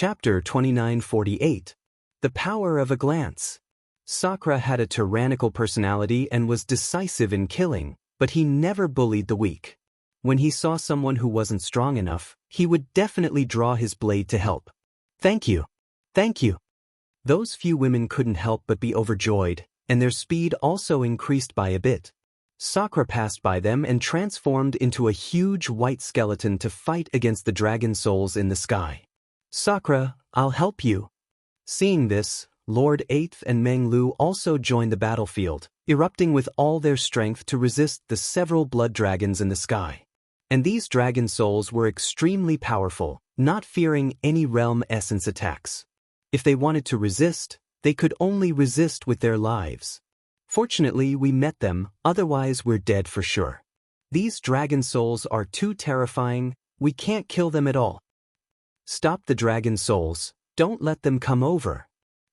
Chapter 2948. The Power of a Glance. Sakura had a tyrannical personality and was decisive in killing, but he never bullied the weak. When he saw someone who wasn't strong enough, he would definitely draw his blade to help. "Thank you. Thank you." Those few women couldn't help but be overjoyed, and their speed also increased by a bit. Sakura passed by them and transformed into a huge white skeleton to fight against the dragon souls in the sky. "Sakura, I'll help you." Seeing this, Lord 8th and Menglu also joined the battlefield, erupting with all their strength to resist the several blood dragons in the sky. And these dragon souls were extremely powerful, not fearing any realm essence attacks. If they wanted to resist, they could only resist with their lives. Fortunately, we met them, otherwise we're dead for sure. These dragon souls are too terrifying, we can't kill them at all. Stop the dragon souls, don't let them come over.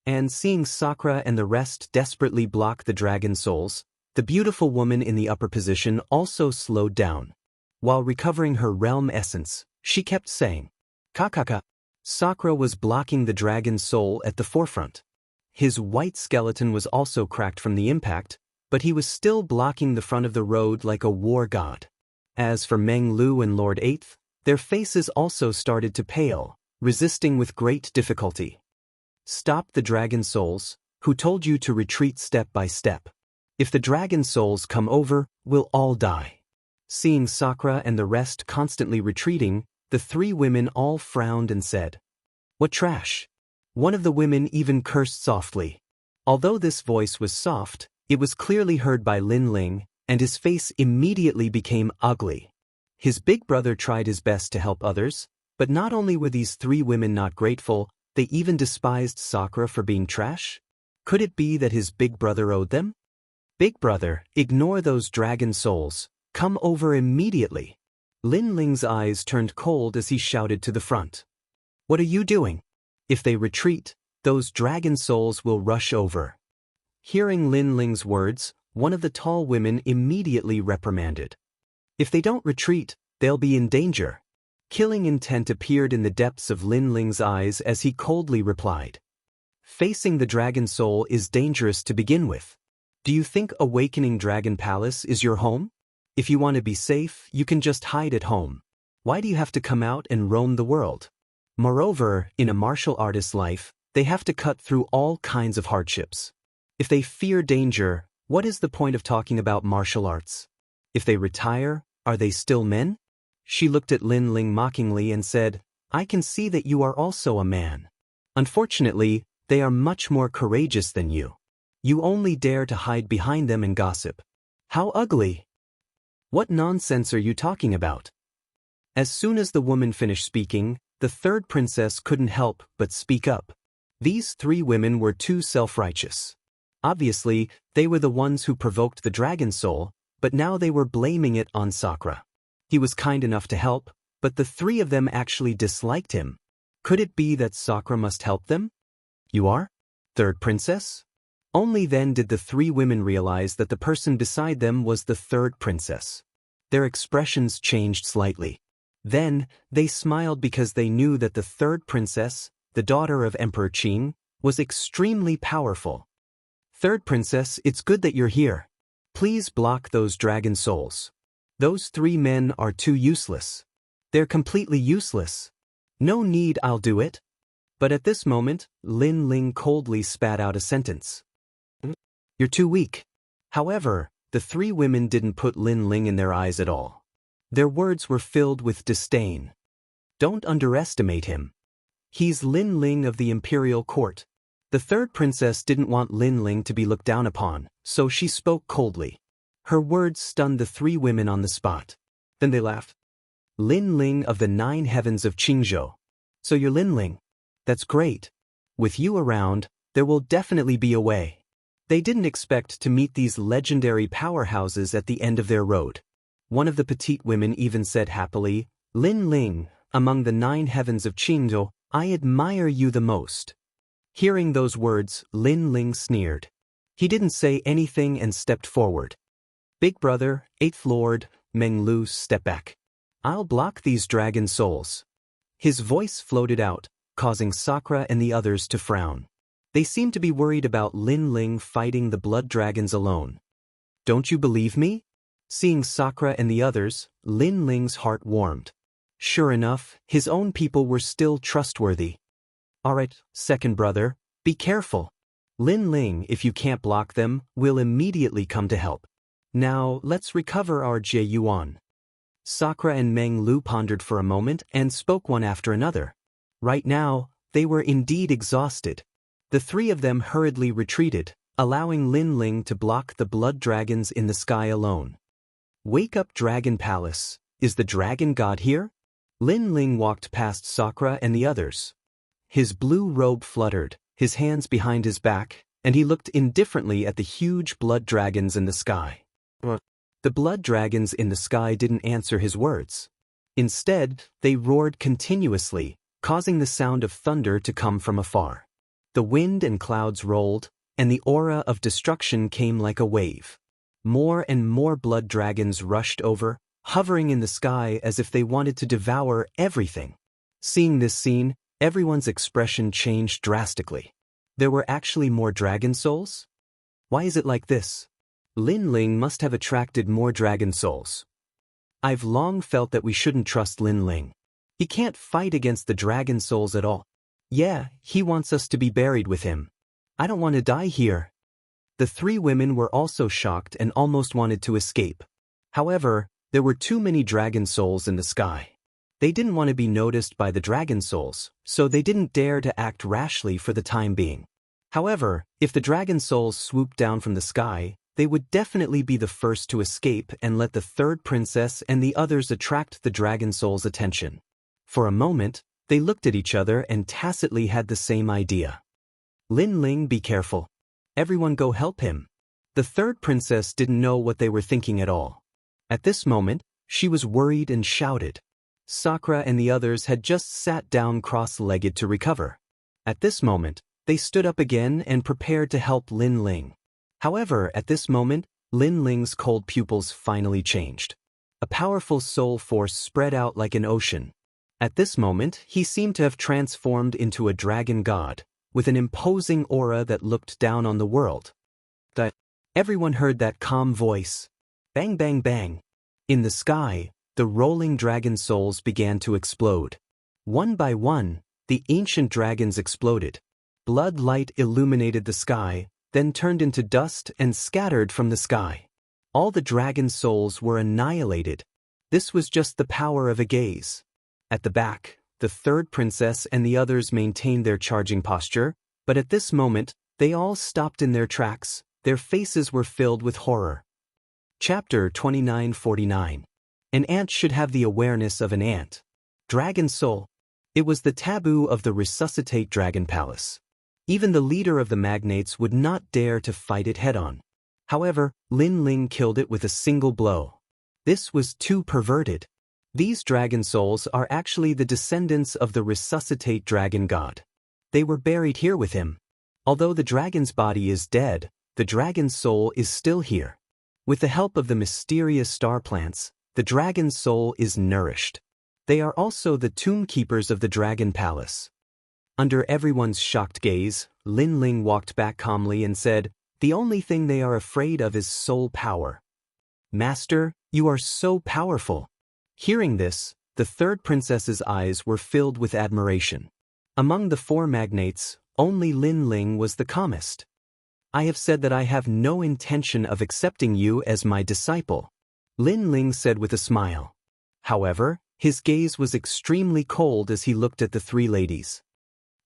And seeing Sakura and the rest desperately block the dragon souls, the beautiful woman in the upper position also slowed down. While recovering her realm essence, she kept saying, "Kakaka." Sakura was blocking the dragon soul at the forefront. His white skeleton was also cracked from the impact, but he was still blocking the front of the road like a war god. As for Menglu and Lord 8th, their faces also started to pale, resisting with great difficulty. "Stop the dragon souls, who told you to retreat step by step. If the dragon souls come over, we'll all die." Seeing Sakura and the rest constantly retreating, the three women all frowned and said, "What trash?" One of the women even cursed softly. Although this voice was soft, it was clearly heard by Lin Ling, and his face immediately became ugly. His big brother tried his best to help others, but not only were these three women not grateful, they even despised Sakura for being trash? Could it be that his big brother owed them? "Big brother, ignore those dragon souls. Come over immediately." Lin Ling's eyes turned cold as he shouted to the front. "What are you doing? If they retreat, those dragon souls will rush over." Hearing Lin Ling's words, one of the tall women immediately reprimanded. "If they don't retreat, they'll be in danger." Killing intent appeared in the depths of Lin Ling's eyes as he coldly replied. "Facing the dragon soul is dangerous to begin with. Do you think Awakening Dragon Palace is your home? If you want to be safe, you can just hide at home. Why do you have to come out and roam the world? Moreover, in a martial artist's life, they have to cut through all kinds of hardships. If they fear danger, what is the point of talking about martial arts? If they retire, are they still men?" She looked at Lin Ling mockingly and said, "I can see that you are also a man. Unfortunately, they are much more courageous than you. You only dare to hide behind them and gossip. How ugly! What nonsense are you talking about?" As soon as the woman finished speaking, the third princess couldn't help but speak up. These three women were too self-righteous. Obviously, they were the ones who provoked the dragon soul, but now they were blaming it on Sakura. He was kind enough to help, but the three of them actually disliked him. Could it be that Sakura must help them? "You are? Third princess?" Only then did the three women realize that the person beside them was the third princess. Their expressions changed slightly. Then, they smiled because they knew that the third princess, the daughter of Emperor Qing, was extremely powerful. "Third princess, it's good that you're here. Please block those dragon souls. Those three men are too useless. They're completely useless. No need, I'll do it." But at this moment, Lin Ling coldly spat out a sentence. "You're too weak." However, the three women didn't put Lin Ling in their eyes at all. Their words were filled with disdain. "Don't underestimate him. He's Lin Ling of the imperial court." The third princess didn't want Lin Ling to be looked down upon, so she spoke coldly. Her words stunned the three women on the spot. Then they laughed. "Lin Ling of the 9 heavens of Qingzhou. So you're Lin Ling. That's great. With you around, there will definitely be a way." They didn't expect to meet these legendary powerhouses at the end of their road. One of the petite women even said happily, "Lin Ling, among the 9 heavens of Qingzhou, I admire you the most." Hearing those words, Lin Ling sneered. He didn't say anything and stepped forward. "Big brother, 8th Lord, Menglu, step back. I'll block these dragon souls." His voice floated out, causing Sakura and the others to frown. They seemed to be worried about Lin Ling fighting the blood dragons alone. "Don't you believe me?" Seeing Sakura and the others, Lin Ling's heart warmed. Sure enough, his own people were still trustworthy. "Alright, second brother, be careful. Lin Ling, if you can't block them, will immediately come to help. Now, let's recover our Jie Yuan." Sakura and Meng Lu pondered for a moment and spoke one after another. Right now, they were indeed exhausted. The three of them hurriedly retreated, allowing Lin Ling to block the blood dragons in the sky alone. "Wake up, Dragon Palace. Is the dragon god here?" Lin Ling walked past Sakura and the others. His blue robe fluttered, his hands behind his back, and he looked indifferently at the huge blood dragons in the sky. The blood dragons in the sky didn't answer his words. Instead, they roared continuously, causing the sound of thunder to come from afar. The wind and clouds rolled, and the aura of destruction came like a wave. More and more blood dragons rushed over, hovering in the sky as if they wanted to devour everything. Seeing this scene, everyone's expression changed drastically. There were actually more dragon souls? Why is it like this? Lin Ling must have attracted more dragon souls. I've long felt that we shouldn't trust Lin Ling. He can't fight against the dragon souls at all. Yeah, he wants us to be buried with him. I don't want to die here. The three women were also shocked and almost wanted to escape. However, there were too many dragon souls in the sky. They didn't want to be noticed by the dragon souls, so they didn't dare to act rashly for the time being. However, if the dragon souls swooped down from the sky, they would definitely be the first to escape and let the third princess and the others attract the dragon soul's attention. For a moment, they looked at each other and tacitly had the same idea. "Lin Ling, be careful. Everyone go help him." The third princess didn't know what they were thinking at all. At this moment, she was worried and shouted. Sakura and the others had just sat down cross-legged to recover. At this moment, they stood up again and prepared to help Lin Ling. However, at this moment, Lin Ling's cold pupils finally changed. A powerful soul force spread out like an ocean. At this moment, he seemed to have transformed into a dragon god, with an imposing aura that looked down on the world. Everyone heard that calm voice. Bang, bang, bang. In the sky, the rolling dragon souls began to explode. One by one, the ancient dragons exploded. Blood light illuminated the sky, then turned into dust and scattered from the sky. All the dragon souls were annihilated. This was just the power of a gaze. At the back, the third princess and the others maintained their charging posture, but at this moment, they all stopped in their tracks. Their faces were filled with horror. Chapter 2949. An ant should have the awareness of an ant. Dragon soul. It was the taboo of the Resuscitate Dragon Palace. Even the leader of the magnates would not dare to fight it head-on. However, Lin Ling killed it with a single blow. This was too perverted. These dragon souls are actually the descendants of the Resuscitate Dragon God. They were buried here with him. Although the dragon's body is dead, the dragon's soul is still here. With the help of the mysterious star plants, the dragon's soul is nourished. They are also the tomb keepers of the Dragon Palace. Under everyone's shocked gaze, Lin Ling walked back calmly and said, "The only thing they are afraid of is soul power." "Master, you are so powerful." Hearing this, the third princess's eyes were filled with admiration. Among the four magnates, only Lin Ling was the calmest. "I have said that I have no intention of accepting you as my disciple," Lin Ling said with a smile. However, his gaze was extremely cold as he looked at the three ladies.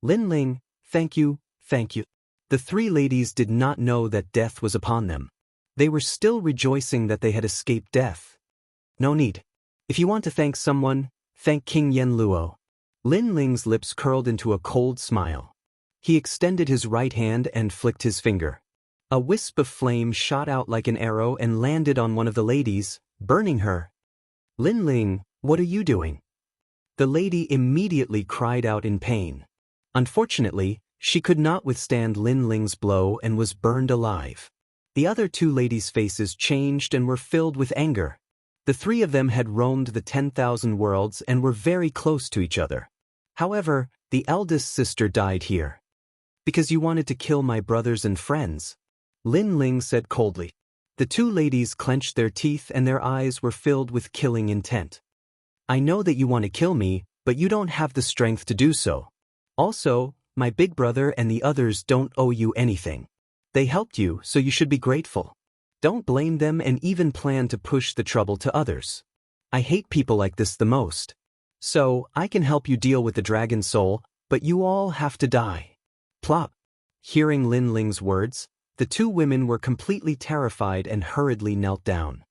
"Lin Ling, thank you, thank you." The three ladies did not know that death was upon them. They were still rejoicing that they had escaped death. "No need. If you want to thank someone, thank King Yen Luo." Lin Ling's lips curled into a cold smile. He extended his right hand and flicked his finger. A wisp of flame shot out like an arrow and landed on one of the ladies, burning her. "Lin Ling, what are you doing?" The lady immediately cried out in pain. Unfortunately, she could not withstand Lin Ling's blow and was burned alive. The other two ladies' faces changed and were filled with anger. The three of them had roamed the 10,000 worlds and were very close to each other. However, the eldest sister died here. Because you wanted to kill my brothers and friends, Lin Ling said coldly. The two ladies clenched their teeth and their eyes were filled with killing intent. I know that you want to kill me, but you don't have the strength to do so. Also, my big brother and the others don't owe you anything. They helped you, so you should be grateful. Don't blame them and even plan to push the trouble to others. I hate people like this the most. So, I can help you deal with the dragon soul, but you all have to die. Plop. Hearing Lin Ling's words, the two women were completely terrified and hurriedly knelt down.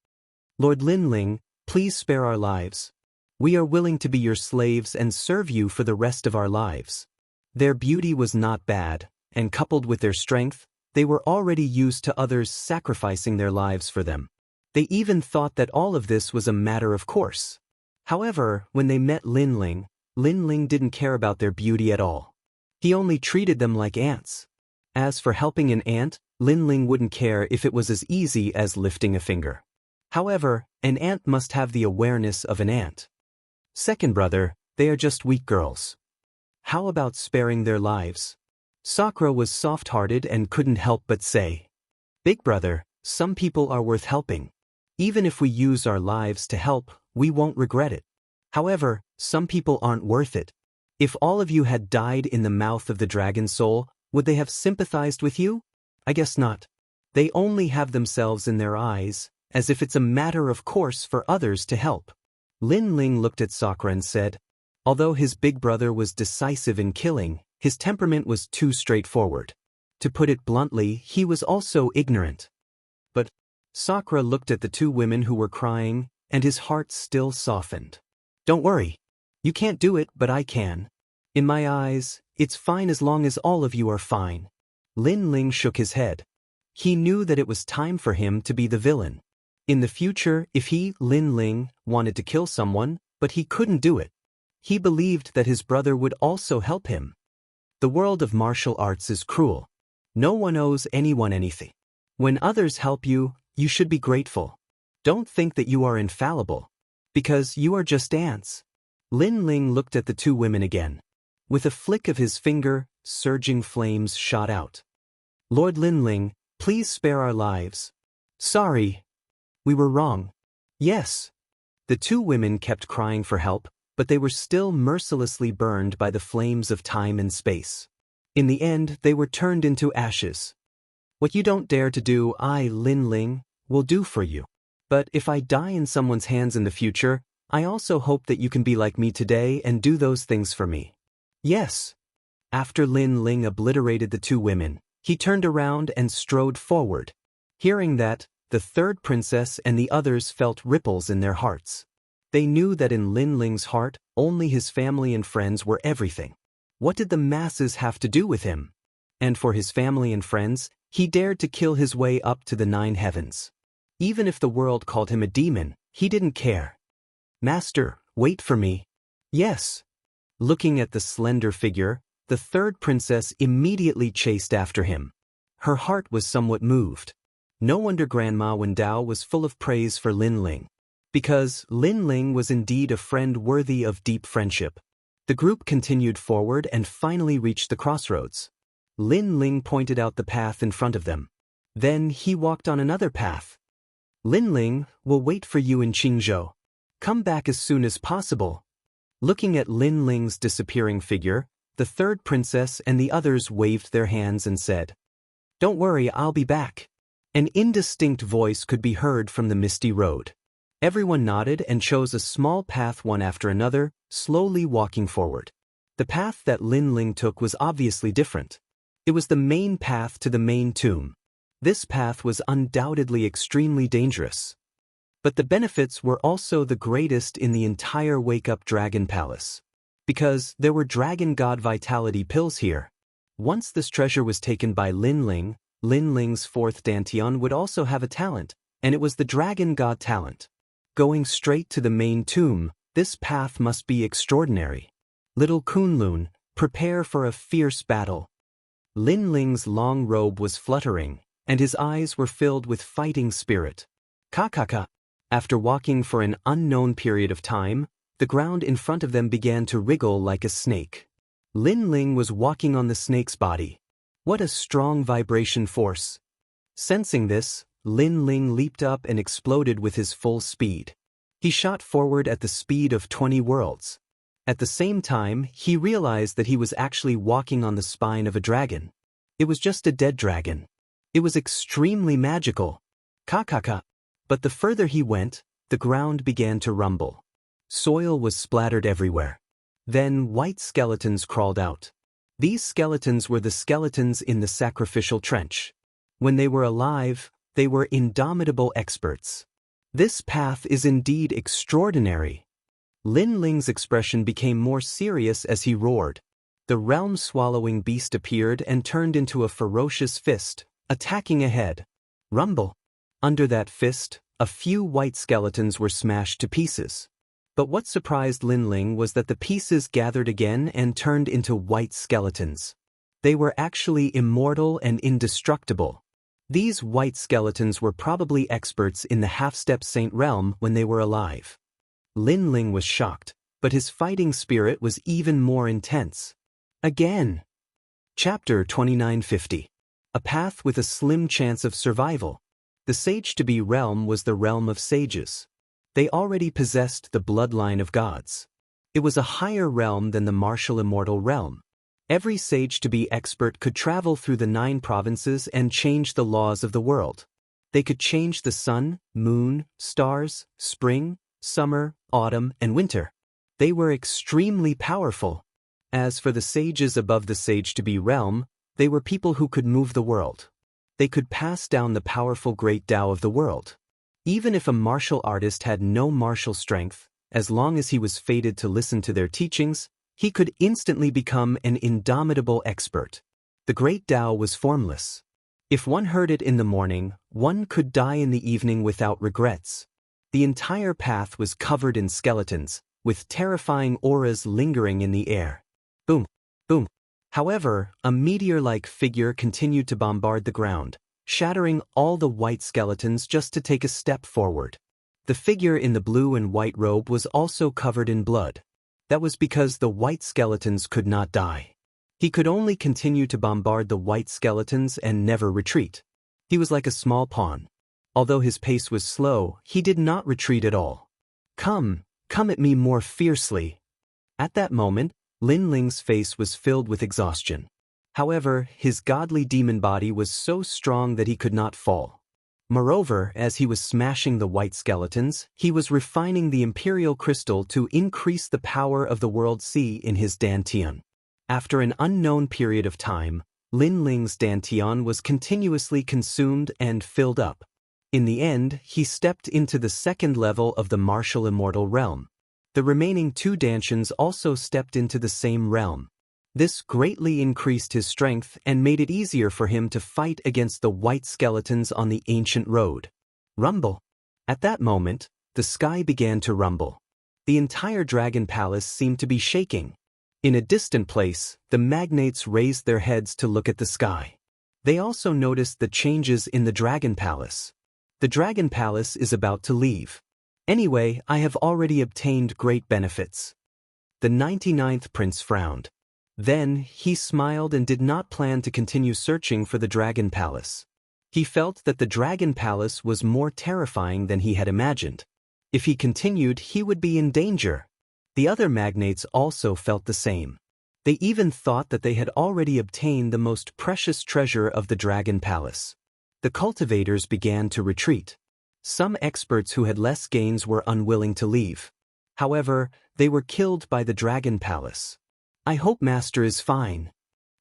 Lord Lin Ling, please spare our lives. We are willing to be your slaves and serve you for the rest of our lives. Their beauty was not bad, and coupled with their strength, they were already used to others sacrificing their lives for them. They even thought that all of this was a matter of course. However, when they met Lin Ling didn't care about their beauty at all. He only treated them like ants. As for helping an ant, Lin Ling wouldn't care if it was as easy as lifting a finger. However, an ant must have the awareness of an ant. Second brother, they are just weak girls. How about sparing their lives? Sakura was soft-hearted and couldn't help but say, Big brother, some people are worth helping. Even if we use our lives to help, we won't regret it. However, some people aren't worth it. If all of you had died in the mouth of the dragon soul, would they have sympathized with you? I guess not. They only have themselves in their eyes, as if it's a matter of course for others to help. Lin Ling looked at Sakura and said, although his big brother was decisive in killing, his temperament was too straightforward. To put it bluntly, he was also ignorant. But Sakura looked at the two women who were crying, and his heart still softened. Don't worry. You can't do it, but I can. In my eyes, it's fine as long as all of you are fine. Lin Ling shook his head. He knew that it was time for him to be the villain. In the future, if he, Lin Ling, wanted to kill someone, but he couldn't do it. He believed that his brother would also help him. The world of martial arts is cruel. No one owes anyone anything. When others help you, you should be grateful. Don't think that you are infallible. Because you are just ants. Lin Ling looked at the two women again. With a flick of his finger, surging flames shot out. Lord Lin Ling, please spare our lives. Sorry. We were wrong. Yes. The two women kept crying for help, but they were still mercilessly burned by the flames of time and space. In the end, they were turned into ashes. What you don't dare to do, I, Lin Ling, will do for you. But if I die in someone's hands in the future, I also hope that you can be like me today and do those things for me. Yes. After Lin Ling obliterated the two women, he turned around and strode forward. Hearing that, the third princess and the others felt ripples in their hearts. They knew that in Lin Ling's heart, only his family and friends were everything. What did the masses have to do with him? And for his family and friends, he dared to kill his way up to the 9 heavens. Even if the world called him a demon, he didn't care. Master, wait for me. Yes. Looking at the slender figure, the third princess immediately chased after him. Her heart was somewhat moved. No wonder Grandma Wendao was full of praise for Lin Ling. Because Lin Ling was indeed a friend worthy of deep friendship. The group continued forward and finally reached the crossroads. Lin Ling pointed out the path in front of them. Then he walked on another path. Lin Ling will wait for you in Qingzhou. Come back as soon as possible. Looking at Lin Ling's disappearing figure, the third princess and the others waved their hands and said, Don't worry, I'll be back. An indistinct voice could be heard from the misty road. Everyone nodded and chose a small path one after another, slowly walking forward. The path that Lin Ling took was obviously different. It was the main path to the main tomb. This path was undoubtedly extremely dangerous. But the benefits were also the greatest in the entire Wake-Up Dragon Palace. Because there were Dragon God Vitality pills here. Once this treasure was taken by Lin Ling, Lin Ling's fourth Dantian would also have a talent, and it was the Dragon God talent. Going straight to the main tomb, this path must be extraordinary. Little Kunlun, prepare for a fierce battle. Lin Ling's long robe was fluttering, and his eyes were filled with fighting spirit. Kakaka. After walking for an unknown period of time, The ground in front of them began to wriggle like a snake. Lin Ling was walking on the snake's body. What a strong vibration force! Sensing this, Lin Ling leaped up and exploded with his full speed. He shot forward at the speed of 20 worlds. At the same time, he realized that he was actually walking on the spine of a dragon. It was just a dead dragon. It was extremely magical. Ka-ka-ka. But the further he went, the ground began to rumble. Soil was splattered everywhere. Then white skeletons crawled out. These skeletons were the skeletons in the sacrificial trench. When they were alive, they were indomitable experts. This path is indeed extraordinary. Lin Ling's expression became more serious as he roared. The realm-swallowing beast appeared and turned into a ferocious fist, attacking ahead. Rumble. Under that fist, a few white skeletons were smashed to pieces. But what surprised Lin Ling was that the pieces gathered again and turned into white skeletons. They were actually immortal and indestructible. These white skeletons were probably experts in the half-step saint realm when they were alive. Lin Ling was shocked, but his fighting spirit was even more intense. Again. Chapter 2950. A path with a slim chance of survival. The sage-to-be realm was the realm of sages. They already possessed the bloodline of gods. It was a higher realm than the martial immortal realm. Every sage-to-be expert could travel through the 9 provinces and change the laws of the world. They could change the sun, moon, stars, spring, summer, autumn, and winter. They were extremely powerful. As for the sages above the sage-to-be realm, they were people who could move the world. They could pass down the powerful great Tao of the world. Even if a martial artist had no martial strength, as long as he was fated to listen to their teachings, he could instantly become an indomitable expert. The great Tao was formless. If one heard it in the morning, one could die in the evening without regrets. The entire path was covered in skeletons, with terrifying auras lingering in the air. Boom, boom. However, a meteor-like figure continued to bombard the ground, shattering all the white skeletons just to take a step forward. The figure in the blue and white robe was also covered in blood. That was because the white skeletons could not die. He could only continue to bombard the white skeletons and never retreat. He was like a small pawn. Although his pace was slow, he did not retreat at all. Come at me more fiercely. At that moment, Lin Ling's face was filled with exhaustion. However, his godly demon body was so strong that he could not fall. Moreover, as he was smashing the white skeletons, he was refining the imperial crystal to increase the power of the world sea in his dantian. After an unknown period of time, Lin Ling's dantian was continuously consumed and filled up. In the end, he stepped into the second level of the martial immortal realm. The remaining 2 dantians also stepped into the same realm. This greatly increased his strength and made it easier for him to fight against the white skeletons on the ancient road. Rumble. At that moment, the sky began to rumble. The entire dragon palace seemed to be shaking. In a distant place, the magnates raised their heads to look at the sky. They also noticed the changes in the dragon palace. The dragon palace is about to leave. Anyway, I have already obtained great benefits. The 99th prince frowned. Then, he smiled and did not plan to continue searching for the Dragon Palace. He felt that the Dragon Palace was more terrifying than he had imagined. If he continued, he would be in danger. The other magnates also felt the same. They even thought that they had already obtained the most precious treasure of the Dragon Palace. The cultivators began to retreat. Some experts who had less gains were unwilling to leave. However, they were killed by the Dragon Palace. I hope Master is fine.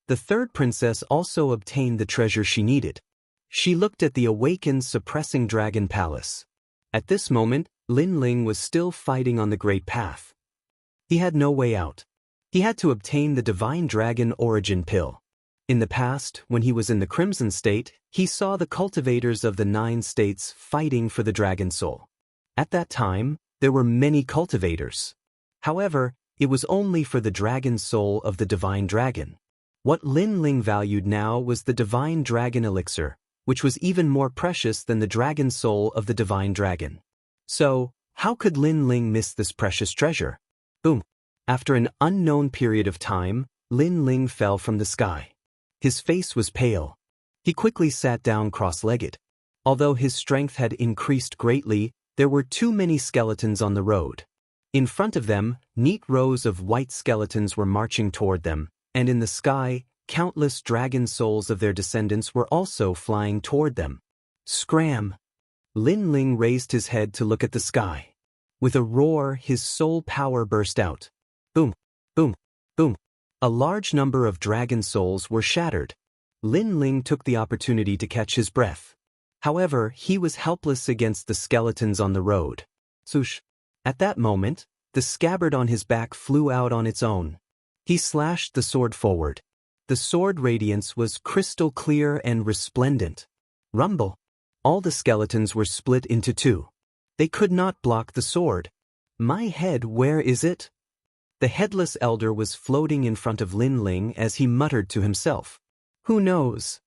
The 3rd princess also obtained the treasure she needed. She looked at the awakened suppressing Dragon Palace. At this moment, Lin Ling was still fighting on the Great Path. He had no way out. He had to obtain the Divine Dragon Origin Pill. In the past, when he was in the Crimson State, he saw the cultivators of the 9 states fighting for the Dragon Soul. At that time, there were many cultivators. However, it was only for the Dragon Soul of the Divine Dragon. What Lin Ling valued now was the Divine Dragon Elixir, which was even more precious than the Dragon Soul of the Divine Dragon. So, how could Lin Ling miss this precious treasure? Boom. After an unknown period of time, Lin Ling fell from the sky. His face was pale. He quickly sat down cross-legged. Although his strength had increased greatly, there were too many skeletons on the road. In front of them, neat rows of white skeletons were marching toward them, and in the sky, countless dragon souls of their descendants were also flying toward them. Scram! Lin Ling raised his head to look at the sky. With a roar, his soul power burst out. Boom! Boom! Boom! A large number of dragon souls were shattered. Lin Ling took the opportunity to catch his breath. However, he was helpless against the skeletons on the road. Swoosh! At that moment, the scabbard on his back flew out on its own. He slashed the sword forward. The sword radiance was crystal clear and resplendent. Rumble! All the skeletons were split into two. They could not block the sword. My head, where is it? The headless elder was floating in front of Lin Ling as he muttered to himself. Who knows?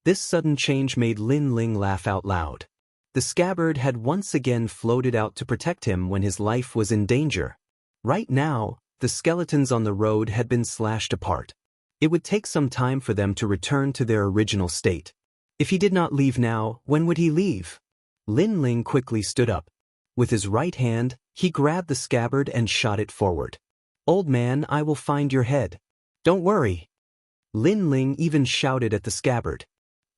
This sudden change made Lin Ling laugh out loud. The scabbard had once again floated out to protect him when his life was in danger. Right now, the skeletons on the road had been slashed apart. It would take some time for them to return to their original state. If he did not leave now, when would he leave? Lin Ling quickly stood up. With his right hand, he grabbed the scabbard and shot it forward. Old man, I will find your head. Don't worry. Lin Ling even shouted at the scabbard.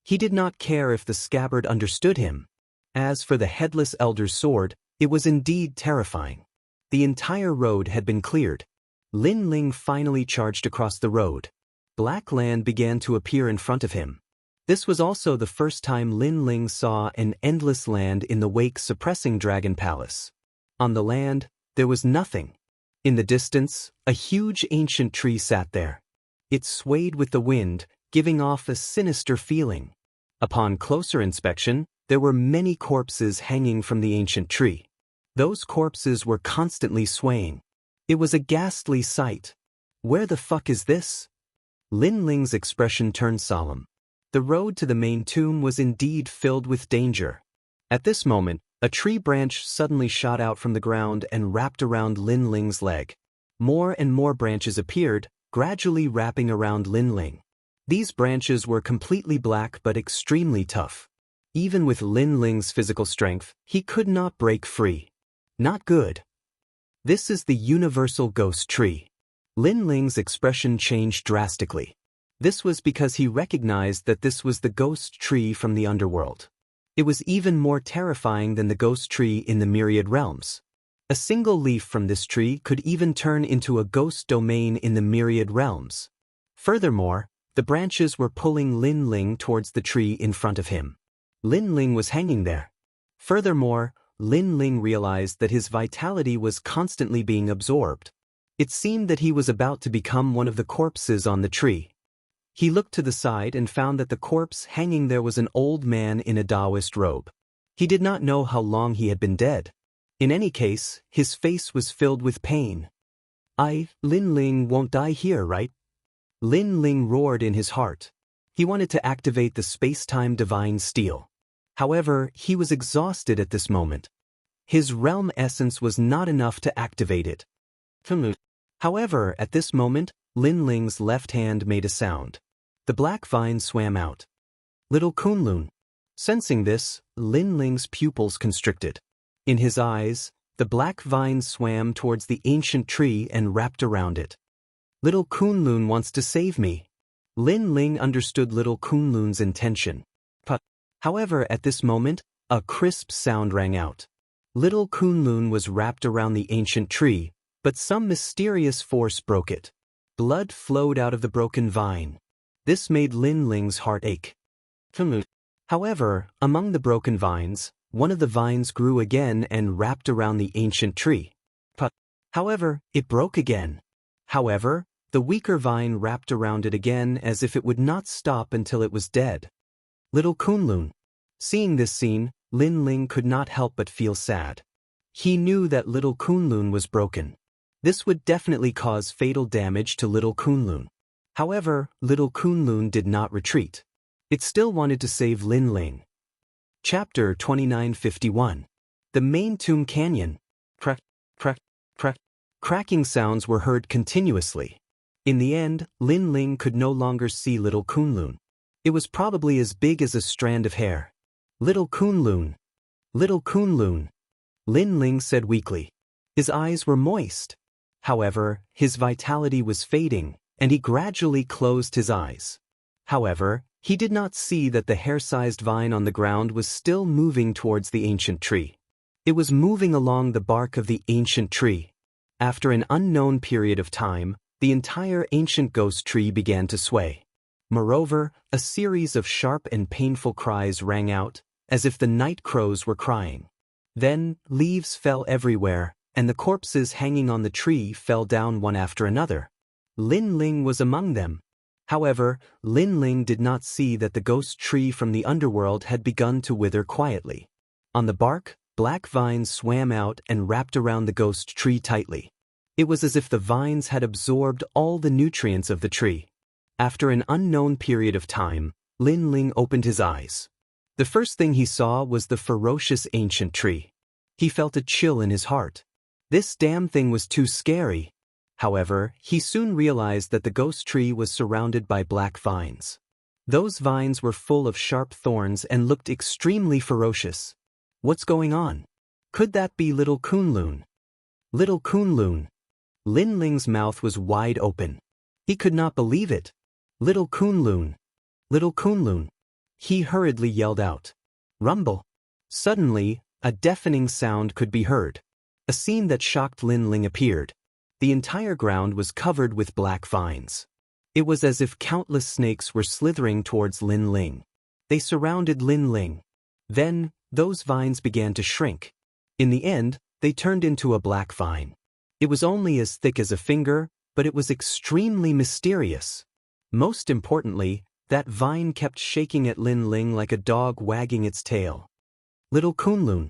He did not care if the scabbard understood him. As for the headless elder's sword, it was indeed terrifying. The entire road had been cleared. Lin Ling finally charged across the road. Black land began to appear in front of him. This was also the first time Lin Ling saw an endless land in the wake suppressing Dragon Palace. On the land, there was nothing. In the distance, a huge ancient tree sat there. It swayed with the wind, giving off a sinister feeling. Upon closer inspection, there were many corpses hanging from the ancient tree. Those corpses were constantly swaying. It was a ghastly sight. Where the fuck is this? Lin Ling's expression turned solemn. The road to the main tomb was indeed filled with danger. At this moment, a tree branch suddenly shot out from the ground and wrapped around Lin Ling's leg. More and more branches appeared, gradually wrapping around Lin Ling. These branches were completely black but extremely tough. Even with Lin Ling's physical strength, he could not break free. Not good. This is the universal ghost tree. Lin Ling's expression changed drastically. This was because he recognized that this was the ghost tree from the underworld. It was even more terrifying than the ghost tree in the myriad realms. A single leaf from this tree could even turn into a ghost domain in the myriad realms. Furthermore, the branches were pulling Lin Ling towards the tree in front of him. Lin Ling was hanging there. Furthermore, Lin Ling realized that his vitality was constantly being absorbed. It seemed that he was about to become one of the corpses on the tree. He looked to the side and found that the corpse hanging there was an old man in a Taoist robe. He did not know how long he had been dead. In any case, his face was filled with pain. Lin Ling won't die here, right? Lin Ling roared in his heart. He wanted to activate the space-time divine steel. However, he was exhausted at this moment. His realm essence was not enough to activate it. However, at this moment, Lin Ling's left hand made a sound. The black vine swam out. Little Kunlun. Sensing this, Lin Ling's pupils constricted. In his eyes, the black vine swam towards the ancient tree and wrapped around it. Little Kunlun wants to save me. Lin Ling understood little Kunlun's intention. However, at this moment, a crisp sound rang out. Little Kunlun was wrapped around the ancient tree, but some mysterious force broke it. Blood flowed out of the broken vine. This made Lin Ling's heart ache. However, among the broken vines, one of the vines grew again and wrapped around the ancient tree. However, it broke again. However, the weaker vine wrapped around it again as if it would not stop until it was dead. Little Kunlun. Seeing this scene, Lin Ling could not help but feel sad. He knew that little Kunlun was broken. This would definitely cause fatal damage to little Kunlun. However, little Kunlun did not retreat. It still wanted to save Lin Ling. Chapter 2951. The Main Tomb Canyon. Cracking sounds were heard continuously. In the end, Lin Ling could no longer see little Kunlun. It was probably as big as a strand of hair. Little Kunlun. Little Kunlun. Lin Ling said weakly. His eyes were moist. However, his vitality was fading, and he gradually closed his eyes. However, he did not see that the hair-sized vine on the ground was still moving towards the ancient tree. It was moving along the bark of the ancient tree. After an unknown period of time, the entire ancient ghost tree began to sway. Moreover, a series of sharp and painful cries rang out, as if the night crows were crying. Then, leaves fell everywhere, and the corpses hanging on the tree fell down one after another. Lin Ling was among them. However, Lin Ling did not see that the ghost tree from the underworld had begun to wither quietly. On the bark, black vines swam out and wrapped around the ghost tree tightly. It was as if the vines had absorbed all the nutrients of the tree. After an unknown period of time, Lin Ling opened his eyes. The first thing he saw was the ferocious ancient tree. He felt a chill in his heart. This damn thing was too scary. However, he soon realized that the ghost tree was surrounded by black vines. Those vines were full of sharp thorns and looked extremely ferocious. What's going on? Could that be little Kunlun? Little Kunlun. Lin Ling's mouth was wide open. He could not believe it. Little Kunlun. Little Kunlun. He hurriedly yelled out. Rumble. Suddenly, a deafening sound could be heard. A scene that shocked Lin Ling appeared. The entire ground was covered with black vines. It was as if countless snakes were slithering towards Lin Ling. They surrounded Lin Ling. Then, those vines began to shrink. In the end, they turned into a black vine. It was only as thick as a finger, but it was extremely mysterious. Most importantly, that vine kept shaking at Lin Ling like a dog wagging its tail. Little Kunlun.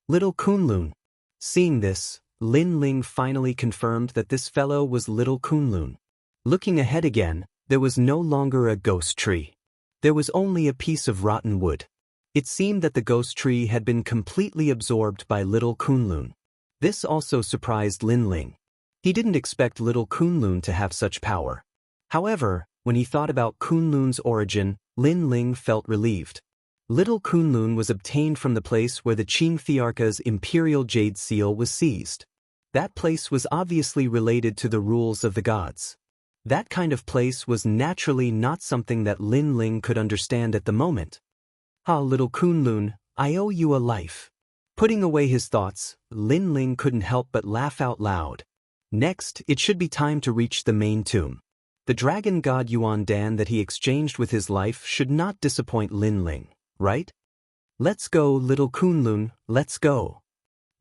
Little Kunlun. Seeing this, Lin Ling finally confirmed that this fellow was little Kunlun. Looking ahead again, there was no longer a ghost tree. There was only a piece of rotten wood. It seemed that the ghost tree had been completely absorbed by little Kunlun. This also surprised Lin Ling. He didn't expect little Kunlun to have such power. However, when he thought about Kunlun's origin, Lin Ling felt relieved. Little Kunlun was obtained from the place where the Qing Thearka's imperial jade seal was seized. That place was obviously related to the rules of the gods. That kind of place was naturally not something that Lin Ling could understand at the moment. Ah, little Kunlun, I owe you a life. Putting away his thoughts, Lin Ling couldn't help but laugh out loud. Next, it should be time to reach the main tomb. The dragon god Yuan Dan that he exchanged with his life should not disappoint Lin Ling, right? Let's go, little Kunlun, let's go.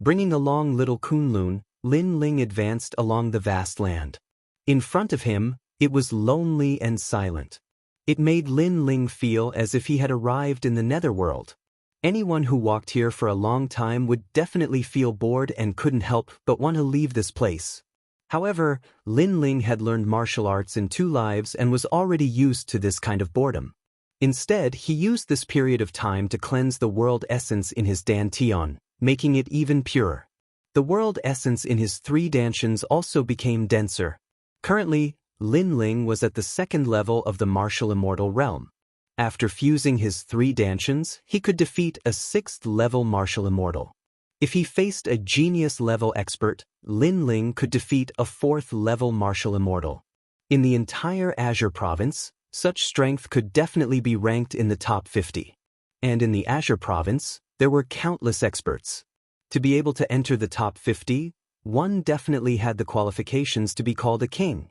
Bringing along little Kunlun, Lin Ling advanced along the vast land. In front of him, it was lonely and silent. It made Lin Ling feel as if he had arrived in the netherworld. Anyone who walked here for a long time would definitely feel bored and couldn't help but want to leave this place. However, Lin Ling had learned martial arts in 2 lives and was already used to this kind of boredom. Instead, he used this period of time to cleanse the world essence in his dantian, making it even purer. The world essence in his 3 dantians also became denser. Currently, Lin Ling was at the 2nd level of the martial immortal realm. After fusing his 3 dantians, he could defeat a 6th level martial immortal. If he faced a genius level expert, Lin Ling could defeat a 4th level martial immortal. In the entire Azure province, such strength could definitely be ranked in the top 50. And in the Azure province, there were countless experts. To be able to enter the top 50, one definitely had the qualifications to be called a king.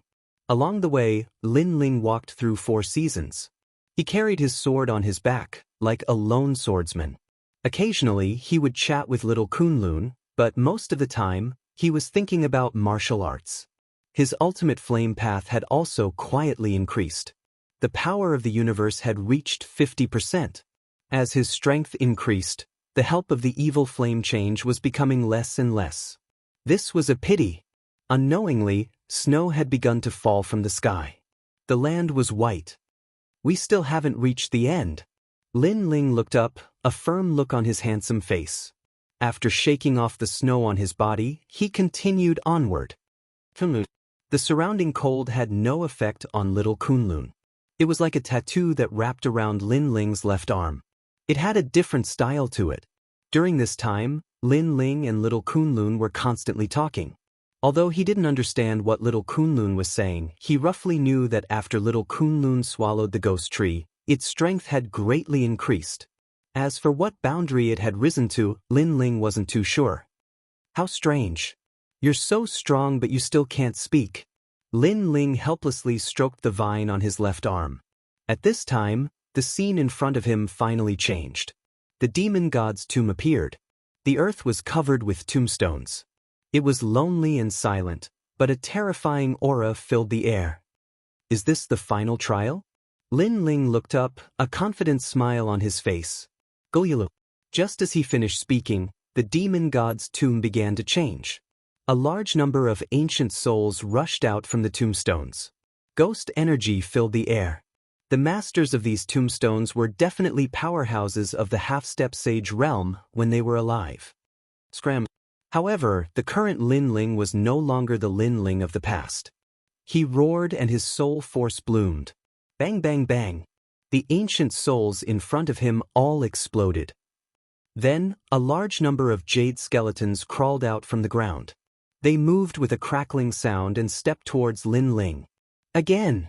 Along the way, Lin Ling walked through 4 seasons. He carried his sword on his back, like a lone swordsman. Occasionally, he would chat with little Kunlun, but most of the time, he was thinking about martial arts. His ultimate flame path had also quietly increased. The power of the universe had reached 50%. As his strength increased, the help of the evil flame change was becoming less and less. This was a pity. Unknowingly, snow had begun to fall from the sky. The land was white. We still haven't reached the end. Lin Ling looked up, a firm look on his handsome face. After shaking off the snow on his body, he continued onward. Kunlun. The surrounding cold had no effect on little Kunlun. It was like a tattoo that wrapped around Lin Ling's left arm. It had a different style to it. During this time, Lin Ling and little Kunlun were constantly talking. Although he didn't understand what little Kunlun was saying, he roughly knew that after little Kunlun swallowed the ghost tree, its strength had greatly increased. As for what boundary it had risen to, Lin Ling wasn't too sure. How strange. You're so strong but you still can't speak. Lin Ling helplessly stroked the vine on his left arm. At this time, the scene in front of him finally changed. The demon god's tomb appeared. The earth was covered with tombstones. It was lonely and silent, but a terrifying aura filled the air. Is this the final trial? Lin Ling looked up, a confident smile on his face. Goyulu. Just as he finished speaking, the demon god's tomb began to change. A large number of ancient souls rushed out from the tombstones. Ghost energy filled the air. The masters of these tombstones were definitely powerhouses of the half-step sage realm when they were alive. Scram. However, the current Lin Ling was no longer the Lin Ling of the past. He roared and his soul force bloomed. Bang bang bang. The ancient souls in front of him all exploded. Then, a large number of jade skeletons crawled out from the ground. They moved with a crackling sound and stepped towards Lin Ling. Again!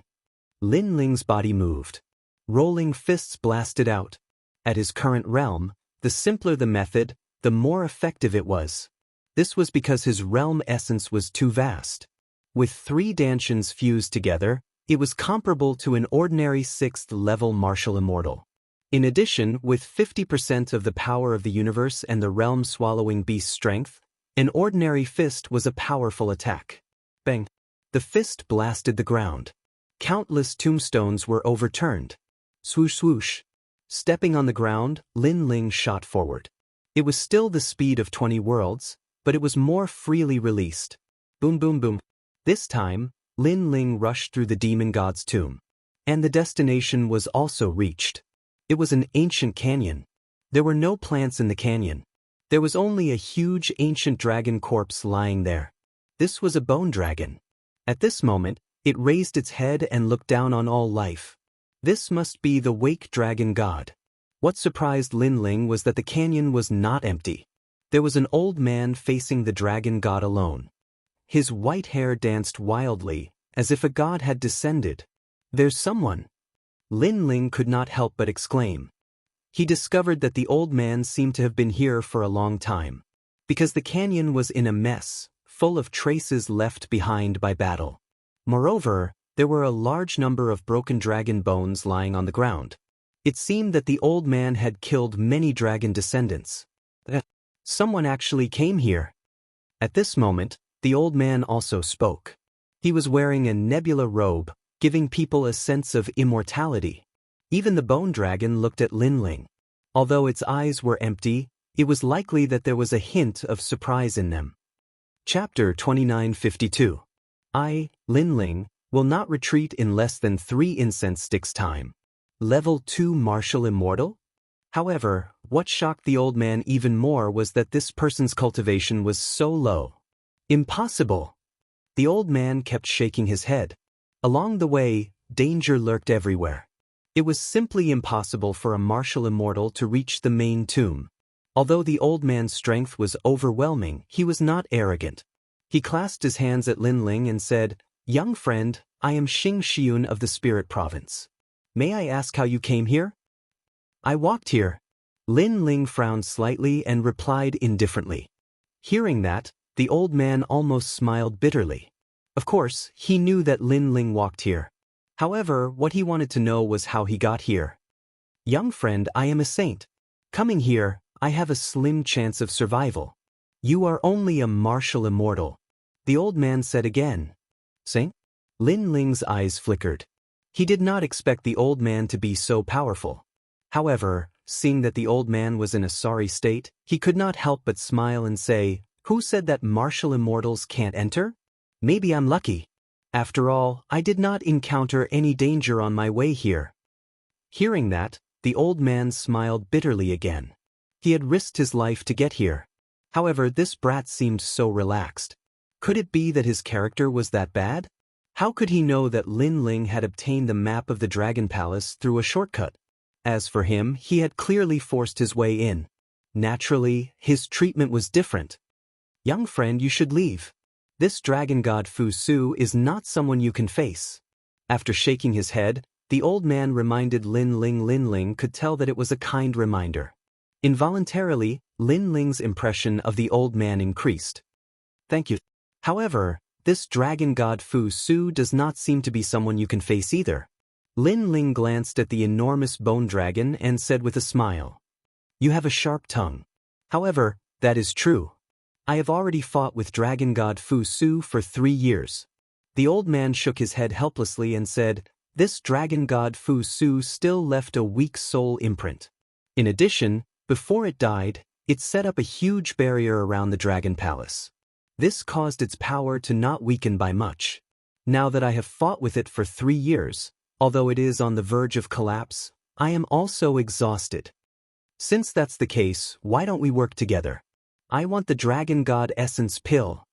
Lin Ling's body moved. Rolling fists blasted out. At his current realm, the simpler the method, the more effective it was. This was because his realm essence was too vast. With 3 dantians fused together, it was comparable to an ordinary 6th-level martial immortal. In addition, with 50% of the power of the universe and the realm-swallowing beast's strength, an ordinary fist was a powerful attack. Bang! The fist blasted the ground. Countless tombstones were overturned. Swoosh swoosh. Stepping on the ground, Lin Ling shot forward. It was still the speed of 20 worlds, but it was more freely released. Boom boom boom. This time, Lin Ling rushed through the demon god's tomb. And the destination was also reached. It was an ancient canyon. There were no plants in the canyon. There was only a huge ancient dragon corpse lying there. This was a bone dragon. At this moment, it raised its head and looked down on all life. This must be the Wake Dragon God. What surprised Lin Ling was that the canyon was not empty. There was an old man facing the dragon god alone. His white hair danced wildly, as if a god had descended. There's someone. Lin Ling could not help but exclaim. He discovered that the old man seemed to have been here for a long time. Because the canyon was in a mess, full of traces left behind by battle. Moreover, there were a large number of broken dragon bones lying on the ground. It seemed that the old man had killed many dragon descendants. Someone actually came here. At this moment, the old man also spoke. He was wearing a nebula robe, giving people a sense of immortality. Even the bone dragon looked at Lin Ling. Although its eyes were empty, it was likely that there was a hint of surprise in them. Chapter 2952. I, Lin Ling, will not retreat in less than 3 incense sticks time. Level 2 Martial Immortal? However, what shocked the old man even more was that this person's cultivation was so low. Impossible! The old man kept shaking his head. Along the way, danger lurked everywhere. It was simply impossible for a martial immortal to reach the main tomb. Although the old man's strength was overwhelming, he was not arrogant. He clasped his hands at Lin Ling and said, "Young friend, I am Xing Xiun of the Spirit Province. May I ask how you came here?" "I walked here." Lin Ling frowned slightly and replied indifferently. Hearing that, the old man almost smiled bitterly. Of course, he knew that Lin Ling walked here. However, what he wanted to know was how he got here. "Young friend, I am a saint. Coming here, I have a slim chance of survival. You are only a martial immortal," the old man said again. "Saint?" Lin Ling's eyes flickered. He did not expect the old man to be so powerful. However, seeing that the old man was in a sorry state, he could not help but smile and say, "Who said that martial immortals can't enter? Maybe I'm lucky. After all, I did not encounter any danger on my way here." Hearing that, the old man smiled bitterly again. He had risked his life to get here. However, this brat seemed so relaxed. Could it be that his character was that bad? How could he know that Lin Ling had obtained the map of the Dragon Palace through a shortcut? As for him, he had clearly forced his way in. Naturally, his treatment was different. Young friend, you should leave. This dragon god Fu Su is not someone you can face. After shaking his head, the old man reminded Lin Ling could tell that it was a kind reminder. Involuntarily, Lin Ling's impression of the old man increased. Thank you. However, this dragon god Fu Su does not seem to be someone you can face either. Lin Ling glanced at the enormous bone dragon and said with a smile. You have a sharp tongue. However, that is true. I have already fought with dragon god Fu Su for 3 years. The old man shook his head helplessly and said, this dragon god Fu Su still left a weak soul imprint. In addition, before it died, it set up a huge barrier around the dragon palace. This caused its power to not weaken by much. Now that I have fought with it for 3 years, although it is on the verge of collapse, I am also exhausted. Since that's the case, why don't we work together? I want the Dragon God Essence Pill.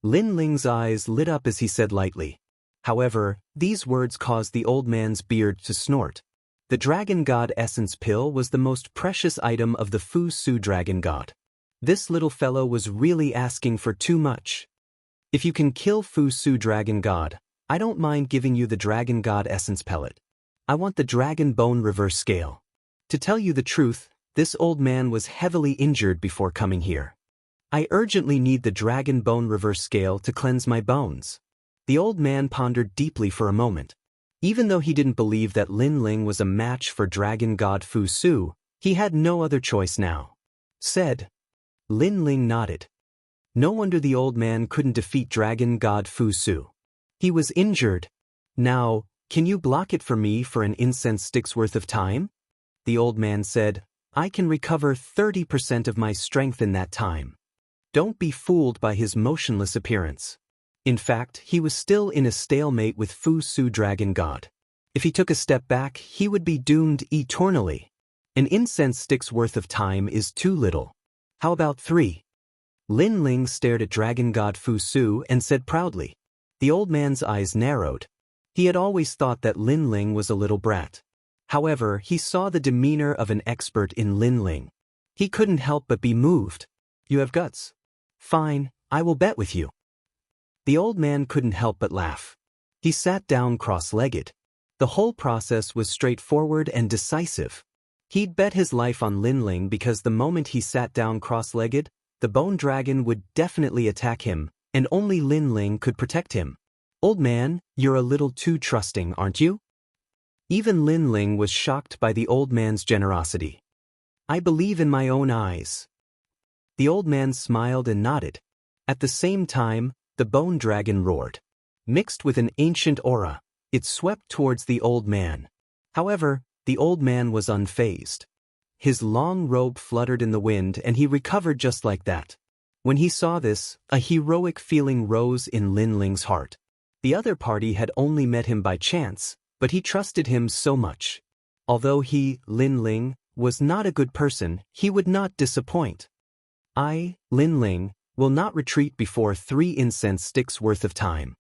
Lin Ling's eyes lit up as he said lightly. However, these words caused the old man's beard to snort. The Dragon God Essence Pill was the most precious item of the Fu Su Dragon God. This little fellow was really asking for too much. If you can kill Fu Su Dragon God, I don't mind giving you the Dragon God Essence Pellet. I want the Dragon Bone Reverse Scale. To tell you the truth, this old man was heavily injured before coming here. I urgently need the Dragon Bone Reverse Scale to cleanse my bones. The old man pondered deeply for a moment. Even though he didn't believe that Lin Ling was a match for Dragon God Fu Su, he had no other choice now. Said. Lin Ling nodded. No wonder the old man couldn't defeat Dragon God Fu Su. He was injured. Now, can you block it for me for an incense stick's worth of time? The old man said, I can recover 30% of my strength in that time. Don't be fooled by his motionless appearance. In fact, he was still in a stalemate with Fu Su Dragon God. If he took a step back, he would be doomed eternally. An incense stick's worth of time is too little. How about 3? Lin Ling stared at Dragon God Fu Su and said proudly. The old man's eyes narrowed. He had always thought that Lin Ling was a little brat. However, he saw the demeanor of an expert in Lin Ling. He couldn't help but be moved. You have guts. Fine, I will bet with you. The old man couldn't help but laugh. He sat down cross-legged. The whole process was straightforward and decisive. He'd bet his life on Lin Ling because the moment he sat down cross-legged, the bone dragon would definitely attack him, and only Lin Ling could protect him. Old man, you're a little too trusting, aren't you? Even Lin Ling was shocked by the old man's generosity. I believe in my own eyes. The old man smiled and nodded. At the same time, the bone dragon roared. Mixed with an ancient aura, it swept towards the old man. However, the old man was unfazed. His long robe fluttered in the wind and he recovered just like that. When he saw this, a heroic feeling rose in Lin Ling's heart. The other party had only met him by chance, but he trusted him so much. Although he, Lin Ling, was not a good person, he would not disappoint. I, Lin Ling, will not retreat before 3 incense sticks worth of time.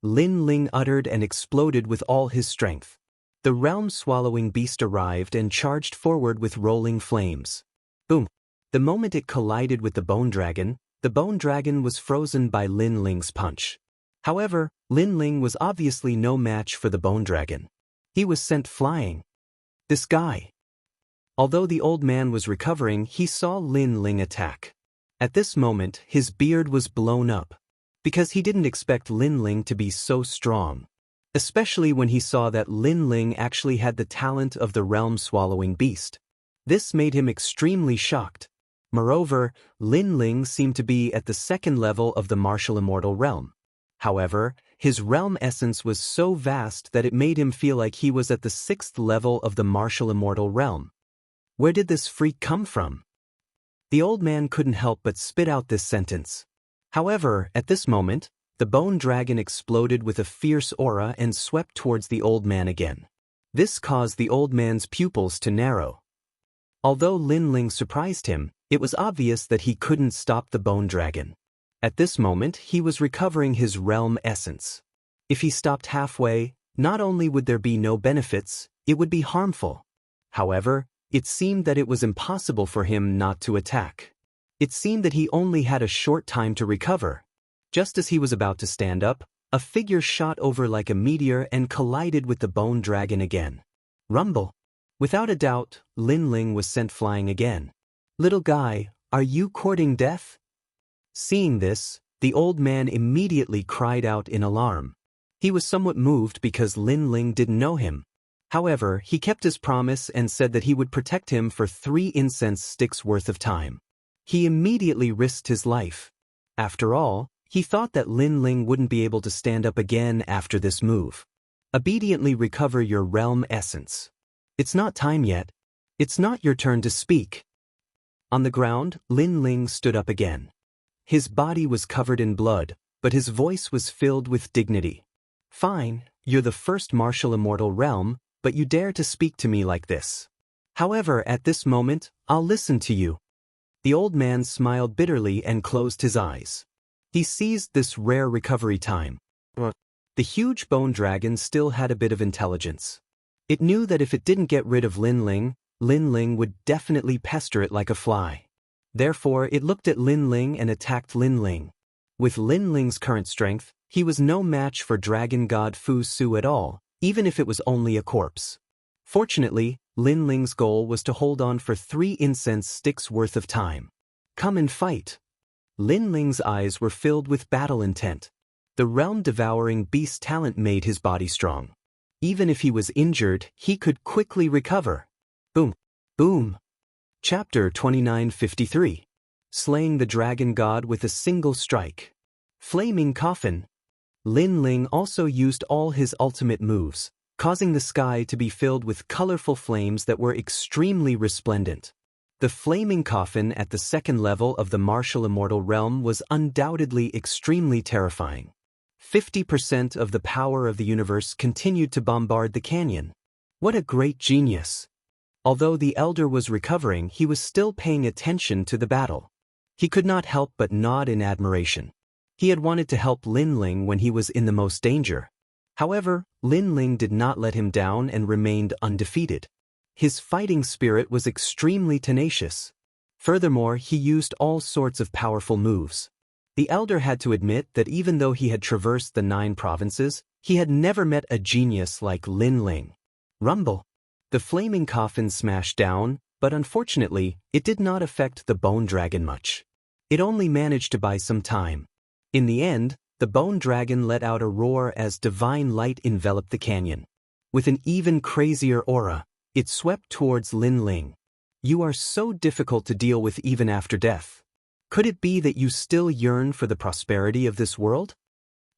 Lin Ling uttered and exploded with all his strength. The realm-swallowing beast arrived and charged forward with rolling flames. Boom! The moment it collided with the bone dragon was frozen by Lin Ling's punch. However, Lin Ling was obviously no match for the bone dragon. He was sent flying. This guy. Although the old man was recovering, he saw Lin Ling attack. At this moment, his beard was blown up, because he didn't expect Lin Ling to be so strong. Especially when he saw that Lin Ling actually had the talent of the realm-swallowing beast. This made him extremely shocked. Moreover, Lin Ling seemed to be at the 2nd level of the martial immortal realm. However, his realm essence was so vast that it made him feel like he was at the 6th level of the martial immortal realm. Where did this freak come from? The old man couldn't help but spit out this sentence. However, at this moment, the bone dragon exploded with a fierce aura and swept towards the old man again. This caused the old man's pupils to narrow. Although Lin Ling surprised him, it was obvious that he couldn't stop the bone dragon. At this moment, he was recovering his realm essence. If he stopped halfway, not only would there be no benefits, it would be harmful. However, it seemed that it was impossible for him not to attack. It seemed that he only had a short time to recover. Just as he was about to stand up, a figure shot over like a meteor and collided with the bone dragon again. Rumble. Without a doubt, Lin Ling was sent flying again. "Little guy, are you courting death?" Seeing this, the old man immediately cried out in alarm. He was somewhat moved because Lin Ling didn't know him. However, he kept his promise and said that he would protect him for 3 incense sticks worth of time. He immediately risked his life. After all, he thought that Lin Ling wouldn't be able to stand up again after this move. Obediently recover your realm essence. It's not time yet. It's not your turn to speak. On the ground, Lin Ling stood up again. His body was covered in blood, but his voice was filled with dignity. "Fine, you're the first martial immortal realm, but you dare to speak to me like this. However, at this moment, I'll listen to you." The old man smiled bitterly and closed his eyes. He seized this rare recovery time. The huge bone dragon still had a bit of intelligence. It knew that if it didn't get rid of Lin Ling would definitely pester it like a fly. Therefore, it looked at Lin Ling and attacked Lin Ling. With Lin Ling's current strength, he was no match for Dragon God Fu Su at all, even if it was only a corpse. Fortunately, Lin Ling's goal was to hold on for 3 incense sticks worth of time. "Come and fight." Lin Ling's eyes were filled with battle intent. The realm-devouring beast talent made his body strong. Even if he was injured, he could quickly recover. Boom. Boom. Chapter 2953. Slaying the Dragon God with a single strike. Flaming Coffin. Lin Ling also used all his ultimate moves, causing the sky to be filled with colorful flames that were extremely resplendent. The Flaming Coffin at the 2nd level of the martial immortal realm was undoubtedly extremely terrifying. 50% of the power of the universe continued to bombard the canyon. What a great genius! Although the elder was recovering, he was still paying attention to the battle. He could not help but nod in admiration. He had wanted to help Lin Ling when he was in the most danger. However, Lin Ling did not let him down and remained undefeated. His fighting spirit was extremely tenacious. Furthermore, he used all sorts of powerful moves. The elder had to admit that even though he had traversed the 9 provinces, he had never met a genius like Lin Ling. Rumble. The flaming coffin smashed down, but unfortunately, it did not affect the bone dragon much. It only managed to buy some time. In the end, the bone dragon let out a roar as divine light enveloped the canyon. With an even crazier aura, it swept towards Lin Ling. "You are so difficult to deal with even after death. Could it be that you still yearn for the prosperity of this world?"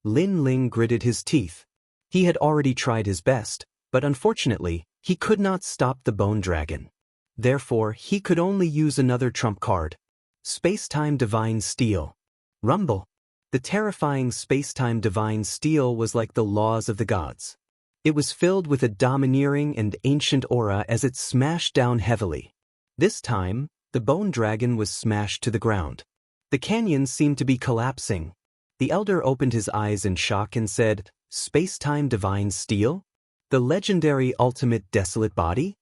Lin Ling gritted his teeth. He had already tried his best, but unfortunately, he could not stop the bone dragon. Therefore, he could only use another trump card. Space-Time Divine Steel. Rumble. The terrifying Space-Time Divine Steel was like the laws of the gods. It was filled with a domineering and ancient aura as it smashed down heavily. This time, the bone dragon was smashed to the ground. The canyon seemed to be collapsing. The elder opened his eyes in shock and said, "Space-Time Divine Steel? The legendary Ultimate Desolate Body?"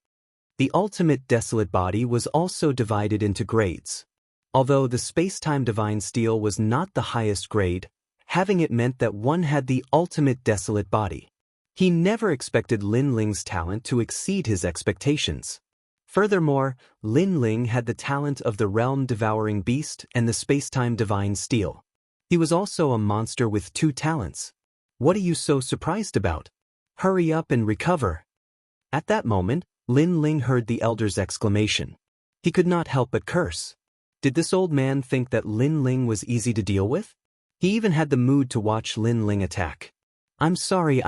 The Ultimate Desolate Body was also divided into grades. Although the Space-Time Divine Steel was not the highest grade, having it meant that one had the Ultimate Desolate Body. He never expected Lin Ling's talent to exceed his expectations. Furthermore, Lin Ling had the talent of the realm-devouring beast and the Space-Time Divine Steel. He was also a monster with 2 talents. What are you so surprised about? Hurry up and recover. At that moment, Lin Ling heard the elder's exclamation. He could not help but curse. Did this old man think that Lin Ling was easy to deal with? He even had the mood to watch Lin Ling attack. I'm sorry.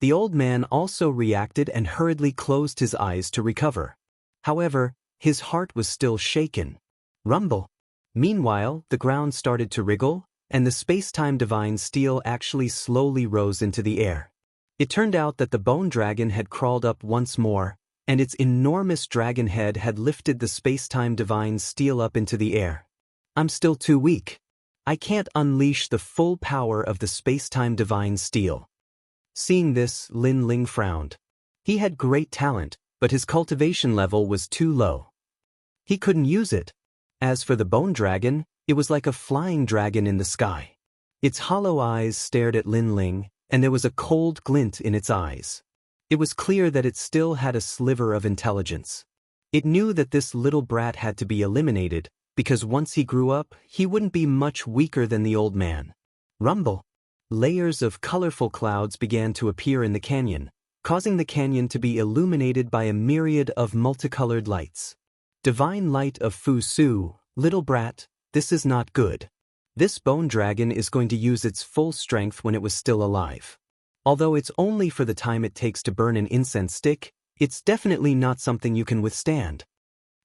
The old man also reacted and hurriedly closed his eyes to recover. However, his heart was still shaken. Rumble. Meanwhile, the ground started to wriggle, and the Space-Time Divine Steel actually slowly rose into the air. It turned out that the bone dragon had crawled up once more, and its enormous dragon head had lifted the Space-Time Divine Steel up into the air. I'm still too weak. I can't unleash the full power of the space-time divine steel. Seeing this, Lin Ling frowned. He had great talent, but his cultivation level was too low. He couldn't use it. As for the bone dragon, it was like a flying dragon in the sky. Its hollow eyes stared at Lin Ling, and there was a cold glint in its eyes. It was clear that it still had a sliver of intelligence. It knew that this little brat had to be eliminated, because once he grew up, he wouldn't be much weaker than the old man. Rumble. Layers of colorful clouds began to appear in the canyon, causing the canyon to be illuminated by a myriad of multicolored lights. Divine light of Fu Su, little brat, this is not good. This bone dragon is going to use its full strength when it was still alive. Although it's only for the time it takes to burn an incense stick, it's definitely not something you can withstand.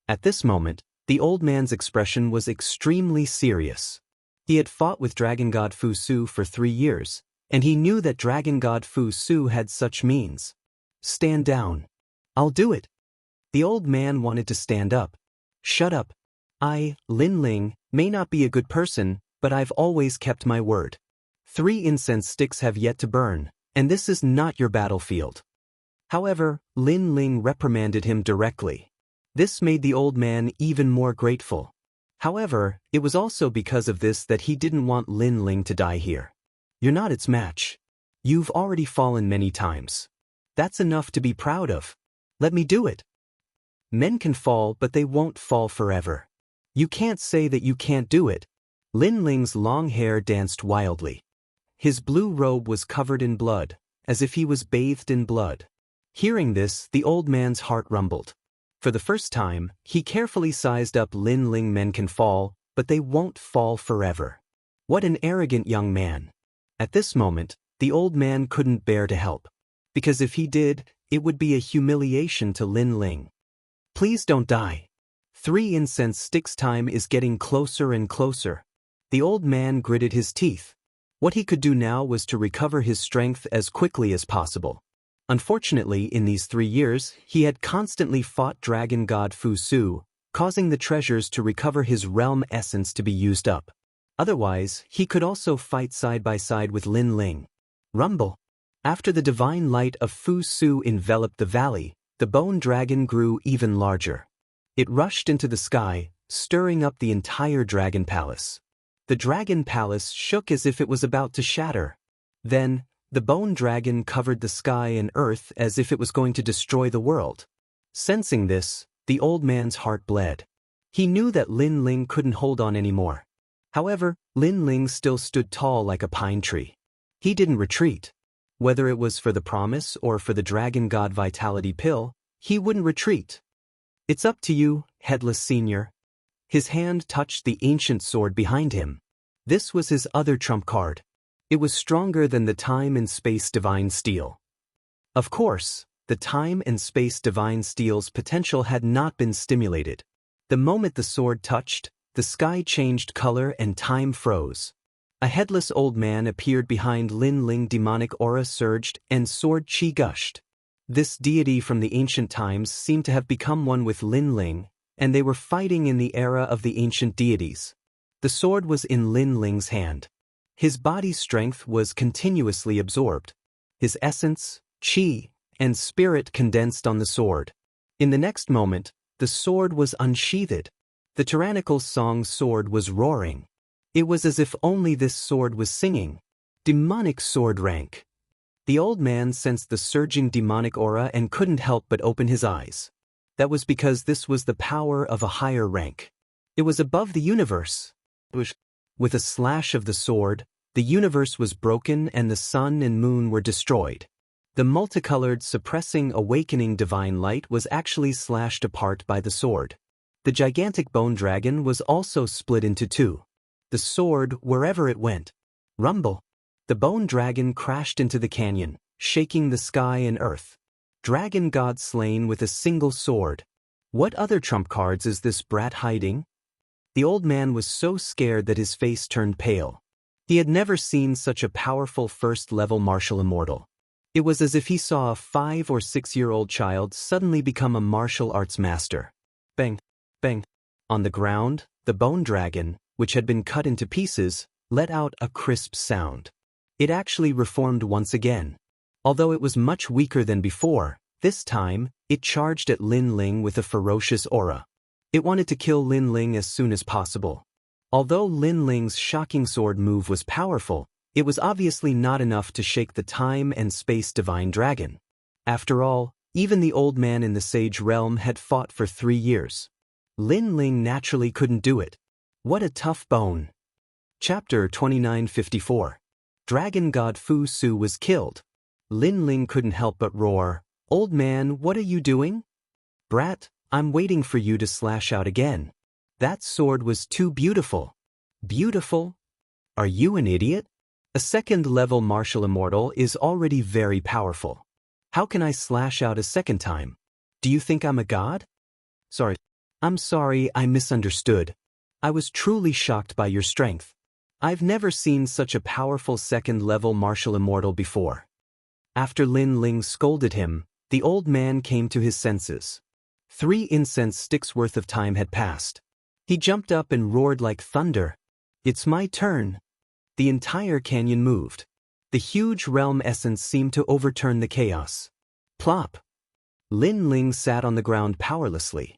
At this moment, the old man's expression was extremely serious. He had fought with Dragon God Fu Su for 3 years, and he knew that Dragon God Fu Su had such means. Stand down. I'll do it. The old man wanted to stand up. Shut up. I, Lin Ling, may not be a good person, but I've always kept my word. 3 incense sticks have yet to burn, and this is not your battlefield. However, Lin Ling reprimanded him directly. This made the old man even more grateful. However, it was also because of this that he didn't want Lin Ling to die here. You're not its match. You've already fallen many times. That's enough to be proud of. Let me do it. Men can fall, but they won't fall forever. You can't say that you can't do it. Lin Ling's long hair danced wildly. His blue robe was covered in blood, as if he was bathed in blood. Hearing this, the old man's heart rumbled. For the first time, he carefully sized up Lin Ling. Men can fall, but they won't fall forever. What an arrogant young man. At this moment, the old man couldn't bear to help. Because if he did, it would be a humiliation to Lin Ling. Please don't die. 3 incense sticks time is getting closer and closer. The old man gritted his teeth. What he could do now was to recover his strength as quickly as possible. Unfortunately, in these 3 years, he had constantly fought Dragon God Fu Su, causing the treasures to recover his realm essence to be used up. Otherwise, he could also fight side by side with Lin Ling. Rumble. After the divine light of Fu Su enveloped the valley, the bone dragon grew even larger. It rushed into the sky, stirring up the entire dragon palace. The dragon palace shook as if it was about to shatter. Then, the bone dragon covered the sky and earth as if it was going to destroy the world. Sensing this, the old man's heart bled. He knew that Lin Ling couldn't hold on anymore. However, Lin Ling still stood tall like a pine tree. He didn't retreat. Whether it was for the promise or for the Dragon God Vitality Pill, he wouldn't retreat. It's up to you, Headless Senior. His hand touched the ancient sword behind him. This was his other trump card. It was stronger than the Time and Space Divine Steel. Of course, the Time and Space Divine Steel's potential had not been stimulated. The moment the sword touched, the sky changed color and time froze. A headless old man appeared behind Lin Ling. Demonic aura surged and sword chi gushed. This deity from the ancient times seemed to have become one with Lin Ling, and they were fighting in the era of the ancient deities. The sword was in Lin Ling's hand. His body's strength was continuously absorbed. His essence, chi, and spirit condensed on the sword. In the next moment, the sword was unsheathed. The tyrannical song sword was roaring. It was as if only this sword was singing. Demonic sword rank. The old man sensed the surging demonic aura and couldn't help but open his eyes. That was because this was the power of a higher rank. It was above the universe. With a slash of the sword, the universe was broken and the sun and moon were destroyed. The multicolored, suppressing, awakening divine light was actually slashed apart by the sword. The gigantic bone dragon was also split into 2. The sword, wherever it went. Rumble. The bone dragon crashed into the canyon, shaking the sky and earth. Dragon God slain with a single sword. What other trump cards is this brat hiding? The old man was so scared that his face turned pale. He had never seen such a powerful first-level martial immortal. It was as if he saw a 5- or 6-year-old child suddenly become a martial arts master. Bang, bang. On the ground, the bone dragon, which had been cut into pieces, let out a crisp sound. It actually reformed once again. Although it was much weaker than before, this time, it charged at Lin Ling with a ferocious aura. It wanted to kill Lin Ling as soon as possible. Although Lin Ling's shocking sword move was powerful, it was obviously not enough to shake the time and space divine dragon. After all, even the old man in the sage realm had fought for 3 years. Lin Ling naturally couldn't do it. What a tough bone. Chapter 2954. Dragon God Fu Su was killed. Lin Ling couldn't help but roar, "Old man, what are you doing?" "Brat, I'm waiting for you to slash out again. That sword was too beautiful." "Beautiful? Are you an idiot? A second-level martial immortal is already very powerful. How can I slash out a second time? Do you think I'm a god?" I'm sorry, I misunderstood. I was truly shocked by your strength. I've never seen such a powerful second-level martial immortal before." After Lin Ling scolded him, the old man came to his senses. 3 incense sticks worth of time had passed. He jumped up and roared like thunder. "It's my turn." The entire canyon moved. The huge realm essence seemed to overturn the chaos. Plop! Lin Ling sat on the ground powerlessly.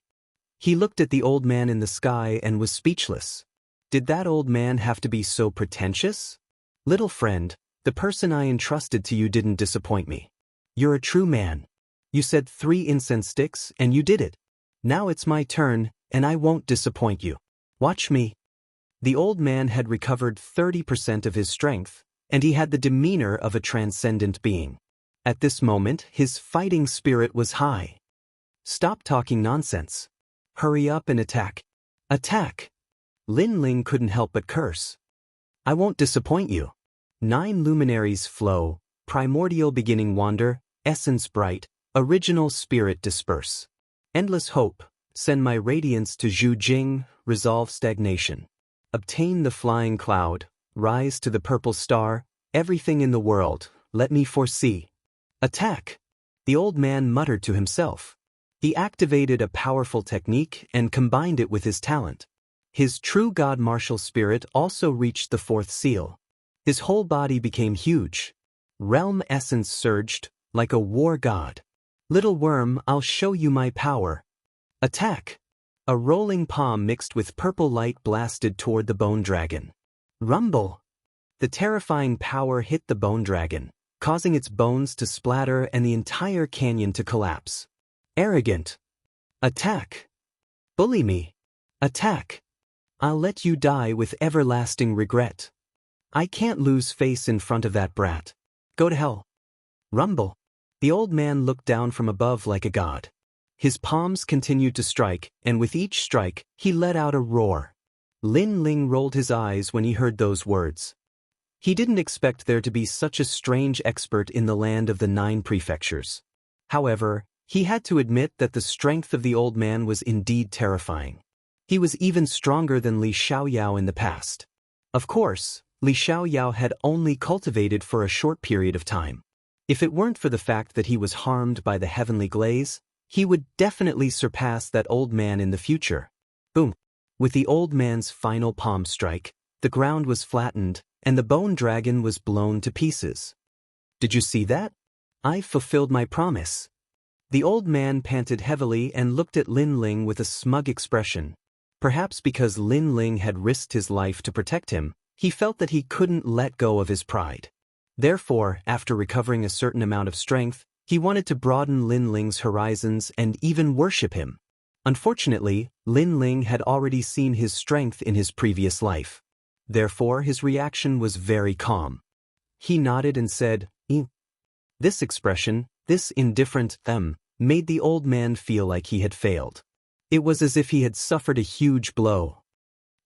He looked at the old man in the sky and was speechless. Did that old man have to be so pretentious? "Little friend, the person I entrusted to you didn't disappoint me. You're a true man. You said 3 incense sticks and you did it. Now it's my turn, and I won't disappoint you. Watch me." The old man had recovered 30% of his strength, and he had the demeanor of a transcendent being. At this moment, his fighting spirit was high. "Stop talking nonsense. Hurry up and attack. Attack!" Lin Ling couldn't help but curse. "I won't disappoint you. 9 luminaries flow, primordial beginning wander, essence bright, original spirit disperse. Endless hope, send my radiance to Zhu Jing, resolve stagnation. Obtain the flying cloud, rise to the purple star, everything in the world, let me foresee. Attack!" The old man muttered to himself. He activated a powerful technique and combined it with his talent. His true god martial spirit also reached the 4th seal. His whole body became huge. Realm essence surged, like a war god. "Little worm, I'll show you my power. Attack!" A rolling palm mixed with purple light blasted toward the bone dragon. Rumble! The terrifying power hit the bone dragon, causing its bones to splatter and the entire canyon to collapse. "Arrogant! Attack! Bully me! Attack! I'll let you die with everlasting regret. I can't lose face in front of that brat. Go to hell." Rumble! The old man looked down from above like a god. His palms continued to strike, and with each strike, he let out a roar. Lin Ling rolled his eyes when he heard those words. He didn't expect there to be such a strange expert in the land of the 9 prefectures. However, he had to admit that the strength of the old man was indeed terrifying. He was even stronger than Li Xiaoyao in the past. Of course, Li Xiaoyao had only cultivated for a short period of time. If it weren't for the fact that he was harmed by the heavenly glaze, he would definitely surpass that old man in the future. Boom! With the old man's final palm strike, the ground was flattened, and the bone dragon was blown to pieces. "Did you see that? I fulfilled my promise." The old man panted heavily and looked at Lin Ling with a smug expression. Perhaps because Lin Ling had risked his life to protect him, he felt that he couldn't let go of his pride. Therefore, after recovering a certain amount of strength, he wanted to broaden Lin Ling's horizons and even worship him. Unfortunately, Lin Ling had already seen his strength in his previous life. Therefore, his reaction was very calm. He nodded and said, "Eh." This expression, this indifferent made the old man feel like he had failed. It was as if he had suffered a huge blow.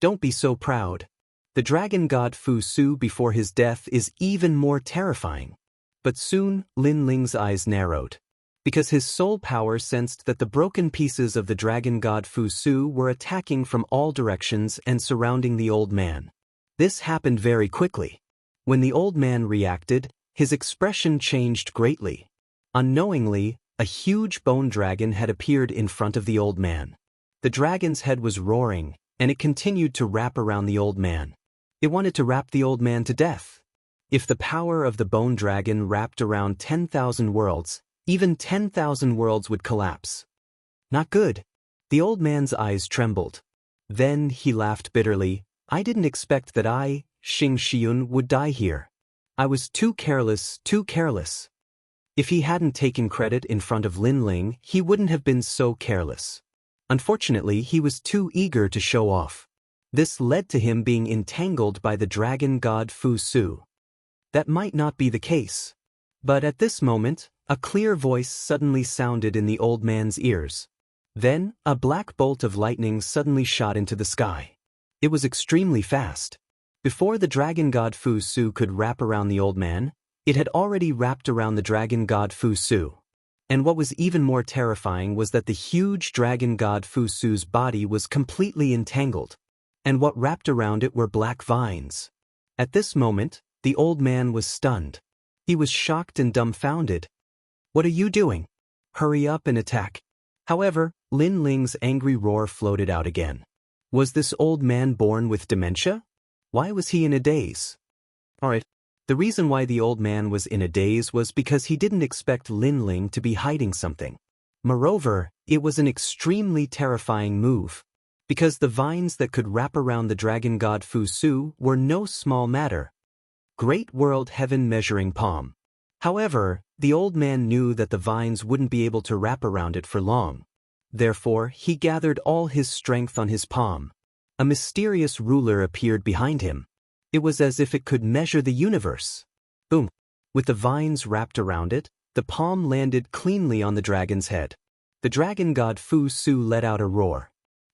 "Don't be so proud. The dragon god Fu Su before his death is even more terrifying." But soon, Lin Ling's eyes narrowed. Because his soul power sensed that the broken pieces of the dragon god Fu Su were attacking from all directions and surrounding the old man. This happened very quickly. When the old man reacted, his expression changed greatly. Unknowingly, a huge bone dragon had appeared in front of the old man. The dragon's head was roaring, and it continued to wrap around the old man. It wanted to wrap the old man to death. If the power of the bone dragon wrapped around 10,000 worlds, even 10,000 worlds would collapse. Not good. The old man's eyes trembled. Then he laughed bitterly. I didn't expect that I, Xing Xiun, would die here. I was too careless, too careless. If he hadn't taken credit in front of Lin Ling, he wouldn't have been so careless. Unfortunately, he was too eager to show off. This led to him being entangled by the dragon god Fu Su. That might not be the case. But at this moment, a clear voice suddenly sounded in the old man's ears. Then, a black bolt of lightning suddenly shot into the sky. It was extremely fast. Before the dragon god Fu Su could wrap around the old man, it had already wrapped around the dragon god Fu Su. And what was even more terrifying was that the huge dragon god Fu Su's body was completely entangled. And what wrapped around it were black vines. At this moment, the old man was stunned. He was shocked and dumbfounded. What are you doing? Hurry up and attack. However, Lin Ling's angry roar floated out again. Was this old man born with dementia? Why was he in a daze? Alright. The reason why the old man was in a daze was because he didn't expect Lin Ling to be hiding something. Moreover, it was an extremely terrifying move. Because the vines that could wrap around the dragon god Fu Su were no small matter. Great world heaven measuring palm. However, the old man knew that the vines wouldn't be able to wrap around it for long. Therefore, he gathered all his strength on his palm. A mysterious ruler appeared behind him. It was as if it could measure the universe. Boom! With the vines wrapped around it, the palm landed cleanly on the dragon's head. The dragon god Fu Su let out a roar.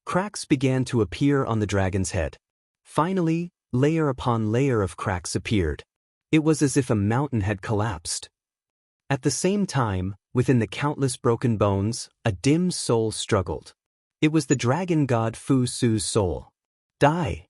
Cracks began to appear on the dragon's head. Finally, layer upon layer of cracks appeared. It was as if a mountain had collapsed. At the same time, within the countless broken bones, a dim soul struggled. It was the dragon god Fu Su's soul. Die!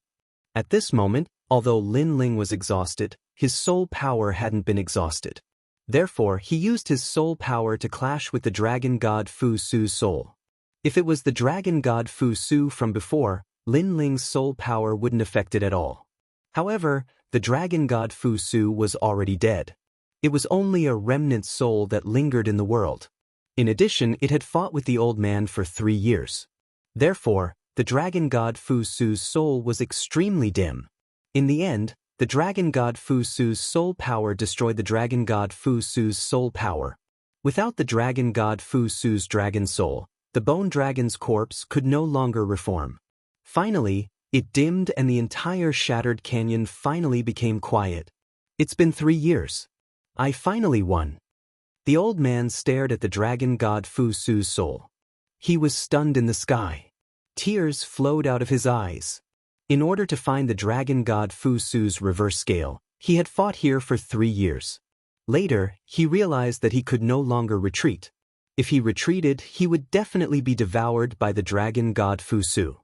At this moment, although Lin Ling was exhausted, his soul power hadn't been exhausted. Therefore, he used his soul power to clash with the dragon god Fu Su's soul. If it was the dragon god Fu Su from before, Lin Ling's soul power wouldn't affect it at all. However, the dragon god Fu Su was already dead. It was only a remnant soul that lingered in the world. In addition, it had fought with the old man for 3 years. Therefore, the dragon god Fu Su's soul was extremely dim. In the end, the dragon god Fu Su's soul power destroyed the dragon god Fu Su's soul power. Without the dragon god Fu Su's dragon soul, the bone dragon's corpse could no longer reform. Finally, it dimmed and the entire shattered canyon finally became quiet. It's been 3 years. I finally won. The old man stared at the dragon god Fu Su's soul. He was stunned in the sky. Tears flowed out of his eyes. In order to find the dragon god Fu Su's reverse scale, he had fought here for 3 years. Later, he realized that he could no longer retreat. If he retreated, he would definitely be devoured by the dragon god Fu Su.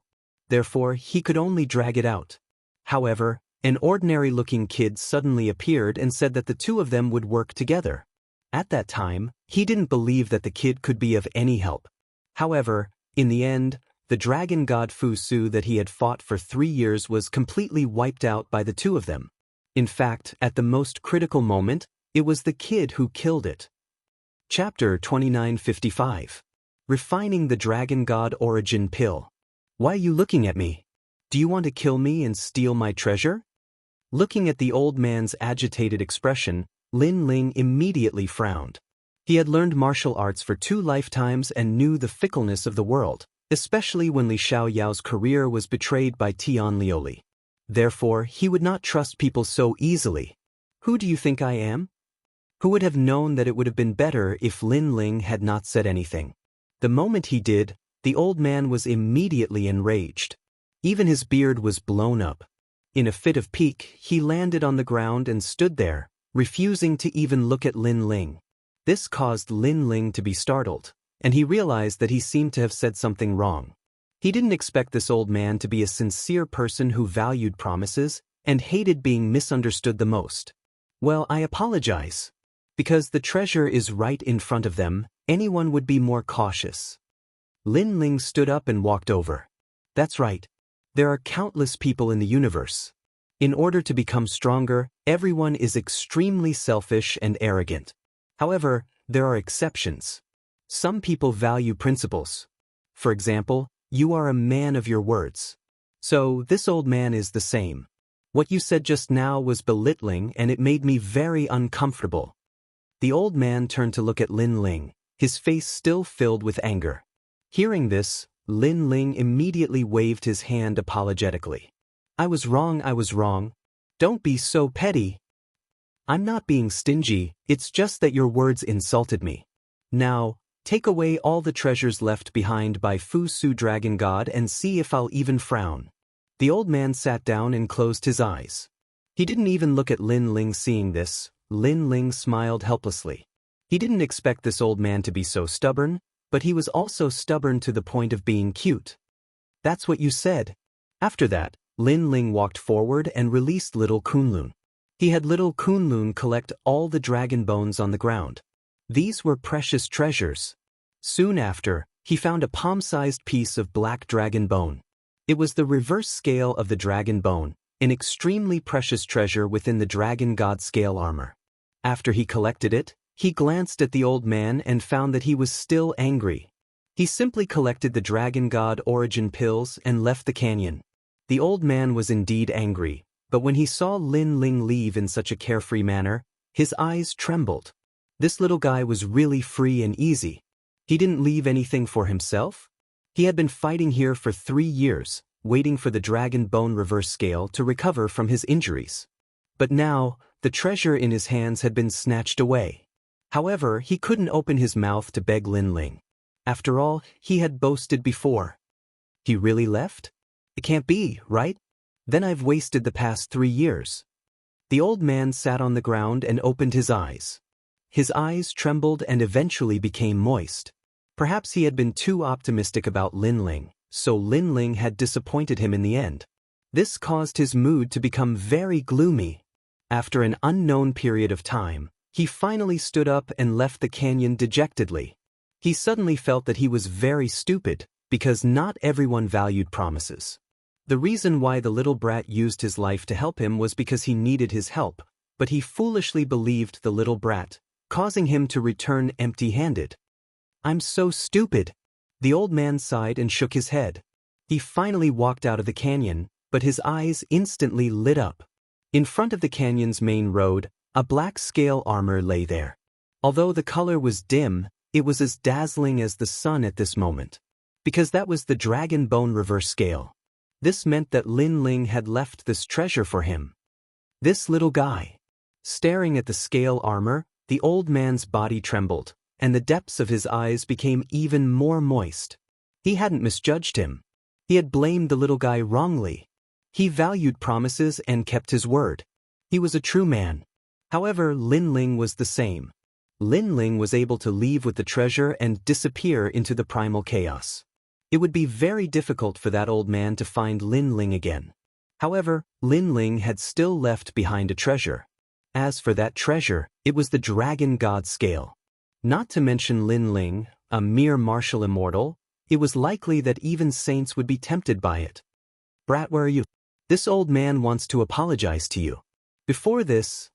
Therefore, he could only drag it out. However, an ordinary-looking kid suddenly appeared and said that the two of them would work together. At that time, he didn't believe that the kid could be of any help. However, in the end, the dragon god Fu Su that he had fought for 3 years was completely wiped out by the two of them. In fact, at the most critical moment, it was the kid who killed it. Chapter 2955. Refining the Dragon God Origin Pill. Why are you looking at me? Do you want to kill me and steal my treasure? Looking at the old man's agitated expression, Lin Ling immediately frowned. He had learned martial arts for 2 lifetimes and knew the fickleness of the world, especially when Li Xiaoyao's career was betrayed by Tian Lioli. Therefore, he would not trust people so easily. Who do you think I am? Who would have known that it would have been better if Lin Ling had not said anything? The moment he did, the old man was immediately enraged. Even his beard was blown up. In a fit of pique, he landed on the ground and stood there, refusing to even look at Lin Ling. This caused Lin Ling to be startled, and he realized that he seemed to have said something wrong. He didn't expect this old man to be a sincere person who valued promises and hated being misunderstood the most. Well, I apologize. Because the treasure is right in front of them, anyone would be more cautious. Lin Ling stood up and walked over. That's right. There are countless people in the universe. In order to become stronger, everyone is extremely selfish and arrogant. However, there are exceptions. Some people value principles. For example, you are a man of your words. So, this old man is the same. What you said just now was belittling and it made me very uncomfortable. The old man turned to look at Lin Ling, his face still filled with anger. Hearing this, Lin Ling immediately waved his hand apologetically. I was wrong. Don't be so petty. I'm not being stingy, it's just that your words insulted me. Now, take away all the treasures left behind by Fu Su Dragon God and see if I'll even frown. The old man sat down and closed his eyes. He didn't even look at Lin Ling. Seeing this, Lin Ling smiled helplessly. He didn't expect this old man to be so stubborn, but he was also stubborn to the point of being cute. That's what you said. After that, Lin Ling walked forward and released little Kunlun. He had little Kunlun collect all the dragon bones on the ground. These were precious treasures. Soon after, he found a palm-sized piece of black dragon bone. It was the reverse scale of the dragon bone, an extremely precious treasure within the dragon god scale armor. After he collected it, he glanced at the old man and found that he was still angry. He simply collected the dragon god origin pills and left the canyon. The old man was indeed angry, but when he saw Lin Ling leave in such a carefree manner, his eyes trembled. This little guy was really free and easy. He didn't leave anything for himself. He had been fighting here for 3 years, waiting for the dragon bone reverse scale to recover from his injuries. But now, the treasure in his hands had been snatched away. However, he couldn't open his mouth to beg Lin Ling. After all, he had boasted before. He really left? It can't be, right? Then I've wasted the past 3 years. The old man sat on the ground and opened his eyes. His eyes trembled and eventually became moist. Perhaps he had been too optimistic about Lin Ling, so Lin Ling had disappointed him in the end. This caused his mood to become very gloomy. After an unknown period of time, he finally stood up and left the canyon dejectedly. He suddenly felt that he was very stupid, because not everyone valued promises. The reason why the little brat used his life to help him was because he needed his help, but he foolishly believed the little brat, causing him to return empty-handed. I'm so stupid. The old man sighed and shook his head. He finally walked out of the canyon, but his eyes instantly lit up. In front of the canyon's main road, a black scale armor lay there. Although the color was dim, it was as dazzling as the sun at this moment. Because that was the dragon bone reverse scale. This meant that Lin Ling had left this treasure for him. This little guy. Staring at the scale armor, the old man's body trembled, and the depths of his eyes became even more moist. He hadn't misjudged him. He had blamed the little guy wrongly. He valued promises and kept his word. He was a true man. However, Lin Ling was the same. Lin Ling was able to leave with the treasure and disappear into the primal chaos. It would be very difficult for that old man to find Lin Ling again. However, Lin Ling had still left behind a treasure. As for that treasure, it was the dragon god scale. Not to mention Lin Ling, a mere martial immortal, it was likely that even saints would be tempted by it. Brat, where are you? This old man wants to apologize to you. Before this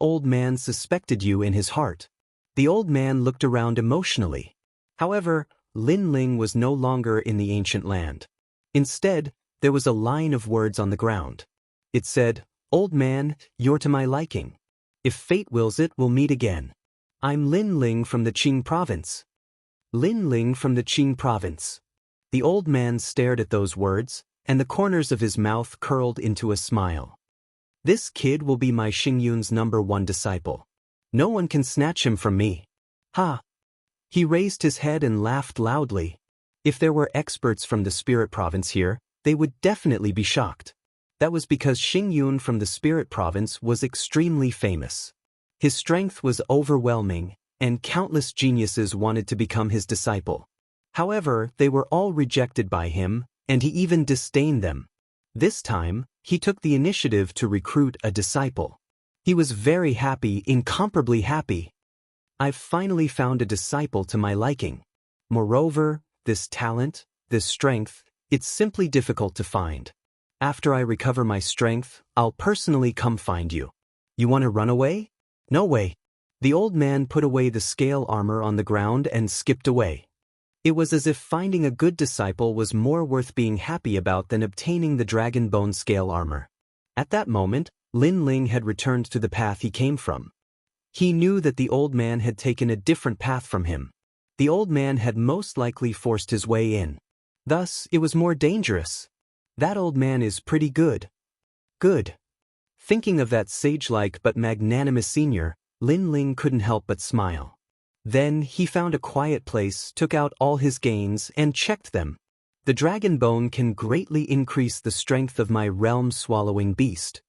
old man suspected you in his heart. The old man looked around emotionally. However, Lin Ling was no longer in the ancient land. Instead, there was a line of words on the ground. It said, "Old man, you're to my liking. If fate wills it, we'll meet again. I'm Lin Ling from the Qing province." Lin Ling from the Qing province. The old man stared at those words, and the corners of his mouth curled into a smile. This kid will be my Xingyun's #1 disciple. No one can snatch him from me. Ha! He raised his head and laughed loudly. If there were experts from the spirit province here, they would definitely be shocked. That was because Xingyun from the spirit province was extremely famous. His strength was overwhelming, and countless geniuses wanted to become his disciple. However, they were all rejected by him, and he even disdained them. This time, he took the initiative to recruit a disciple. He was very happy, incomparably happy. I've finally found a disciple to my liking. Moreover, this talent, this strength, it's simply difficult to find. After I recover my strength, I'll personally come find you. You want to run away? No way. The old man put away the scale armor on the ground and skipped away. It was as if finding a good disciple was more worth being happy about than obtaining the dragon bone scale armor. At that moment, Lin Ling had returned to the path he came from. He knew that the old man had taken a different path from him. The old man had most likely forced his way in. Thus, it was more dangerous. That old man is pretty good. Good. Thinking of that sage-like but magnanimous senior, Lin Ling couldn't help but smile. Then he found a quiet place, took out all his gains, and checked them. The dragon bone can greatly increase the strength of my realm-swallowing beast.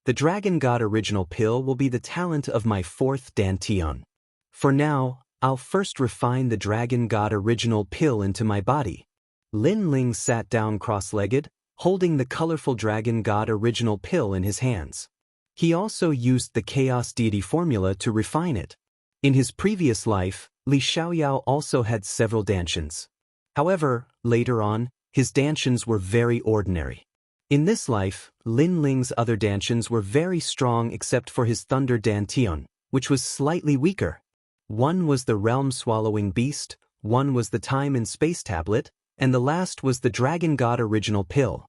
The Dragon God Original Pill will be the talent of my fourth Dantian. For now, I'll first refine the Dragon God Original Pill into my body. Lin Ling sat down cross-legged, holding the colorful Dragon God Original Pill in his hands. He also used the Chaos Deity formula to refine it. In his previous life, Li Xiaoyao also had several Dantians. However, later on, his Dantians were very ordinary. In this life, Lin Ling's other Dantians were very strong except for his Thunder Dantian, which was slightly weaker. One was the Realm-Swallowing Beast, one was the Time and Space Tablet, and the last was the Dragon God Original Pill.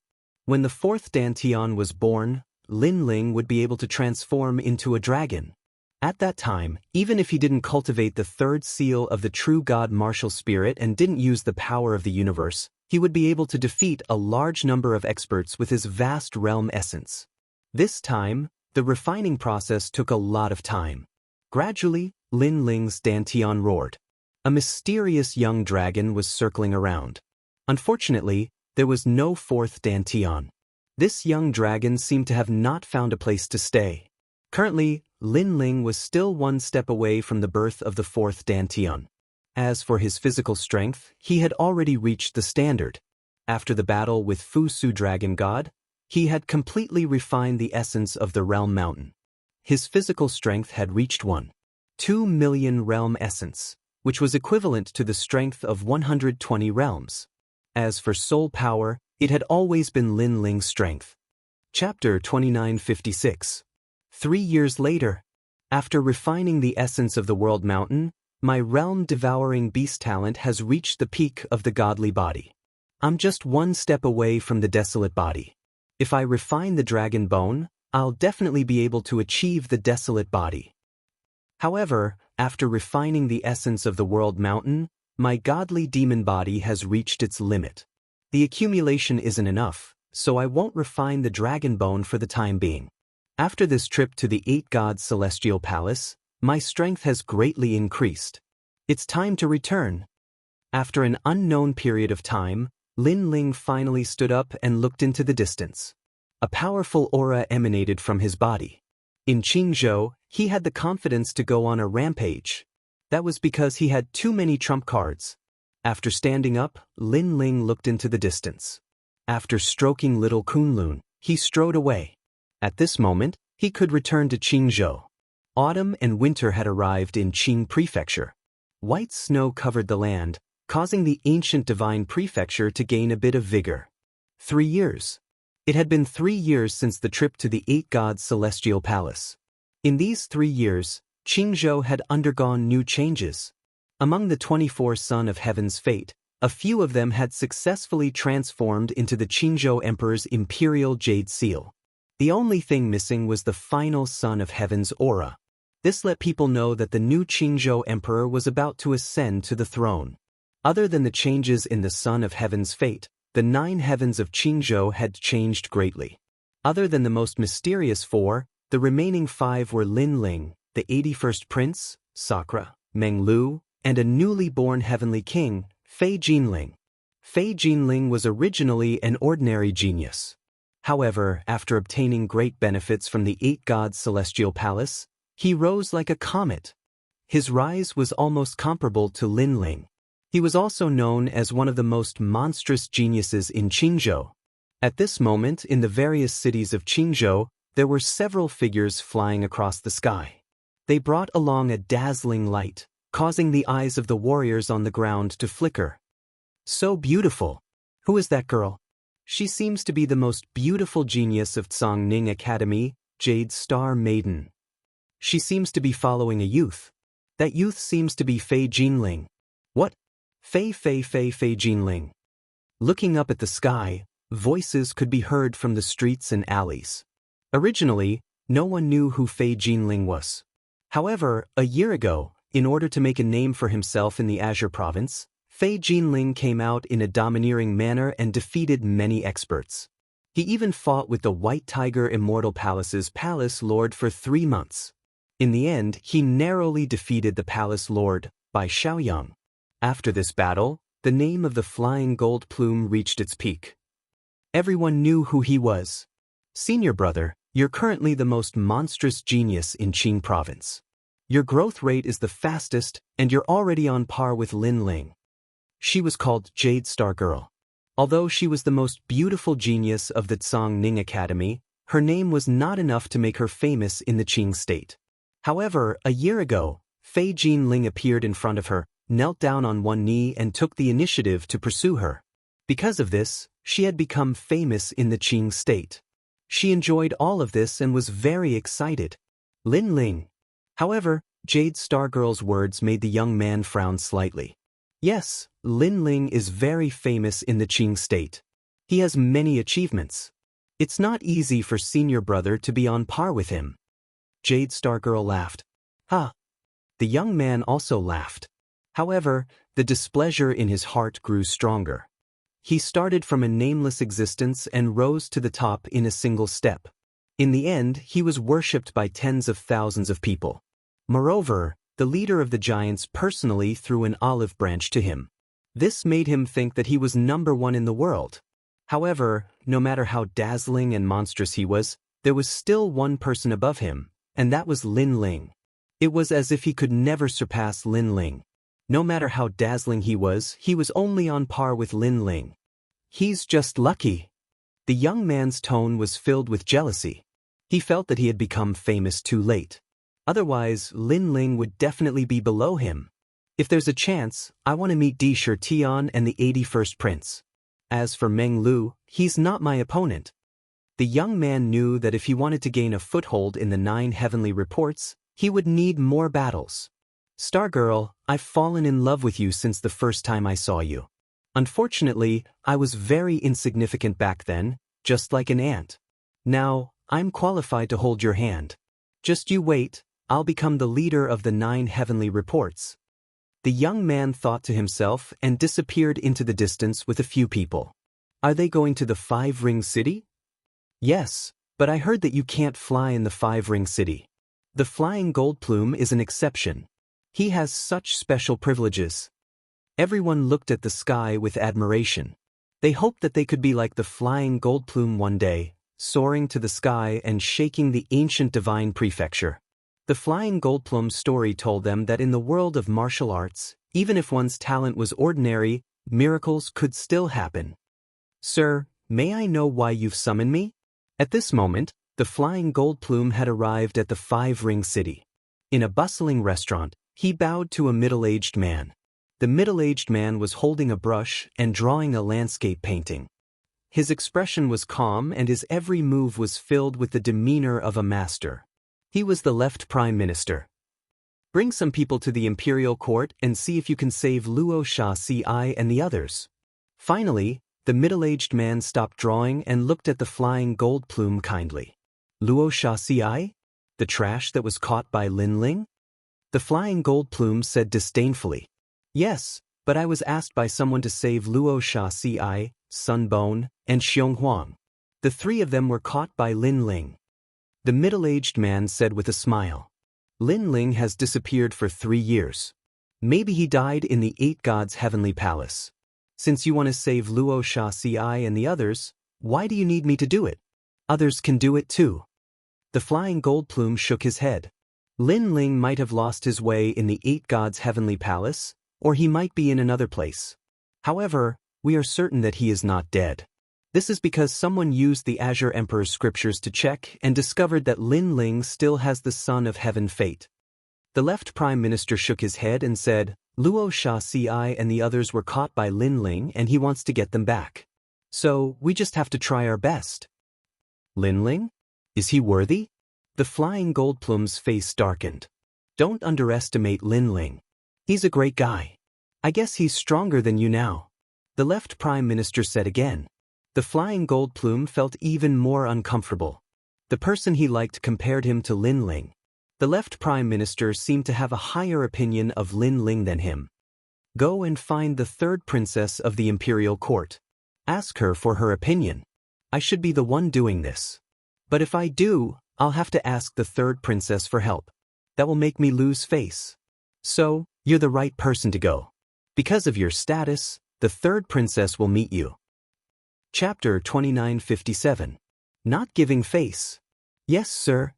When the fourth Dantian was born, Lin Ling would be able to transform into a dragon. At that time, even if he didn't cultivate the third seal of the true God martial spirit and didn't use the power of the universe, he would be able to defeat a large number of experts with his vast realm essence. This time, the refining process took a lot of time. Gradually, Lin Ling's Dantian roared. A mysterious young dragon was circling around. Unfortunately, there was no fourth Dantian. This young dragon seemed to have not found a place to stay. Currently, Lin Ling was still one step away from the birth of the fourth Dantian. As for his physical strength, he had already reached the standard. After the battle with Fu Su Dragon God, he had completely refined the essence of the Realm Mountain. His physical strength had reached 1.2 million realm essence, which was equivalent to the strength of 120 realms. As for soul power, it had always been Lin Ling's strength. Chapter 2956. 3 years later, after refining the essence of the World Mountain, my realm-devouring beast talent has reached the peak of the godly body. I'm just one step away from the desolate body. If I refine the dragon bone, I'll definitely be able to achieve the desolate body. However, after refining the essence of the World Mountain, my godly demon body has reached its limit. The accumulation isn't enough, so I won't refine the dragon bone for the time being. After this trip to the 8 Gods Celestial Palace, my strength has greatly increased. It's time to return. After an unknown period of time, Lin Ling finally stood up and looked into the distance. A powerful aura emanated from his body. In Qingzhou, he had the confidence to go on a rampage. That was because he had too many trump cards. After standing up, Lin Ling looked into the distance. After stroking little Kunlun, he strode away. At this moment, he could return to Qingzhou. Autumn and winter had arrived in Qing Prefecture. White snow covered the land, causing the ancient divine prefecture to gain a bit of vigor. 3 years. It had been 3 years since the trip to the 8 Gods Celestial Palace. In these 3 years, Qingzhou had undergone new changes. Among the 24 Son of Heaven's fate, a few of them had successfully transformed into the Qingzhou Emperor's Imperial Jade Seal. The only thing missing was the final Son of Heaven's aura. This let people know that the new Qingzhou Emperor was about to ascend to the throne. Other than the changes in the Son of Heaven's fate, the 9 heavens of Qingzhou had changed greatly. Other than the most mysterious 4, the remaining 5 were Lin Ling, the 81st Prince, Sakura, Meng Lu, and a newly born heavenly king, Fei Jinling. Fei Jinling was originally an ordinary genius. However, after obtaining great benefits from the 8 Gods Celestial Palace, he rose like a comet. His rise was almost comparable to Lin Ling. He was also known as one of the most monstrous geniuses in Qingzhou. At this moment, in the various cities of Qingzhou, there were several figures flying across the sky. They brought along a dazzling light, causing the eyes of the warriors on the ground to flicker. So beautiful! Who is that girl? She seems to be the most beautiful genius of Tsangning Academy, Jade Star Maiden. She seems to be following a youth. That youth seems to be Fei Jinling. What? Fei Jinling. Looking up at the sky, voices could be heard from the streets and alleys. Originally, no one knew who Fei Jinling was. However, a year ago, in order to make a name for himself in the Azure province, Fei Jinling came out in a domineering manner and defeated many experts. He even fought with the White Tiger Immortal Palace's Palace Lord for 3 months. In the end, he narrowly defeated the Palace Lord, by Xiaoyang. After this battle, the name of the Flying Gold Plume reached its peak. Everyone knew who he was. Senior brother, you're currently the most monstrous genius in Qing province. Your growth rate is the fastest, and you're already on par with Lin Ling. She was called Jade Star Girl. Although she was the most beautiful genius of the Tsangning Academy, her name was not enough to make her famous in the Qing state. However, a year ago, Fei Jinling appeared in front of her, knelt down on one knee and took the initiative to pursue her. Because of this, she had become famous in the Qing state. She enjoyed all of this and was very excited. Lin Ling. However, Jade Star Girl's words made the young man frown slightly. Yes, Lin Ling is very famous in the Qing state. He has many achievements. It's not easy for senior brother to be on par with him. Jade Star Girl laughed. Ha! The young man also laughed. However, the displeasure in his heart grew stronger. He started from a nameless existence and rose to the top in a single step. In the end, he was worshipped by tens of thousands of people. Moreover, the leader of the giants personally threw an olive branch to him. This made him think that he was #1 in the world. However, no matter how dazzling and monstrous he was, there was still one person above him, and that was Lin Ling. It was as if he could never surpass Lin Ling. No matter how dazzling he was only on par with Lin Ling. He's just lucky. The young man's tone was filled with jealousy. He felt that he had become famous too late. Otherwise, Lin Ling would definitely be below him. If there's a chance, I want to meet Di Shitian and the 81st Prince. As for Meng Lu, he's not my opponent. The young man knew that if he wanted to gain a foothold in the 9 heavenly reports, he would need more battles. Stargirl, I've fallen in love with you since the first time I saw you. Unfortunately, I was very insignificant back then, just like an ant. Now, I'm qualified to hold your hand. Just you wait, I'll become the leader of the 9 heavenly reports. The young man thought to himself and disappeared into the distance with a few people. Are they going to the 5-ring city? Yes, but I heard that you can't fly in the 5-ring city. The Flying Gold Plume is an exception. He has such special privileges. Everyone looked at the sky with admiration. They hoped that they could be like the Flying Gold Plume one day, soaring to the sky and shaking the ancient divine prefecture. The Flying Gold Plume story told them that in the world of martial arts, even if one's talent was ordinary, miracles could still happen. Sir, may I know why you've summoned me? At this moment, the Flying Gold Plume had arrived at the 5-ring city. In a bustling restaurant, he bowed to a middle-aged man. The middle-aged man was holding a brush and drawing a landscape painting. His expression was calm and his every move was filled with the demeanor of a master. He was the left prime minister. Bring some people to the imperial court and see if you can save Luo Sha Ci and the others. Finally, the middle-aged man stopped drawing and looked at the Flying Gold Plume kindly. Luo Sha Ci? The trash that was caught by Lin Ling? The Flying Gold Plume said disdainfully. Yes, but I was asked by someone to save Luo Sha Ci, Sun Bone, and Xiong Huang. The 3 of them were caught by Lin Ling. The middle-aged man said with a smile. Lin Ling has disappeared for 3 years. Maybe he died in the 8 gods' heavenly palace. Since you want to save Luo Sha Ci and the others, why do you need me to do it? Others can do it too. The Flying Gold Plume shook his head. Lin Ling might have lost his way in the 8 gods' heavenly palace, or he might be in another place. However, we are certain that he is not dead. This is because someone used the Azure Emperor's scriptures to check and discovered that Lin Ling still has the Son of Heaven fate. The left prime minister shook his head and said, Luo Sha Ci and the others were caught by Lin Ling and he wants to get them back. So, we just have to try our best. Linling? Is he worthy? The flying goldplum's face darkened. Don't underestimate Linling. He's a great guy. I guess he's stronger than you now. The left Prime Minister said again. The flying goldplum felt even more uncomfortable. The person he liked compared him to Linling. The left Prime Minister seemed to have a higher opinion of Linling than him. Go and find the third princess of the imperial court. Ask her for her opinion. I should be the one doing this. But if I do, I'll have to ask the third princess for help. That will make me lose face. So, you're the right person to go. Because of your status, the third princess will meet you. Chapter 2957. Not giving face. Yes, sir.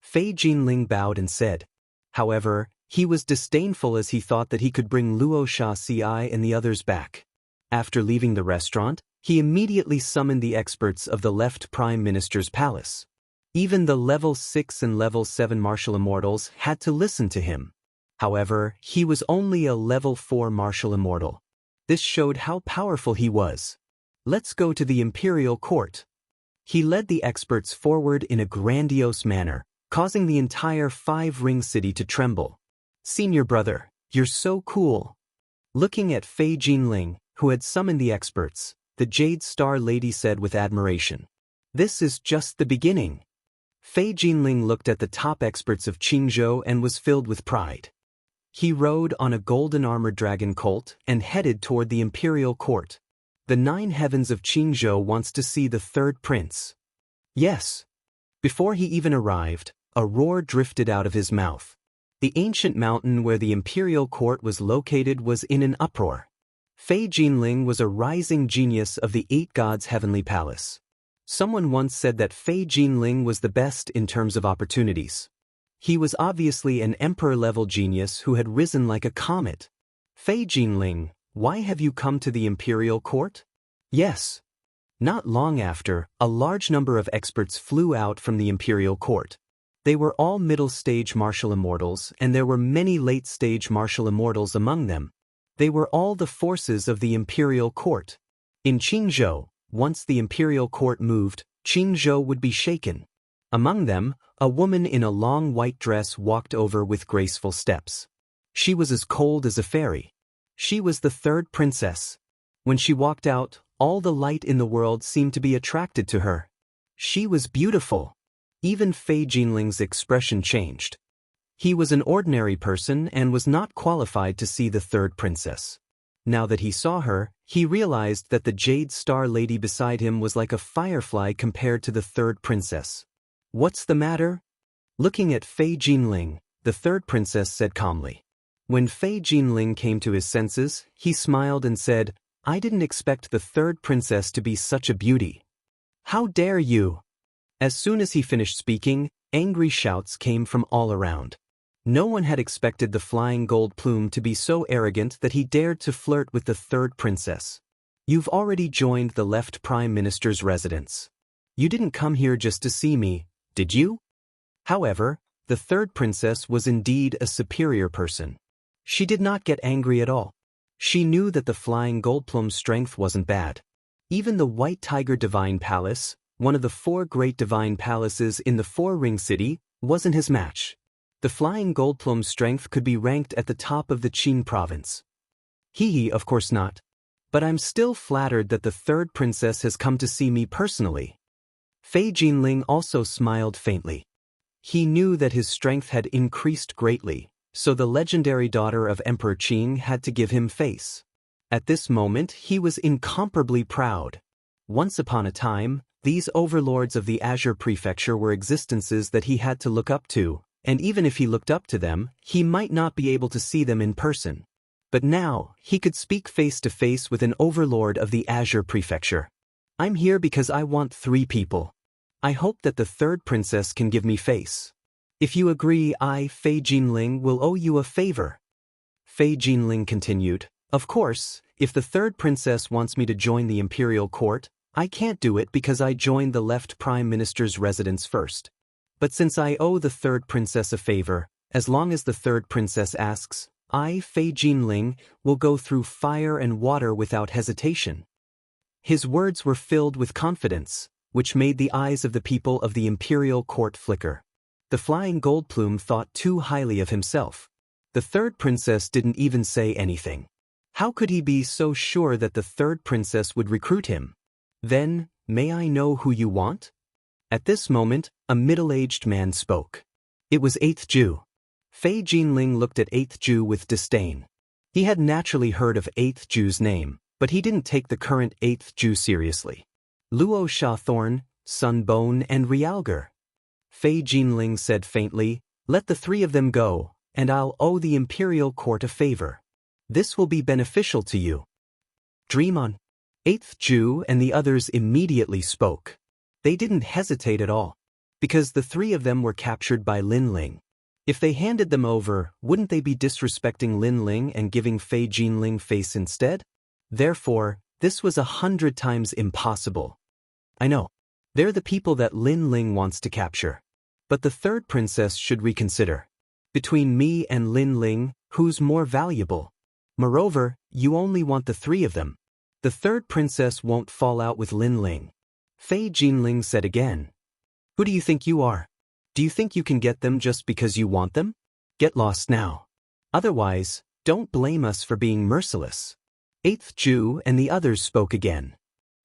Fei Jinling bowed and said. However, he was disdainful as he thought that he could bring Luo Xia and the others back. After leaving the restaurant, he immediately summoned the experts of the left Prime Minister's palace. Even the level 6 and level 7 martial immortals had to listen to him. However, he was only a level 4 martial immortal. This showed how powerful he was. Let's go to the imperial court. He led the experts forward in a grandiose manner, causing the entire 5-ring city to tremble. Senior brother, you're so cool. Looking at Fei Jinling, who had summoned the experts, the Jade Star Lady said with admiration. This is just the beginning. Fei Jinling looked at the top experts of Qingzhou and was filled with pride. He rode on a golden armored dragon colt and headed toward the imperial court. The 9 heavens of Qingzhou wants to see the third prince. Yes. Before he even arrived, a roar drifted out of his mouth. The ancient mountain where the imperial court was located was in an uproar. Fei Jinling was a rising genius of the 8 gods' heavenly palace. Someone once said that Fei Jinling was the best in terms of opportunities. He was obviously an emperor-level genius who had risen like a comet. Fei Jinling, why have you come to the imperial court? Yes. Not long after, a large number of experts flew out from the imperial court. They were all middle-stage martial immortals, and there were many late-stage martial immortals among them. They were all the forces of the imperial court. In Qingzhou, once the imperial court moved, Qingzhou would be shaken. Among them, a woman in a long white dress walked over with graceful steps. She was as cold as a fairy. She was the third princess. When she walked out, all the light in the world seemed to be attracted to her. She was beautiful. Even Fei Jinling's expression changed. He was an ordinary person and was not qualified to see the third princess. Now that he saw her, he realized that the Jade Star Lady beside him was like a firefly compared to the third princess. What's the matter? Looking at Fei Jinling, the third princess said calmly. When Fei Jinling came to his senses, he smiled and said, I didn't expect the third princess to be such a beauty. How dare you? As soon as he finished speaking, angry shouts came from all around. No one had expected the flying gold plume to be so arrogant that he dared to flirt with the third princess. You've already joined the left Prime Minister's residence. You didn't come here just to see me, did you? However, the third princess was indeed a superior person. She did not get angry at all. She knew that the flying goldplum's strength wasn't bad. Even the White Tiger Divine Palace, one of the 4 great divine palaces in the 4-ring city, wasn't his match. The flying goldplum's strength could be ranked at the top of the Qin province. Of course not. But I'm still flattered that the third princess has come to see me personally. Fei Jinling also smiled faintly. He knew that his strength had increased greatly, so the legendary daughter of Emperor Qing had to give him face. At this moment he was incomparably proud. Once upon a time, these overlords of the Azure Prefecture were existences that he had to look up to, and even if he looked up to them, he might not be able to see them in person. But now, he could speak face to face with an overlord of the Azure Prefecture. I'm here because I want 3 people. I hope that the third princess can give me face. If you agree, I, Fei Jinling, will owe you a favor. Fei Jinling continued, Of course, if the third princess wants me to join the imperial court, I can't do it because I joined the left Prime Minister's residence first. But since I owe the third princess a favor, as long as the third princess asks, I, Fei Jinling, will go through fire and water without hesitation. His words were filled with confidence, which made the eyes of the people of the imperial court flicker. The flying Goldplume thought too highly of himself. The third princess didn't even say anything. How could he be so sure that the third princess would recruit him? Then, may I know who you want? At this moment, a middle-aged man spoke. It was 8th Ju. Fei Jinling looked at 8th Ju with disdain. He had naturally heard of 8th Ju's name, but he didn't take the current 8th Ju seriously. Luo Shawthorn, Sun Bone and Realgar. Fei Jinling said faintly, "Let the three of them go, and I'll owe the imperial court a favor. This will be beneficial to you." Dream on. 8th Ju and the others immediately spoke. They didn't hesitate at all, because the three of them were captured by Lin Ling. If they handed them over, wouldn't they be disrespecting Lin Ling and giving Fei Jinling face instead? Therefore, this was 100 times impossible. I know. They're the people that Lin Ling wants to capture. But the third princess should reconsider. Between me and Lin Ling, who's more valuable? Moreover, you only want the three of them. The third princess won't fall out with Lin Ling. Fei Jinling said again. Who do you think you are? Do you think you can get them just because you want them? Get lost now. Otherwise, don't blame us for being merciless. 8th Ju and the others spoke again.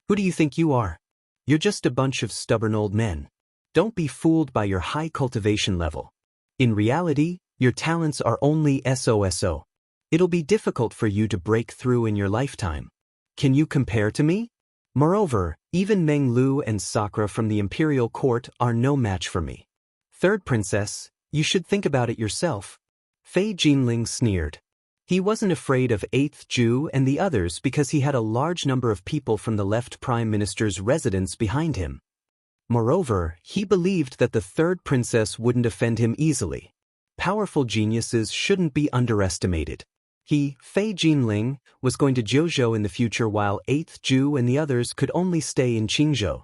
Who do you think you are? You're just a bunch of stubborn old men. Don't be fooled by your high cultivation level. In reality, your talents are only SOSO. It'll be difficult for you to break through in your lifetime. Can you compare to me? Moreover, even Meng Lu and Sakura from the imperial court are no match for me. Third princess, you should think about it yourself. Fei Jinling sneered. He wasn't afraid of 8th Ju and the others because he had a large number of people from the left prime minister's residence behind him. Moreover, he believed that the third princess wouldn't offend him easily. Powerful geniuses shouldn't be underestimated. He, Fei Jinling, was going to Jiuzhou in the future while 8th Ju and the others could only stay in Qingzhou.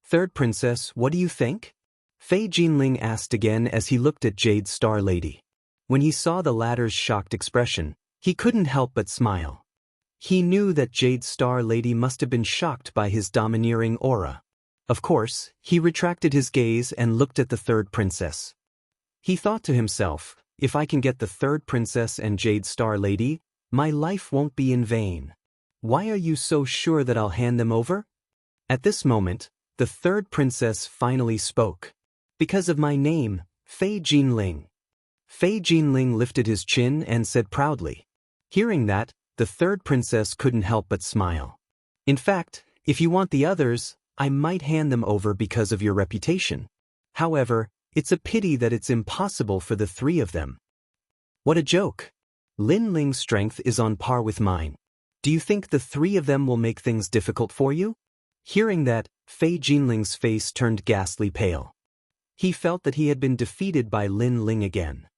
Third princess, what do you think? Fei Jinling asked again as he looked at Jade Star Lady. When he saw the latter's shocked expression, he couldn't help but smile. He knew that Jade Star Lady must have been shocked by his domineering aura. Of course, he retracted his gaze and looked at the third princess. He thought to himself, if I can get the third princess and Jade Star Lady, my life won't be in vain. Why are you so sure that I'll hand them over? At this moment, the third princess finally spoke. Because of my name, Fei Jinling. Fei Jinling lifted his chin and said proudly. Hearing that, the third princess couldn't help but smile. In fact, if you want the others, I might hand them over because of your reputation. However, it's a pity that it's impossible for the three of them. What a joke. Lin Ling's strength is on par with mine. Do you think the three of them will make things difficult for you? Hearing that, Fei Jinling's face turned ghastly pale. He felt that he had been defeated by Lin Ling again.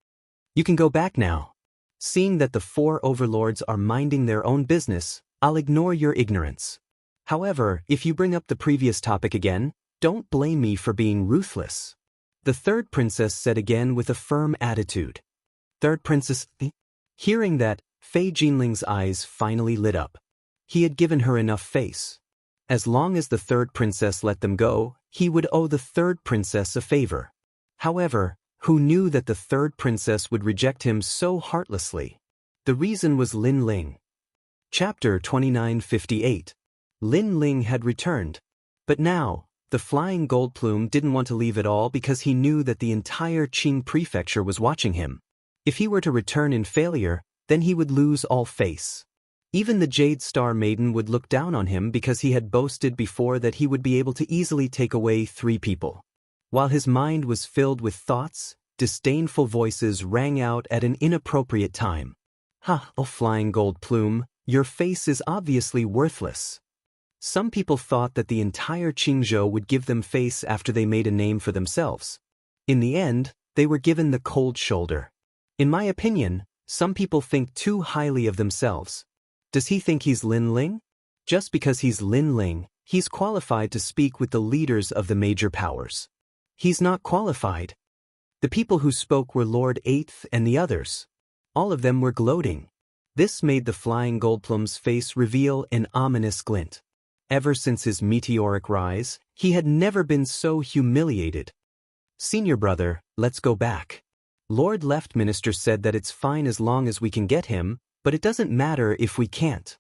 You can go back now. Seeing that the four overlords are minding their own business, I'll ignore your ignorance. However, if you bring up the previous topic again, don't blame me for being ruthless. The third princess said again with a firm attitude. Third princess. Hearing that, Fei Jinling's eyes finally lit up. He had given her enough face. As long as the third princess let them go, he would owe the third princess a favor. However, who knew that the third princess would reject him so heartlessly? The reason was Lin Ling. Chapter 2958. Lin Ling had returned. But now, the flying Goldplume didn't want to leave at all because he knew that the entire Qing prefecture was watching him. If he were to return in failure, then he would lose all face. Even the Jade Star Maiden would look down on him because he had boasted before that he would be able to easily take away 3 people. While his mind was filled with thoughts, disdainful voices rang out at an inappropriate time. Ha, oh flying Goldplume, your face is obviously worthless. Some people thought that the entire Qingzhou would give them face after they made a name for themselves. In the end, they were given the cold shoulder. In my opinion, some people think too highly of themselves. Does he think he's Lin Ling? Just because he's Lin Ling, he's qualified to speak with the leaders of the major powers. He's not qualified. The people who spoke were Lord Eighth and the others. All of them were gloating. This made the flying Goldplume's face reveal an ominous glint. Ever since his meteoric rise, he had never been so humiliated. "Senior brother, let's go back. Lord Left Minister said that it's fine as long as we can get him, but it doesn't matter if we can't."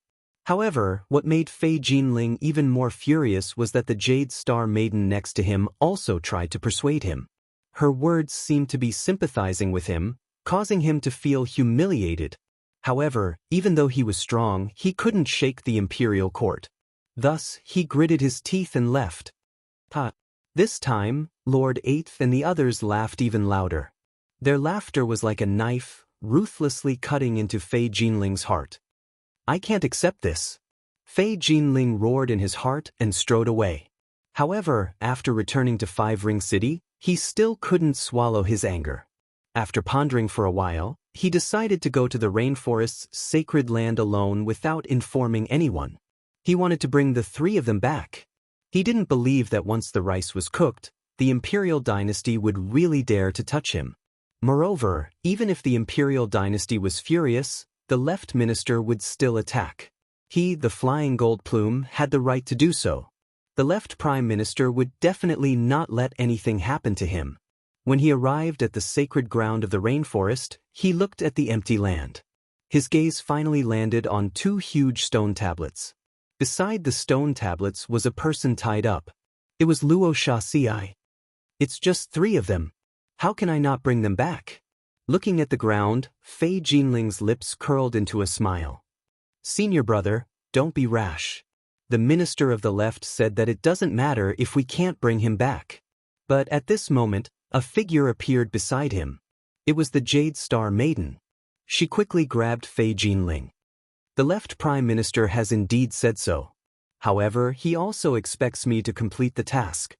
However, what made Fei Jinling even more furious was that the Jade Star Maiden next to him also tried to persuade him. Her words seemed to be sympathizing with him, causing him to feel humiliated. However, even though he was strong, he couldn't shake the imperial court. Thus, he gritted his teeth and left. This time, Lord Eighth and the others laughed even louder. Their laughter was like a knife, ruthlessly cutting into Fei Jinling's heart. "I can't accept this." Fei Jinling roared in his heart and strode away. However, after returning to Five Ring City, he still couldn't swallow his anger. After pondering for a while, he decided to go to the rainforest's sacred land alone without informing anyone. He wanted to bring the three of them back. He didn't believe that once the rice was cooked, the imperial dynasty would really dare to touch him. Moreover, even if the imperial dynasty was furious, the Left Minister would still attack. He, the Flying Gold Plume, had the right to do so. The Left Prime Minister would definitely not let anything happen to him. When he arrived at the sacred ground of the rainforest, he looked at the empty land. His gaze finally landed on two huge stone tablets. Beside the stone tablets was a person tied up. It was Luo Shasi. "It's just three of them. How can I not bring them back?" Looking at the ground, Fei Jinling's lips curled into a smile. "Senior brother, don't be rash. The Minister of the Left said that it doesn't matter if we can't bring him back." But at this moment, a figure appeared beside him. It was the Jade Star Maiden. She quickly grabbed Fei Jinling. "The Left Prime Minister has indeed said so. However, he also expects me to complete the task.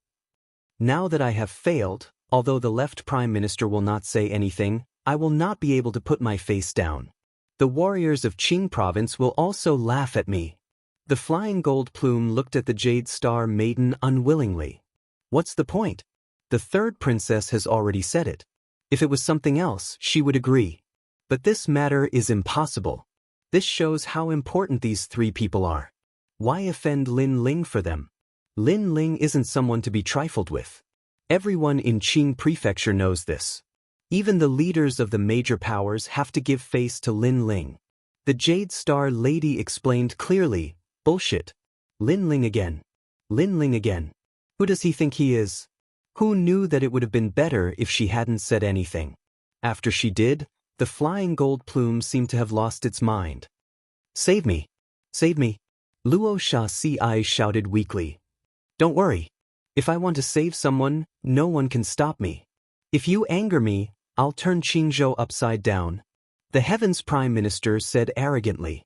Now that I have failed, although the Left Prime Minister will not say anything, I will not be able to put my face down. The warriors of Qing Province will also laugh at me." The Flying Gold Plume looked at the Jade Star Maiden unwillingly. "What's the point? The third princess has already said it. If it was something else, she would agree. But this matter is impossible. This shows how important these three people are. Why offend Lin Ling for them? Lin Ling isn't someone to be trifled with. Everyone in Qing Prefecture knows this. Even the leaders of the major powers have to give face to Lin Ling." The Jade Star Lady explained clearly, "Bullshit. Lin Ling again. Lin Ling again. Who does he think he is? Who knew that it would have been better if she hadn't said anything?" After she did, the Flying Gold Plume seemed to have lost its mind. "Save me! Save me!" Luo Shasi shouted weakly. "Don't worry. If I want to save someone, no one can stop me. If you anger me, I'll turn Qingzhou upside down," the Heaven's Prime Minister said arrogantly.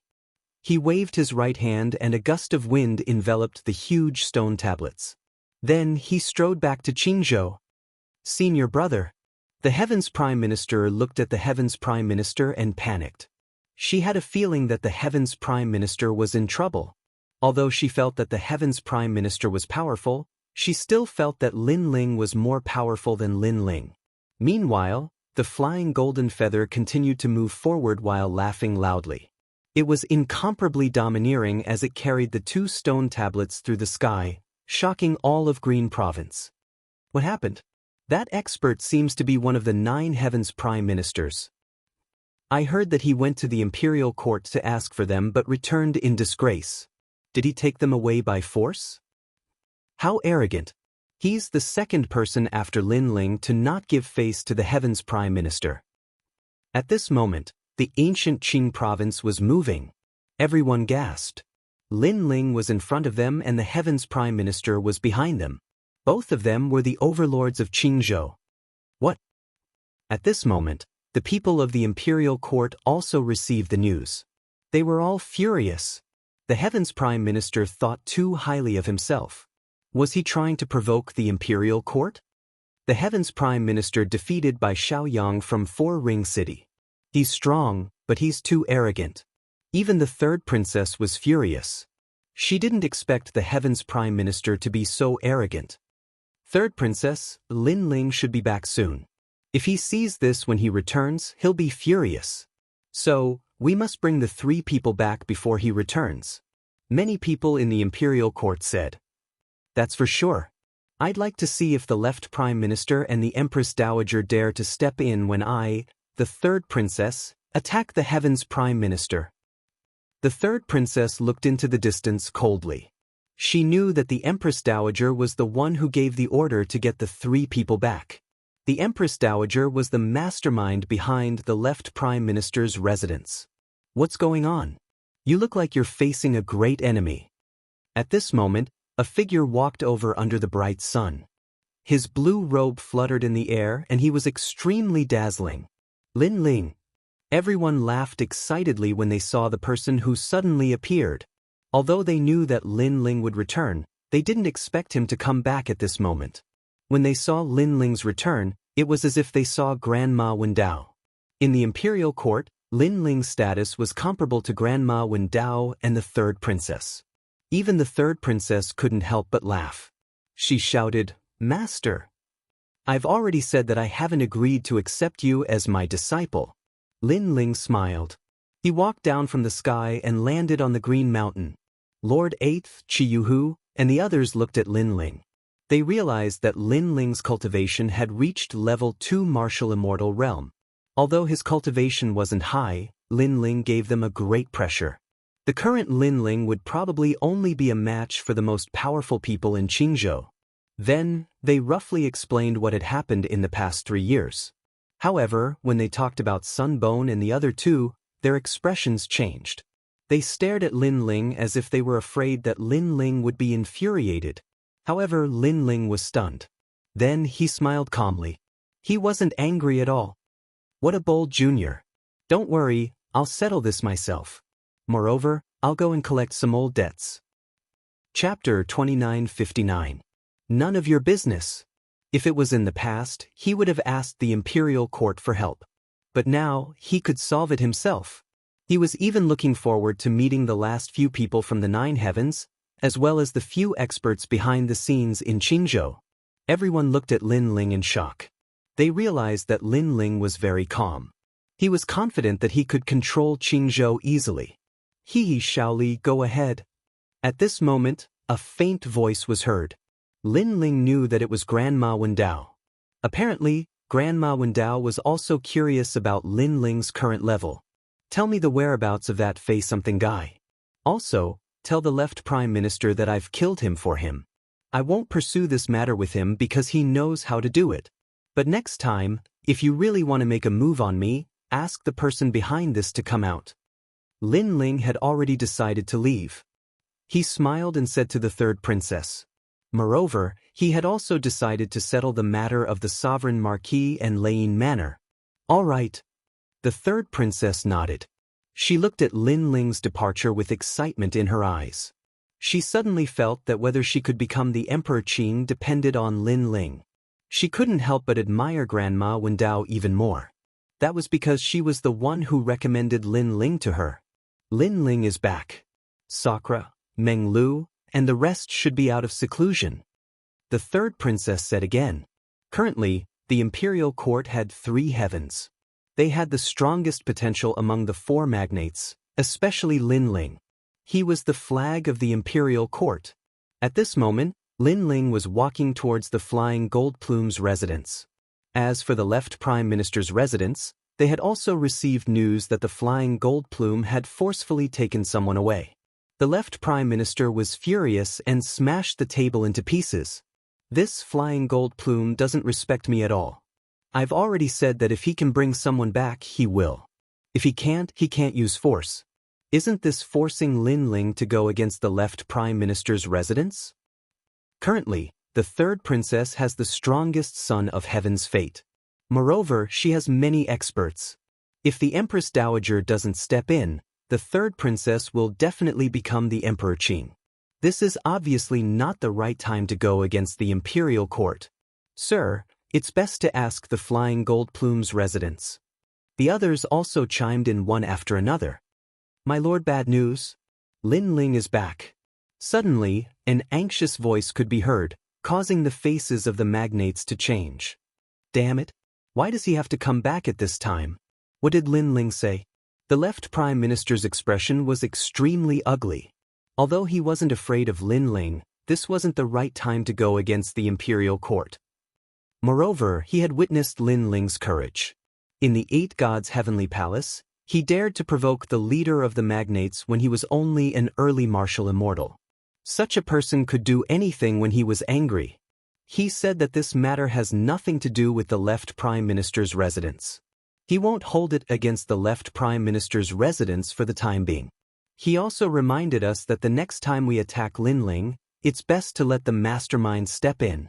He waved his right hand and a gust of wind enveloped the huge stone tablets. Then he strode back to Qingzhou. "Senior brother." The Heaven's Prime Minister looked at the Heaven's Prime Minister and panicked. She had a feeling that the Heaven's Prime Minister was in trouble. Although she felt that the Heaven's Prime Minister was powerful, she still felt that Lin Ling was more powerful than Lin Ling. Meanwhile, the flying golden feather continued to move forward while laughing loudly. It was incomparably domineering as it carried the two stone tablets through the sky, shocking all of Green Province. "What happened? That expert seems to be one of the 9 Heavens Prime Ministers. I heard that he went to the imperial court to ask for them but returned in disgrace. Did he take them away by force? How arrogant. He's the second person after Lin Ling to not give face to the Heavens Prime Minister." At this moment, the ancient Qing province was moving. Everyone gasped. Lin Ling was in front of them and the Heavens Prime Minister was behind them. Both of them were the overlords of Qingzhou. What? At this moment, the people of the imperial court also received the news. They were all furious. The Heavens Prime Minister thought too highly of himself. Was he trying to provoke the imperial court? The Heavens Prime Minister defeated by Xiaoyang from 4 Ring City. He's strong, but he's too arrogant. Even the third princess was furious. She didn't expect the Heavens Prime Minister to be so arrogant. Third princess, Lin Ling should be back soon. If he sees this when he returns, he'll be furious. So, we must bring the 3 people back before he returns. Many people in the imperial court said, "That's for sure. I'd like to see if the left prime minister and the empress dowager dare to step in when I, the third princess, attack the heavens prime minister." The third princess looked into the distance coldly. She knew that the empress dowager was the one who gave the order to get the three people back. The empress dowager was the mastermind behind the left prime minister's residence. "What's going on? You look like you're facing a great enemy." At this moment, a figure walked over under the bright sun. His blue robe fluttered in the air and he was extremely dazzling. Lin Ling. Everyone laughed excitedly when they saw the person who suddenly appeared. Although they knew that Lin Ling would return, they didn't expect him to come back at this moment. When they saw Lin Ling's return, it was as if they saw Grandma Wendao. In the imperial court, Lin Ling's status was comparable to Grandma Wendao and the third princess. Even the third princess couldn't help but laugh. She shouted, "Master! I've already said that I haven't agreed to accept you as my disciple." Lin Ling smiled. He walked down from the sky and landed on the Green Mountain. Lord 8th, Chiyuhu, and the others looked at Lin Ling. They realized that Lin Ling's cultivation had reached level 2 martial immortal realm. Although his cultivation wasn't high, Lin Ling gave them a great pressure. The current Lin Ling would probably only be a match for the most powerful people in Qingzhou. Then, they roughly explained what had happened in the past 3 years. However, when they talked about Sunbone and the other two, their expressions changed. They stared at Lin Ling as if they were afraid that Lin Ling would be infuriated. However, Lin Ling was stunned. Then he smiled calmly. He wasn't angry at all. "What a bold junior. Don't worry, I'll settle this myself. Moreover, I'll go and collect some old debts." Chapter 2959. None of your business. If it was in the past, he would have asked the imperial court for help. But now, he could solve it himself. He was even looking forward to meeting the last few people from the 9 heavens, as well as the few experts behind the scenes in Qingzhou. Everyone looked at Lin Ling in shock. They realized that Lin Ling was very calm. He was confident that he could control Qingzhou easily. Shaoli, go ahead." At this moment, a faint voice was heard. Lin Ling knew that it was Grandma Wendao. Apparently, Grandma Wendao was also curious about Lin Ling's current level. "Tell me the whereabouts of that face-something guy. Also, tell the left prime minister that I've killed him for him. I won't pursue this matter with him because he knows how to do it. But next time, if you really want to make a move on me, ask the person behind this to come out." Lin Ling had already decided to leave. He smiled and said to the third princess. Moreover, he had also decided to settle the matter of the sovereign marquis and Layin Manor. "All right." The third princess nodded. She looked at Lin Ling's departure with excitement in her eyes. She suddenly felt that whether she could become the Emperor Qing depended on Lin Ling. She couldn't help but admire Grandma Wendao even more. That was because she was the one who recommended Lin Ling to her. Lin Ling is back. Sakura, Meng Lu, and the rest should be out of seclusion. The third princess said again. Currently, the imperial court had 3 heavens. They had the strongest potential among the 4 magnates, especially Lin Ling. He was the flag of the imperial court. At this moment, Lin Ling was walking towards the Flying Gold Plume's residence. As for the left prime minister's residence, they had also received news that the Flying Gold Plume had forcefully taken someone away. The left prime minister was furious and smashed the table into pieces. "This Flying Gold Plume doesn't respect me at all. I've already said that if he can bring someone back, he will. If he can't use force. Isn't this forcing Lin Ling to go against the left prime minister's residence?" Currently, the third princess has the strongest son of heaven's fate. Moreover, she has many experts. If the Empress Dowager doesn't step in, the third princess will definitely become the Emperor Qing. This is obviously not the right time to go against the imperial court. "Sir, it's best to ask the Flying Gold Plume's residence." The others also chimed in one after another. "My lord, bad news. Lin Ling is back." Suddenly, an anxious voice could be heard, causing the faces of the magnates to change. "Damn it. Why does he have to come back at this time? What did Lin Ling say?" The left prime minister's expression was extremely ugly. Although he wasn't afraid of Lin Ling, this wasn't the right time to go against the imperial court. Moreover, he had witnessed Lin Ling's courage. In the Eight Gods' heavenly palace, he dared to provoke the leader of the magnates when he was only an early martial immortal. Such a person could do anything when he was angry. He said that this matter has nothing to do with the left Prime Minister's residence. He won't hold it against the left Prime Minister's residence for the time being. He also reminded us that the next time we attack Lin Ling, it's best to let the mastermind step in.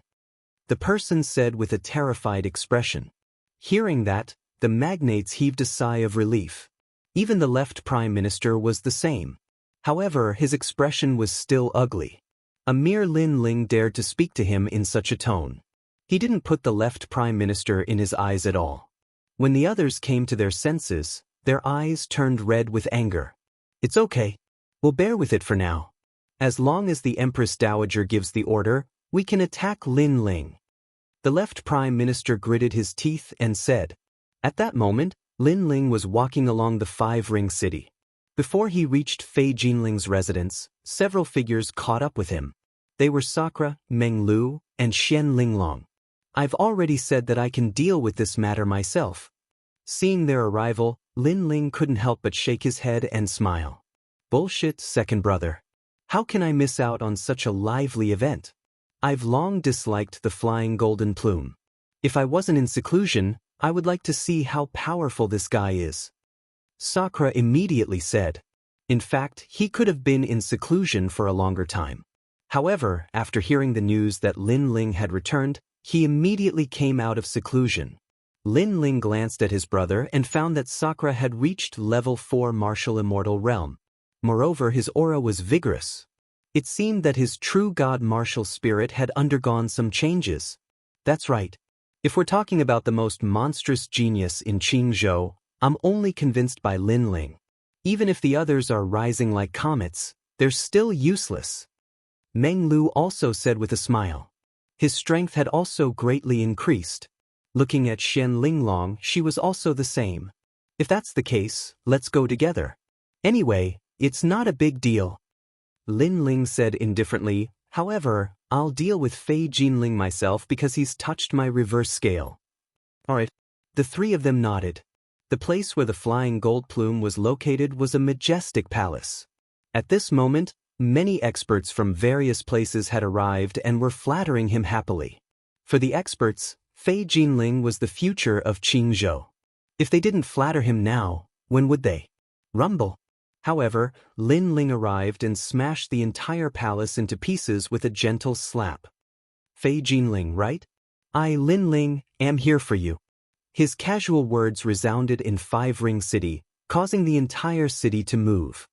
The person said with a terrified expression. Hearing that, the magnates heaved a sigh of relief. Even the left Prime Minister was the same. However, his expression was still ugly. A mere Lin Ling dared to speak to him in such a tone. He didn't put the left Prime Minister in his eyes at all. When the others came to their senses, their eyes turned red with anger. It's okay. We'll bear with it for now. As long as the Empress Dowager gives the order, we can attack Lin Ling. The left Prime Minister gritted his teeth and said. At that moment, Lin Ling was walking along the Five-Ring City. Before he reached Fei Jinling's residence, several figures caught up with him. They were Sakura, Meng Lu, and Xian Linglong. I've already said that I can deal with this matter myself. Seeing their arrival, Lin Ling couldn't help but shake his head and smile. Bullshit, second brother. How can I miss out on such a lively event? I've long disliked the flying golden plume. If I wasn't in seclusion, I would like to see how powerful this guy is. Sakura immediately said. In fact, he could have been in seclusion for a longer time. However, after hearing the news that Lin Ling had returned, he immediately came out of seclusion. Lin Ling glanced at his brother and found that Sakura had reached level 4 martial immortal realm. Moreover, his aura was vigorous. It seemed that his true god martial spirit had undergone some changes. That's right. If we're talking about the most monstrous genius in Qingzhou, I'm only convinced by Lin Ling. Even if the others are rising like comets, they're still useless. Meng Lu also said with a smile. His strength had also greatly increased. Looking at Xian Linglong, she was also the same. If that's the case, let's go together. Anyway, it's not a big deal. Lin Ling said indifferently, however, I'll deal with Fei Jinling myself because he's touched my reverse scale. Alright. The three of them nodded. The place where the flying gold plume was located was a majestic palace. At this moment, many experts from various places had arrived and were flattering him happily. For the experts, Fei Jinling was the future of Qingzhou. If they didn't flatter him now, when would they? Rumble. However, Lin Ling arrived and smashed the entire palace into pieces with a gentle slap. Fei Jinling, right? I, Lin Ling, am here for you. His casual words resounded in Five-Ring City, causing the entire city to move.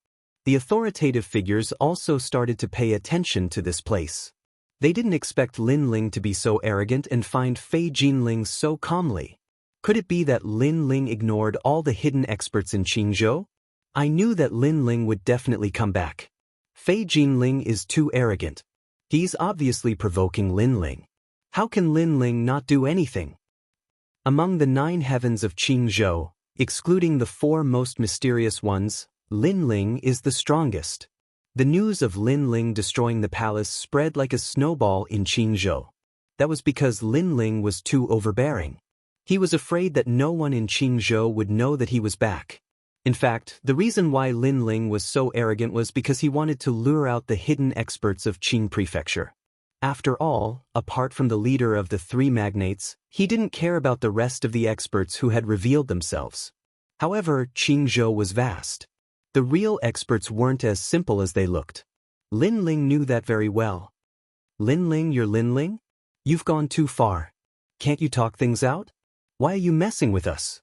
The authoritative figures also started to pay attention to this place. They didn't expect Lin Ling to be so arrogant and find Fei Jinling so calmly. Could it be that Lin Ling ignored all the hidden experts in Qingzhou? I knew that Lin Ling would definitely come back. Fei Jinling is too arrogant. He's obviously provoking Lin Ling. How can Lin Ling not do anything? Among the 9 heavens of Qingzhou, excluding the 4 most mysterious ones, Lin Ling is the strongest. The news of Lin Ling destroying the palace spread like a snowball in Qingzhou. That was because Lin Ling was too overbearing. He was afraid that no one in Qingzhou would know that he was back. In fact, the reason why Lin Ling was so arrogant was because he wanted to lure out the hidden experts of Qing Prefecture. After all, apart from the leader of the 3 magnates, he didn't care about the rest of the experts who had revealed themselves. However, Qingzhou was vast. The real experts weren't as simple as they looked. Lin Ling knew that very well. Lin Ling, you're Lin Ling? You've gone too far. Can't you talk things out? Why are you messing with us?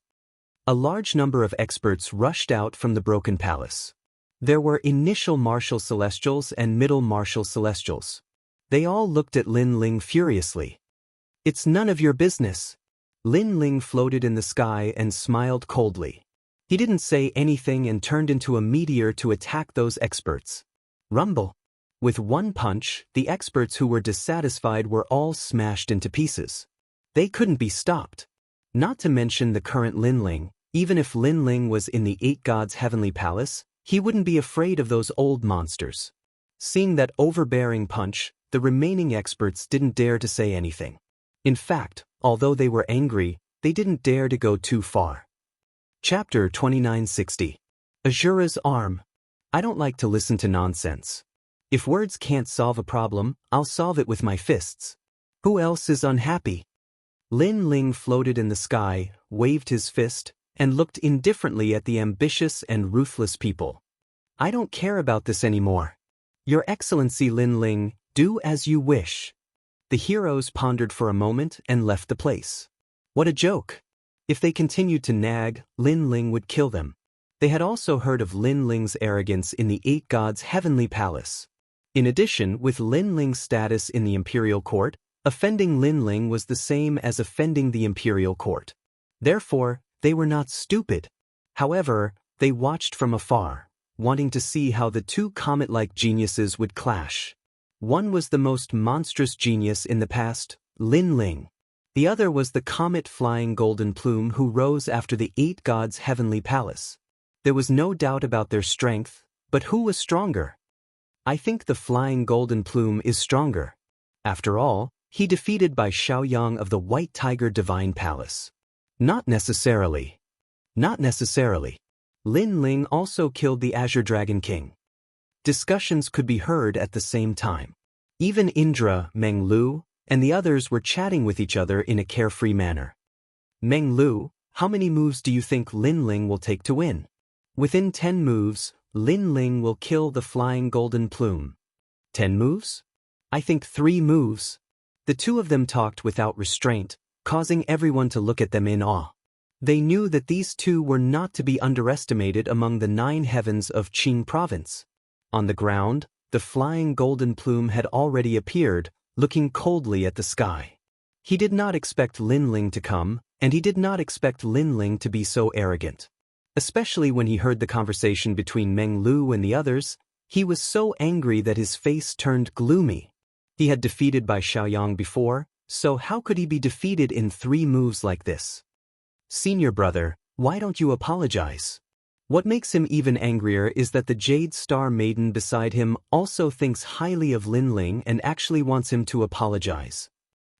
A large number of experts rushed out from the broken palace. There were initial martial celestials and middle martial celestials. They all looked at Lin Ling furiously. It's none of your business. Lin Ling floated in the sky and smiled coldly. He didn't say anything and turned into a meteor to attack those experts. Rumble. With one punch, the experts who were dissatisfied were all smashed into pieces. They couldn't be stopped. Not to mention the current Lin Ling. Even if Lin Ling was in the 8 Gods' heavenly palace, he wouldn't be afraid of those old monsters. Seeing that overbearing punch, the remaining experts didn't dare to say anything. In fact, although they were angry, they didn't dare to go too far. Chapter 2960. Azura's Arm. I don't like to listen to nonsense. If words can't solve a problem, I'll solve it with my fists. Who else is unhappy? Lin Ling floated in the sky, waved his fist, and looked indifferently at the ambitious and ruthless people. I don't care about this anymore. Your Excellency Lin Ling, do as you wish. The heroes pondered for a moment and left the place. What a joke! If they continued to nag, Lin Ling would kill them. They had also heard of Lin Ling's arrogance in the 8 gods' heavenly palace. In addition, with Lin Ling's status in the imperial court, offending Lin Ling was the same as offending the imperial court. Therefore, they were not stupid. However, they watched from afar, wanting to see how the two comet-like geniuses would clash. One was the most monstrous genius in the past, Lin Ling. The other was the comet-flying golden plume who rose after the 8 gods' heavenly palace. There was no doubt about their strength, but who was stronger? I think the flying golden plume is stronger. After all, he defeated by Xiaoyang of the White Tiger Divine Palace. Not necessarily. Not necessarily. Lin Ling also killed the Azure Dragon King. Discussions could be heard at the same time. Even Indra, Meng Lu, and the others were chatting with each other in a carefree manner. Meng Lu, how many moves do you think Lin Ling will take to win? Within 10 moves, Lin Ling will kill the flying golden plume. 10 moves? I think 3 moves. The two of them talked without restraint, causing everyone to look at them in awe. They knew that these two were not to be underestimated among the 9 heavens of Qing province. On the ground, the flying golden plume had already appeared, looking coldly at the sky. He did not expect Lin Ling to come, and he did not expect Lin Ling to be so arrogant. Especially when he heard the conversation between Meng Lu and the others, he was so angry that his face turned gloomy. He had defeated by Xiaoyang before, so how could he be defeated in 3 moves like this? Senior brother, why don't you apologize? What makes him even angrier is that the Jade Star Maiden beside him also thinks highly of Lin Ling and actually wants him to apologize.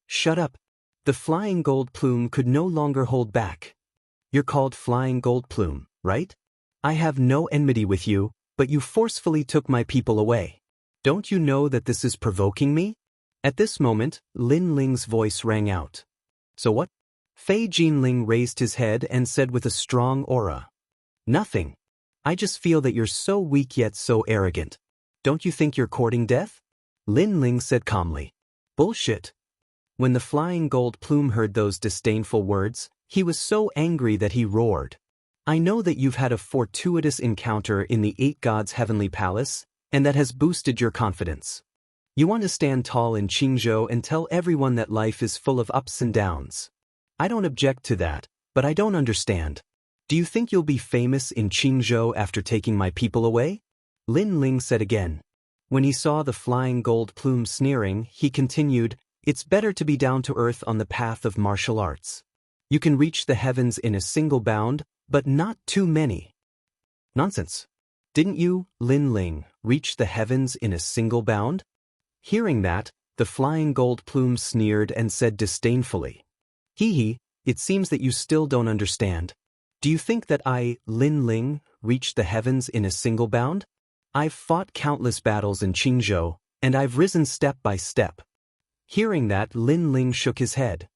Shut up. The flying gold plume could no longer hold back. You're called Flying Gold Plume, right? I have no enmity with you, but you forcefully took my people away. Don't you know that this is provoking me? At this moment, Lin Ling's voice rang out. So what? Fei Jinling raised his head and said with a strong aura. Nothing. I just feel that you're so weak yet so arrogant. Don't you think you're courting death? Lin Ling said calmly. Bullshit. When the flying gold plume heard those disdainful words, he was so angry that he roared. I know that you've had a fortuitous encounter in the 8 gods' heavenly palace, and that has boosted your confidence. You want to stand tall in Qingzhou and tell everyone that life is full of ups and downs. I don't object to that, but I don't understand. Do you think you'll be famous in Qingzhou after taking my people away? Lin Ling said again. When he saw the flying gold plume sneering, he continued, It's better to be down to earth on the path of martial arts. You can reach the heavens in a single bound, but not too many. Nonsense. Didn't you, Lin Ling, reach the heavens in a single bound? Hearing that, the flying gold plume sneered and said disdainfully. Hee, it seems that you still don't understand. Do you think that I, Lin Ling, reached the heavens in a single bound? I've fought countless battles in Qingzhou, and I've risen step by step. Hearing that, Lin Ling shook his head.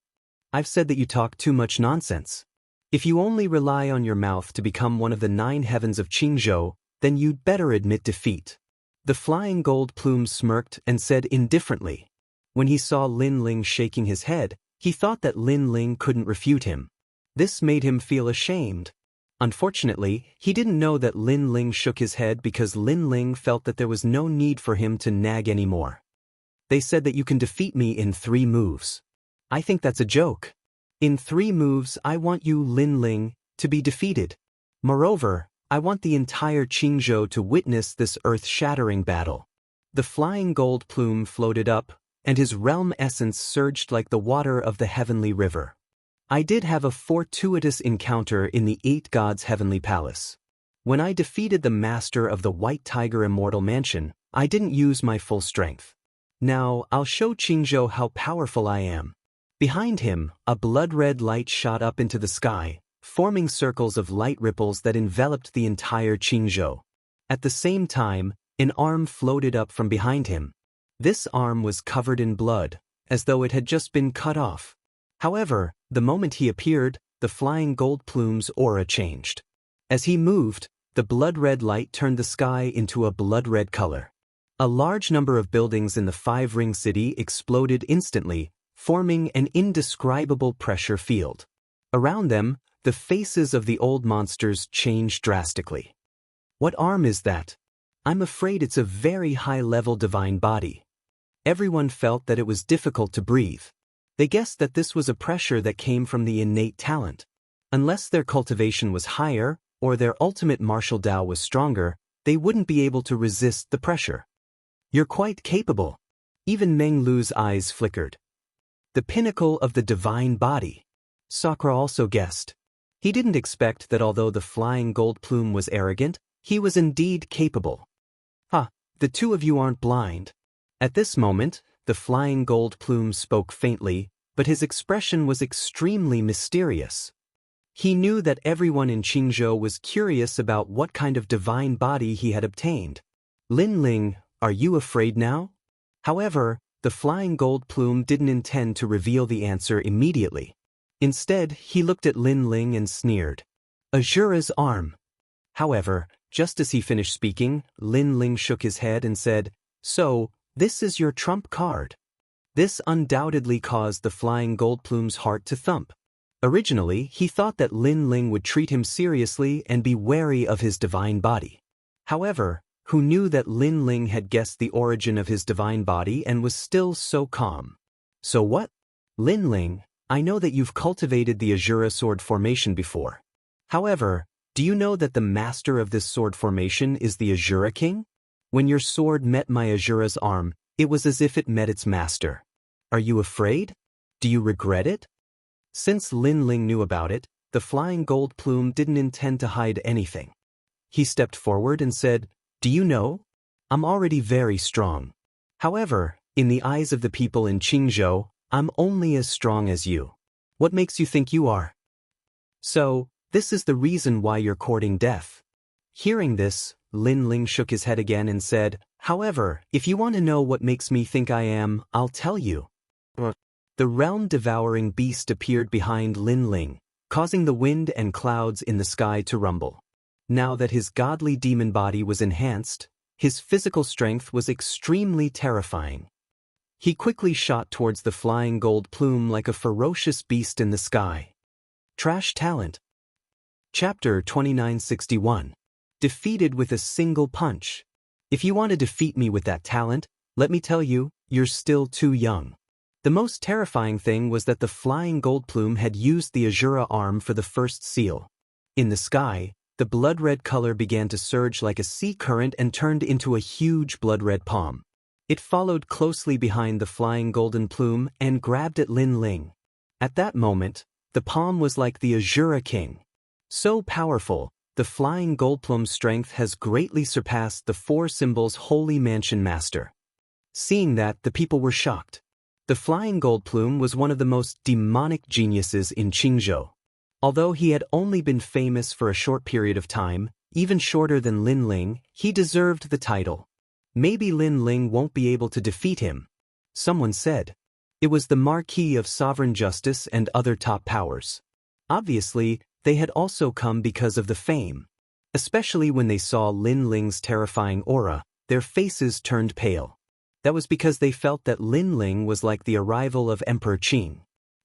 I've said that you talk too much nonsense. If you only rely on your mouth to become one of the 9 heavens of Qingzhou, then you'd better admit defeat. The flying gold plume smirked and said indifferently. When he saw Lin Ling shaking his head, he thought that Lin Ling couldn't refute him. This made him feel ashamed. Unfortunately, he didn't know that Lin Ling shook his head because Lin Ling felt that there was no need for him to nag anymore. They said that you can defeat me in 3 moves. I think that's a joke. In 3 moves, I want you, Lin Ling, to be defeated. Moreover, I want the entire Qingzhou to witness this earth-shattering battle. The flying gold plume floated up, and his realm essence surged like the water of the heavenly river. I did have a fortuitous encounter in the 8 gods' heavenly palace. When I defeated the master of the White Tiger Immortal Mansion, I didn't use my full strength. Now, I'll show Qingzhou how powerful I am. Behind him, a blood-red light shot up into the sky, forming circles of light ripples that enveloped the entire Qingzhou. At the same time, an arm floated up from behind him. This arm was covered in blood, as though it had just been cut off. However, the moment he appeared, the flying gold plume's aura changed. As he moved, the blood-red light turned the sky into a blood-red color. A large number of buildings in the five-ring city exploded instantly, forming an indescribable pressure field. Around them, the faces of the old monsters changed drastically. What arm is that? I'm afraid it's a very high-level divine body. Everyone felt that it was difficult to breathe. They guessed that this was a pressure that came from the innate talent. Unless their cultivation was higher, or their ultimate martial Tao was stronger, they wouldn't be able to resist the pressure. You're quite capable. Even Meng Lu's eyes flickered. The pinnacle of the divine body. Sakura also guessed. He didn't expect that although the flying gold plume was arrogant, he was indeed capable. The two of you aren't blind. At this moment, the flying gold plume spoke faintly, but his expression was extremely mysterious. He knew that everyone in Qingzhou was curious about what kind of divine body he had obtained. Lin Ling, are you afraid now? However, the flying gold plume didn't intend to reveal the answer immediately. Instead, he looked at Lin Ling and sneered. Azura's arm. However, just as he finished speaking, Lin Ling shook his head and said, So, this is your trump card. This undoubtedly caused the flying gold plume's heart to thump. Originally, he thought that Lin Ling would treat him seriously and be wary of his divine body. However, who knew that Lin Ling had guessed the origin of his divine body and was still so calm? So what? Lin Ling, I know that you've cultivated the Azura sword formation before. However, do you know that the master of this sword formation is the Azura King? When your sword met my Azura's arm, it was as if it met its master. Are you afraid? Do you regret it? Since Lin Ling knew about it, the flying gold plume didn't intend to hide anything. He stepped forward and said, Do you know? I'm already very strong. However, in the eyes of the people in Qingzhou, I'm only as strong as you. What makes you think you are? So, this is the reason why you're courting death. Hearing this, Lin Ling shook his head again and said, However, if you want to know what makes me think I am, I'll tell you. The realm-devouring beast appeared behind Lin Ling, causing the wind and clouds in the sky to rumble. Now that his godly demon body was enhanced, his physical strength was extremely terrifying. He quickly shot towards the flying gold plume like a ferocious beast in the sky. Trash talent. Chapter 2961. Defeated with a single punch. If you want to defeat me with that talent, let me tell you, you're still too young. The most terrifying thing was that the flying gold plume had used the Azura arm for the first seal. In the sky, the blood-red color began to surge like a sea current and turned into a huge blood-red palm. It followed closely behind the flying golden plume and grabbed at Lin Ling. At that moment, the palm was like the Azura King. So powerful, the flying gold plume's strength has greatly surpassed the four symbols' holy mansion master. Seeing that, the people were shocked. The flying gold plume was one of the most demonic geniuses in Qingzhou. Although he had only been famous for a short period of time, even shorter than Lin Ling, he deserved the title. Maybe Lin Ling won't be able to defeat him. Someone said. It was the Marquis of Sovereign Justice and other top powers. Obviously, they had also come because of the fame. Especially when they saw Lin Ling's terrifying aura, their faces turned pale. That was because they felt that Lin Ling was like the arrival of Emperor Qing.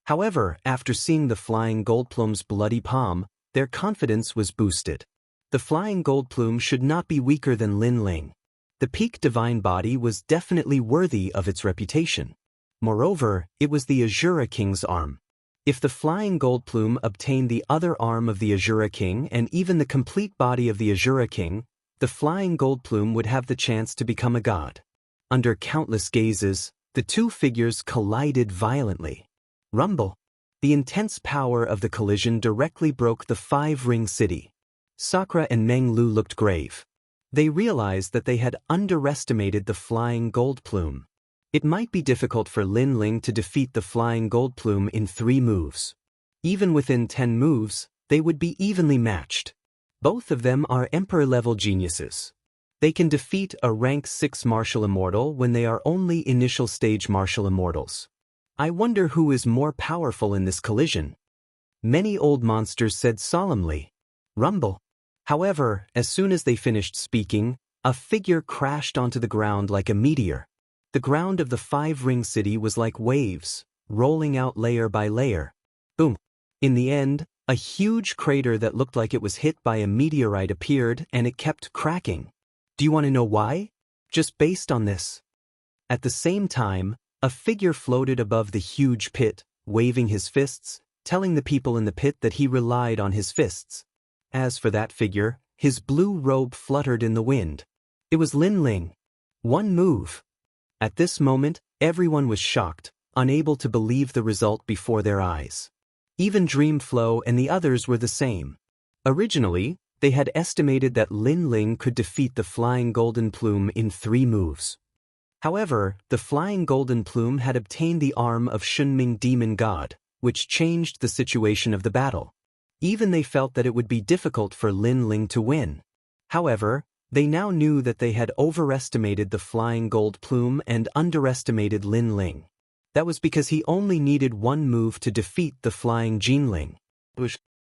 However, after seeing the flying gold plume's bloody palm, their confidence was boosted. The flying gold plume should not be weaker than Lin Ling. The peak divine body was definitely worthy of its reputation. Moreover, it was the Azura King's arm. If the flying gold plume obtained the other arm of the Azura King and even the complete body of the Azura King, the flying gold plume would have the chance to become a god. Under countless gazes, the two figures collided violently. Rumble. The intense power of the collision directly broke the five-ring city. Sakura and Meng Lu looked grave. They realized that they had underestimated the flying gold plume. It might be difficult for Lin Ling to defeat the flying gold plume in 3 moves. Even within 10 moves, they would be evenly matched. Both of them are Emperor-level geniuses. They can defeat a rank 6 martial immortal when they are only initial stage martial immortals. I wonder who is more powerful in this collision. Many old monsters said solemnly, "Rumble." However, as soon as they finished speaking, a figure crashed onto the ground like a meteor. The ground of the 5-ring city was like waves, rolling out layer by layer. Boom. In the end, a huge crater that looked like it was hit by a meteorite appeared, and it kept cracking. Do you want to know why? Just based on this. At the same time, a figure floated above the huge pit, waving his fists, telling the people in the pit that he relied on his fists. As for that figure, his blue robe fluttered in the wind. It was Lin Ling. 1 move. At this moment, everyone was shocked, unable to believe the result before their eyes. Even Dreamflow and the others were the same. Originally, they had estimated that Lin Ling could defeat the Flying Golden Plume in 3 moves. However, the Flying Golden Plume had obtained the arm of Shunming Demon God, which changed the situation of the battle. Even they felt that it would be difficult for Lin Ling to win. However, they now knew that they had overestimated the Flying Gold Plume and underestimated Lin Ling. That was because he only needed 1 move to defeat the Flying Jinling.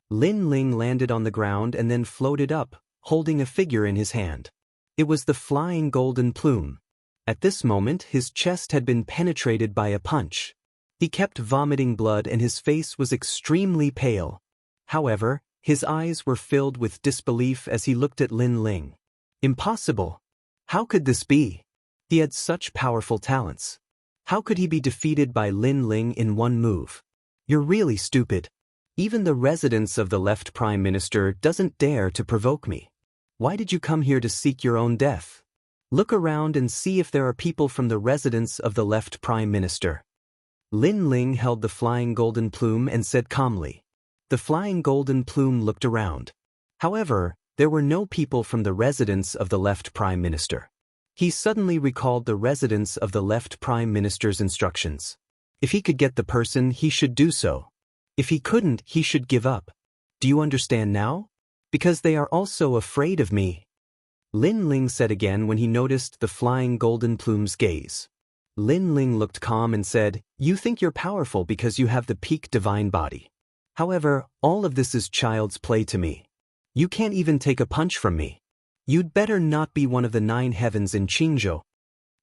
Lin Ling landed on the ground and then floated up, holding a figure in his hand. It was the Flying Golden Plume. At this moment, his chest had been penetrated by a punch. He kept vomiting blood and his face was extremely pale. However, his eyes were filled with disbelief as he looked at Lin Ling. Impossible. How could this be? He had such powerful talents. How could he be defeated by Lin Ling in 1 move? You're really stupid. Even the residence of the left Prime Minister doesn't dare to provoke me. Why did you come here to seek your own death? Look around and see if there are people from the residence of the left Prime Minister. Lin Ling held the Flying Golden Plume and said calmly. The Flying Golden Plume looked around. However, there were no people from the residence of the left Prime Minister. He suddenly recalled the residence of the left Prime Minister's instructions. If he could get the person, he should do so. If he couldn't, he should give up. Do you understand now? Because they are also afraid of me. Lin Ling said again when he noticed the Flying Golden Plume's gaze. Lin Ling looked calm and said, "You think you're powerful because you have the peak divine body. However, all of this is child's play to me. You can't even take a punch from me. You'd better not be one of the 9 heavens in Qingzhou."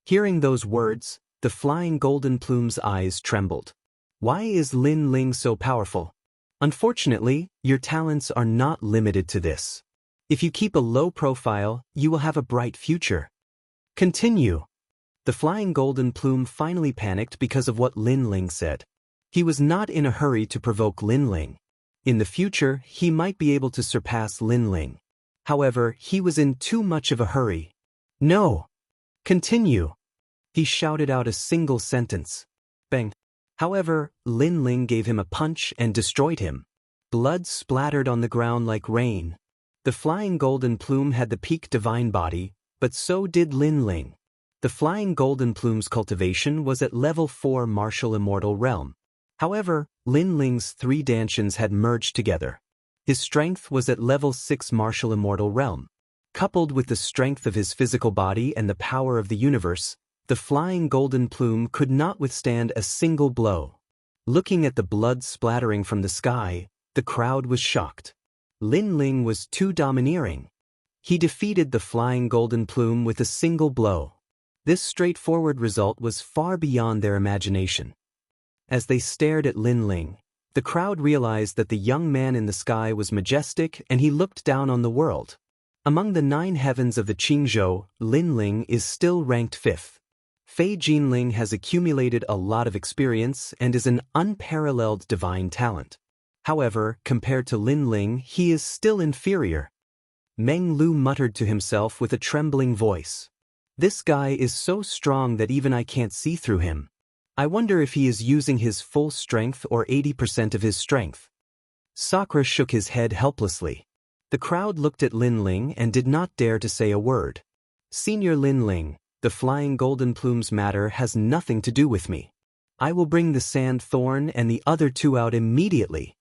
Hearing those words, the Flying Golden Plume's eyes trembled. Why is Lin Ling so powerful? Unfortunately, your talents are not limited to this. If you keep a low profile, you will have a bright future. Continue. The Flying Golden Plume finally panicked because of what Lin Ling said. He was not in a hurry to provoke Lin Ling. In the future, he might be able to surpass Lin Ling. However, he was in too much of a hurry. No! Continue! He shouted out a single sentence. Bang! However, Lin Ling gave him a punch and destroyed him. Blood splattered on the ground like rain. The Flying Golden Plume had the peak divine body, but so did Lin Ling. The Flying Golden Plume's cultivation was at level 4 martial immortal realm. However, Lin Ling's 3 Dantians had merged together. His strength was at level 6 martial immortal realm. Coupled with the strength of his physical body and the power of the universe, the Flying Golden Plume could not withstand a single blow. Looking at the blood splattering from the sky, the crowd was shocked. Lin Ling was too domineering. He defeated the Flying Golden Plume with a single blow. This straightforward result was far beyond their imagination. As they stared at Lin Ling, the crowd realized that the young man in the sky was majestic and he looked down on the world. Among the 9 heavens of the Qingzhou, Lin Ling is still ranked 5th. Fei Jinling has accumulated a lot of experience and is an unparalleled divine talent. However, compared to Lin Ling, he is still inferior. Meng Lu muttered to himself with a trembling voice. This guy is so strong that even I can't see through him. I wonder if he is using his full strength or 80% of his strength. Sakura shook his head helplessly. The crowd looked at Lin Ling and did not dare to say a word. Senior Lin Ling, the flying golden plumes matter has nothing to do with me. I will bring the sand thorn and the other two out immediately.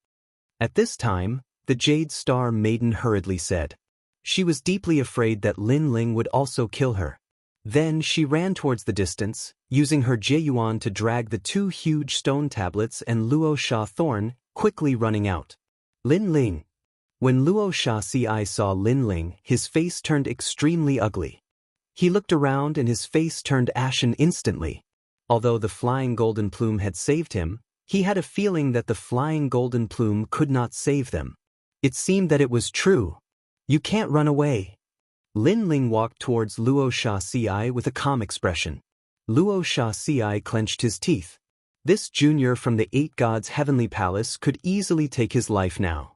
At this time, the Jade Star Maiden hurriedly said. She was deeply afraid that Lin Ling would also kill her. Then she ran towards the distance, using her Jieyuan to drag the two huge stone tablets and Luo Sha thorn, quickly running out. Lin Ling. When Luo Sha Ci saw Lin Ling, his face turned extremely ugly. He looked around and his face turned ashen instantly. Although the flying golden plume had saved him, he had a feeling that the flying golden plume could not save them. It seemed that it was true. You can't run away. Lin Ling walked towards Luo Sha Ci with a calm expression. Luo Sha Ci clenched his teeth. This junior from the 8 Gods' heavenly palace could easily take his life now.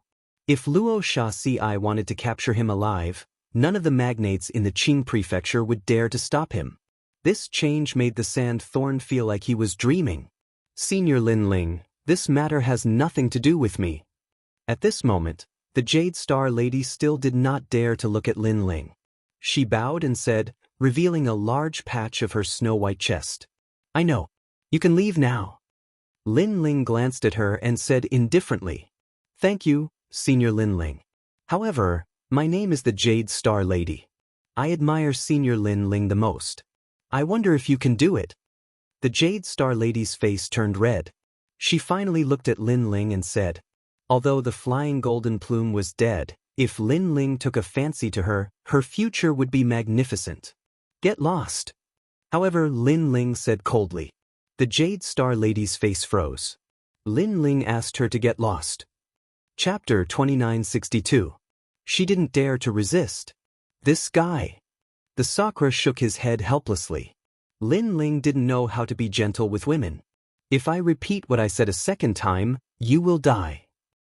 If Luo Sha Ci wanted to capture him alive, none of the magnates in the Qing prefecture would dare to stop him. This change made the sand thorn feel like he was dreaming. Senior Lin Ling, this matter has nothing to do with me. At this moment, the Jade Star Lady still did not dare to look at Lin Ling. She bowed and said, revealing a large patch of her snow-white chest. I know. You can leave now. Lin Ling glanced at her and said indifferently. Thank you, Senior Lin Ling. However, my name is the Jade Star Lady. I admire Senior Lin Ling the most. I wonder if you can do it. The Jade Star Lady's face turned red. She finally looked at Lin Ling and said, although the flying golden plume was dead, if Lin Ling took a fancy to her, her future would be magnificent. Get lost. However, Lin Ling said coldly. The Jade Star Lady's face froze. Lin Ling asked her to get lost. Chapter 2962. She didn't dare to resist. This guy. The Sakura shook his head helplessly. Lin Ling didn't know how to be gentle with women. If I repeat what I said a second time, you will die.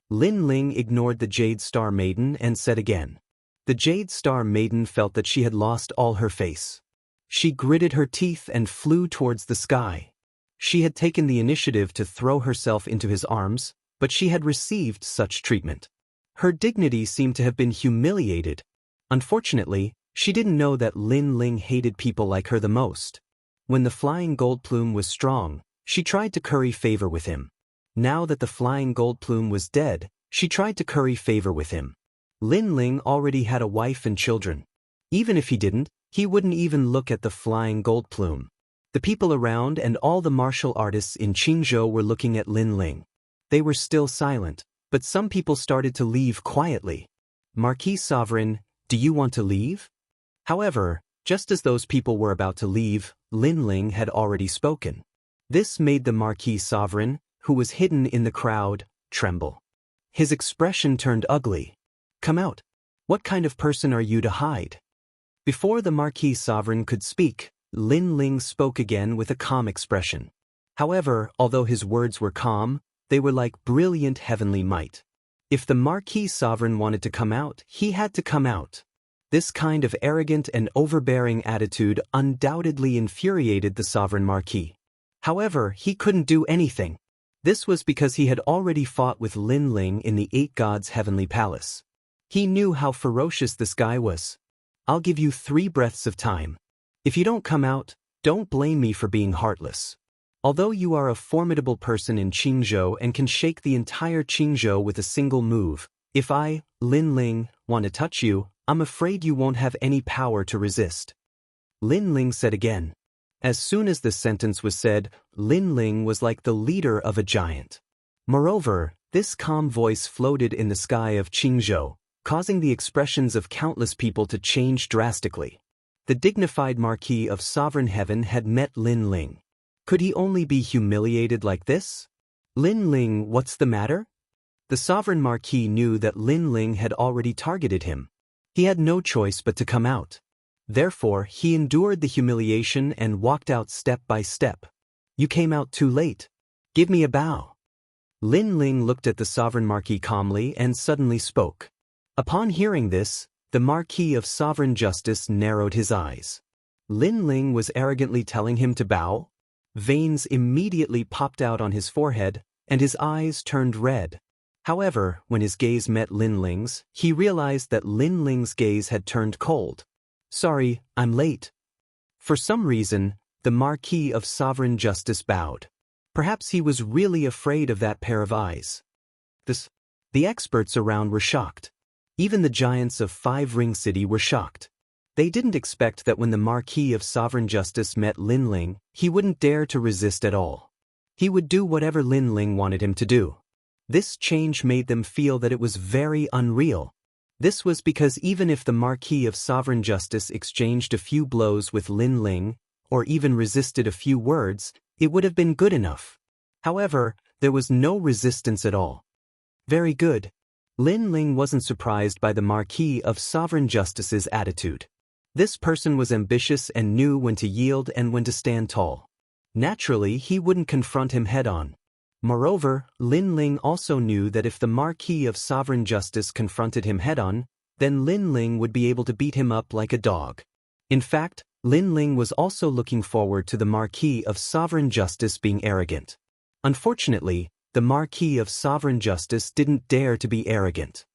Lin Ling ignored the Jade Star Maiden and said again. The Jade Star Maiden felt that she had lost all her face. She gritted her teeth and flew towards the sky. She had taken the initiative to throw herself into his arms, but she had received such treatment. Her dignity seemed to have been humiliated. Unfortunately, she didn't know that Lin Ling hated people like her the most. When the flying gold plume was strong, she tried to curry favor with him. Now that the flying gold plume was dead, she tried to curry favor with him. Lin Ling already had a wife and children. Even if he didn't, he wouldn't even look at the flying gold plume. The people around and all the martial artists in Qingzhou were looking at Lin Ling. They were still silent, but some people started to leave quietly. Marquis Sovereign, do you want to leave? However, just as those people were about to leave, Lin Ling had already spoken. This made the Marquis Sovereign, who was hidden in the crowd, tremble. His expression turned ugly. Come out. What kind of person are you to hide? Before the Marquis Sovereign could speak, Lin Ling spoke again with a calm expression. However, although his words were calm, they were like brilliant heavenly might. If the Marquis Sovereign wanted to come out, he had to come out. This kind of arrogant and overbearing attitude undoubtedly infuriated the Sovereign Marquis. However, he couldn't do anything. This was because he had already fought with Lin Ling in the 8 Gods' heavenly palace. He knew how ferocious this guy was. I'll give you 3 breaths of time. If you don't come out, don't blame me for being heartless. Although you are a formidable person in Qingzhou and can shake the entire Qingzhou with a single move, if I, Lin Ling, want to touch you, I'm afraid you won't have any power to resist. Lin Ling said again. As soon as the sentence was said, Lin Ling was like the leader of a giant. Moreover, this calm voice floated in the sky of Qingzhou, causing the expressions of countless people to change drastically. The dignified Marquis of Sovereign Heaven had met Lin Ling. Could he only be humiliated like this? Lin Ling, what's the matter? The Sovereign Marquis knew that Lin Ling had already targeted him. He had no choice but to come out. Therefore, he endured the humiliation and walked out step by step. You came out too late. Give me a bow. Lin Ling looked at the Sovereign Marquis calmly and suddenly spoke. Upon hearing this, the Marquis of Sovereign Justice narrowed his eyes. Lin Ling was arrogantly telling him to bow? Veins immediately popped out on his forehead, and his eyes turned red. However, when his gaze met Lin Ling's, he realized that Lin Ling's gaze had turned cold. "Sorry, I'm late." For some reason, the Marquis of Sovereign Justice bowed. Perhaps he was really afraid of that pair of eyes. The experts around were shocked. Even the giants of Five Ring City were shocked. They didn't expect that when the Marquis of Sovereign Justice met Lin Ling, he wouldn't dare to resist at all. He would do whatever Lin Ling wanted him to do. This change made them feel that it was very unreal. This was because even if the Marquis of Sovereign Justice exchanged a few blows with Lin Ling, or even resisted a few words, it would have been good enough. However, there was no resistance at all. Very good. Lin Ling wasn't surprised by the Marquis of Sovereign Justice's attitude. This person was ambitious and knew when to yield and when to stand tall. Naturally, he wouldn't confront him head-on. Moreover, Lin Ling also knew that if the Marquis of Sovereign Justice confronted him head-on, then Lin Ling would be able to beat him up like a dog. In fact, Lin Ling was also looking forward to the Marquis of Sovereign Justice being arrogant. Unfortunately, the Marquis of Sovereign Justice didn't dare to be arrogant.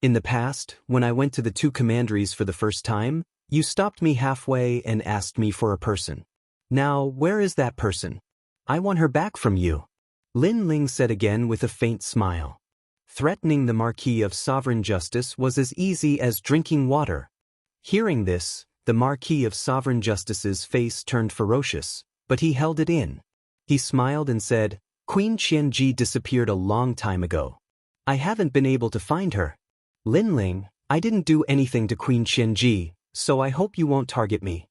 "In the past, when I went to the two commanderies for the first time, you stopped me halfway and asked me for a person. Now, where is that person? I want her back from you," Lin Ling said again with a faint smile. Threatening the Marquis of Sovereign Justice was as easy as drinking water. Hearing this, the Marquis of Sovereign Justice's face turned ferocious, but he held it in. He smiled and said, "Queen Qianji disappeared a long time ago. I haven't been able to find her. Lin Ling, I didn't do anything to Queen Qianji, so I hope you won't target me."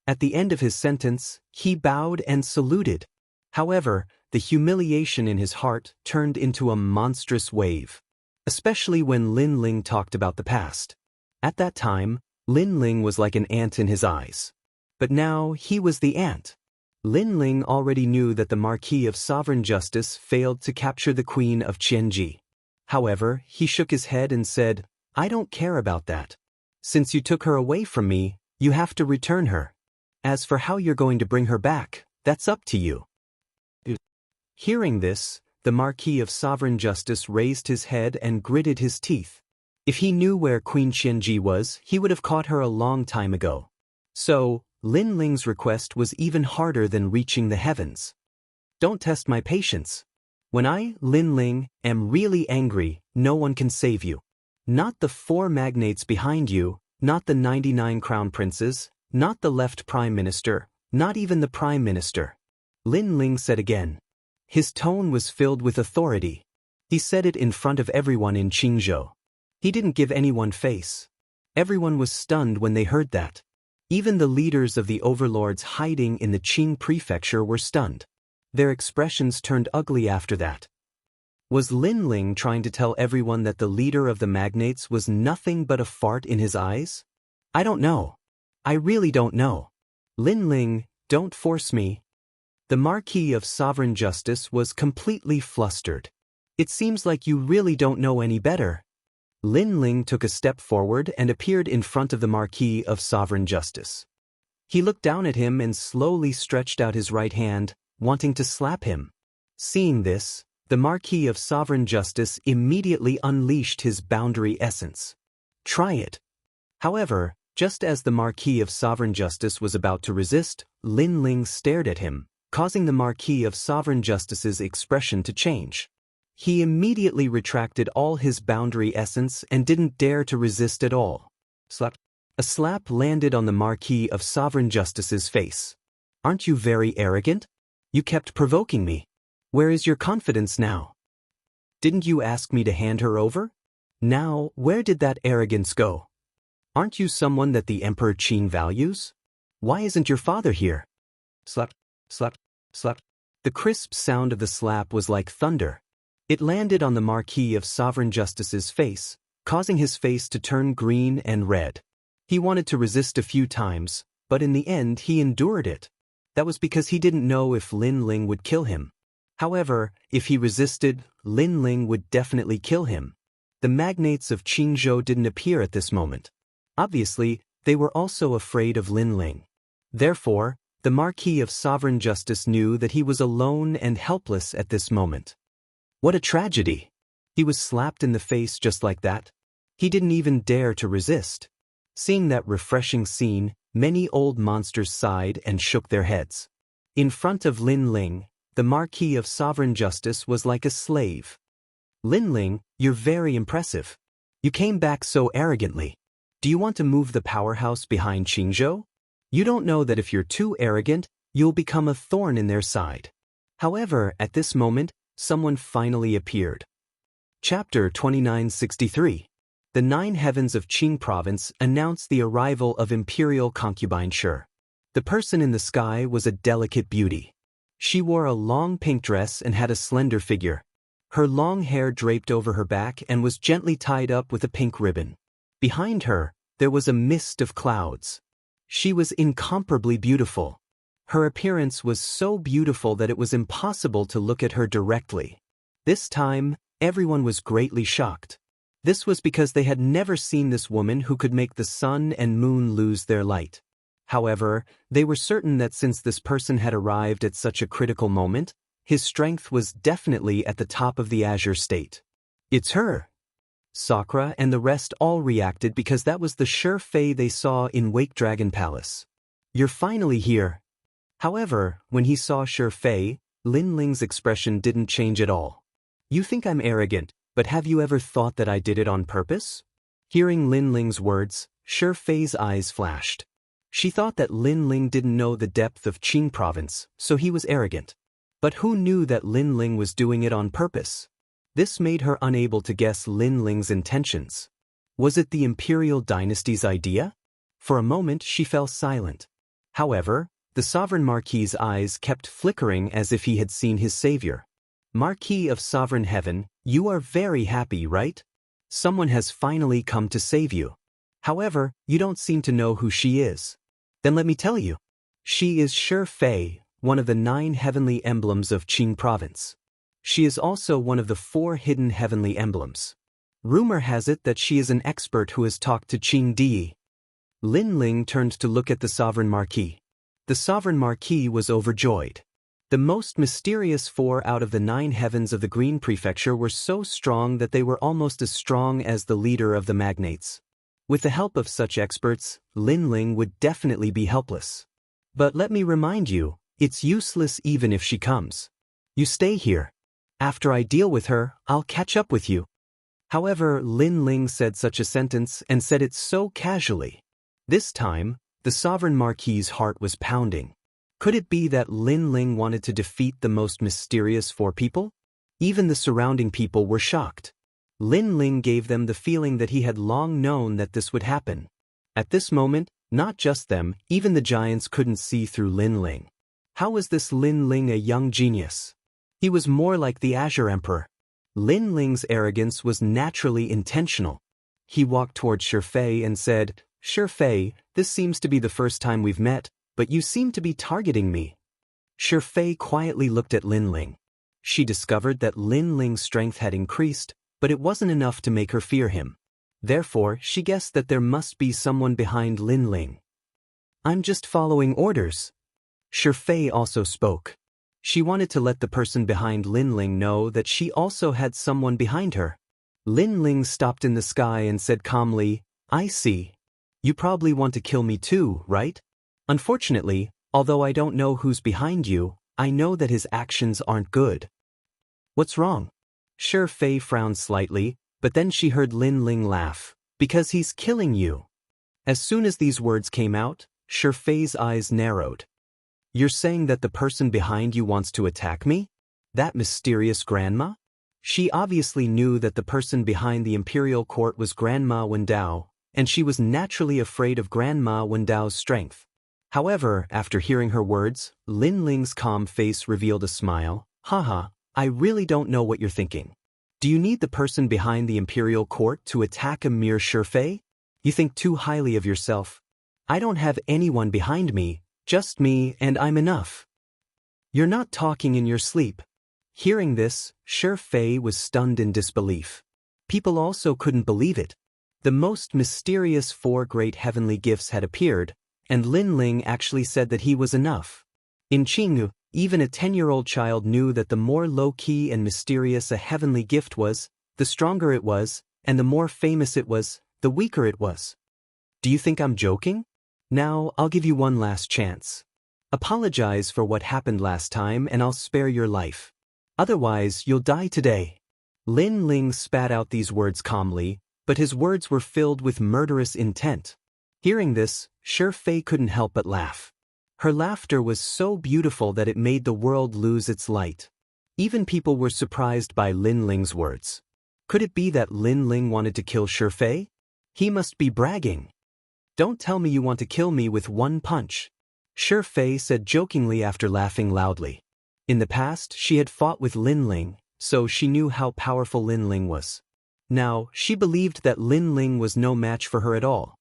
At the end of his sentence, he bowed and saluted. However, the humiliation in his heart turned into a monstrous wave. Especially when Lin Ling talked about the past. At that time, Lin Ling was like an ant in his eyes. But now he was the ant. Lin Ling already knew that the Marquis of Sovereign Justice failed to capture the Queen of Qianji. However, he shook his head and said, "I don't care about that. Since you took her away from me, you have to return her. As for how you're going to bring her back, that's up to you." Hearing this, the Marquis of Sovereign Justice raised his head and gritted his teeth. If he knew where Queen Qianji was, he would have caught her a long time ago. So, Lin Ling's request was even harder than reaching the heavens. "Don't test my patience. When I, Lin Ling, am really angry, no one can save you. Not the 4 magnates behind you, not the 99 crown princes, not the left prime minister, not even the prime minister," Lin Ling said again. His tone was filled with authority. He said it in front of everyone in Qingzhou. He didn't give anyone face. Everyone was stunned when they heard that. Even the leaders of the overlords hiding in the Qing prefecture were stunned. Their expressions turned ugly after that. Was Lin Ling trying to tell everyone that the leader of the magnates was nothing but a fart in his eyes? "I don't know. I really don't know. Lin Ling, don't force me." The Marquis of Sovereign Justice was completely flustered. "It seems like you really don't know any better." Lin Ling took a step forward and appeared in front of the Marquis of Sovereign Justice. He looked down at him and slowly stretched out his right hand, wanting to slap him. Seeing this, the Marquis of Sovereign Justice immediately unleashed his boundary essence. "Try it." However, just as the Marquis of Sovereign Justice was about to resist, Lin Ling stared at him, causing the Marquis of Sovereign Justice's expression to change. He immediately retracted all his boundary essence and didn't dare to resist at all. Slap. A slap landed on the Marquis of Sovereign Justice's face. "Aren't you very arrogant? You kept provoking me. Where is your confidence now? Didn't you ask me to hand her over? Now, where did that arrogance go? Aren't you someone that the Emperor Qin values? Why isn't your father here?" Slap. Slap, slap. The crisp sound of the slap was like thunder. It landed on the Marquis of Sovereign Justice's face, causing his face to turn green and red. He wanted to resist a few times, but in the end he endured it. That was because he didn't know if Lin Ling would kill him. However, if he resisted, Lin Ling would definitely kill him. The magnates of Qingzhou didn't appear at this moment. Obviously, they were also afraid of Lin Ling. Therefore, the Marquis of Sovereign Justice knew that he was alone and helpless at this moment. What a tragedy! He was slapped in the face just like that. He didn't even dare to resist. Seeing that refreshing scene, many old monsters sighed and shook their heads. In front of Lin Ling, the Marquis of Sovereign Justice was like a slave. Lin Ling, you're very impressive. You came back so arrogantly. Do you want to move the powerhouse behind Qingzhou? You don't know that if you're too arrogant, you'll become a thorn in their side. However, at this moment, someone finally appeared. Chapter 2963. The 9 heavens of Qing province announced the arrival of imperial concubine Shi. The person in the sky was a delicate beauty. She wore a long pink dress and had a slender figure. Her long hair draped over her back and was gently tied up with a pink ribbon. Behind her, there was a mist of clouds. She was incomparably beautiful. Her appearance was so beautiful that it was impossible to look at her directly. This time, everyone was greatly shocked. This was because they had never seen this woman who could make the sun and moon lose their light. However, they were certain that since this person had arrived at such a critical moment, his strength was definitely at the top of the azure state. It's her! Sakura and the rest all reacted because that was the Shi Fei they saw in Wake Dragon Palace. You're finally here. However, when he saw Shi Fei, Lin Ling's expression didn't change at all. You think I'm arrogant, but have you ever thought that I did it on purpose? Hearing Lin Ling's words, Shi Fei's eyes flashed. She thought that Lin Ling didn't know the depth of Qing province, so he was arrogant. But who knew that Lin Ling was doing it on purpose? This made her unable to guess Lin Ling's intentions. Was it the imperial dynasty's idea? For a moment she fell silent. However, the sovereign Marquis's eyes kept flickering as if he had seen his savior. Marquis of Sovereign Heaven, you are very happy, right? Someone has finally come to save you. However, you don't seem to know who she is. Then let me tell you. She is Shi Fei, one of the 9 heavenly emblems of Qing province. She is also one of the 4 hidden heavenly emblems. Rumor has it that she is an expert who has talked to Qing Di. Lin Ling turned to look at the sovereign Marquis. The sovereign Marquis was overjoyed. The most mysterious 4 out of the 9 heavens of the Green Prefecture were so strong that they were almost as strong as the leader of the magnates. With the help of such experts, Lin Ling would definitely be helpless. But let me remind you, it's useless even if she comes. You stay here. After I deal with her, I'll catch up with you. However, Lin Ling said such a sentence and said it so casually. This time, the sovereign Marquis's heart was pounding. Could it be that Lin Ling wanted to defeat the most mysterious 4 people? Even the surrounding people were shocked. Lin Ling gave them the feeling that he had long known that this would happen. At this moment, not just them, even the giants couldn't see through Lin Ling. How was this Lin Ling a young genius? He was more like the Azure Emperor. Lin Ling's arrogance was naturally intentional. He walked toward Shi Fei and said, Shi Fei, this seems to be the first time we've met, but you seem to be targeting me. Shi Fei quietly looked at Lin Ling. She discovered that Lin Ling's strength had increased, but it wasn't enough to make her fear him. Therefore, she guessed that there must be someone behind Lin Ling. I'm just following orders. Shi Fei also spoke. She wanted to let the person behind Lin Ling know that she also had someone behind her. Lin Ling stopped in the sky and said calmly, I see. You probably want to kill me too, right? Unfortunately, although I don't know who's behind you, I know that his actions aren't good. What's wrong? Shi Fei frowned slightly, but then she heard Lin Ling laugh. Because he's killing you. As soon as these words came out, Shi Fei's eyes narrowed. You're saying that the person behind you wants to attack me? That mysterious grandma? She obviously knew that the person behind the imperial court was Grandma Wendao, and she was naturally afraid of Grandma Wendao's strength. However, after hearing her words, Lin Ling's calm face revealed a smile. Haha, I really don't know what you're thinking. Do you need the person behind the imperial court to attack a mere Shi Fei? You think too highly of yourself. I don't have anyone behind me, just me, and I'm enough. You're not talking in your sleep. Hearing this, Shi Fei was stunned in disbelief. People also couldn't believe it. The most mysterious 4 great heavenly gifts had appeared, and Lin Ling actually said that he was enough. In Qingyu, even a 10-year-old child knew that the more low-key and mysterious a heavenly gift was, The stronger it was, and the more famous it was, the weaker it was. Do you think I'm joking? Now, I'll give you one last chance. Apologize for what happened last time and I'll spare your life. Otherwise, you'll die today. Lin Ling spat out these words calmly, but his words were filled with murderous intent. Hearing this, Shi Fei couldn't help but laugh. Her laughter was so beautiful that it made the world lose its light. Even people were surprised by Lin Ling's words. Could it be that Lin Ling wanted to kill Shi Fei? He must be bragging. Don't tell me you want to kill me with one punch. Shi Fei said jokingly after laughing loudly. In the past, she had fought with Lin Ling, so she knew how powerful Lin Ling was. Now, she believed that Lin Ling was no match for her at all.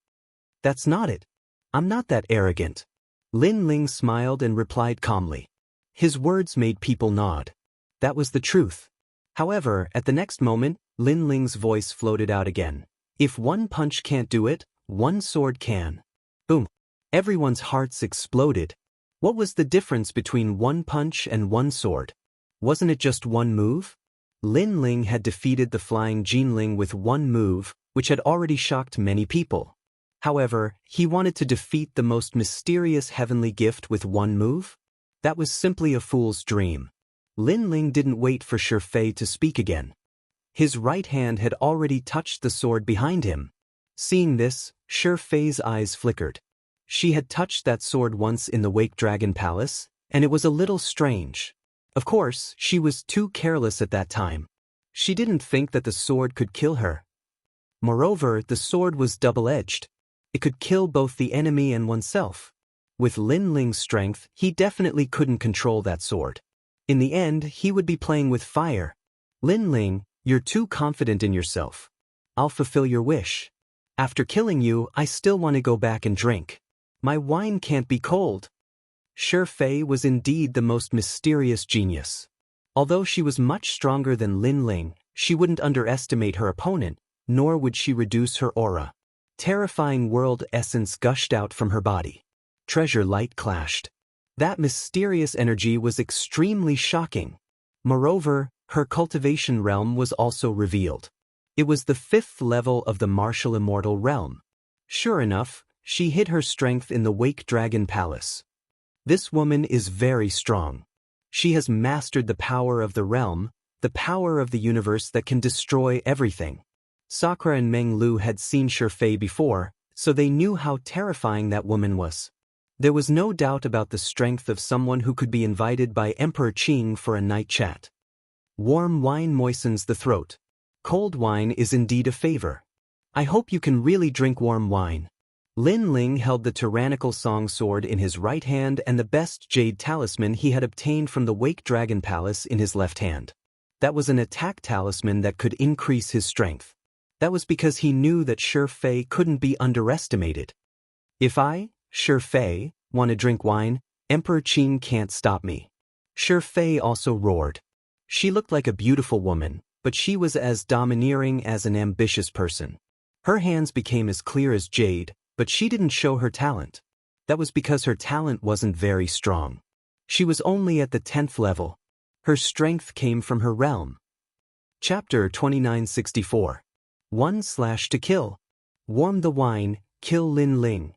That's not it. I'm not that arrogant. Lin Ling smiled and replied calmly. His words made people nod. That was the truth. However, at the next moment, Lin Ling's voice floated out again. If one punch can't do it, one sword can. Boom. Everyone's hearts exploded. What was the difference between one punch and one sword? Wasn't it just one move? Lin Ling had defeated the flying Jinling with one move, which had already shocked many people. However, he wanted to defeat the most mysterious heavenly gift with one move? That was simply a fool's dream. Lin Ling didn't wait for Shi Fei to speak again. His right hand had already touched the sword behind him. Seeing this, Shi Fei's eyes flickered. She had touched that sword once in the Wake Dragon Palace, and it was a little strange. Of course, she was too careless at that time. She didn't think that the sword could kill her. Moreover, the sword was double-edged. It could kill both the enemy and oneself. With Lin Ling's strength, he definitely couldn't control that sword. In the end, he would be playing with fire. Lin Ling, you're too confident in yourself. I'll fulfill your wish. After killing you, I still want to go back and drink. My wine can't be cold. Shi Fei was indeed the most mysterious genius. Although she was much stronger than Lin Ling, she wouldn't underestimate her opponent, nor would she reduce her aura. Terrifying world essence gushed out from her body. Treasure light clashed. That mysterious energy was extremely shocking. Moreover, her cultivation realm was also revealed. It was the 5th level of the martial immortal realm. Sure enough, she hid her strength in the Wake Dragon Palace. This woman is very strong. She has mastered the power of the realm, the power of the universe that can destroy everything. Sakura and Meng Lu had seen Shi Fei before, so they knew how terrifying that woman was. There was no doubt about the strength of someone who could be invited by Emperor Qing for a night chat. Warm wine moistens the throat. Cold wine is indeed a favor. I hope you can really drink warm wine. Lin Ling held the tyrannical song sword in his right hand and the best jade talisman he had obtained from the Wake Dragon Palace in his left hand. That was an attack talisman that could increase his strength. That was because he knew that Shi Fei couldn't be underestimated. If I, Shi Fei, want to drink wine, Emperor Qing can't stop me. Shi Fei also roared. She looked like a beautiful woman, but she was as domineering as an ambitious person. Her hands became as clear as jade, but she didn't show her talent. That was because her talent wasn't very strong. She was only at the 10th level. Her strength came from her realm. Chapter 2964. 1/to-kill. Warm the wine, kill Lin Ling.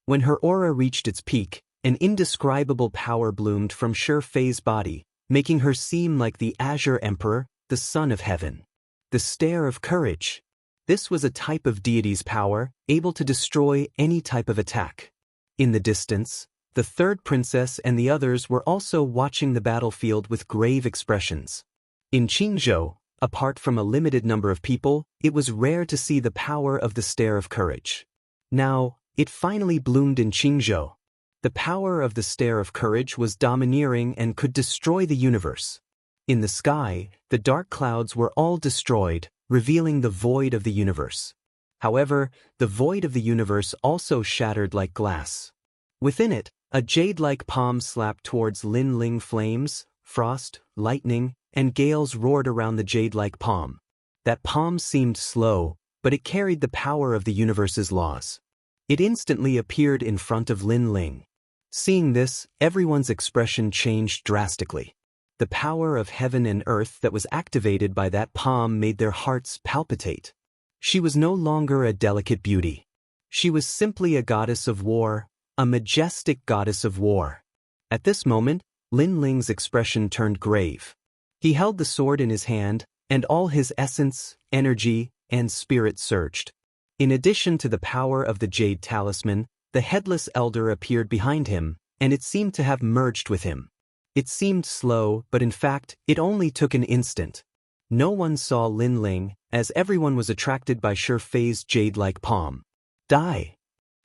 When her aura reached its peak, an indescribable power bloomed from Shi Fei's body, making her seem like the Azure Emperor, the Son of Heaven. The Stare of Courage. This was a type of deity's power, able to destroy any type of attack. In the distance, the third princess and the others were also watching the battlefield with grave expressions. In Qingzhou, apart from a limited number of people, it was rare to see the power of the Stare of Courage. Now, it finally bloomed in Qingzhou. The power of the Stare of Courage was domineering and could destroy the universe. In the sky, the dark clouds were all destroyed, revealing the void of the universe. However, the void of the universe also shattered like glass. Within it, a jade-like palm slapped towards Lin Ling. Flames, frost, lightning, and gales roared around the jade-like palm. That palm seemed slow, but it carried the power of the universe's laws. It instantly appeared in front of Lin Ling. Seeing this, everyone's expression changed drastically. The power of heaven and earth that was activated by that palm made their hearts palpitate. She was no longer a delicate beauty. She was simply a goddess of war, a majestic goddess of war. At this moment, Lin Ling's expression turned grave. He held the sword in his hand, and all his essence, energy, and spirit surged. In addition to the power of the jade talisman, the headless elder appeared behind him, and it seemed to have merged with him. It seemed slow, but in fact, it only took an instant. No one saw Lin Ling, as everyone was attracted by Shi Fei's jade-like palm. Die!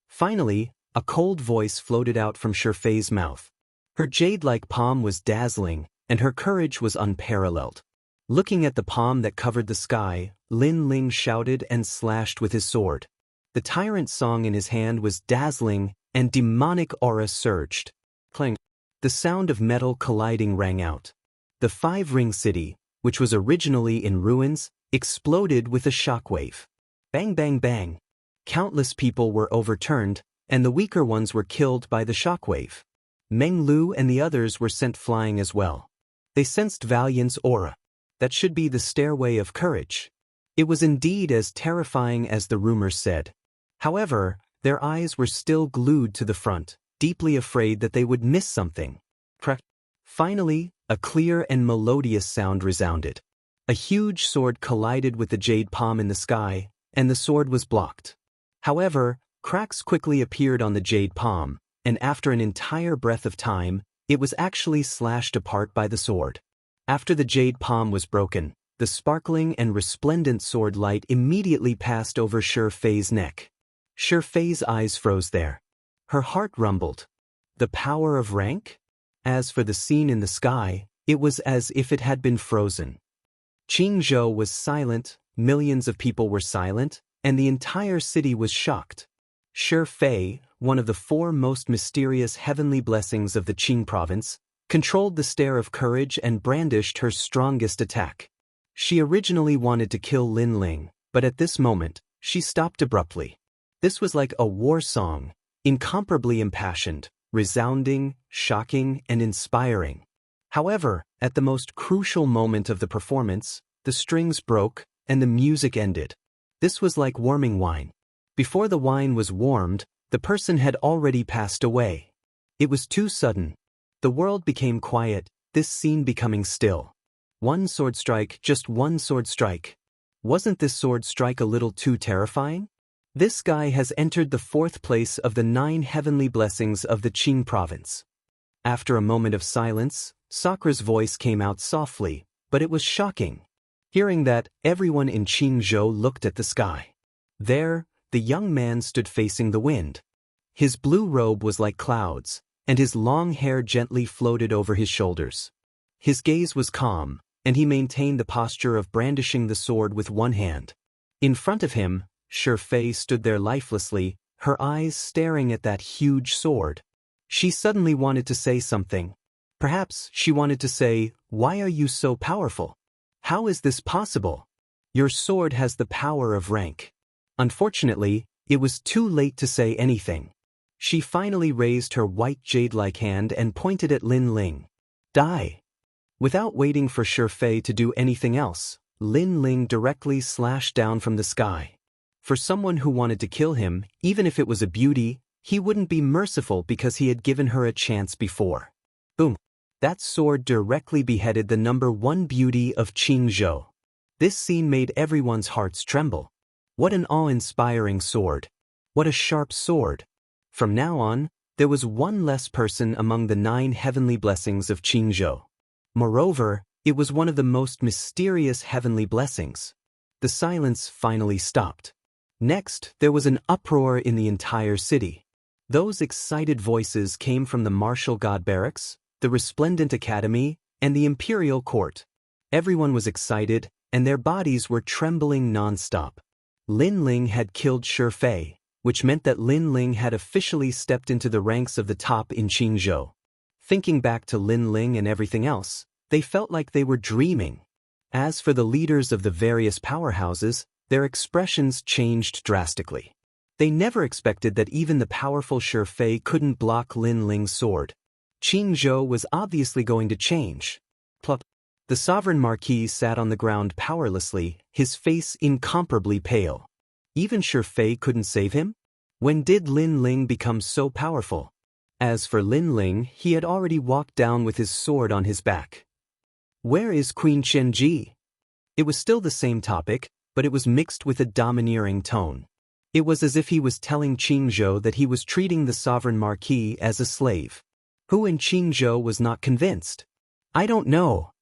Finally, a cold voice floated out from Shi Fei's mouth. Her jade-like palm was dazzling, and her courage was unparalleled. Looking at the palm that covered the sky, Lin Ling shouted and slashed with his sword. The tyrant song in his hand was dazzling, and demonic aura surged. Clang! The sound of metal colliding rang out. The five-ring city, which was originally in ruins, exploded with a shockwave. Bang bang bang! Countless people were overturned, and the weaker ones were killed by the shockwave. Meng Lu and the others were sent flying as well. They sensed Valiant's aura. That should be the stairway of courage. It was indeed as terrifying as the rumors said. However, their eyes were still glued to the front, deeply afraid that they would miss something. Crack! Finally, a clear and melodious sound resounded. A huge sword collided with the jade palm in the sky, and the sword was blocked. However, cracks quickly appeared on the jade palm, and after an entire breath of time, it was actually slashed apart by the sword. After the jade palm was broken, the sparkling and resplendent sword light immediately passed over Shi Fei's neck. Shi Fei's eyes froze there. Her heart rumbled. The power of rank? As for the scene in the sky, it was as if it had been frozen. Qingzhou was silent, millions of people were silent, and the entire city was shocked. Shi Fei, one of the four most mysterious heavenly blessings of the Qing province, controlled the stare of courage and brandished her strongest attack. She originally wanted to kill Lin Ling, but at this moment, she stopped abruptly. This was like a war song, incomparably impassioned, resounding, shocking, and inspiring. However, at the most crucial moment of the performance, the strings broke, and the music ended. This was like warming wine. Before the wine was warmed, the person had already passed away. It was too sudden. The world became quiet, this scene becoming still. One sword strike, just one sword strike. Wasn't this sword strike a little too terrifying? This guy has entered the 4th place of the 9 heavenly blessings of the Qing province. After a moment of silence, Sakura's voice came out softly, but it was shocking. Hearing that, everyone in Qingzhou looked at the sky. There, the young man stood facing the wind. His blue robe was like clouds, and his long hair gently floated over his shoulders. His gaze was calm, and he maintained the posture of brandishing the sword with one hand. In front of him, Shi Fei stood there lifelessly, her eyes staring at that huge sword. She suddenly wanted to say something. Perhaps she wanted to say, "Why are you so powerful? How is this possible? Your sword has the power of rank." Unfortunately, it was too late to say anything. She finally raised her white jade-like hand and pointed at Lin Ling. Die! Without waiting for Shi Fei to do anything else, Lin Ling directly slashed down from the sky. For someone who wanted to kill him, even if it was a beauty, he wouldn't be merciful because he had given her a chance before. Boom! That sword directly beheaded the number 1 beauty of Qingzhou. This scene made everyone's hearts tremble. What an awe-inspiring sword. What a sharp sword. From now on, there was one less person among the 9 heavenly blessings of Qingzhou. Moreover, it was one of the most mysterious heavenly blessings. The silence finally stopped. Next, there was an uproar in the entire city. Those excited voices came from the martial god barracks, the resplendent academy, and the imperial court. Everyone was excited, and their bodies were trembling non-stop. Lin Ling had killed Shi Fei, which meant that Lin Ling had officially stepped into the ranks of the top in Qingzhou. Thinking back to Lin Ling and everything else, they felt like they were dreaming. As for the leaders of the various powerhouses, their expressions changed drastically. They never expected that even the powerful Shi Fei couldn't block Lin Ling's sword. Qingzhou was obviously going to change. Plop. The sovereign marquis sat on the ground powerlessly, his face incomparably pale. Even Shi Fei couldn't save him? When did Lin Ling become so powerful? As for Lin Ling, he had already walked down with his sword on his back. Where is Queen Chen-ji? It was still the same topic, but it was mixed with a domineering tone. It was as if he was telling Qingzhou that he was treating the sovereign marquis as a slave. Who in Qingzhou was not convinced? I don't know.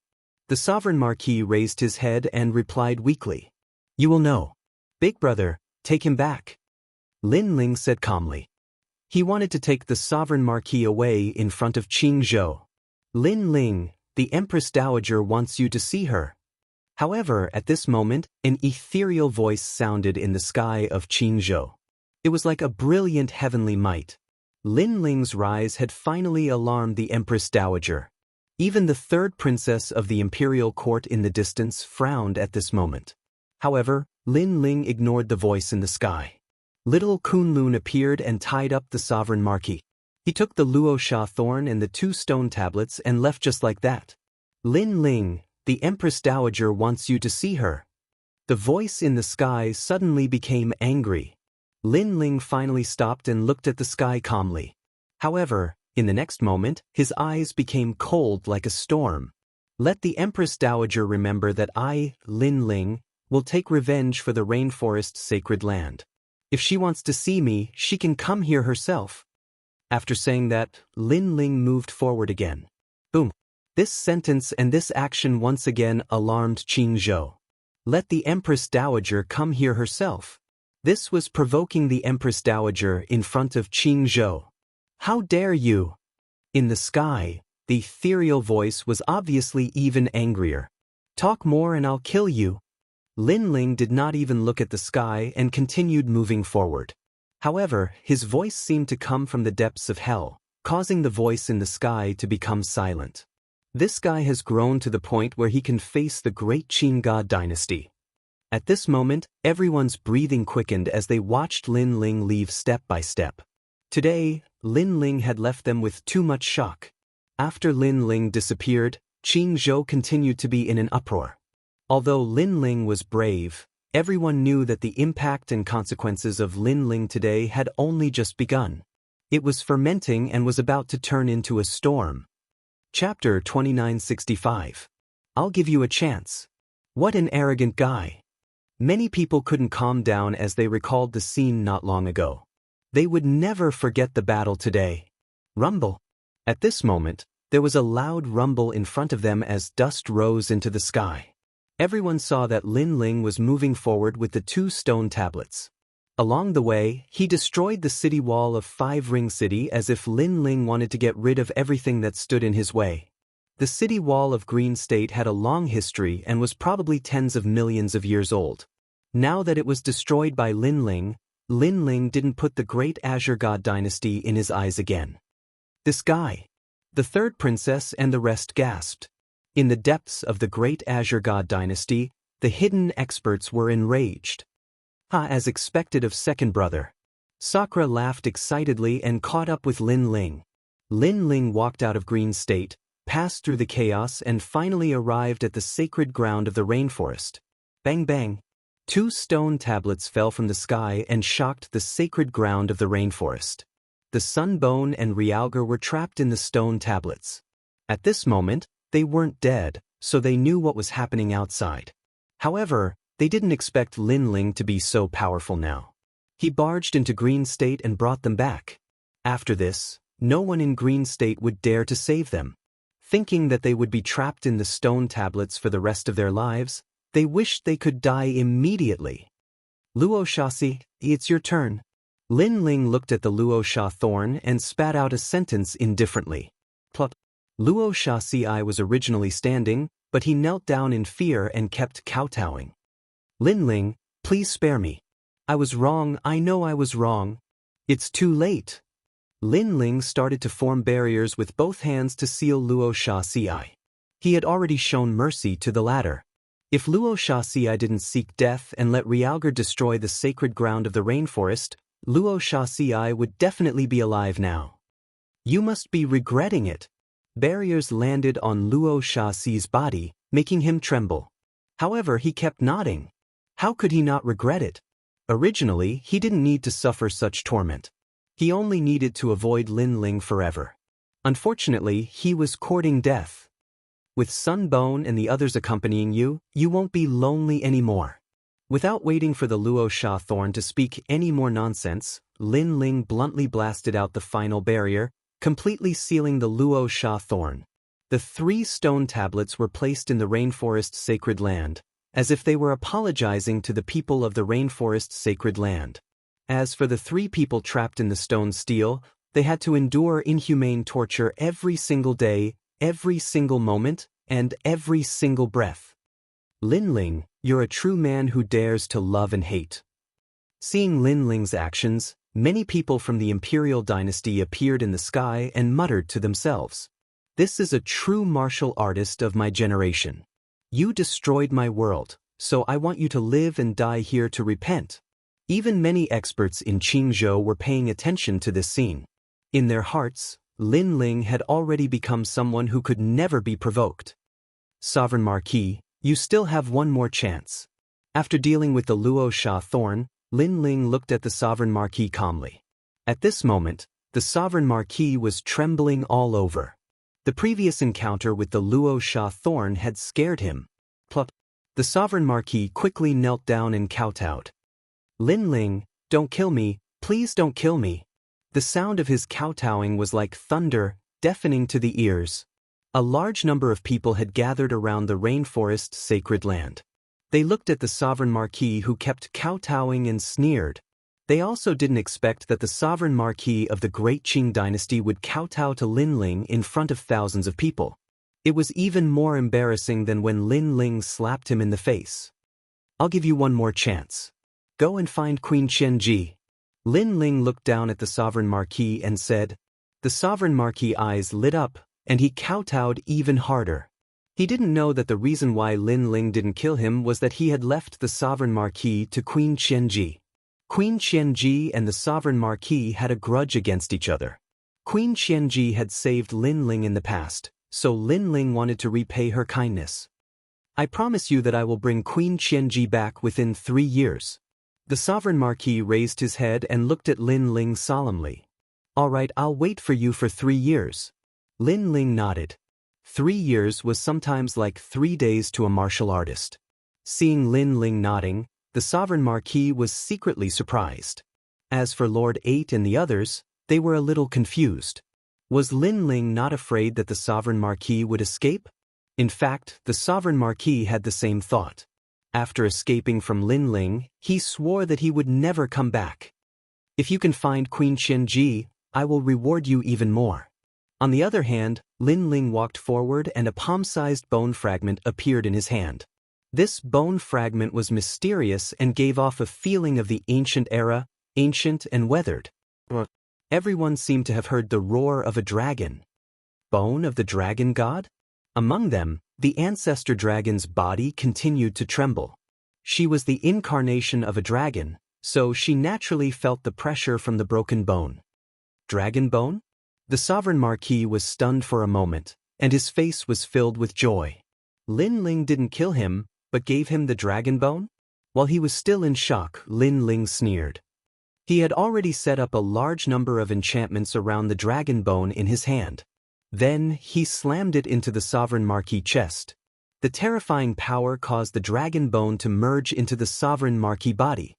The sovereign marquis raised his head and replied weakly. You will know. Big brother, take him back. Lin Ling said calmly. He wanted to take the sovereign marquis away in front of Qingzhou. Lin Ling, the Empress Dowager wants you to see her. However, at this moment, an ethereal voice sounded in the sky of Qingzhou. It was like a brilliant heavenly might. Lin Ling's rise had finally alarmed the Empress Dowager. Even the third princess of the imperial court in the distance frowned at this moment. However, Lin Ling ignored the voice in the sky. Little Kunlun appeared and tied up the sovereign marquis. He took the Luosha thorn and the 2 stone tablets and left just like that. Lin Ling, the Empress Dowager wants you to see her. The voice in the sky suddenly became angry. Lin Ling finally stopped and looked at the sky calmly. However, in the next moment, his eyes became cold like a storm. Let the Empress Dowager remember that I, Lin Ling, will take revenge for the rainforest's sacred land. If she wants to see me, she can come here herself. After saying that, Lin Ling moved forward again. Boom. This sentence and this action once again alarmed Qingzhou. Let the Empress Dowager come here herself. This was provoking the Empress Dowager in front of Qingzhou. How dare you? In the sky, the ethereal voice was obviously even angrier. Talk more and I'll kill you. Lin Ling did not even look at the sky and continued moving forward. However, his voice seemed to come from the depths of hell, causing the voice in the sky to become silent. This guy has grown to the point where he can face the great Qin God dynasty. At this moment, everyone's breathing quickened as they watched Lin Ling leave step by step. Today, Lin Ling had left them with too much shock. After Lin Ling disappeared, Qingzhou continued to be in an uproar. Although Lin Ling was brave, everyone knew that the impact and consequences of Lin Ling today had only just begun. It was fermenting and was about to turn into a storm. Chapter 2965. I'll give you a chance. What an arrogant guy. Many people couldn't calm down as they recalled the scene not long ago. They would never forget the battle today. Rumble. At this moment, there was a loud rumble in front of them as dust rose into the sky. Everyone saw that Lin Ling was moving forward with the 2 stone tablets. Along the way, he destroyed the city wall of 5 Ring City as if Lin Ling wanted to get rid of everything that stood in his way. The city wall of Green State had a long history and was probably tens of millions of years old. Now that it was destroyed by Lin Ling didn't put the great Azure God dynasty in his eyes again. This guy. The third princess and the rest gasped. In the depths of the great Azure God dynasty, the hidden experts were enraged. As expected of second brother. Sakura laughed excitedly and caught up with Lin Ling. Lin Ling walked out of Green State, passed through the chaos and finally arrived at the sacred ground of the rainforest. Bang bang. 2 stone tablets fell from the sky and shocked the sacred ground of the rainforest. The Sunbone and Realgar were trapped in the stone tablets. At this moment, they weren't dead, so they knew what was happening outside. However, they didn't expect Lin Ling to be so powerful now. He barged into Green State and brought them back. After this, no one in Green State would dare to save them. Thinking that they would be trapped in the stone tablets for the rest of their lives, they wished they could die immediately. Luo Shasi, it's your turn. Lin Ling looked at the Luosha thorn and spat out a sentence indifferently. Plop. Luo Shasi was originally standing, but he knelt down in fear and kept kowtowing. Lin Ling, please spare me. I was wrong, I know I was wrong. It's too late. Lin Ling started to form barriers with both hands to seal Luo Shasi. He had already shown mercy to the latter. If Luo Shasi didn't seek death and let Realgar destroy the sacred ground of the rainforest, Luo Shasi would definitely be alive now. You must be regretting it. Barriers landed on Luo Shaxi's body, making him tremble. However, he kept nodding. How could he not regret it? Originally, he didn't need to suffer such torment. He only needed to avoid Lin Ling forever. Unfortunately, he was courting death. With Sun Bone and the others accompanying you, you won't be lonely anymore. Without waiting for the Luo Sha thorn to speak any more nonsense, Lin Ling bluntly blasted out the final barrier, completely sealing the Luo Sha thorn. The 3 stone tablets were placed in the rainforest's sacred land, as if they were apologizing to the people of the rainforest's sacred land. As for the 3 people trapped in the stone steel, they had to endure inhumane torture every single day, every single moment, and every single breath. Lin Ling, you're a true man who dares to love and hate. Seeing Lin Ling's actions, many people from the imperial dynasty appeared in the sky and muttered to themselves, "This is a true martial artist of my generation. You destroyed my world, so I want you to live and die here to repent." Even many experts in Qingzhou were paying attention to this scene. In their hearts, Lin Ling had already become someone who could never be provoked. Sovereign Marquis, you still have one more chance. After dealing with the Luo Sha thorn, Lin Ling looked at the Sovereign Marquis calmly. At this moment, the Sovereign Marquis was trembling all over. The previous encounter with the Luo Sha thorn had scared him. Plup. The Sovereign Marquis quickly knelt down and kowtowed. "Lin Ling, don't kill me, please don't kill me." The sound of his kowtowing was like thunder, deafening to the ears. A large number of people had gathered around the rainforest's sacred land. They looked at the Sovereign Marquis who kept kowtowing and sneered. They also didn't expect that the Sovereign Marquis of the Great Qing dynasty would kowtow to Lin Ling in front of thousands of people. It was even more embarrassing than when Lin Ling slapped him in the face. "I'll give you one more chance. Go and find Queen Qianji." Lin Ling looked down at the Sovereign Marquis and said. The Sovereign Marquis' eyes lit up, and he kowtowed even harder. He didn't know that the reason why Lin Ling didn't kill him was that he had left the Sovereign Marquis to Queen Qianji. Queen Qianji and the Sovereign Marquis had a grudge against each other. Queen Qianji had saved Lin Ling in the past, so Lin Ling wanted to repay her kindness. "I promise you that I will bring Queen Qianji back within 3 years. The Sovereign Marquis raised his head and looked at Lin Ling solemnly. "All right, I'll wait for you for 3 years. Lin Ling nodded. 3 years was sometimes like 3 days to a martial artist. Seeing Lin Ling nodding, the Sovereign Marquis was secretly surprised. As for Lord 8 and the others, they were a little confused. Was Lin Ling not afraid that the Sovereign Marquis would escape? In fact, the Sovereign Marquis had the same thought. After escaping from Lin Ling, he swore that he would never come back. "If you can find Queen Qianji, I will reward you even more." On the other hand, Lin Ling walked forward and a palm-sized bone fragment appeared in his hand. This bone fragment was mysterious and gave off a feeling of the ancient era, ancient and weathered. Everyone seemed to have heard the roar of a dragon. Bone of the dragon god? Among them, the ancestor dragon's body continued to tremble. She was the incarnation of a dragon, so she naturally felt the pressure from the broken bone. Dragon bone? The Sovereign Marquis was stunned for a moment, and his face was filled with joy. Lin Ling didn't kill him, but gave him the dragon bone? While he was still in shock, Lin Ling sneered. He had already set up a large number of enchantments around the dragon bone in his hand. Then, he slammed it into the Sovereign Marquis' chest. The terrifying power caused the dragon bone to merge into the Sovereign Marquis' body.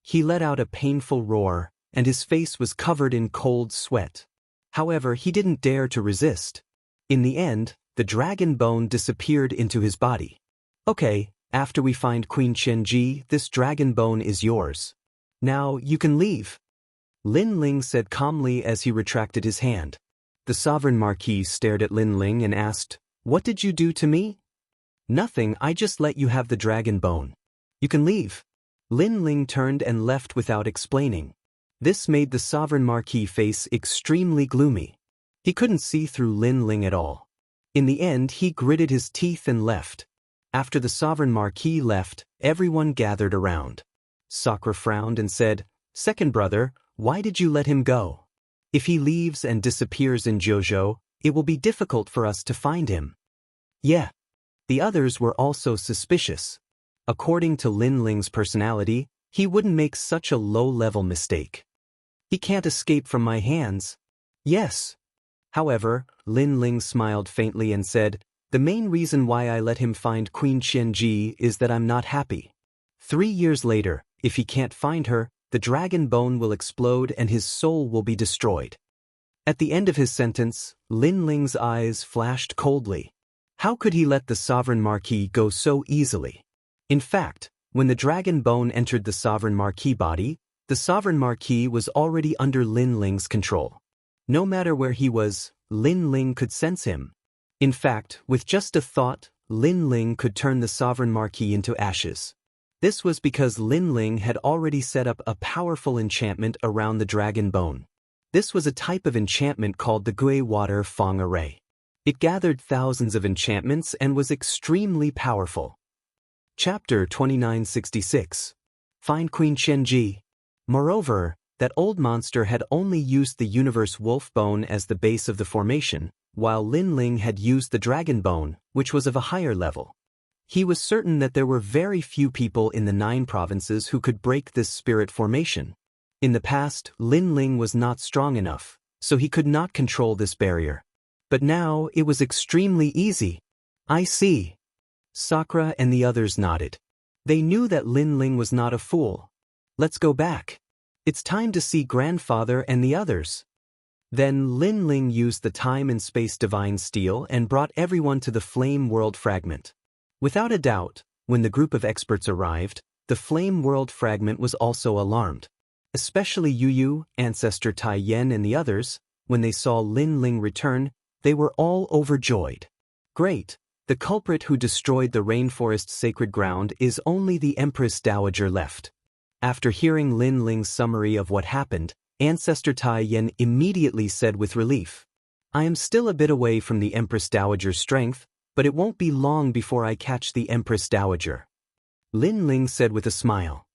He let out a painful roar, and his face was covered in cold sweat. However, he didn't dare to resist. In the end, the dragon bone disappeared into his body. "Okay, after we find Queen Qianji, this dragon bone is yours. Now, you can leave," Lin Ling said calmly as he retracted his hand. The Sovereign Marquis stared at Lin Ling and asked, "What did you do to me?" "Nothing, I just let you have the dragon bone. You can leave." Lin Ling turned and left without explaining. This made the Sovereign Marquis' face extremely gloomy. He couldn't see through Lin Ling at all. In the end, he gritted his teeth and left. After the Sovereign Marquis left, everyone gathered around. Sakura frowned and said, "Second brother, why did you let him go? If he leaves and disappears in Jiuzhou, it will be difficult for us to find him. Yeah. The others were also suspicious. According to Lin Ling's personality, he wouldn't make such a low-level mistake. He can't escape from my hands. Yes. However, Lin Ling smiled faintly and said, the main reason why I let him find Queen Qianji is that I'm not happy. 3 years later, if he can't find her, the dragon bone will explode and his soul will be destroyed. At the end of his sentence, Lin Ling's eyes flashed coldly. How could he let the sovereign marquis go so easily? In fact, when the dragon bone entered the sovereign marquis body, the sovereign marquis was already under Lin Ling's control. No matter where he was, Lin Ling could sense him. In fact, with just a thought, Lin Ling could turn the sovereign marquis into ashes. This was because Lin Ling had already set up a powerful enchantment around the dragon bone. This was a type of enchantment called the Gui Water Fong Array. It gathered thousands of enchantments and was extremely powerful. Chapter 2966. Find Queen Qianji. Moreover, that old monster had only used the universe wolf bone as the base of the formation, while Lin Ling had used the dragon bone, which was of a higher level. He was certain that there were very few people in the 9 provinces who could break this spirit formation. In the past, Lin Ling was not strong enough, so he could not control this barrier. But now it was extremely easy. I see. Sakura and the others nodded. They knew that Lin Ling was not a fool. Let's go back. It's time to see grandfather and the others. Then Lin Ling used the time and space divine steel and brought everyone to the flame world fragment. Without a doubt, when the group of experts arrived, the flame world fragment was also alarmed. Especially Yu Yu, Ancestor Tai Yen and the others, when they saw Lin Ling return, they were all overjoyed. Great, the culprit who destroyed the rainforest's sacred ground is only the Empress Dowager left. After hearing Lin Ling's summary of what happened, Ancestor Tai Yen immediately said with relief, I am still a bit away from the Empress Dowager's strength, but it won't be long before I catch the Empress Dowager. Lin Ling said with a smile.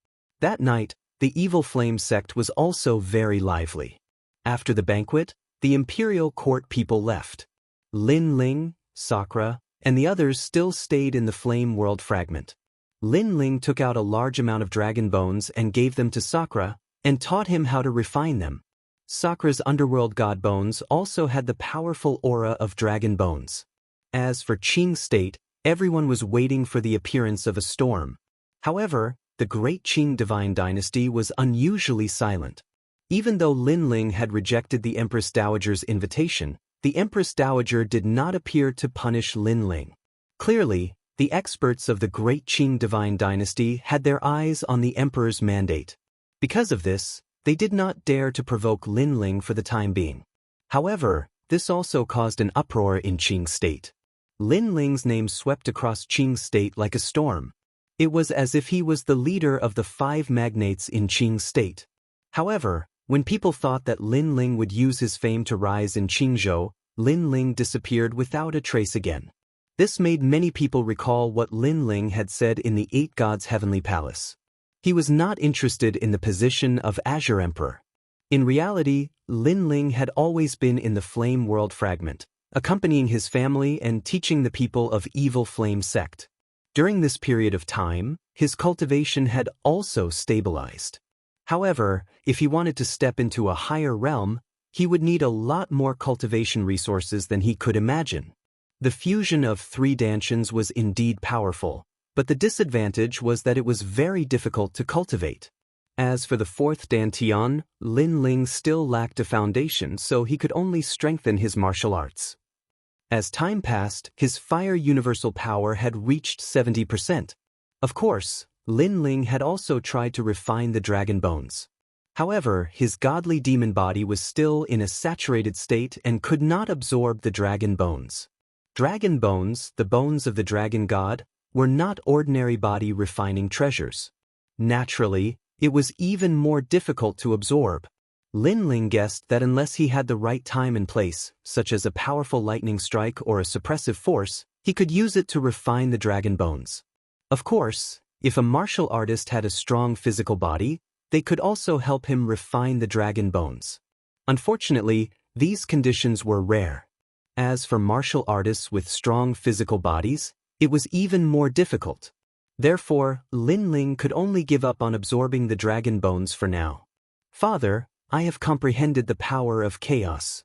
That night, the evil flame sect was also very lively. After the banquet, the imperial court people left. Lin Ling, Sakura, and the others still stayed in the flame world fragment. Lin Ling took out a large amount of dragon bones and gave them to Sakura, and taught him how to refine them. Sakura's underworld god bones also had the powerful aura of dragon bones. As for Qing State, everyone was waiting for the appearance of a storm. However, the great Qing divine dynasty was unusually silent. Even though Lin Ling had rejected the Empress Dowager's invitation, the Empress Dowager did not appear to punish Lin Ling. Clearly, the experts of the great Qing divine dynasty had their eyes on the emperor's mandate. Because of this, they did not dare to provoke Lin Ling for the time being. However, this also caused an uproar in Qing State. Lin Ling's name swept across Qing State like a storm. It was as if he was the leader of the 5 magnates in Qing State. However, when people thought that Lin Ling would use his fame to rise in Qingzhou, Lin Ling disappeared without a trace again. This made many people recall what Lin Ling had said in the 8 Gods' Heavenly Palace. He was not interested in the position of Azure Emperor. In reality, Lin Ling had always been in the Flame World Fragment, accompanying his family and teaching the people of Evil Flame Sect. During this period of time, his cultivation had also stabilized. However, if he wanted to step into a higher realm, he would need a lot more cultivation resources than he could imagine. The fusion of 3 dantians was indeed powerful, but the disadvantage was that it was very difficult to cultivate. As for the 4th dantian, Lin Ling still lacked a foundation, so he could only strengthen his martial arts. As time passed, his fire universal power had reached 70%. Of course, Lin Ling had also tried to refine the dragon bones. However, his godly demon body was still in a saturated state and could not absorb the dragon bones. Dragon bones, the bones of the dragon god, were not ordinary body refining treasures. Naturally, it was even more difficult to absorb. Lin Ling guessed that unless he had the right time and place, such as a powerful lightning strike or a suppressive force, he could use it to refine the dragon bones. Of course, if a martial artist had a strong physical body, they could also help him refine the dragon bones. Unfortunately, these conditions were rare. As for martial artists with strong physical bodies, it was even more difficult. Therefore, Lin Ling could only give up on absorbing the dragon bones for now. Father, I have comprehended the power of chaos.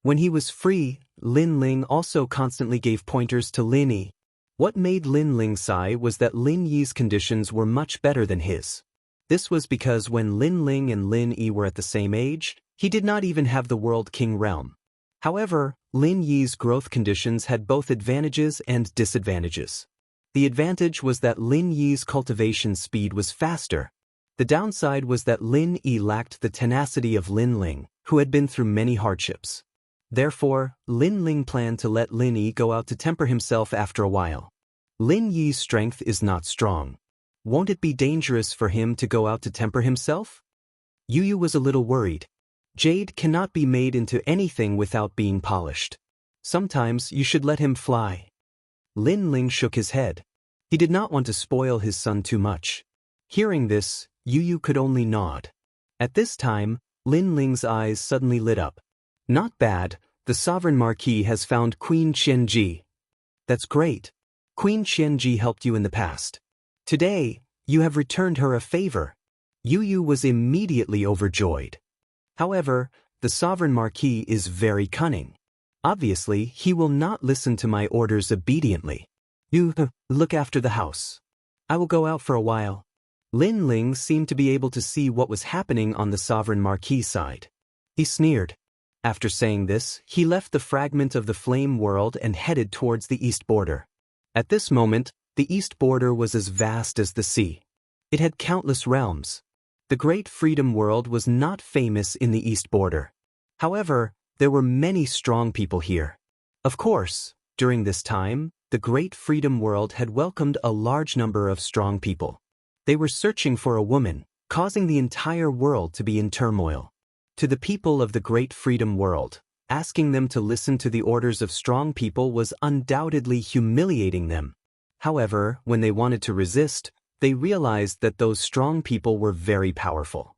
When he was free, Lin Ling also constantly gave pointers to Lin Yi. What made Lin Ling sigh was that Lin Yi's conditions were much better than his. This was because when Lin Ling and Lin Yi were at the same age, he did not even have the World King realm. However, Lin Yi's growth conditions had both advantages and disadvantages. The advantage was that Lin Yi's cultivation speed was faster. The downside was that Lin Yi lacked the tenacity of Lin Ling, who had been through many hardships. Therefore, Lin Ling planned to let Lin Yi go out to temper himself after a while. Lin Yi's strength is not strong. Won't it be dangerous for him to go out to temper himself? Yu Yu was a little worried. Jade cannot be made into anything without being polished. Sometimes you should let him fly. Lin Ling shook his head. He did not want to spoil his son too much. Hearing this, Yu Yu could only nod. At this time, Lin Ling's eyes suddenly lit up. Not bad, the Sovereign Marquis has found Queen Qianji. That's great. Queen Qianji helped you in the past. Today, you have returned her a favor. Yu Yu was immediately overjoyed. However, the Sovereign Marquis is very cunning. Obviously, he will not listen to my orders obediently. You look after the house. I will go out for a while. Lin Ling seemed to be able to see what was happening on the Sovereign Marquis side. He sneered. After saying this, he left the fragment of the flame world and headed towards the east border. At this moment, the east border was as vast as the sea. It had countless realms. The Great Freedom World was not famous in the east border. However, there were many strong people here. Of course, during this time, the Great Freedom World had welcomed a large number of strong people. They were searching for a woman, causing the entire world to be in turmoil. To the people of the Great Freedom World, asking them to listen to the orders of strong people was undoubtedly humiliating them. However, when they wanted to resist, they realized that those strong people were very powerful.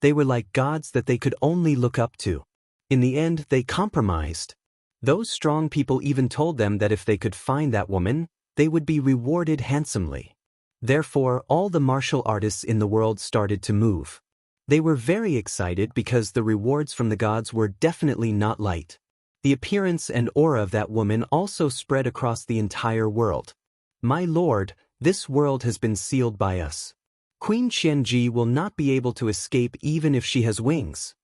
They were like gods that they could only look up to. In the end, they compromised. Those strong people even told them that if they could find that woman, they would be rewarded handsomely. Therefore, all the martial artists in the world started to move. They were very excited because the rewards from the gods were definitely not light. The appearance and aura of that woman also spread across the entire world. My lord, this world has been sealed by us. Queen Qianji will not be able to escape even if she has wings.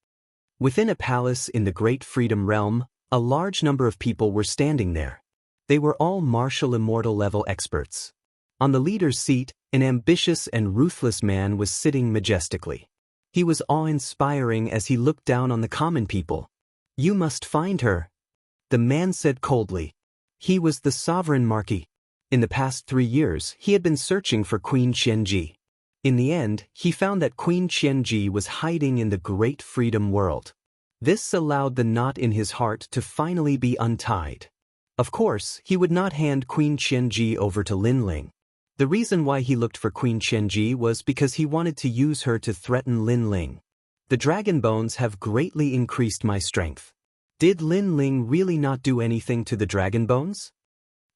Within a palace in the Great Freedom Realm, a large number of people were standing there. They were all martial immortal level experts. On the leader's seat, an ambitious and ruthless man was sitting majestically. He was awe-inspiring as he looked down on the common people. You must find her, the man said coldly. He was the Sovereign Marquis. In the past 3 years, he had been searching for Queen Qianji. In the end, he found that Queen Qianji was hiding in the Great Freedom World. This allowed the knot in his heart to finally be untied. Of course, he would not hand Queen Qianji over to Lin Ling. The reason why he looked for Queen Qianji was because he wanted to use her to threaten Lin Ling. The dragon bones have greatly increased my strength. Did Lin Ling really not do anything to the dragon bones?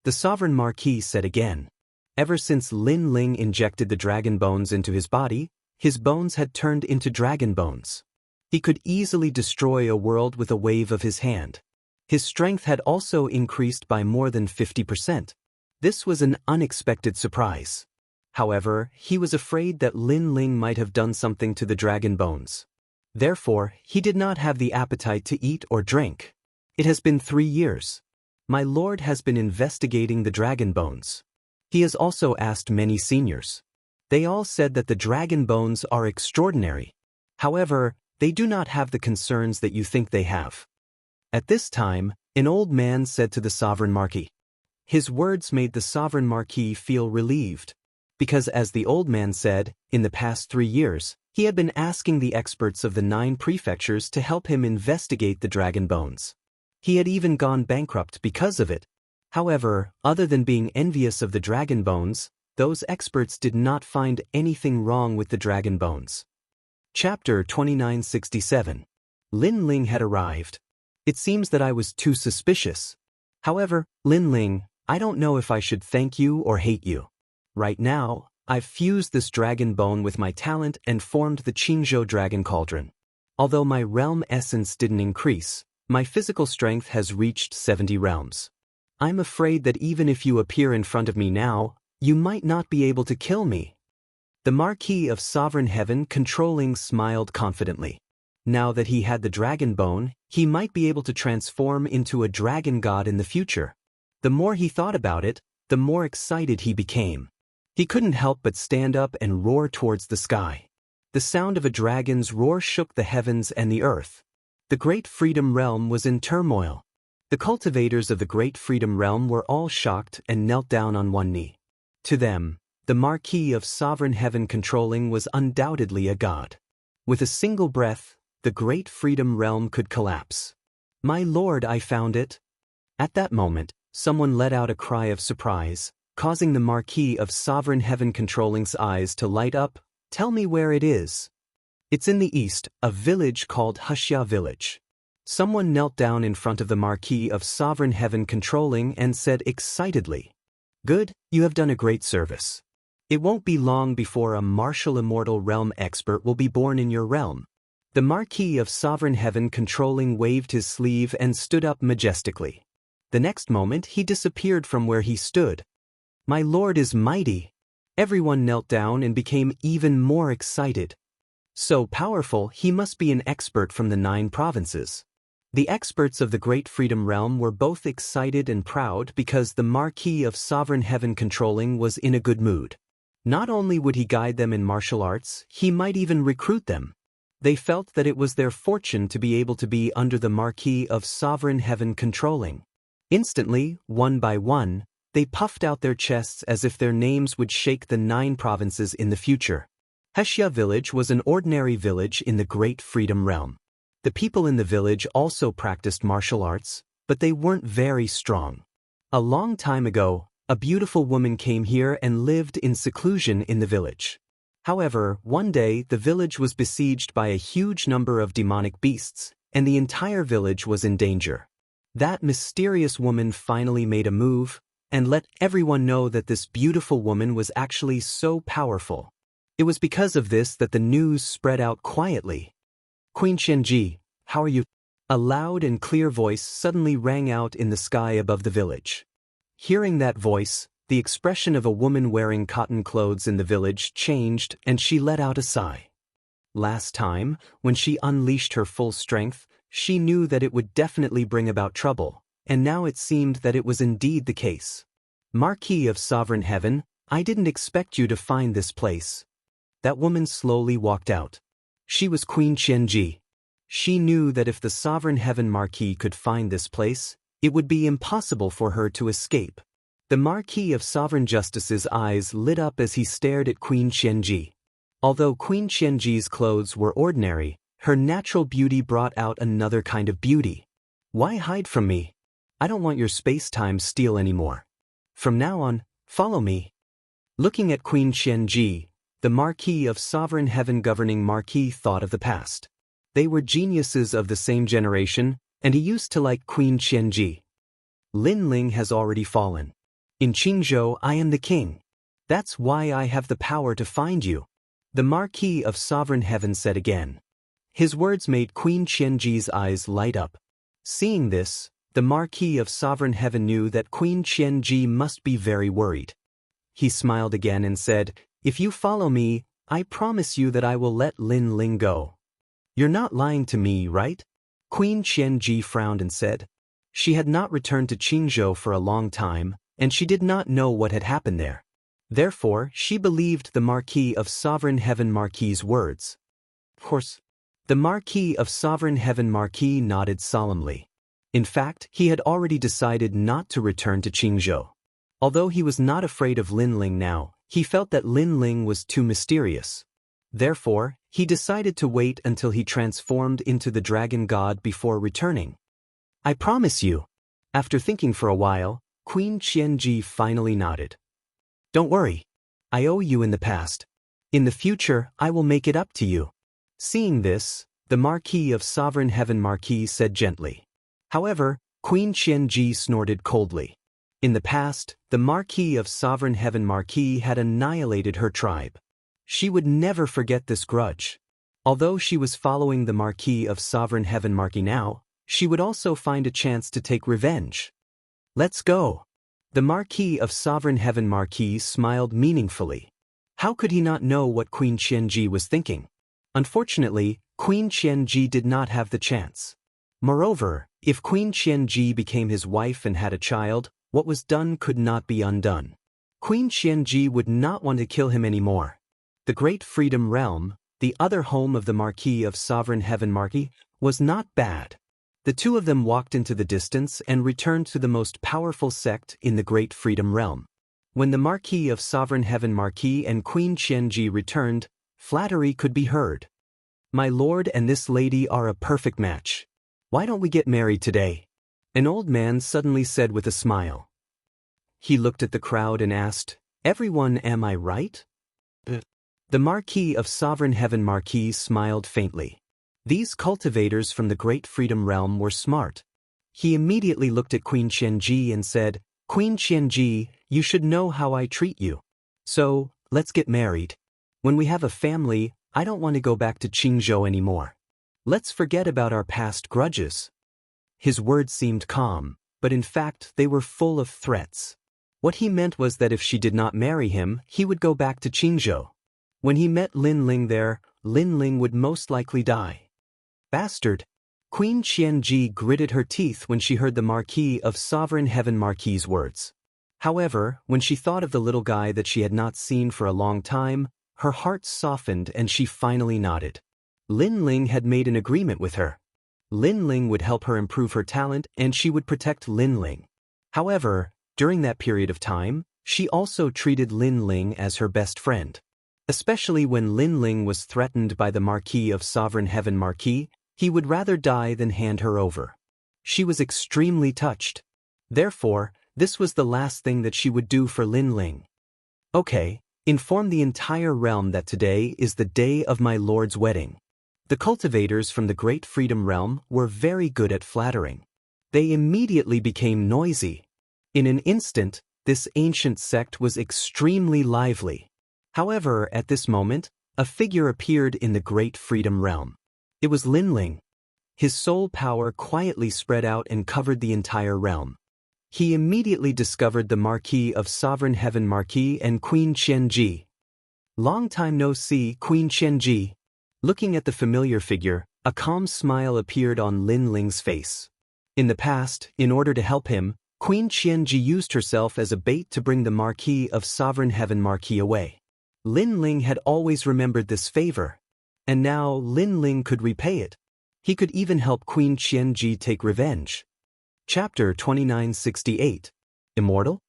The Sovereign Marquis said again. Ever since Lin Ling injected the dragon bones into his body, his bones had turned into dragon bones. He could easily destroy a world with a wave of his hand. His strength had also increased by more than 50%. This was an unexpected surprise. However, he was afraid that Lin Ling might have done something to the dragon bones. Therefore, he did not have the appetite to eat or drink. It has been 3 years. My lord has been investigating the dragon bones. He has also asked many seniors. They all said that the dragon bones are extraordinary. However, they do not have the concerns that you think they have. At this time, an old man said to the Sovereign Marquis. His words made the Sovereign Marquis feel relieved. Because as the old man said, in the past 3 years, he had been asking the experts of the 9 prefectures to help him investigate the dragon bones. He had even gone bankrupt because of it. However, other than being envious of the dragon bones, those experts did not find anything wrong with the dragon bones. Chapter 2967. Lin Ling had arrived. It seems that I was too suspicious. However, Lin Ling, I don't know if I should thank you or hate you. Right now, I've fused this dragon bone with my talent and formed the Qingzhou Dragon Cauldron. Although my realm essence didn't increase, my physical strength has reached 70 realms. I'm afraid that even if you appear in front of me now, you might not be able to kill me. The Marquis of Sovereign Heaven Controlling smiled confidently. Now that he had the dragon bone, he might be able to transform into a dragon god in the future. The more he thought about it, the more excited he became. He couldn't help but stand up and roar towards the sky. The sound of a dragon's roar shook the heavens and the earth. The Great Freedom Realm was in turmoil. The cultivators of the Great Freedom Realm were all shocked and knelt down on one knee. To them, the Marquis of Sovereign Heaven Controlling was undoubtedly a god. With a single breath, the Great Freedom Realm could collapse. My lord, I found it. At that moment, someone let out a cry of surprise, causing the Marquis of Sovereign Heaven Controlling's eyes to light up. Tell me where it is. It's in the east, a village called Huxia Village. Someone knelt down in front of the Marquis of Sovereign Heaven Controlling and said excitedly, "Good, you have done a great service. It won't be long before a martial immortal realm expert will be born in your realm." The Marquis of Sovereign Heaven Controlling waved his sleeve and stood up majestically. The next moment he disappeared from where he stood. My lord is mighty. Everyone knelt down and became even more excited. So powerful, he must be an expert from the 9 provinces. The experts of the Great Freedom Realm were both excited and proud because the Marquis of Sovereign Heaven Controlling was in a good mood. Not only would he guide them in martial arts, he might even recruit them. They felt that it was their fortune to be able to be under the Marquis of Sovereign Heaven Controlling. Instantly, one by one, they puffed out their chests as if their names would shake the 9 provinces in the future. Huxia Village was an ordinary village in the Great Freedom Realm. The people in the village also practiced martial arts, but they weren't very strong. A long time ago, a beautiful woman came here and lived in seclusion in the village. However, one day the village was besieged by a huge number of demonic beasts, and the entire village was in danger. That mysterious woman finally made a move, and let everyone know that this beautiful woman was actually so powerful. It was because of this that the news spread out quietly. Queen Qianji, how are you? A loud and clear voice suddenly rang out in the sky above the village. Hearing that voice, the expression of a woman wearing cotton clothes in the village changed and she let out a sigh. Last time, when she unleashed her full strength, she knew that it would definitely bring about trouble, and now it seemed that it was indeed the case. Marquis of Sovereign Heaven, I didn't expect you to find this place. That woman slowly walked out. She was Queen Qianji. She knew that if the Sovereign Heaven Marquis could find this place, it would be impossible for her to escape. The Marquis of Sovereign Justice's eyes lit up as he stared at Queen Qianji. Although Queen Qianji's clothes were ordinary, her natural beauty brought out another kind of beauty. Why hide from me? I don't want your space-time steal anymore. From now on, follow me. Looking at Queen Qianji, the Marquis of Sovereign Heaven governing Marquis thought of the past. They were geniuses of the same generation, and he used to like Queen Qianji. Lin Ling has already fallen. In Qingzhou, I am the king. That's why I have the power to find you. The Marquis of Sovereign Heaven said again. His words made Queen Qianji's eyes light up. Seeing this, the Marquis of Sovereign Heaven knew that Queen Qianji must be very worried. He smiled again and said, "If you follow me, I promise you that I will let Lin Ling go." "You're not lying to me, right?" Queen Qianji frowned and said. She had not returned to Qingzhou for a long time, and she did not know what had happened there. Therefore, she believed the Marquis of Sovereign Heaven Marquis's words. Of course, the Marquis of Sovereign Heaven Marquis nodded solemnly. In fact, he had already decided not to return to Qingzhou. Although he was not afraid of Lin Ling now, he felt that Lin Ling was too mysterious. Therefore, he decided to wait until he transformed into the dragon god before returning. "I promise you." After thinking for a while, Queen Qianji finally nodded. "Don't worry. I owe you in the past. In the future, I will make it up to you." Seeing this, the Marquis of Sovereign Heaven Marquis said gently, However, Queen Qianji snorted coldly. In the past, the Marquis of Sovereign Heaven Marquis had annihilated her tribe. She would never forget this grudge. Although she was following the Marquis of Sovereign Heaven Marquis now, she would also find a chance to take revenge. Let's go. The Marquis of Sovereign Heaven Marquis smiled meaningfully. How could he not know what Queen Qianji was thinking? Unfortunately, Queen Qianji did not have the chance. Moreover, if Queen Qianji became his wife and had a child, what was done could not be undone. Queen Qianji would not want to kill him anymore. The Great Freedom Realm, the other home of the Marquis of Sovereign Heaven Marquis, was not bad. The two of them walked into the distance and returned to the most powerful sect in the Great Freedom Realm. When the Marquis of Sovereign Heaven Marquis and Queen Qianji returned, flattery could be heard. My lord and this lady are a perfect match. Why don't we get married today? An old man suddenly said with a smile. He looked at the crowd and asked, "Everyone, am I right?" The Marquis of Sovereign Heaven Marquis smiled faintly. These cultivators from the Great Freedom Realm were smart. He immediately looked at Queen Qianji and said, "Queen Qianji, you should know how I treat you. So, let's get married. When we have a family, I don't want to go back to Qingzhou anymore. Let's forget about our past grudges." His words seemed calm, but in fact they were full of threats. What he meant was that if she did not marry him, he would go back to Qingzhou. When he met Lin Ling there, Lin Ling would most likely die. Bastard! Queen Qianji gritted her teeth when she heard the Marquis of Sovereign Heaven Marquis's words. However, when she thought of the little guy that she had not seen for a long time, her heart softened and she finally nodded. Lin Ling had made an agreement with her. Lin Ling would help her improve her talent and she would protect Lin Ling. However, during that period of time, she also treated Lin Ling as her best friend. Especially when Lin Ling was threatened by the Marquis of Sovereign Heaven Marquis, he would rather die than hand her over. She was extremely touched. Therefore, this was the last thing that she would do for Lin Ling. Okay, inform the entire realm that today is the day of my lord's wedding. The cultivators from the Great Freedom Realm were very good at flattering. They immediately became noisy. In an instant, this ancient sect was extremely lively. However, at this moment, a figure appeared in the Great Freedom Realm. It was Lin Ling. His soul power quietly spread out and covered the entire realm. He immediately discovered the Marquis of Sovereign Heaven Marquis and Queen Qianji. Long time no see, Queen Qianji. Looking at the familiar figure, a calm smile appeared on Lin Ling's face. In the past, in order to help him, Queen Qianji used herself as a bait to bring the Marquis of Sovereign Heaven Marquis away. Lin Ling had always remembered this favor, and now Lin Ling could repay it. He could even help Queen Qianji take revenge. Chapter 2968. Immortal?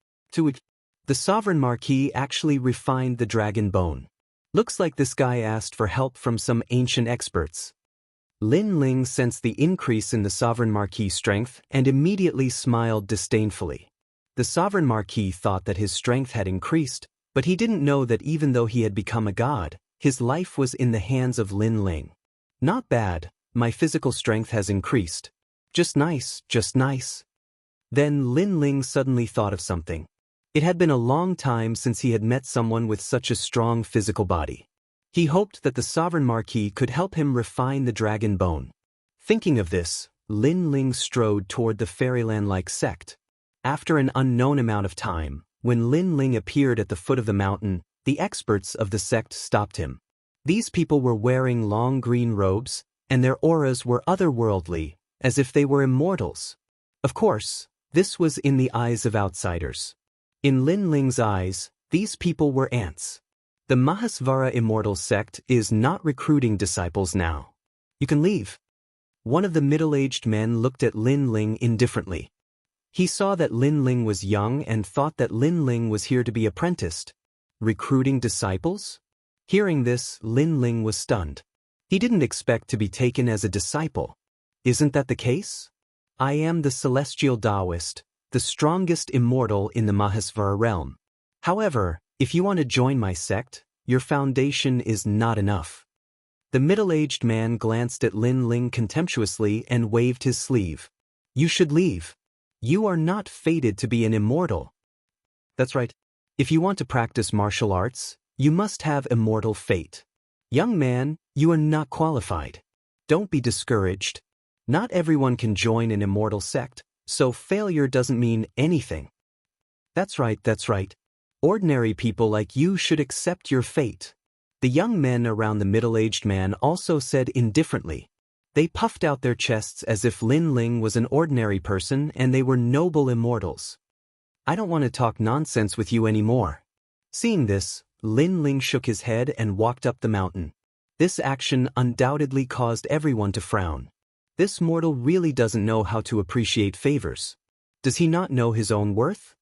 The Sovereign Marquis actually refined the dragon bone. Looks like this guy asked for help from some ancient experts. Lin Ling sensed the increase in the Sovereign Marquis' strength and immediately smiled disdainfully. The Sovereign Marquis thought that his strength had increased, but he didn't know that even though he had become a god, his life was in the hands of Lin Ling. Not bad, my physical strength has increased. Just nice, just nice. Then Lin Ling suddenly thought of something. It had been a long time since he had met someone with such a strong physical body. He hoped that the Sovereign Marquis could help him refine the dragon bone. Thinking of this, Lin Ling strode toward the fairyland-like sect. After an unknown amount of time, when Lin Ling appeared at the foot of the mountain, the experts of the sect stopped him. These people were wearing long green robes, and their auras were otherworldly, as if they were immortals. Of course, this was in the eyes of outsiders. In Lin Ling's eyes, these people were ants. The Mahasvara Immortal sect is not recruiting disciples now. You can leave. One of the middle-aged men looked at Lin Ling indifferently. He saw that Lin Ling was young and thought that Lin Ling was here to be apprenticed. Recruiting disciples? Hearing this, Lin Ling was stunned. He didn't expect to be taken as a disciple. Isn't that the case? I am the celestial Taoist, the strongest immortal in the Mahasvara realm. However, if you want to join my sect, your foundation is not enough. The middle-aged man glanced at Lin Ling contemptuously and waved his sleeve. You should leave. You are not fated to be an immortal. That's right. If you want to practice martial arts, you must have immortal fate. Young man, you are not qualified. Don't be discouraged. Not everyone can join an immortal sect, so failure doesn't mean anything. That's right, that's right. Ordinary people like you should accept your fate. The young men around the middle-aged man also said indifferently. They puffed out their chests as if Lin Ling was an ordinary person and they were noble immortals. I don't want to talk nonsense with you anymore. Seeing this, Lin Ling shook his head and walked up the mountain. This action undoubtedly caused everyone to frown. This mortal really doesn't know how to appreciate favors. Does he not know his own worth?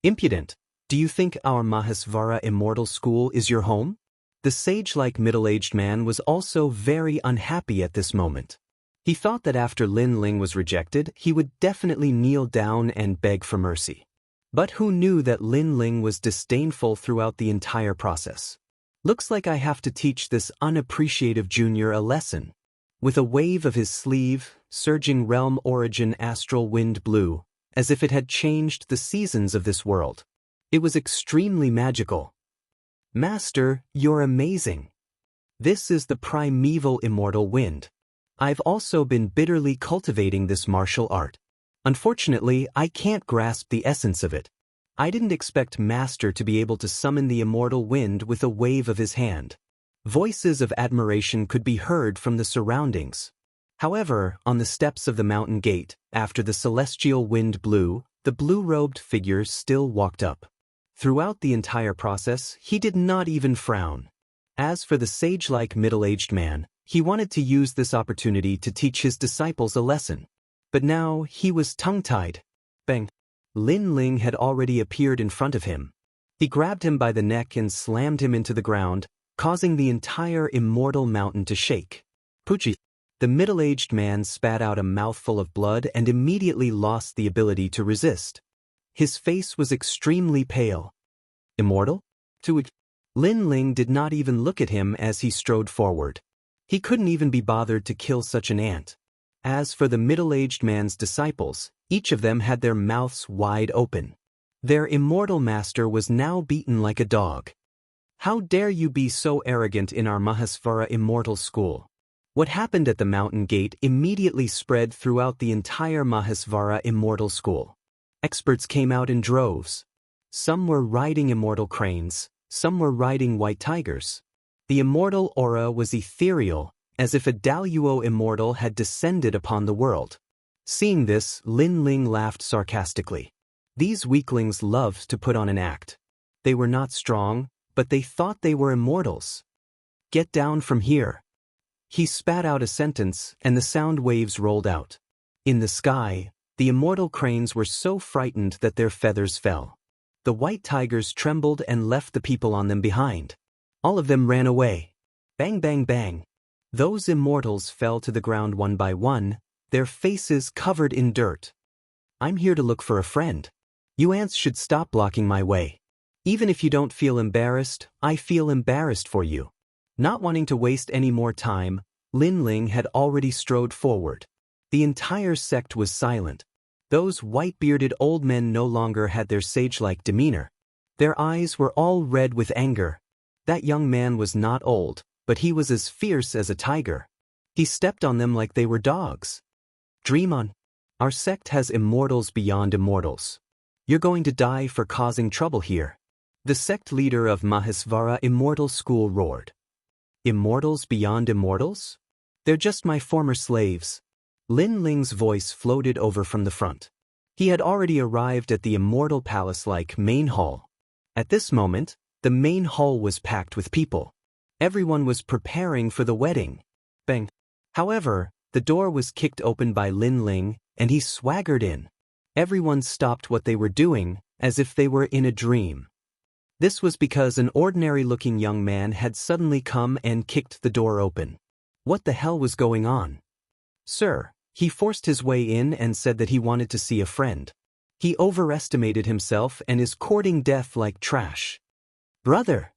Impudent! Do you think our Mahasvara Immortal School is your home? The sage-like middle-aged man was also very unhappy at this moment. He thought that after Lin Ling was rejected, he would definitely kneel down and beg for mercy. But who knew that Lin Ling was disdainful throughout the entire process? Looks like I have to teach this unappreciative junior a lesson. With a wave of his sleeve, surging realm origin astral wind blew, as if it had changed the seasons of this world. It was extremely magical. Master, you're amazing. This is the primeval immortal wind. I've also been bitterly cultivating this martial art. Unfortunately, I can't grasp the essence of it. I didn't expect Master to be able to summon the immortal wind with a wave of his hand. Voices of admiration could be heard from the surroundings. However, on the steps of the mountain gate, after the celestial wind blew, the blue-robed figure still walked up. Throughout the entire process, he did not even frown. As for the sage-like middle-aged man, he wanted to use this opportunity to teach his disciples a lesson. But now he was tongue-tied. Bang! Lin Ling had already appeared in front of him. He grabbed him by the neck and slammed him into the ground, causing the entire immortal mountain to shake. Poochie! The middle-aged man spat out a mouthful of blood and immediately lost the ability to resist. His face was extremely pale. Immortal? Lin Ling did not even look at him as he strode forward. He couldn't even be bothered to kill such an ant. As for the middle-aged man's disciples, each of them had their mouths wide open. Their immortal master was now beaten like a dog. How dare you be so arrogant in our Mahasvara Immortal School? What happened at the mountain gate immediately spread throughout the entire Mahasvara Immortal School. Experts came out in droves. Some were riding immortal cranes, some were riding white tigers. The immortal aura was ethereal, as if a Daluo immortal had descended upon the world. Seeing this, Lin Ling laughed sarcastically. These weaklings loved to put on an act. They were not strong, but they thought they were immortals. Get down from here. He spat out a sentence, and the sound waves rolled out. In the sky, the immortal cranes were so frightened that their feathers fell. The white tigers trembled and left the people on them behind. All of them ran away. Bang, bang, bang. Those immortals fell to the ground one by one, their faces covered in dirt. I'm here to look for a friend. You ants should stop blocking my way. Even if you don't feel embarrassed, I feel embarrassed for you. Not wanting to waste any more time, Lin Ling had already strode forward. The entire sect was silent. Those white-bearded old men no longer had their sage-like demeanor. Their eyes were all red with anger. That young man was not old, but he was as fierce as a tiger. He stepped on them like they were dogs. Dream on. Our sect has immortals beyond immortals. You're going to die for causing trouble here. The sect leader of Mahasvara Immortal School roared. Immortals beyond immortals? They're just my former slaves. Lin Ling's voice floated over from the front. He had already arrived at the immortal palace-like main hall. At this moment, the main hall was packed with people. Everyone was preparing for the wedding. Bang. However, the door was kicked open by Lin Ling, and he swaggered in. Everyone stopped what they were doing, as if they were in a dream. This was because an ordinary-looking young man had suddenly come and kicked the door open. What the hell was going on? Sir, he forced his way in and said that he wanted to see a friend. He overestimated himself and is courting death like trash. Brother!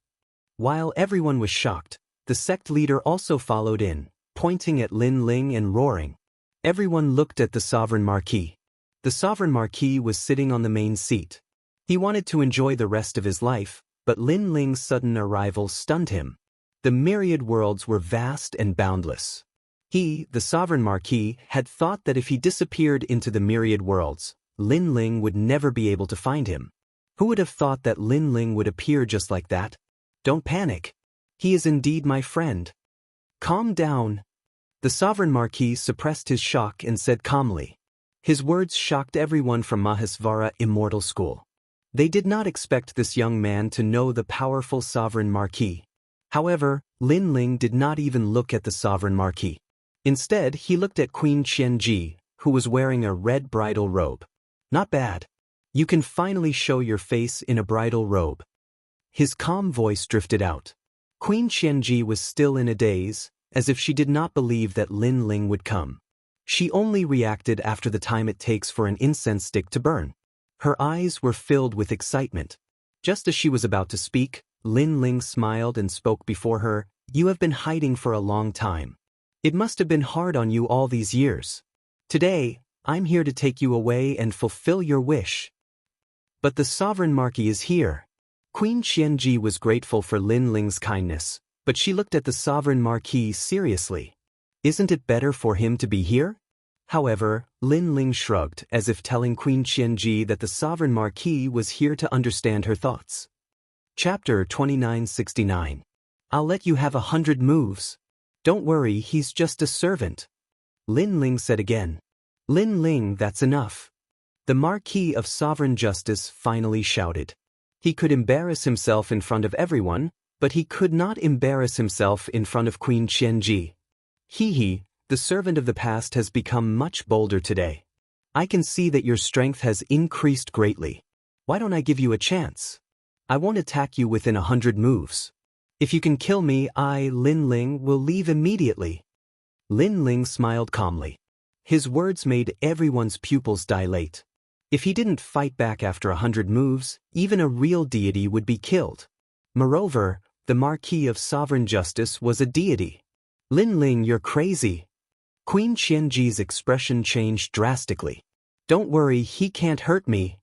While everyone was shocked, the sect leader also followed in, pointing at Lin Ling and roaring. Everyone looked at the sovereign marquis. The sovereign marquis was sitting on the main seat. He wanted to enjoy the rest of his life, but Lin Ling's sudden arrival stunned him. The myriad worlds were vast and boundless. He, the sovereign marquis, had thought that if he disappeared into the myriad worlds, Lin Ling would never be able to find him. Who would have thought that Lin Ling would appear just like that? Don't panic. He is indeed my friend. Calm down. The sovereign marquis suppressed his shock and said calmly. His words shocked everyone from Mahesvara Immortal School. They did not expect this young man to know the powerful sovereign marquis. However, Lin Ling did not even look at the sovereign marquis. Instead, he looked at Queen Qianji, who was wearing a red bridal robe. Not bad. You can finally show your face in a bridal robe. His calm voice drifted out. Queen Qianji was still in a daze, as if she did not believe that Lin Ling would come. She only reacted after the time it takes for an incense stick to burn. Her eyes were filled with excitement. Just as she was about to speak, Lin Ling smiled and spoke before her. You have been hiding for a long time. It must have been hard on you all these years. Today, I'm here to take you away and fulfill your wish. But the sovereign marquis is here. Queen Qianji was grateful for Lin Ling's kindness, but she looked at the sovereign marquis seriously. Isn't it better for him to be here? However, Lin Ling shrugged, as if telling Queen Qianji that the sovereign marquis was here to understand her thoughts. Chapter 2969. I'll let you have 100 moves. Don't worry, he's just a servant. Lin Ling said again. Lin Ling, that's enough. The Marquis of Sovereign Justice finally shouted. He could embarrass himself in front of everyone, but he could not embarrass himself in front of Queen Qianji. He, the servant of the past, has become much bolder today. I can see that your strength has increased greatly. Why don't I give you a chance? I won't attack you within 100 moves. If you can kill me, I, Lin Ling, will leave immediately. Lin Ling smiled calmly. His words made everyone's pupils dilate. If he didn't fight back after 100 moves, even a real deity would be killed. Moreover, the Marquis of Sovereign Justice was a deity. Lin Ling, you're crazy. Queen Qianji's expression changed drastically. Don't worry, he can't hurt me.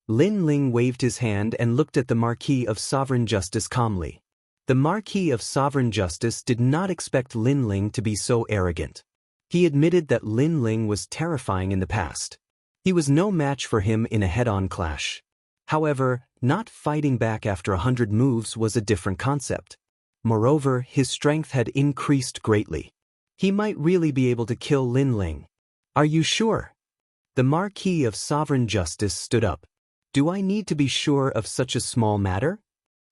Lin Ling waved his hand and looked at the Marquis of Sovereign Justice calmly. The Marquis of Sovereign Justice did not expect Lin Ling to be so arrogant. He admitted that Lin Ling was terrifying in the past. He was no match for him in a head-on clash. However, not fighting back after 100 moves was a different concept. Moreover, his strength had increased greatly. He might really be able to kill Lin Ling. Are you sure? The Marquis of Sovereign Justice stood up. Do I need to be sure of such a small matter?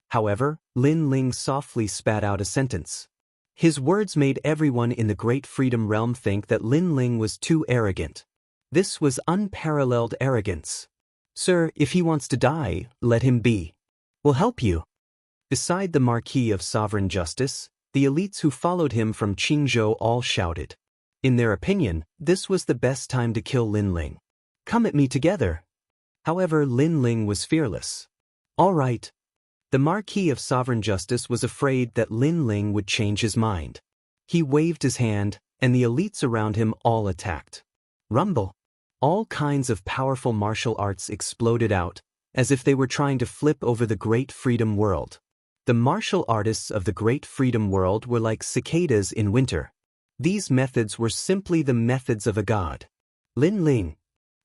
However, Lin Ling softly spat out a sentence. His words made everyone in the Great Freedom Realm think that Lin Ling was too arrogant. This was unparalleled arrogance. Sir, if he wants to die, let him be. We'll help you. Beside the Marquis of Sovereign Justice, the elites who followed him from Qingzhou all shouted. In their opinion, this was the best time to kill Lin Ling. Come at me together. However, Lin Ling was fearless. All right. The Marquis of Sovereign Justice was afraid that Lin Ling would change his mind. He waved his hand, and the elites around him all attacked. Rumble. All kinds of powerful martial arts exploded out, as if they were trying to flip over the Great Freedom World. The martial artists of the Great Freedom World were like cicadas in winter. These methods were simply the methods of a god. Lin Ling.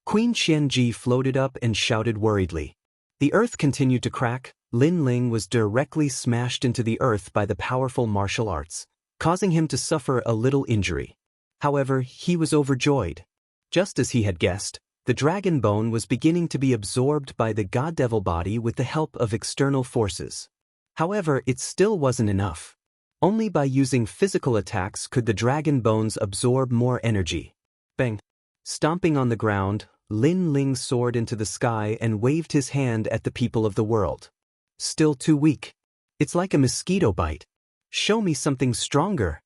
Queen Qianji floated up and shouted worriedly. The earth continued to crack. Lin Ling was directly smashed into the earth by the powerful martial arts, causing him to suffer a little injury. However, he was overjoyed. Just as he had guessed, the dragon bone was beginning to be absorbed by the god-devil body with the help of external forces. However, it still wasn't enough. Only by using physical attacks could the dragon bones absorb more energy. Bang! Stomping on the ground, Lin Ling soared into the sky and waved his hand at the people of the world. Still too weak. It's like a mosquito bite. Show me something stronger.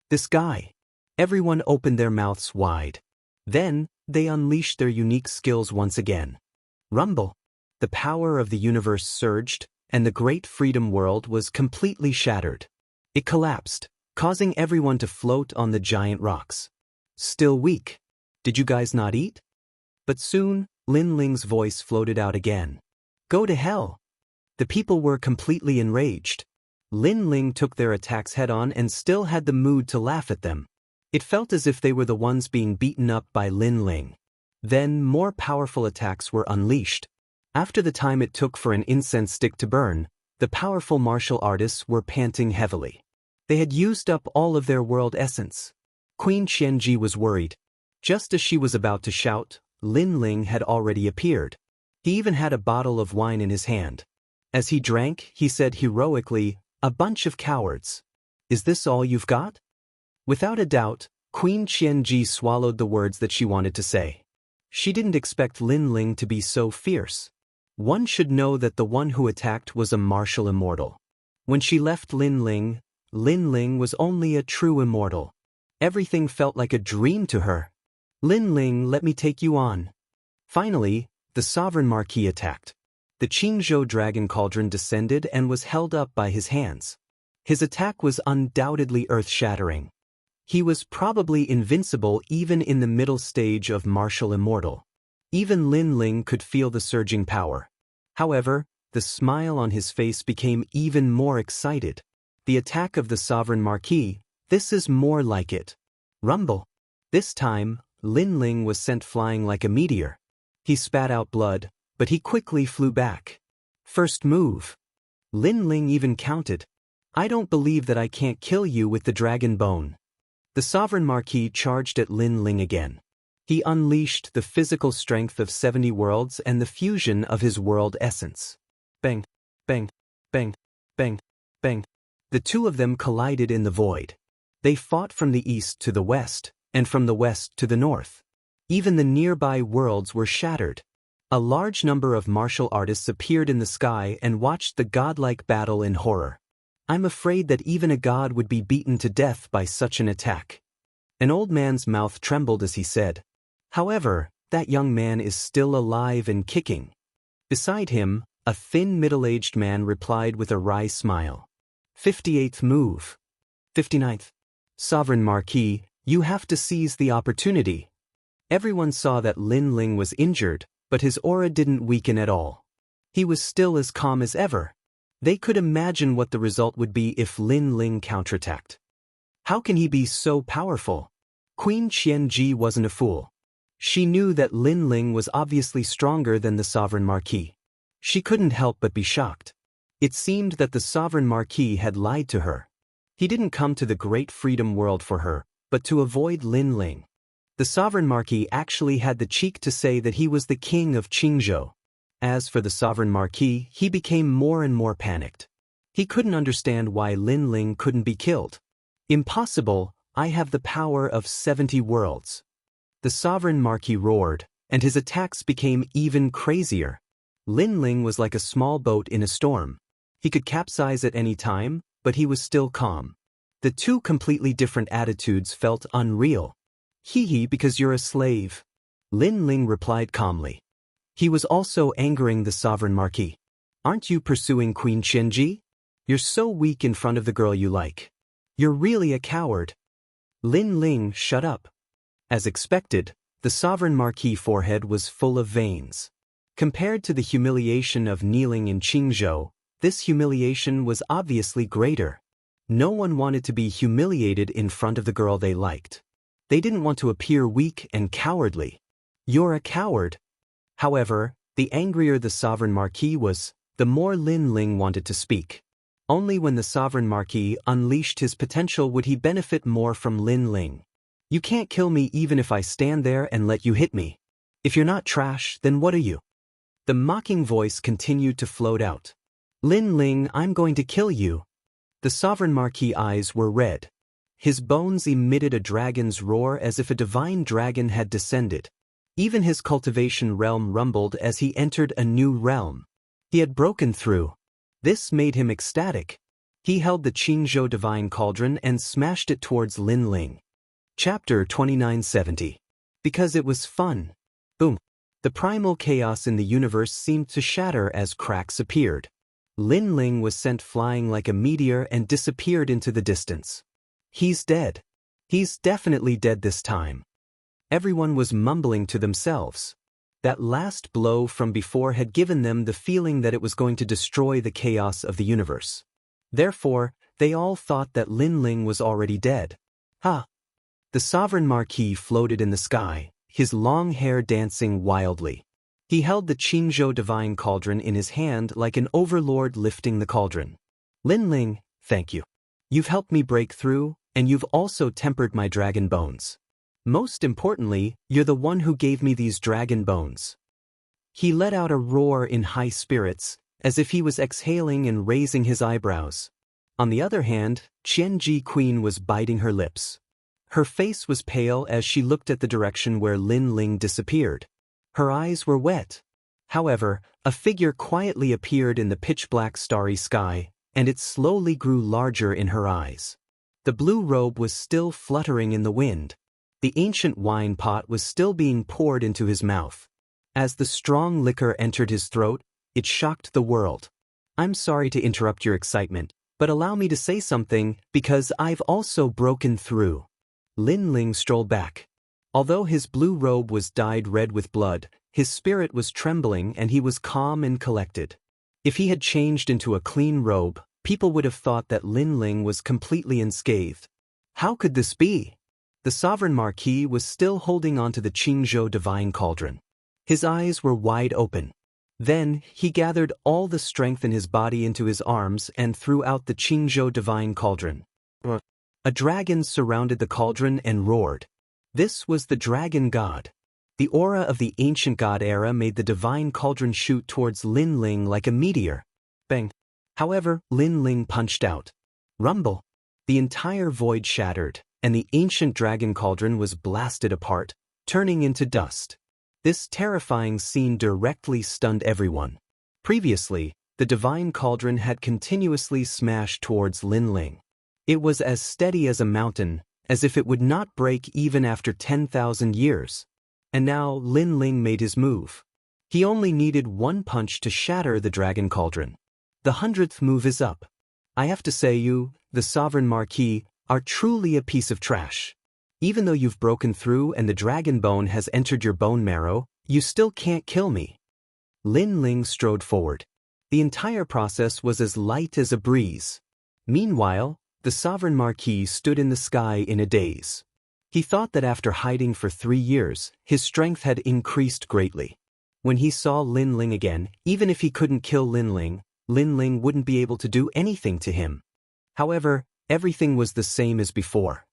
This guy. Everyone opened their mouths wide. Then, they unleashed their unique skills once again. Rumble. The power of the universe surged, and the Great Freedom World was completely shattered. It collapsed, causing everyone to float on the giant rocks. Still weak. Did you guys not eat? But soon, Lin Ling's voice floated out again. Go to hell. The people were completely enraged. Lin Ling took their attacks head-on and still had the mood to laugh at them. It felt as if they were the ones being beaten up by Lin Ling. Then more powerful attacks were unleashed. After the time it took for an incense stick to burn, the powerful martial artists were panting heavily. They had used up all of their world essence. Queen Qianji was worried. Just as she was about to shout, Lin Ling had already appeared. He even had a bottle of wine in his hand. As he drank, he said heroically, "A bunch of cowards. Is this all you've got?" Without a doubt, Queen Qianji swallowed the words that she wanted to say. She didn't expect Lin Ling to be so fierce. One should know that the one who attacked was a martial immortal. When she left Lin Ling was only a true immortal. Everything felt like a dream to her. Lin Ling, let me take you on. Finally, the Sovereign Marquis attacked. The Qingzhou dragon cauldron descended and was held up by his hands. His attack was undoubtedly earth-shattering. He was probably invincible even in the middle stage of martial immortal. Even Lin Ling could feel the surging power. However, the smile on his face became even more excited. The attack of the Sovereign Marquis, this is more like it. Rumble. This time, Lin Ling was sent flying like a meteor. He spat out blood, but he quickly flew back. First move. Lin Ling even counted. I don't believe that I can't kill you with the dragon bone. The Sovereign Marquis charged at Lin Ling again. He unleashed the physical strength of 70 worlds and the fusion of his world essence. Bang, bang, bang, bang, bang. The two of them collided in the void. They fought from the east to the west, and from the west to the north. Even the nearby worlds were shattered. A large number of martial artists appeared in the sky and watched the godlike battle in horror. I'm afraid that even a god would be beaten to death by such an attack. An old man's mouth trembled as he said, "However, that young man is still alive and kicking." Beside him, a thin middle-aged man replied with a wry smile. 58th move. 59th. Sovereign Marquis, you have to seize the opportunity. Everyone saw that Lin Ling was injured, but his aura didn't weaken at all. He was still as calm as ever. They could imagine what the result would be if Lin Ling counterattacked. How can he be so powerful? Queen Qianji wasn't a fool. She knew that Lin Ling was obviously stronger than the Sovereign Marquis. She couldn't help but be shocked. It seemed that the Sovereign Marquis had lied to her. He didn't come to the great freedom world for her, but to avoid Lin Ling. The Sovereign Marquis actually had the cheek to say that he was the king of Qingzhou. As for the Sovereign Marquis, he became more and more panicked. He couldn't understand why Lin Ling couldn't be killed. Impossible, I have the power of 70 worlds. The Sovereign Marquis roared, and his attacks became even crazier. Lin Ling was like a small boat in a storm. He could capsize at any time, but he was still calm. The two completely different attitudes felt unreal. Hee because you're a slave. Lin Ling replied calmly. He was also angering the Sovereign Marquis. Aren't you pursuing Queen Qianji? You're so weak in front of the girl you like. You're really a coward. Lin Ling, shut up. As expected, the Sovereign Marquis' forehead was full of veins. Compared to the humiliation of kneeling in Qingzhou, this humiliation was obviously greater. No one wanted to be humiliated in front of the girl they liked. They didn't want to appear weak and cowardly. You're a coward. However, the angrier the Sovereign Marquis was, the more Lin Ling wanted to speak. Only when the Sovereign Marquis unleashed his potential would he benefit more from Lin Ling. You can't kill me even if I stand there and let you hit me. If you're not trash, then what are you? The mocking voice continued to float out. Lin Ling, I'm going to kill you. The Sovereign Marquis' eyes were red. His bones emitted a dragon's roar as if a divine dragon had descended. Even his cultivation realm rumbled as he entered a new realm. He had broken through. This made him ecstatic. He held the Qingzhou divine cauldron and smashed it towards Lin Ling. Chapter 2970. Because it was fun. Boom. The primal chaos in the universe seemed to shatter as cracks appeared. Lin Ling was sent flying like a meteor and disappeared into the distance. He's dead. He's definitely dead this time. Everyone was mumbling to themselves. That last blow from before had given them the feeling that it was going to destroy the chaos of the universe. Therefore, they all thought that Lin Ling was already dead. Ha! The sovereign marquis floated in the sky, his long hair dancing wildly. He held the Qingzhou divine cauldron in his hand like an overlord lifting the cauldron. Lin Ling, thank you. You've helped me break through, and you've also tempered my dragon bones. Most importantly, you're the one who gave me these dragon bones. He let out a roar in high spirits, as if he was exhaling and raising his eyebrows. On the other hand, Qianji Queen was biting her lips. Her face was pale as she looked at the direction where Lin Ling disappeared. Her eyes were wet. However, a figure quietly appeared in the pitch-black starry sky, and it slowly grew larger in her eyes. The blue robe was still fluttering in the wind. The ancient wine pot was still being poured into his mouth. As the strong liquor entered his throat, it shocked the world. I'm sorry to interrupt your excitement, but allow me to say something, because I've also broken through. Lin Ling strolled back. Although his blue robe was dyed red with blood, his spirit was trembling and he was calm and collected. If he had changed into a clean robe, people would have thought that Lin Ling was completely unscathed. How could this be? The sovereign marquis was still holding onto the Qingzhou divine cauldron. His eyes were wide open. Then, he gathered all the strength in his body into his arms and threw out the Qingzhou divine cauldron. A dragon surrounded the cauldron and roared. This was the dragon god. The aura of the ancient god era made the divine cauldron shoot towards Lin Ling like a meteor. Bang! However, Lin Ling punched out. Rumble! The entire void shattered, and the ancient dragon cauldron was blasted apart, turning into dust. This terrifying scene directly stunned everyone. Previously, the divine cauldron had continuously smashed towards Lin Ling. It was as steady as a mountain, as if it would not break even after 10,000 years. And now Lin Ling made his move. He only needed one punch to shatter the dragon cauldron. The 100th move is up. I have to say you, the sovereign marquis, are truly a piece of trash. Even though you've broken through and the dragon bone has entered your bone marrow, you still can't kill me. Lin Ling strode forward. The entire process was as light as a breeze. Meanwhile, the sovereign marquis stood in the sky in a daze. He thought that after hiding for 3 years, his strength had increased greatly. When he saw Lin Ling again, even if he couldn't kill Lin Ling wouldn't be able to do anything to him. However, everything was the same as before.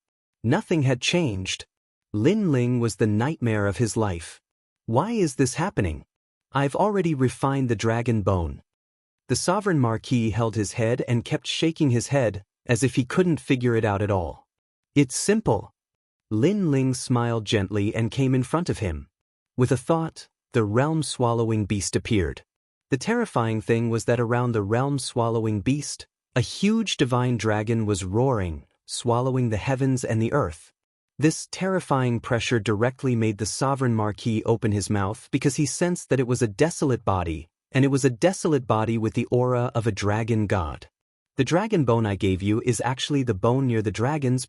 Nothing had changed. Lin Ling was the nightmare of his life. Why is this happening? I've already refined the dragon bone. The sovereign marquis held his head and kept shaking his head, as if he couldn't figure it out at all. It's simple. Lin Ling smiled gently and came in front of him. With a thought, the realm-swallowing beast appeared. The terrifying thing was that around the realm-swallowing beast, a huge divine dragon was roaring, swallowing the heavens and the earth. This terrifying pressure directly made the sovereign marquis open his mouth because he sensed that it was a desolate body, and it was a desolate body with the aura of a dragon god. The dragon bone I gave you is actually the bone near the dragons,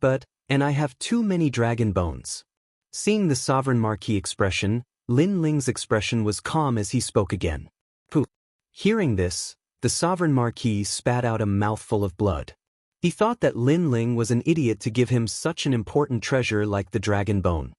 and I have too many dragon bones. Seeing the sovereign marquis expression, Lin Ling's expression was calm as he spoke again. Pooh. Hearing this, the sovereign marquis spat out a mouthful of blood. He thought that Lin Ling was an idiot to give him such an important treasure like the dragon bone.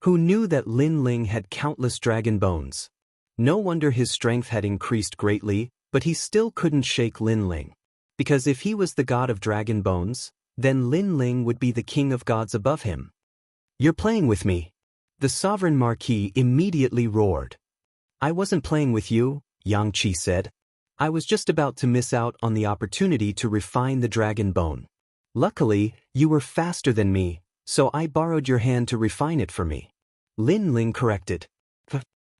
Who knew that Lin Ling had countless dragon bones? No wonder his strength had increased greatly, but he still couldn't shake Lin Ling. Because if he was the god of dragon bones, then Lin Ling would be the king of gods above him. You're playing with me. The sovereign marquis immediately roared. I wasn't playing with you, Yang Qi said. I was just about to miss out on the opportunity to refine the dragon bone. Luckily, you were faster than me, so I borrowed your hand to refine it for me. Lin Ling corrected.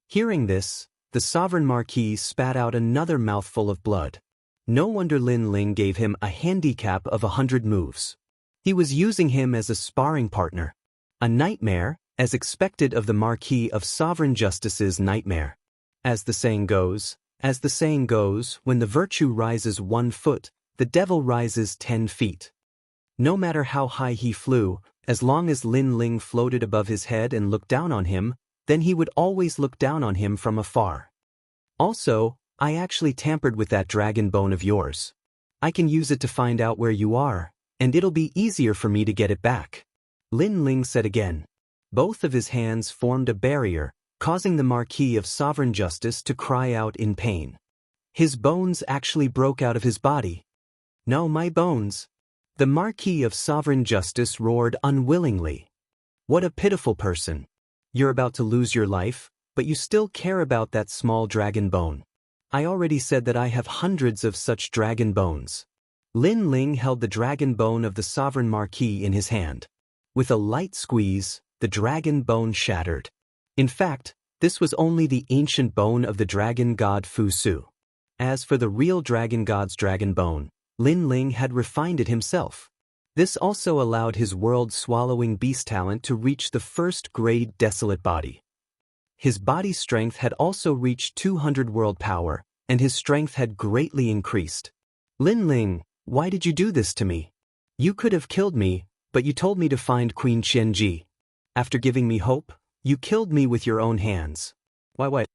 Hearing this, the sovereign marquis spat out another mouthful of blood. No wonder Lin Ling gave him a handicap of 100 moves. He was using him as a sparring partner. A nightmare, as expected of the Marquis of Sovereign Justice's nightmare. As the saying goes, when the virtue rises 1 foot, the devil rises 10 feet. No matter how high he flew, as long as Lin Ling floated above his head and looked down on him, then he would always look down on him from afar. Also, I actually tampered with that dragon bone of yours. I can use it to find out where you are, and it'll be easier for me to get it back. Lin Ling said again. Both of his hands formed a barrier, causing the Marquis of Sovereign Justice to cry out in pain. His bones actually broke out of his body. No, my bones. The Marquis of Sovereign Justice roared unwillingly. What a pitiful person. You're about to lose your life, but you still care about that small dragon bone. I already said that I have hundreds of such dragon bones. Lin Ling held the dragon bone of the Sovereign Marquis in his hand. With a light squeeze, the dragon bone shattered. In fact, this was only the ancient bone of the dragon god Fu Su. As for the real dragon god's dragon bone, Lin Ling had refined it himself. This also allowed his world-swallowing beast talent to reach the first-grade desolate body. His body strength had also reached 200 world power, and his strength had greatly increased. Lin Ling, why did you do this to me? You could have killed me, but you told me to find Queen Qianji. After giving me hope, you killed me with your own hands. Why what?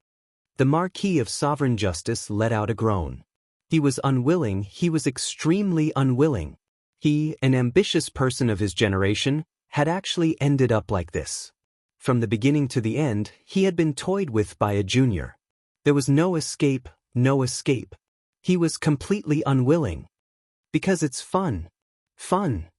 The Marquis of Sovereign Justice let out a groan. He was unwilling, he was extremely unwilling. He, an ambitious person of his generation, had actually ended up like this. From the beginning to the end, he had been toyed with by a junior. There was no escape, no escape. He was completely unwilling. Because it's fun. Fun.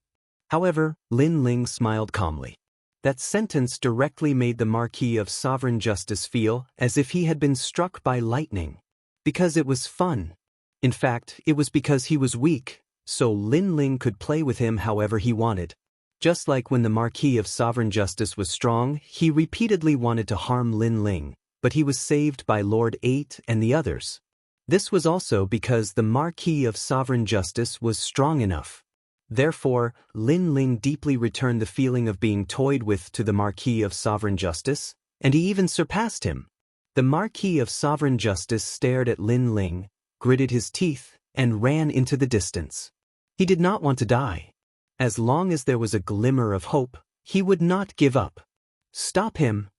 However, Lin Ling smiled calmly. That sentence directly made the Marquis of Sovereign Justice feel as if he had been struck by lightning. Because it was fun. In fact, it was because he was weak, so Lin Ling could play with him however he wanted. Just like when the Marquis of Sovereign Justice was strong, he repeatedly wanted to harm Lin Ling, but he was saved by Lord 8 and the others. This was also because the Marquis of Sovereign Justice was strong enough. Therefore, Lin Ling deeply returned the feeling of being toyed with to the Marquis of Sovereign Justice, and he even surpassed him. The Marquis of Sovereign Justice stared at Lin Ling, gritted his teeth, and ran into the distance. He did not want to die. As long as there was a glimmer of hope, he would not give up. Stop him!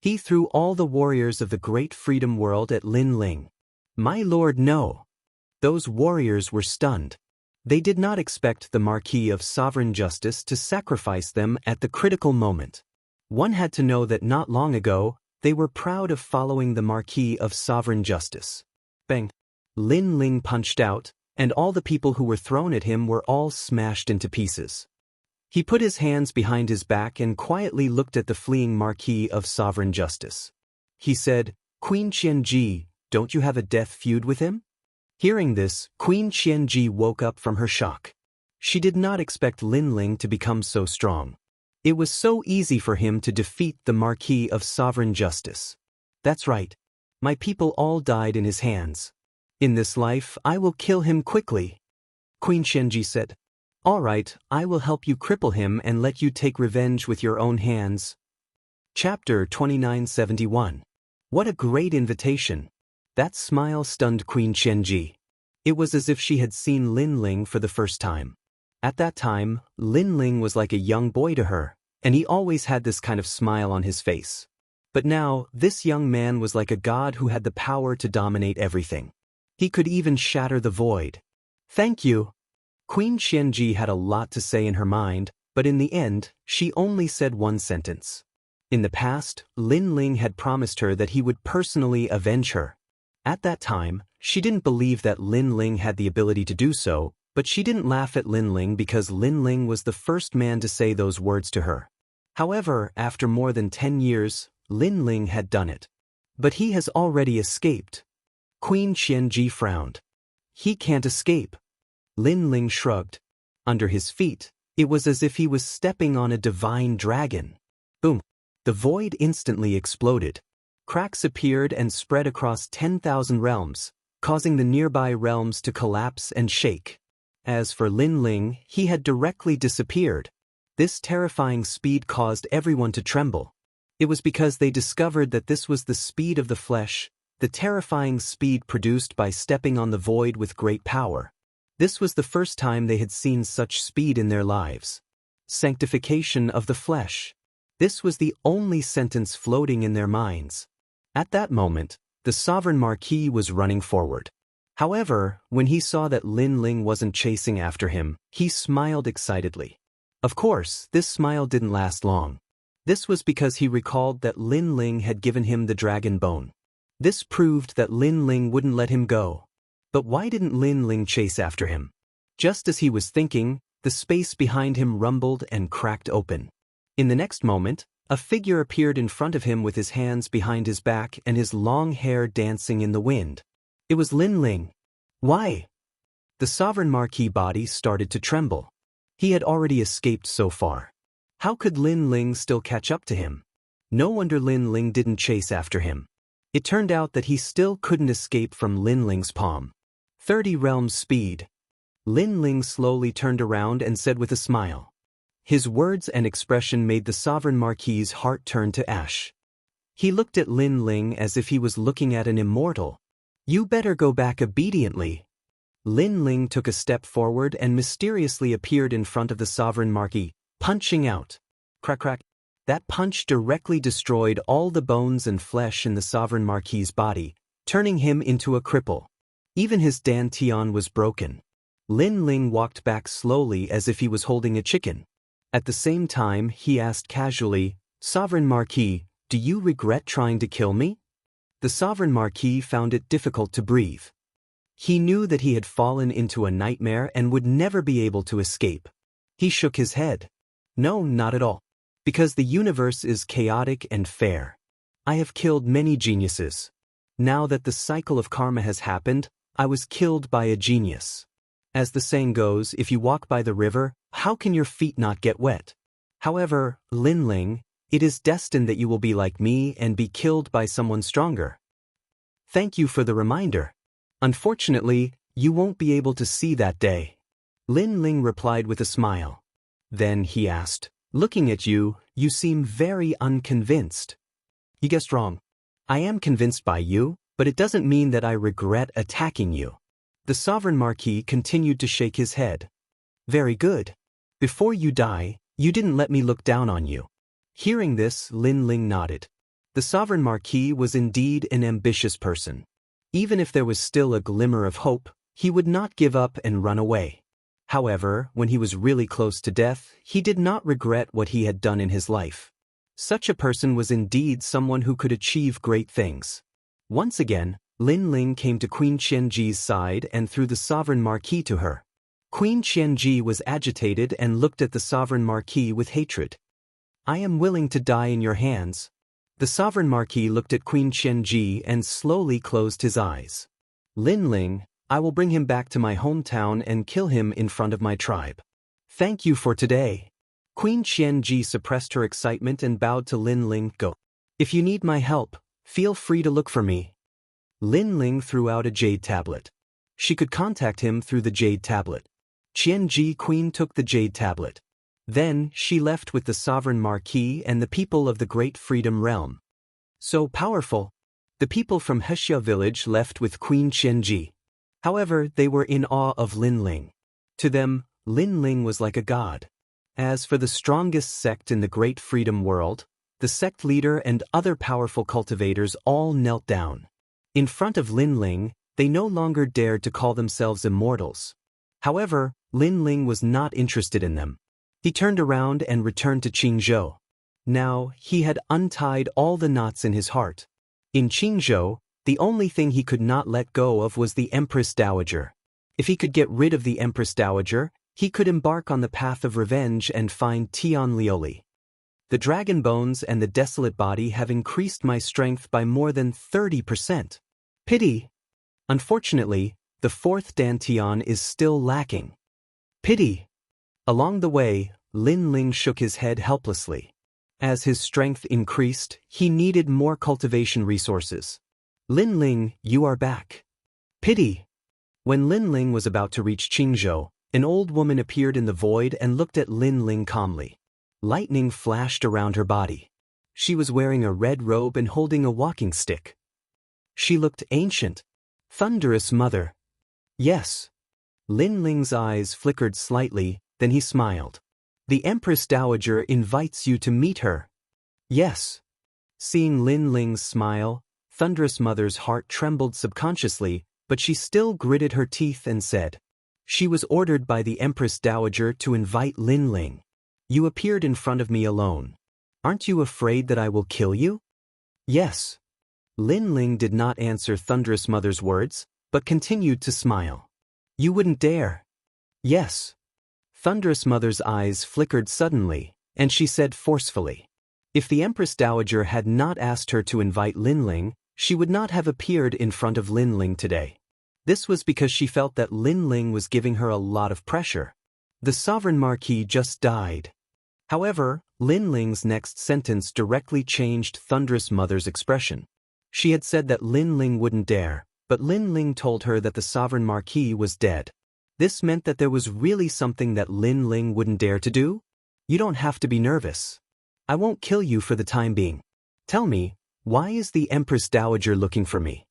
He threw all the warriors of the great freedom world at Lin Ling. My lord, no! Those warriors were stunned. They did not expect the Marquis of Sovereign Justice to sacrifice them at the critical moment. One had to know that not long ago, they were proud of following the Marquis of Sovereign Justice. Bang! Lin Ling punched out, and all the people who were thrown at him were all smashed into pieces. He put his hands behind his back and quietly looked at the fleeing Marquis of Sovereign Justice. He said, Queen Qianji, don't you have a death feud with him? Hearing this, Queen Qianji woke up from her shock. She did not expect Lin Ling to become so strong. It was so easy for him to defeat the Marquis of Sovereign Justice. That's right. My people all died in his hands. In this life, I will kill him quickly. Queen Qianji said, All right, I will help you cripple him and let you take revenge with your own hands. Chapter 2971. What a great invitation. That smile stunned Queen Qianji. It was as if she had seen Lin Ling for the first time. At that time, Lin Ling was like a young boy to her, and he always had this kind of smile on his face. But now, this young man was like a god who had the power to dominate everything. He could even shatter the void. Thank you. Queen Qianji had a lot to say in her mind, but in the end, she only said one sentence. In the past, Lin Ling had promised her that he would personally avenge her. At that time, she didn't believe that Lin Ling had the ability to do so, but she didn't laugh at Lin Ling because Lin Ling was the first man to say those words to her. However, after more than 10 years, Lin Ling had done it. But he has already escaped. Queen Qianji frowned. He can't escape. Lin Ling shrugged. Under his feet, it was as if he was stepping on a divine dragon. Boom! The void instantly exploded. Cracks appeared and spread across 10,000 realms, causing the nearby realms to collapse and shake. As for Lin Ling, he had directly disappeared. This terrifying speed caused everyone to tremble. It was because they discovered that this was the speed of the flesh, the terrifying speed produced by stepping on the void with great power. This was the first time they had seen such speed in their lives. Sanctification of the flesh. This was the only sentence floating in their minds. At that moment, the sovereign marquis was running forward. However, when he saw that Lin Ling wasn't chasing after him, he smiled excitedly. Of course, this smile didn't last long. This was because he recalled that Lin Ling had given him the dragon bone. This proved that Lin Ling wouldn't let him go. But why didn't Lin Ling chase after him? Just as he was thinking, the space behind him rumbled and cracked open. In the next moment, a figure appeared in front of him with his hands behind his back and his long hair dancing in the wind. It was Lin Ling. Why? The sovereign marquis body started to tremble. He had already escaped so far. How could Lin Ling still catch up to him? No wonder Lin Ling didn't chase after him. It turned out that he still couldn't escape from Lin Ling's palm. 30 realms speed. Lin Ling slowly turned around and said with a smile. His words and expression made the sovereign marquis's heart turn to ash. He looked at Lin Ling as if he was looking at an immortal. You better go back obediently. Lin Ling took a step forward and mysteriously appeared in front of the sovereign marquis, punching out. Crack crack. That punch directly destroyed all the bones and flesh in the sovereign marquis's body, turning him into a cripple. Even his dantian was broken. Lin Ling walked back slowly as if he was holding a chicken. At the same time, he asked casually, Sovereign Marquis, do you regret trying to kill me? The Sovereign Marquis found it difficult to breathe. He knew that he had fallen into a nightmare and would never be able to escape. He shook his head. No, not at all. Because the universe is chaotic and fair. I have killed many geniuses. Now that the cycle of karma has happened, I was killed by a genius. As the saying goes, if you walk by the river, how can your feet not get wet? However, Lin Ling, it is destined that you will be like me and be killed by someone stronger. Thank you for the reminder. Unfortunately, you won't be able to see that day. Lin Ling replied with a smile. Then he asked, looking at you, you seem very unconvinced. You guessed wrong. I am convinced by you, but it doesn't mean that I regret attacking you. The Sovereign Marquis continued to shake his head. Very good. Before you die, you didn't let me look down on you. Hearing this, Lin Ling nodded. The Sovereign Marquis was indeed an ambitious person. Even if there was still a glimmer of hope, he would not give up and run away. However, when he was really close to death, he did not regret what he had done in his life. Such a person was indeed someone who could achieve great things. Once again, Lin Ling came to Queen Qianji's side and threw the Sovereign Marquis to her. Queen Qianji was agitated and looked at the Sovereign Marquis with hatred. I am willing to die in your hands. The Sovereign Marquis looked at Queen Qianji and slowly closed his eyes. Lin Ling, I will bring him back to my hometown and kill him in front of my tribe. Thank you for today. Queen Qianji suppressed her excitement and bowed to Lin Ling. Go. If you need my help, feel free to look for me. Lin Ling threw out a jade tablet. She could contact him through the jade tablet. Qianji Queen took the jade tablet. Then, she left with the Sovereign Marquis and the people of the Great Freedom Realm. So powerful. The people from Hexia village left with Queen Qianji. However, they were in awe of Lin Ling. To them, Lin Ling was like a god. As for the strongest sect in the Great Freedom world, the sect leader and other powerful cultivators all knelt down. In front of Lin Ling, they no longer dared to call themselves immortals. However, Lin Ling was not interested in them. He turned around and returned to Qingzhou. Now, he had untied all the knots in his heart. In Qingzhou, the only thing he could not let go of was the Empress Dowager. If he could get rid of the Empress Dowager, he could embark on the path of revenge and find Tian Lioli. The dragon bones and the desolate body have increased my strength by more than 30%. Pity. Unfortunately, the fourth dantian is still lacking. Pity. Along the way, Lin Ling shook his head helplessly. As his strength increased, he needed more cultivation resources. Lin Ling, you are back. Pity. When Lin Ling was about to reach Qingzhou, an old woman appeared in the void and looked at Lin Ling calmly. Lightning flashed around her body. She was wearing a red robe and holding a walking stick. She looked ancient. Thunderous Mother. Yes. Lin Ling's eyes flickered slightly, then he smiled. The Empress Dowager invites you to meet her. Yes. Seeing Lin Ling's smile, Thunderous Mother's heart trembled subconsciously, but she still gritted her teeth and said, "She was ordered by the Empress Dowager to invite Lin Ling. You appeared in front of me alone. Aren't you afraid that I will kill you?" Yes. Lin Ling did not answer Thunderous Mother's words, but continued to smile. You wouldn't dare. Yes. Thunderous Mother's eyes flickered suddenly, and she said forcefully. If the Empress Dowager had not asked her to invite Lin Ling, she would not have appeared in front of Lin Ling today. This was because she felt that Lin Ling was giving her a lot of pressure. The Sovereign Marquis just died. However, Lin Ling's next sentence directly changed Thunderous Mother's expression. She had said that Lin Ling wouldn't dare, but Lin Ling told her that the Sovereign Marquis was dead. This meant that there was really something that Lin Ling wouldn't dare to do? You don't have to be nervous. I won't kill you for the time being. Tell me, why is the Empress Dowager looking for me?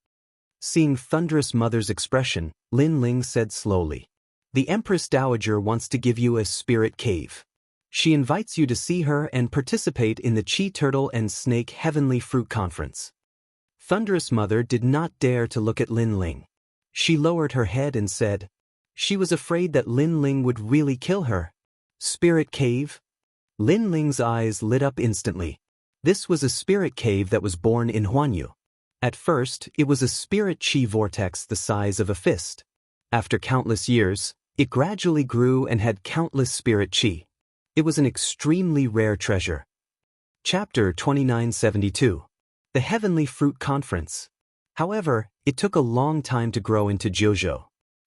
Seeing Thunderous Mother's expression, Lin Ling said slowly. The Empress Dowager wants to give you a spirit cave. She invites you to see her and participate in the Chi Turtle and Snake Heavenly Fruit Conference. Thunderous Mother did not dare to look at Lin Ling. She lowered her head and said, she was afraid that Lin Ling would really kill her. Spirit cave? Lin Ling's eyes lit up instantly. This was a spirit cave that was born in Huanyu. At first, it was a spirit chi vortex the size of a fist. After countless years, it gradually grew and had countless spirit chi. It was an extremely rare treasure. Chapter 2972. The Heavenly Fruit Conference. However, it took a long time to grow into Jojo.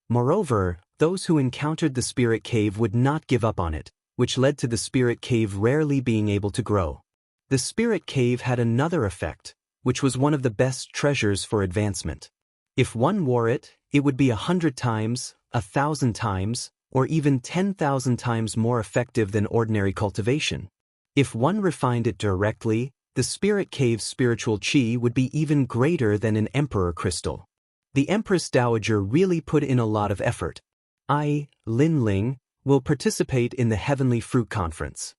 Moreover, those who encountered the spirit cave would not give up on it, which led to the spirit cave rarely being able to grow. The spirit cave had another effect, which was one of the best treasures for advancement. If one wore it, it would be 100 times, 1,000 times, or even 10,000 times more effective than ordinary cultivation. If one refined it directly, the spirit cave's spiritual chi would be even greater than an emperor crystal. The Empress Dowager really put in a lot of effort. I, Lin Ling, will participate in the Heavenly Fruit Conference.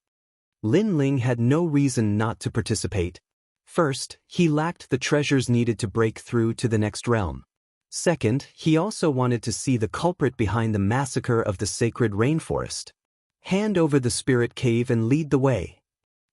Lin Ling had no reason not to participate. First, he lacked the treasures needed to break through to the next realm. Second, he also wanted to see the culprit behind the massacre of the sacred rainforest. Hand over the spirit cave and lead the way.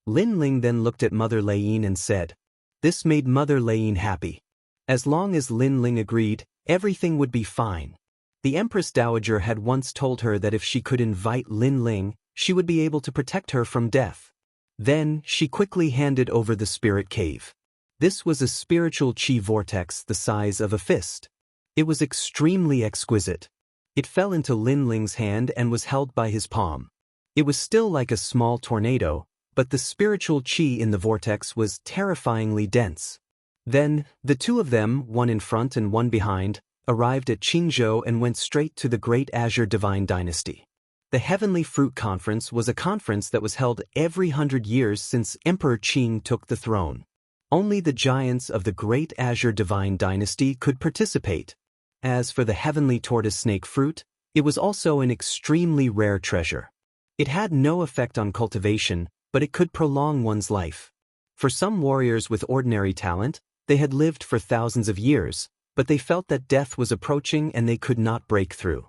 Lin Ling then looked at Mother Lei and said. This made Mother Lei happy. As long as Lin Ling agreed, everything would be fine. The Empress Dowager had once told her that if she could invite Lin Ling, she would be able to protect her from death. Then, she quickly handed over the spirit cave. This was a spiritual chi vortex the size of a fist. It was extremely exquisite. It fell into Lin Ling's hand and was held by his palm. It was still like a small tornado, but the spiritual chi in the vortex was terrifyingly dense. Then, the two of them, one in front and one behind, arrived at Qingzhou and went straight to the Great Azure Divine Dynasty. The Heavenly Fruit Conference was a conference that was held every 100 years since Emperor Qing took the throne. Only the giants of the Great Azure Divine Dynasty could participate. As for the Heavenly Tortoise Snake Fruit, it was also an extremely rare treasure. It had no effect on cultivation, but it could prolong one's life. For some warriors with ordinary talent, they had lived for thousands of years, but they felt that death was approaching and they could not break through.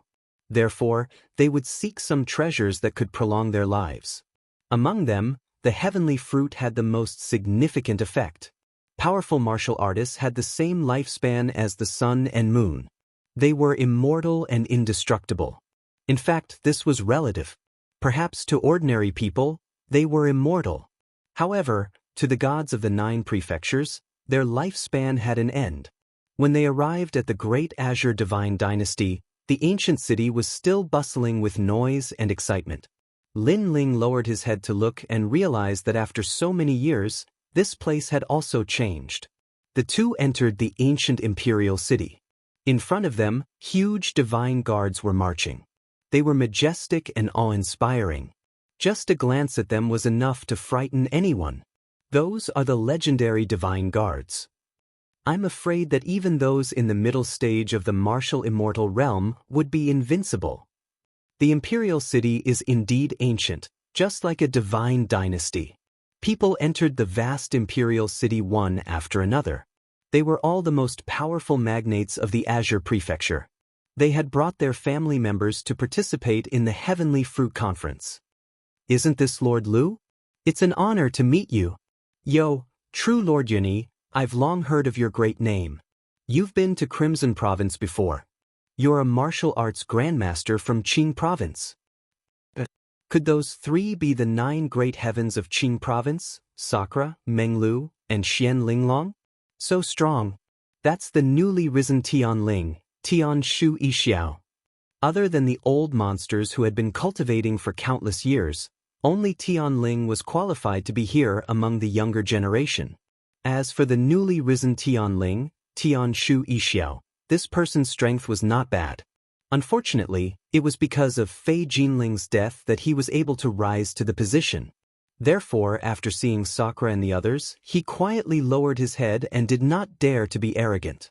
Therefore, they would seek some treasures that could prolong their lives. Among them, the heavenly fruit had the most significant effect. Powerful martial artists had the same lifespan as the sun and moon. They were immortal and indestructible. In fact, this was relative. Perhaps to ordinary people, they were immortal. However, to the gods of the 9 prefectures, their lifespan had an end. When they arrived at the Great Azure Divine Dynasty, the ancient city was still bustling with noise and excitement. Lin Ling lowered his head to look and realized that after so many years, this place had also changed. The two entered the ancient imperial city. In front of them, huge divine guards were marching. They were majestic and awe-inspiring. Just a glance at them was enough to frighten anyone. Those are the legendary divine guards. I'm afraid that even those in the middle stage of the martial immortal realm would be invincible. The imperial city is indeed ancient, just like a divine dynasty. People entered the vast imperial city one after another. They were all the most powerful magnates of the Azure Prefecture. They had brought their family members to participate in the Heavenly Fruit Conference. Isn't this Lord Liu? It's an honor to meet you. Yo, true Lord Yuni, I've long heard of your great name. You've been to Crimson Province before. You're a martial arts grandmaster from Qing Province. Could those three be the 9 great heavens of Qing Province, Sakura, Menglu, and Xian Linglong? So strong. That's the newly risen Tian Ling, Tian Shu Yixiao. Other than the old monsters who had been cultivating for countless years, only Tian Ling was qualified to be here among the younger generation. As for the newly risen Tian Ling, Tian Shu Yixiao, this person's strength was not bad. Unfortunately, it was because of Fei Jinling's death that he was able to rise to the position. Therefore, after seeing Sakura and the others, he quietly lowered his head and did not dare to be arrogant.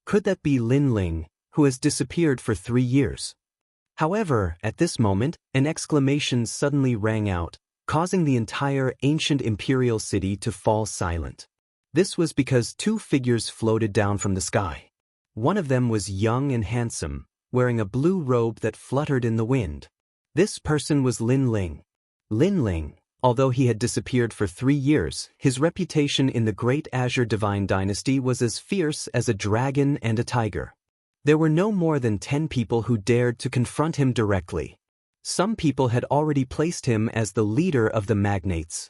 Could that be Lin Ling, who has disappeared for 3 years? However, at this moment, an exclamation suddenly rang out, causing the entire ancient imperial city to fall silent. This was because 2 figures floated down from the sky. One of them was young and handsome, wearing a blue robe that fluttered in the wind. This person was Lin Ling. Lin Ling, although he had disappeared for 3 years, his reputation in the Great Azure Divine Dynasty was as fierce as a dragon and a tiger. There were no more than 10 people who dared to confront him directly. Some people had already placed him as the leader of the magnates.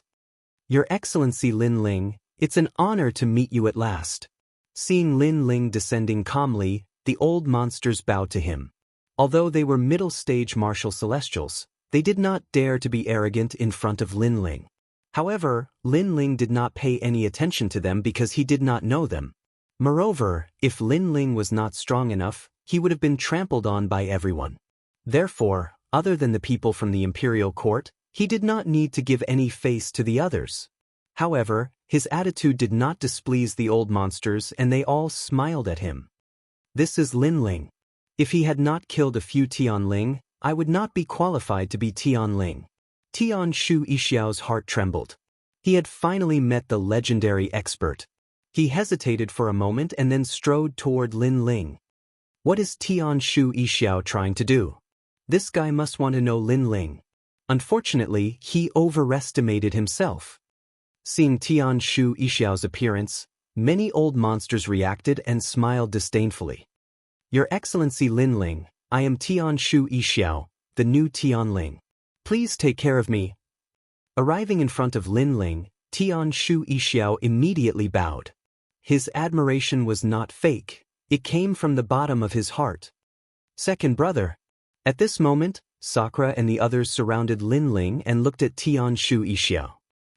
Your Excellency Lin Ling, it's an honor to meet you at last. Seeing Lin Ling descending calmly, the old monsters bowed to him. Although they were middle-stage martial celestials, they did not dare to be arrogant in front of Lin Ling. However, Lin Ling did not pay any attention to them because he did not know them. Moreover, if Lin Ling was not strong enough, he would have been trampled on by everyone. Therefore, other than the people from the imperial court, he did not need to give any face to the others. However, his attitude did not displease the old monsters and they all smiled at him. This is Lin Ling. If he had not killed a few Tian Ling, I would not be qualified to be Tian Ling. Tian Shu Yixiao's heart trembled. He had finally met the legendary expert. He hesitated for a moment and then strode toward Lin Ling. What is Tian Shu Yixiao trying to do? This guy must want to know Lin Ling. Unfortunately, he overestimated himself. Seeing Tian Shu Yixiao's appearance, many old monsters reacted and smiled disdainfully. Your Excellency Lin Ling, I am Tian Shu Yixiao, the new Tian Ling. Please take care of me. Arriving in front of Lin Ling, Tian Shu Yixiao immediately bowed. His admiration was not fake, it came from the bottom of his heart. Second brother. At this moment, Sakura and the others surrounded Lin Ling and looked at Tian Shu Yixiao.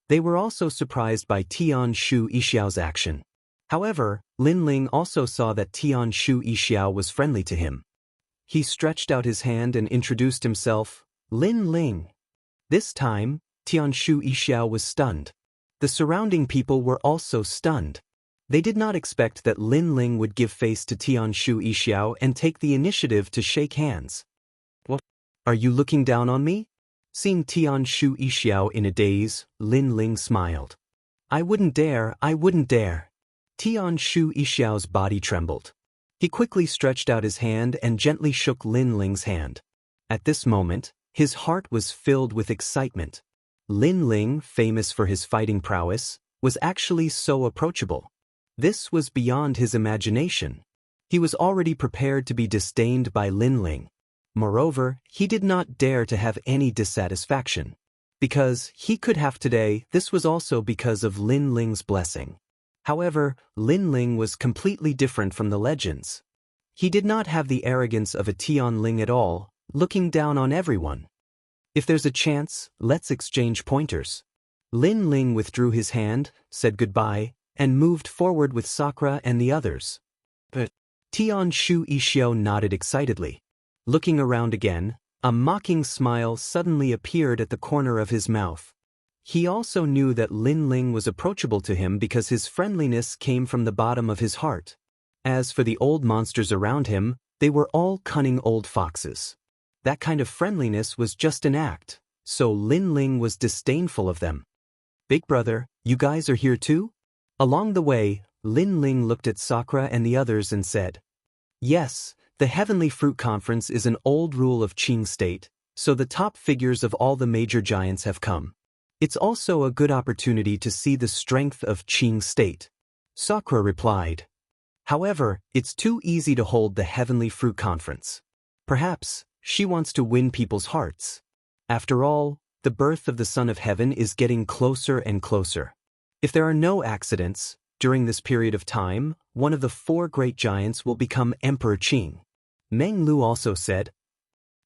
They were also surprised by Tian Shu Yixiao's action. However, Lin Ling also saw that Tian Shu Yixiao was friendly to him. He stretched out his hand and introduced himself, Lin Ling. This time, Tian Shu Yixiao was stunned. The surrounding people were also stunned. They did not expect that Lin Ling would give face to Tian Shu Yixiao and take the initiative to shake hands. What? Are you looking down on me? Seeing Tian Shu Yixiao in a daze, Lin Ling smiled. I wouldn't dare. Tian Shu Yixiao's body trembled. He quickly stretched out his hand and gently shook Lin Ling's hand. At this moment, his heart was filled with excitement. Lin Ling, famous for his fighting prowess, was actually so approachable. This was beyond his imagination. He was already prepared to be disdained by Lin Ling. Moreover, he did not dare to have any dissatisfaction. Because he could have today, this was also because of Lin Ling's blessing. However, Lin Ling was completely different from the legends. He did not have the arrogance of a Tian Ling at all, looking down on everyone. If there's a chance, let's exchange pointers. Lin Ling withdrew his hand, said goodbye, and moved forward with Sakura and the others. But Tian Shu Yixiao nodded excitedly. Looking around again, a mocking smile suddenly appeared at the corner of his mouth. He also knew that Lin Ling was approachable to him because his friendliness came from the bottom of his heart. As for the old monsters around him, they were all cunning old foxes. That kind of friendliness was just an act, so Lin Ling was disdainful of them. "Big brother, you guys are here too?" Along the way, Lin Ling looked at Sakura and the others and said, "Yes, the Heavenly Fruit Conference is an old rule of Qing State, so the top figures of all the major giants have come. It's also a good opportunity to see the strength of Qing State." Sakura replied. "However, it's too easy to hold the Heavenly Fruit Conference. Perhaps she wants to win people's hearts. After all, the birth of the Son of Heaven is getting closer and closer. If there are no accidents, during this period of time, one of the 4 great giants will become Emperor Qing." Meng Lu also said.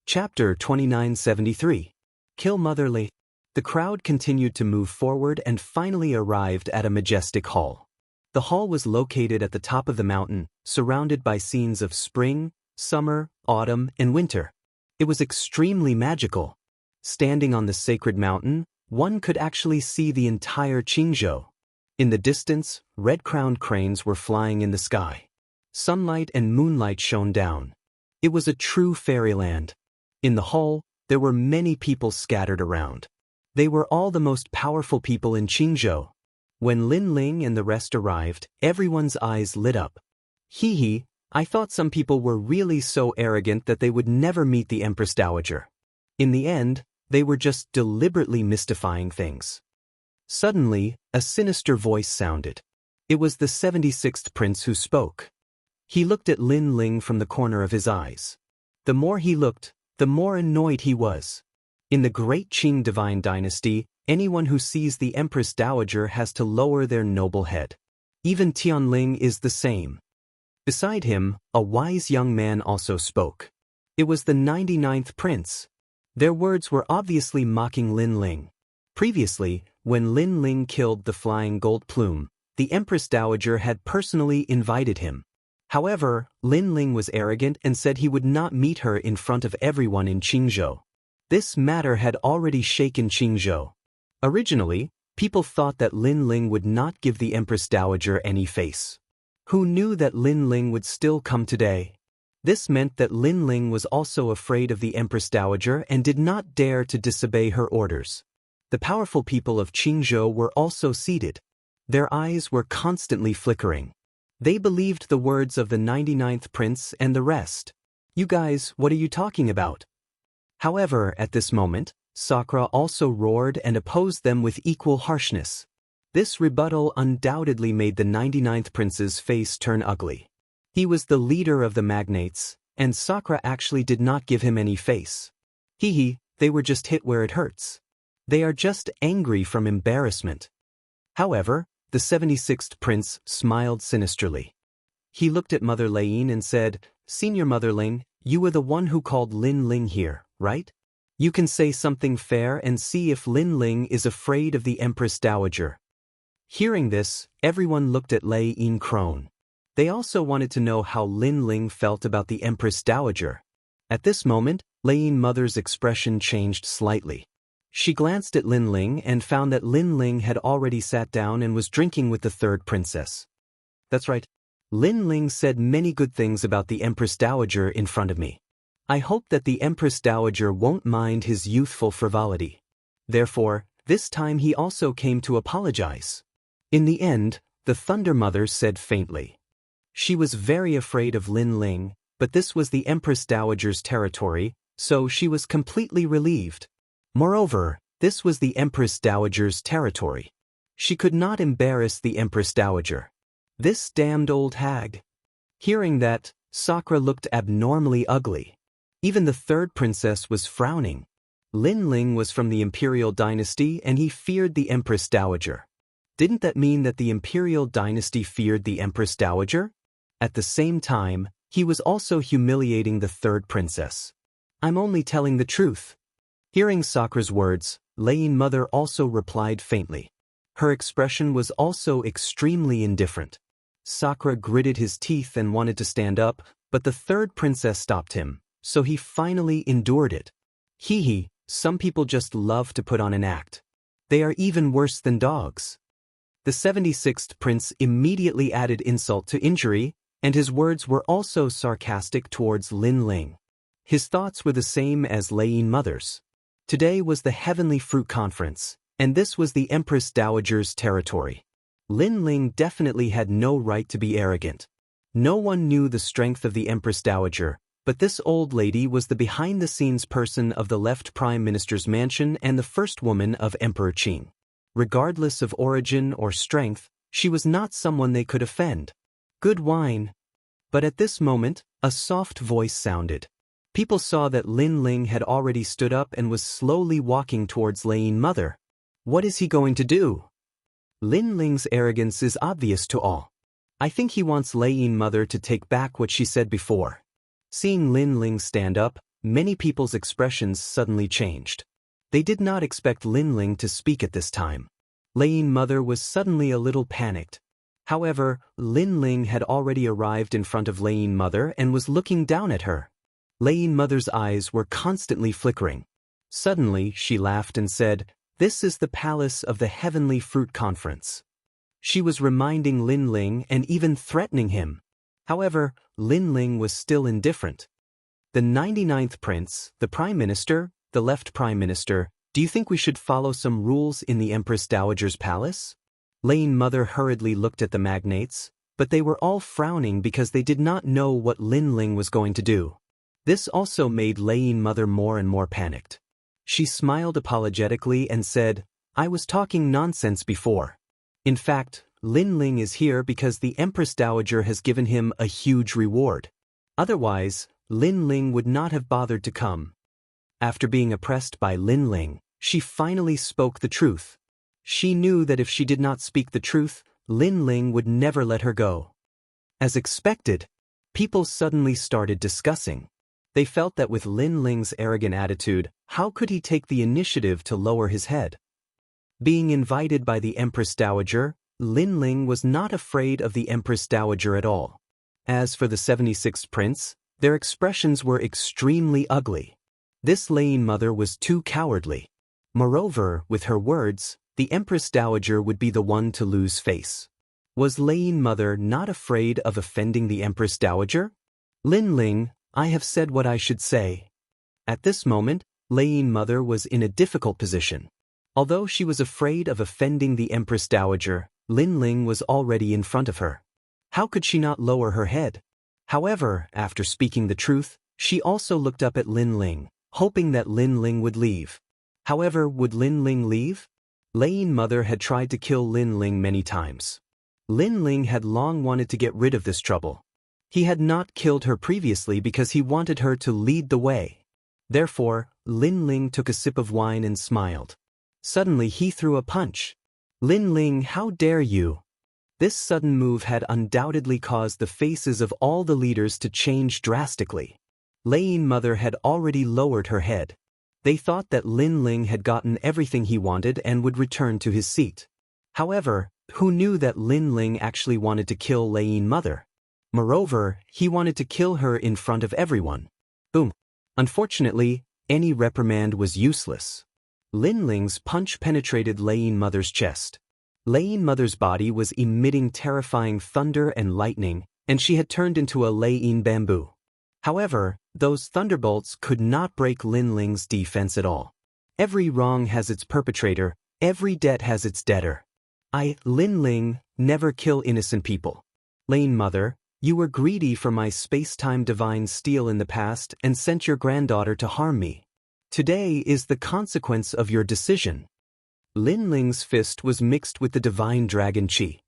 Chapter 2973. Kill Mother Lei. The crowd continued to move forward and finally arrived at a majestic hall. The hall was located at the top of the mountain, surrounded by scenes of spring, summer, autumn, and winter. It was extremely magical. Standing on the sacred mountain, one could actually see the entire Qingzhou. In the distance, red-crowned cranes were flying in the sky. Sunlight and moonlight shone down. It was a true fairyland. In the hall, there were many people scattered around. They were all the most powerful people in Qingzhou. When Lin Ling and the rest arrived, everyone's eyes lit up. "Hee, I thought some people were really so arrogant that they would never meet the Empress Dowager. In the end, they were just deliberately mystifying things." Suddenly, a sinister voice sounded. It was the 76th prince who spoke. He looked at Lin Ling from the corner of his eyes. The more he looked, the more annoyed he was. In the Great Qing Divine Dynasty, anyone who sees the Empress Dowager has to lower their noble head. Even Tianling is the same. Beside him, a wise young man also spoke. It was the 99th prince. Their words were obviously mocking Lin Ling. Previously, when Lin Ling killed the flying gold plume, the Empress Dowager had personally invited him. However, Lin Ling was arrogant and said he would not meet her in front of everyone in Qingzhou. This matter had already shaken Qingzhou. Originally, people thought that Lin Ling would not give the Empress Dowager any face. Who knew that Lin Ling would still come today? This meant that Lin Ling was also afraid of the Empress Dowager and did not dare to disobey her orders. The powerful people of Qingzhou were also seated. Their eyes were constantly flickering. They believed the words of the 99th prince and the rest. "You guys, what are you talking about?" However, at this moment, Sakura also roared and opposed them with equal harshness. This rebuttal undoubtedly made the 99th prince's face turn ugly. He was the leader of the magnates, and Sakura actually did not give him any face. They were just hit where it hurts. They are just angry from embarrassment. However, the 76th prince smiled sinisterly. He looked at Mother Lei and said, "Senior Mother Ling, you were the one who called Lin Ling here, right? You can say something fair and see if Lin Ling is afraid of the Empress Dowager." Hearing this, everyone looked at Lei Crone. They also wanted to know how Lin Ling felt about the Empress Dowager. At this moment, Lei Mother's expression changed slightly. She glanced at Lin Ling and found that Lin Ling had already sat down and was drinking with the 3rd princess. "That's right. Lin Ling said many good things about the Empress Dowager in front of me. I hope that the Empress Dowager won't mind his youthful frivolity. Therefore, this time he also came to apologize." In the end, the Thunder Mother said faintly. She was very afraid of Lin Ling, but this was the Empress Dowager's territory, so she was completely relieved. Moreover, this was the Empress Dowager's territory. She could not embarrass the Empress Dowager. This damned old hag. Hearing that, Sakura looked abnormally ugly. Even the 3rd princess was frowning. Lin Ling was from the Imperial Dynasty and he feared the Empress Dowager. Didn't that mean that the Imperial Dynasty feared the Empress Dowager? At the same time, he was also humiliating the 3rd princess. "I'm only telling the truth." Hearing Sakura's words, Lei Mother also replied faintly. Her expression was also extremely indifferent. Sakura gritted his teeth and wanted to stand up, but the 3rd princess stopped him, so he finally endured it. Some people just love to put on an act. They are even worse than dogs. The 76th prince immediately added insult to injury, and his words were also sarcastic towards Lin Ling. His thoughts were the same as Lei Mother's. Today was the Heavenly Fruit Conference, and this was the Empress Dowager's territory. Lin Ling definitely had no right to be arrogant. No one knew the strength of the Empress Dowager, but this old lady was the behind-the-scenes person of the left Prime Minister's mansion and the first woman of Emperor Qing. Regardless of origin or strength, she was not someone they could offend. Good wine. But at this moment, a soft voice sounded. People saw that Lin Ling had already stood up and was slowly walking towards Lei Mother. What is he going to do? Lin Ling's arrogance is obvious to all. I think he wants Lei Mother to take back what she said before. Seeing Lin Ling stand up, many people's expressions suddenly changed. They did not expect Lin Ling to speak at this time. Lei Mother was suddenly a little panicked. However, Lin Ling had already arrived in front of Lei Mother and was looking down at her. Lei Mother's eyes were constantly flickering. Suddenly, she laughed and said, "This is the palace of the Heavenly Fruit Conference." She was reminding Lin Ling and even threatening him. However, Lin Ling was still indifferent. The 99th prince, the Prime Minister, the left Prime Minister, do you think we should follow some rules in the Empress Dowager's palace? Lei Mother hurriedly looked at the magnates, but they were all frowning because they did not know what Lin Ling was going to do. This also made Lei Mother more and more panicked. She smiled apologetically and said, "I was talking nonsense before. In fact, Lin Ling is here because the Empress Dowager has given him a huge reward. Otherwise, Lin Ling would not have bothered to come." After being oppressed by Lin Ling, she finally spoke the truth. She knew that if she did not speak the truth, Lin Ling would never let her go. As expected, people suddenly started discussing. They felt that with Lin Ling's arrogant attitude, how could he take the initiative to lower his head? Being invited by the Empress Dowager, Lin Ling was not afraid of the Empress Dowager at all. As for the 76th prince, their expressions were extremely ugly. This Lei Mother was too cowardly. Moreover, with her words, the Empress Dowager would be the one to lose face. Was Lei Mother not afraid of offending the Empress Dowager? Lin Ling, I have said what I should say. At this moment, Lei Mother was in a difficult position. Although she was afraid of offending the Empress Dowager, Lin Ling was already in front of her. How could she not lower her head? However, after speaking the truth, she also looked up at Lin Ling, hoping that Lin Ling would leave. However, would Lin Ling leave? Lei Mother had tried to kill Lin Ling many times. Lin Ling had long wanted to get rid of this trouble. He had not killed her previously because he wanted her to lead the way. Therefore, Lin Ling took a sip of wine and smiled. Suddenly he threw a punch. Lin Ling, how dare you? This sudden move had undoubtedly caused the faces of all the leaders to change drastically. Lei Mother had already lowered her head. They thought that Lin Ling had gotten everything he wanted and would return to his seat. However, who knew that Lin Ling actually wanted to kill Lei Mother? Moreover, he wanted to kill her in front of everyone. Boom. Unfortunately, any reprimand was useless. Lin Ling's punch penetrated Lei Mother's chest. Lei Mother's body was emitting terrifying thunder and lightning, and she had turned into a Lei bamboo. However, those thunderbolts could not break Lin Ling's defense at all. Every wrong has its perpetrator, every debt has its debtor. I, Lin Ling, never kill innocent people. Lei Mother, you were greedy for my space-time divine steel in the past and sent your granddaughter to harm me. Today is the consequence of your decision. Lin Ling's fist was mixed with the divine dragon chi.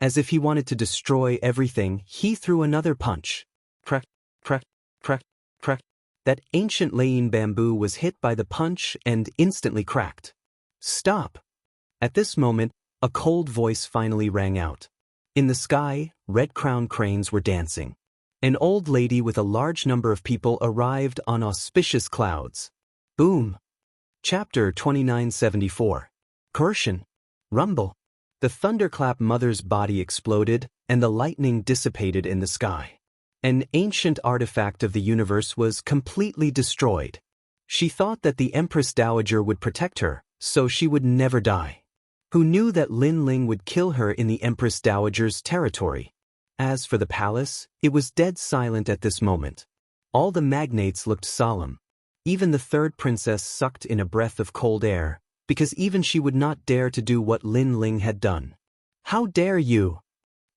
As if he wanted to destroy everything, he threw another punch. Crack, crack, crack, crack. That ancient Lei bamboo was hit by the punch and instantly cracked. Stop! At this moment, a cold voice finally rang out. In the sky, red-crowned cranes were dancing. An old lady with a large number of people arrived on auspicious clouds. Boom! Chapter 2974. Coercion. Rumble. The thunderclap mother's body exploded, and the lightning dissipated in the sky. An ancient artifact of the universe was completely destroyed. She thought that the Empress Dowager would protect her, so she would never die. Who knew that Lin Ling would kill her in the Empress Dowager's territory? As for the palace, it was dead silent at this moment. All the magnates looked solemn. Even the third princess sucked in a breath of cold air, because even she would not dare to do what Lin Ling had done. "How dare you!"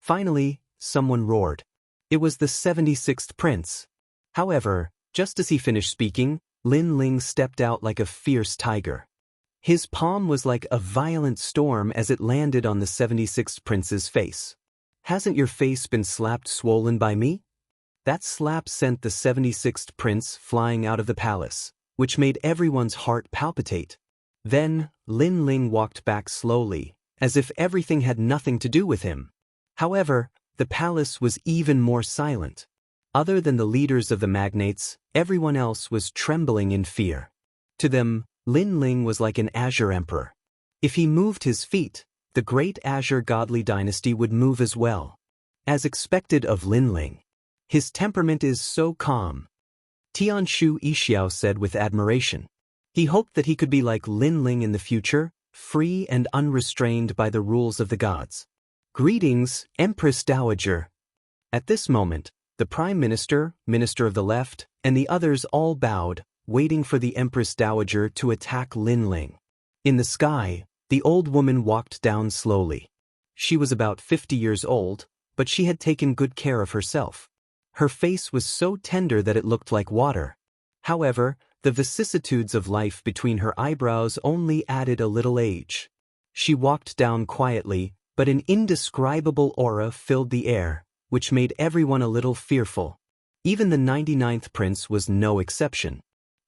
Finally, someone roared. It was the 76th prince. However, just as he finished speaking, Lin Ling stepped out like a fierce tiger. His palm was like a violent storm as it landed on the 76th prince's face. "Hasn't your face been slapped swollen by me?" That slap sent the 76th prince flying out of the palace, which made everyone's heart palpitate. Then, Lin Ling walked back slowly, as if everything had nothing to do with him. However, the palace was even more silent. Other than the leaders of the magnates, everyone else was trembling in fear. To them, Lin Ling was like an azure emperor. If he moved his feet, the great azure godly dynasty would move as well. As expected of Lin Ling. His temperament is so calm. Tianshu Yixiao said with admiration. He hoped that he could be like Lin Ling in the future, free and unrestrained by the rules of the gods. "Greetings, Empress Dowager." At this moment, the Prime Minister, Minister of the Left, and the others all bowed, waiting for the Empress Dowager to attack Lin Ling. In the sky, the old woman walked down slowly. She was about 50 years old, but she had taken good care of herself. Her face was so tender that it looked like water. However, the vicissitudes of life between her eyebrows only added a little age. She walked down quietly, but an indescribable aura filled the air, which made everyone a little fearful. Even the 99th prince was no exception.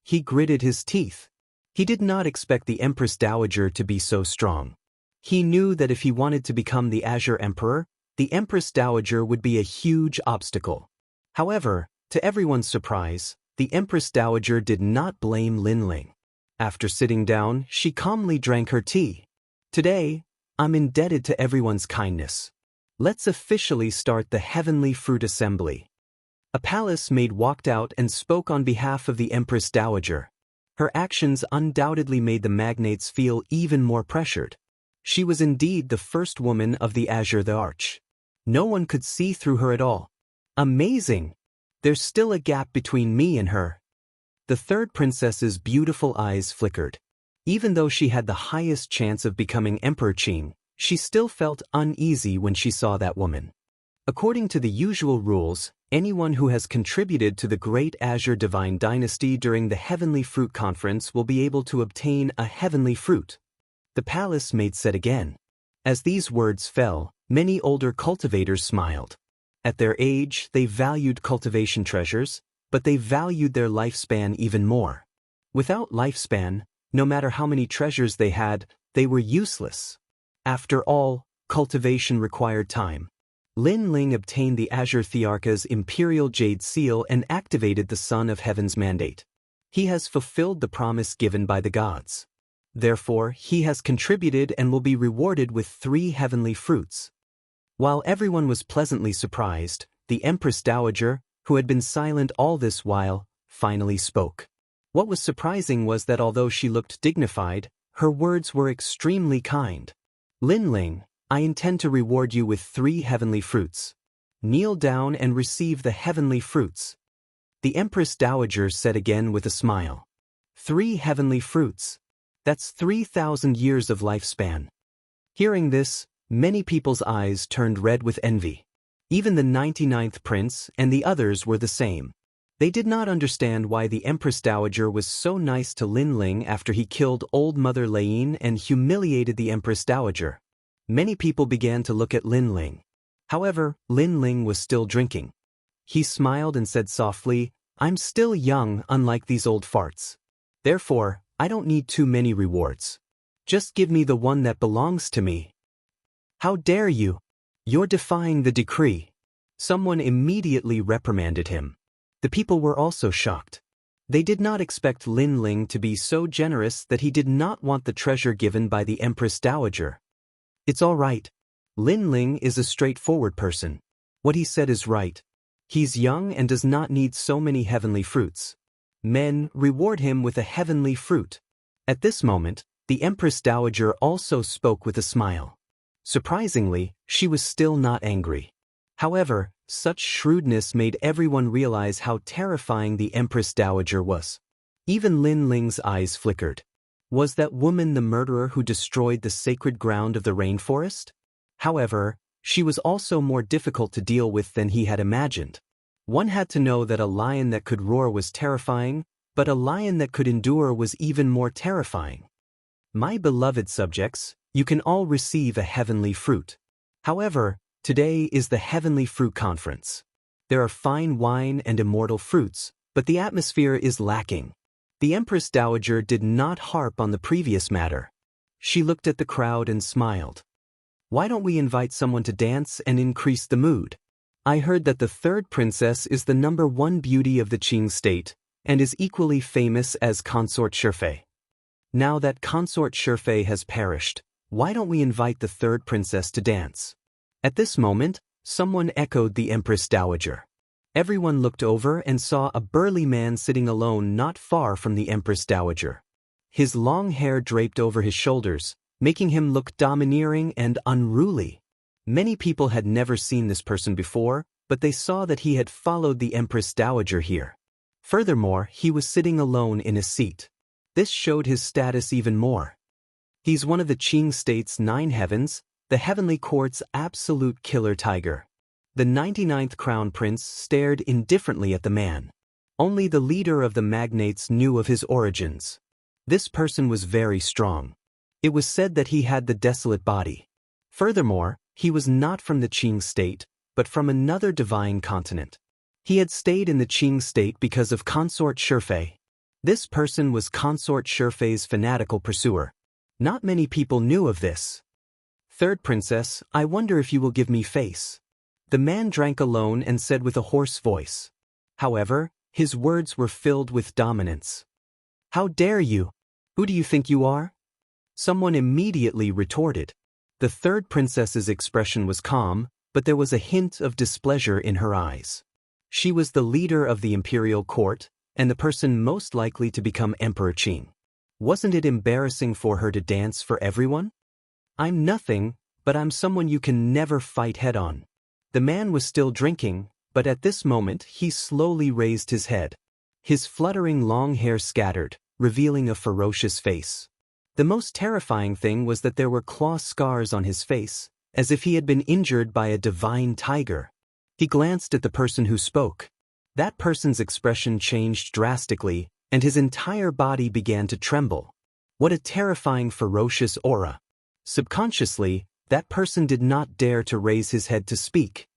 He gritted his teeth. He did not expect the Empress Dowager to be so strong. He knew that if he wanted to become the Azure Emperor, the Empress Dowager would be a huge obstacle. However, to everyone's surprise, the Empress Dowager did not blame Lin Ling. After sitting down, she calmly drank her tea. "Today, I'm indebted to everyone's kindness. Let's officially start the Heavenly Fruit Assembly." A palace maid walked out and spoke on behalf of the Empress Dowager. Her actions undoubtedly made the magnates feel even more pressured. She was indeed the first woman of the Azure the Arch. No one could see through her at all. Amazing! There's still a gap between me and her. The third princess's beautiful eyes flickered. Even though she had the highest chance of becoming Emperor Qing, she still felt uneasy when she saw that woman. According to the usual rules, anyone who has contributed to the Great Azure Divine Dynasty during the Heavenly Fruit Conference will be able to obtain a heavenly fruit. The palace maid said again. As these words fell, many older cultivators smiled. At their age, they valued cultivation treasures, but they valued their lifespan even more. Without lifespan, no matter how many treasures they had, they were useless. After all, cultivation required time. Lin Ling obtained the Azure Thearcha's Imperial Jade Seal and activated the Son of Heaven's mandate. He has fulfilled the promise given by the gods. Therefore, he has contributed and will be rewarded with 3 heavenly fruits. While everyone was pleasantly surprised, the Empress Dowager, who had been silent all this while, finally spoke. What was surprising was that although she looked dignified, her words were extremely kind. "Lin Ling, I intend to reward you with 3 heavenly fruits. Kneel down and receive the heavenly fruits." The Empress Dowager said again with a smile. 3 heavenly fruits. That's 3,000 years of lifespan. Hearing this, many people's eyes turned red with envy. Even the 99th prince and the others were the same. They did not understand why the Empress Dowager was so nice to Lin Ling after he killed old Mother Lain and humiliated the Empress Dowager. Many people began to look at Lin Ling. However, Lin Ling was still drinking. He smiled and said softly, "I'm still young, unlike these old farts. Therefore, I don't need too many rewards. Just give me the one that belongs to me." "How dare you? You're defying the decree." Someone immediately reprimanded him. The people were also shocked. They did not expect Lin Ling to be so generous that he did not want the treasure given by the Empress Dowager. It's all right. Lin Ling is a straightforward person. What he said is right. He's young and does not need so many heavenly fruits. Men, reward him with a heavenly fruit. At this moment, The Empress Dowager also spoke with a smile. Surprisingly, she was still not angry. However, such shrewdness made everyone realize how terrifying the Empress Dowager was. Even Lin Ling's eyes flickered. Was that woman the murderer who destroyed the sacred ground of the rainforest? However, she was also more difficult to deal with than he had imagined. One had to know that a lion that could roar was terrifying, but a lion that could endure was even more terrifying. My beloved subjects, you can all receive a heavenly fruit. However, today is the Heavenly Fruit Conference. There are fine wine and immortal fruits, but the atmosphere is lacking. The Empress Dowager did not harp on the previous matter. She looked at the crowd and smiled. Why don't we invite someone to dance and increase the mood? I heard that the third princess is the #1 beauty of the Qing state, and is equally famous as Consort Shifei. Now that Consort Shifei has perished, why don't we invite the third princess to dance? At this moment, someone echoed the Empress Dowager. Everyone looked over and saw a burly man sitting alone not far from the Empress Dowager. His long hair draped over his shoulders, making him look domineering and unruly. Many people had never seen this person before, but they saw that he had followed the Empress Dowager here. Furthermore, he was sitting alone in a seat. This showed his status even more. He's one of the Qing state's 9 heavens, the heavenly court's absolute killer tiger. The 99th crown prince stared indifferently at the man. Only the leader of the magnates knew of his origins. This person was very strong. It was said that he had the desolate body. Furthermore, he was not from the Qing state, but from another divine continent. He had stayed in the Qing state because of Consort Shifei. This person was Consort Shifei's fanatical pursuer. Not many people knew of this. Third princess, I wonder if you will give me face. The man drank alone and said with a hoarse voice. However, his words were filled with dominance. How dare you? Who do you think you are? Someone immediately retorted. The third princess's expression was calm, but there was a hint of displeasure in her eyes. She was the leader of the imperial court, and the person most likely to become Emperor Qing. Wasn't it embarrassing for her to dance for everyone? I'm nothing, but I'm someone you can never fight head-on. The man was still drinking, but at this moment he slowly raised his head. His fluttering long hair scattered, revealing a ferocious face. The most terrifying thing was that there were claw scars on his face, as if he had been injured by a divine tiger. He glanced at the person who spoke. That person's expression changed drastically, and his entire body began to tremble. What a terrifying, ferocious aura. Subconsciously, that person did not dare to raise his head to speak.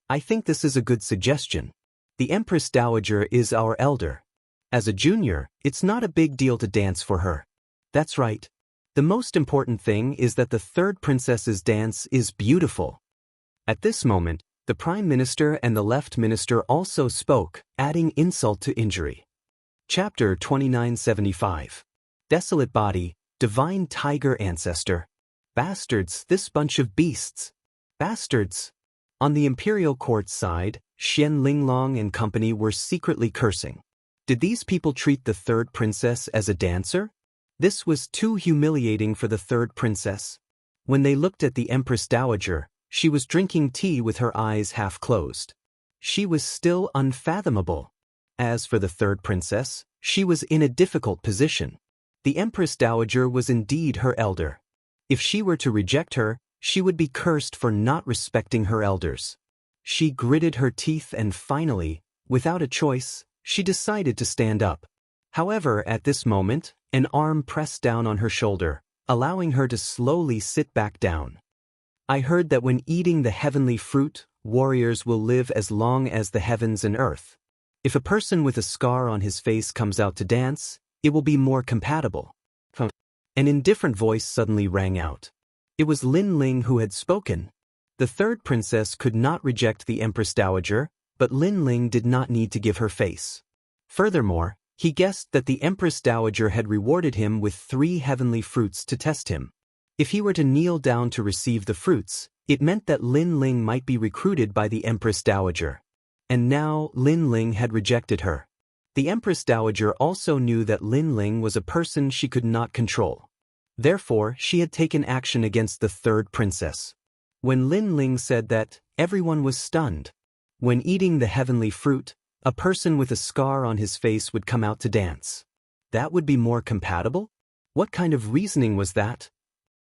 I think this is a good suggestion. The Empress Dowager is our elder. As a junior, it's not a big deal to dance for her. That's right. The most important thing is that the third princess's dance is beautiful. At this moment, the Prime Minister and the Left Minister also spoke, adding insult to injury. Chapter 2975. Desolate body, divine tiger ancestor. Bastards, this bunch of beasts. Bastards. On the imperial court side, Xian Linglong and company were secretly cursing. Did these people treat the third princess as a dancer? This was too humiliating for the third princess. When they looked at the Empress Dowager, she was drinking tea with her eyes half closed. She was still unfathomable. As for the third princess, she was in a difficult position. The Empress Dowager was indeed her elder. If she were to reject her, she would be cursed for not respecting her elders. She gritted her teeth and finally, without a choice, she decided to stand up. However, at this moment, an arm pressed down on her shoulder, allowing her to slowly sit back down. I heard that when eating the heavenly fruit, warriors will live as long as the heavens and earth. If a person with a scar on his face comes out to dance, it will be more compatible. An indifferent voice suddenly rang out. It was Lin Ling who had spoken. The third princess could not reject the Empress Dowager, but Lin Ling did not need to give her face. Furthermore, he guessed that the Empress Dowager had rewarded him with 3 heavenly fruits to test him. If he were to kneel down to receive the fruits, it meant that Lin Ling might be recruited by the Empress Dowager. And now Lin Ling had rejected her. The Empress Dowager also knew that Lin Ling was a person she could not control. Therefore, she had taken action against the third princess. When Lin Ling said that, everyone was stunned. When eating the heavenly fruit, a person with a scar on his face would come out to dance. That would be more compatible? What kind of reasoning was that?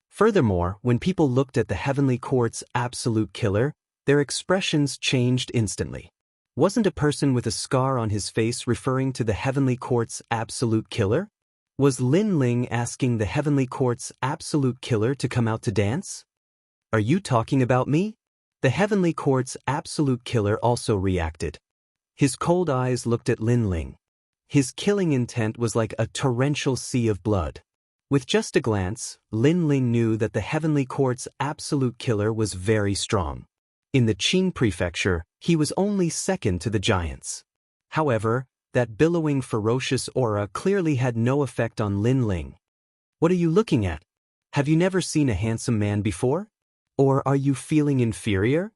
Furthermore, when people looked at the heavenly court's absolute killer, their expressions changed instantly. Wasn't a person with a scar on his face referring to the heavenly court's absolute killer? Was Lin Ling asking the heavenly court's absolute killer to come out to dance? Are you talking about me? The heavenly court's absolute killer also reacted. His cold eyes looked at Lin Ling. His killing intent was like a torrential sea of blood. With just a glance, Lin Ling knew that the heavenly court's absolute killer was very strong. In the Qing prefecture, he was only second to the giants. However, that billowing ferocious aura clearly had no effect on Lin Ling. What are you looking at? Have you never seen a handsome man before? Or are you feeling inferior?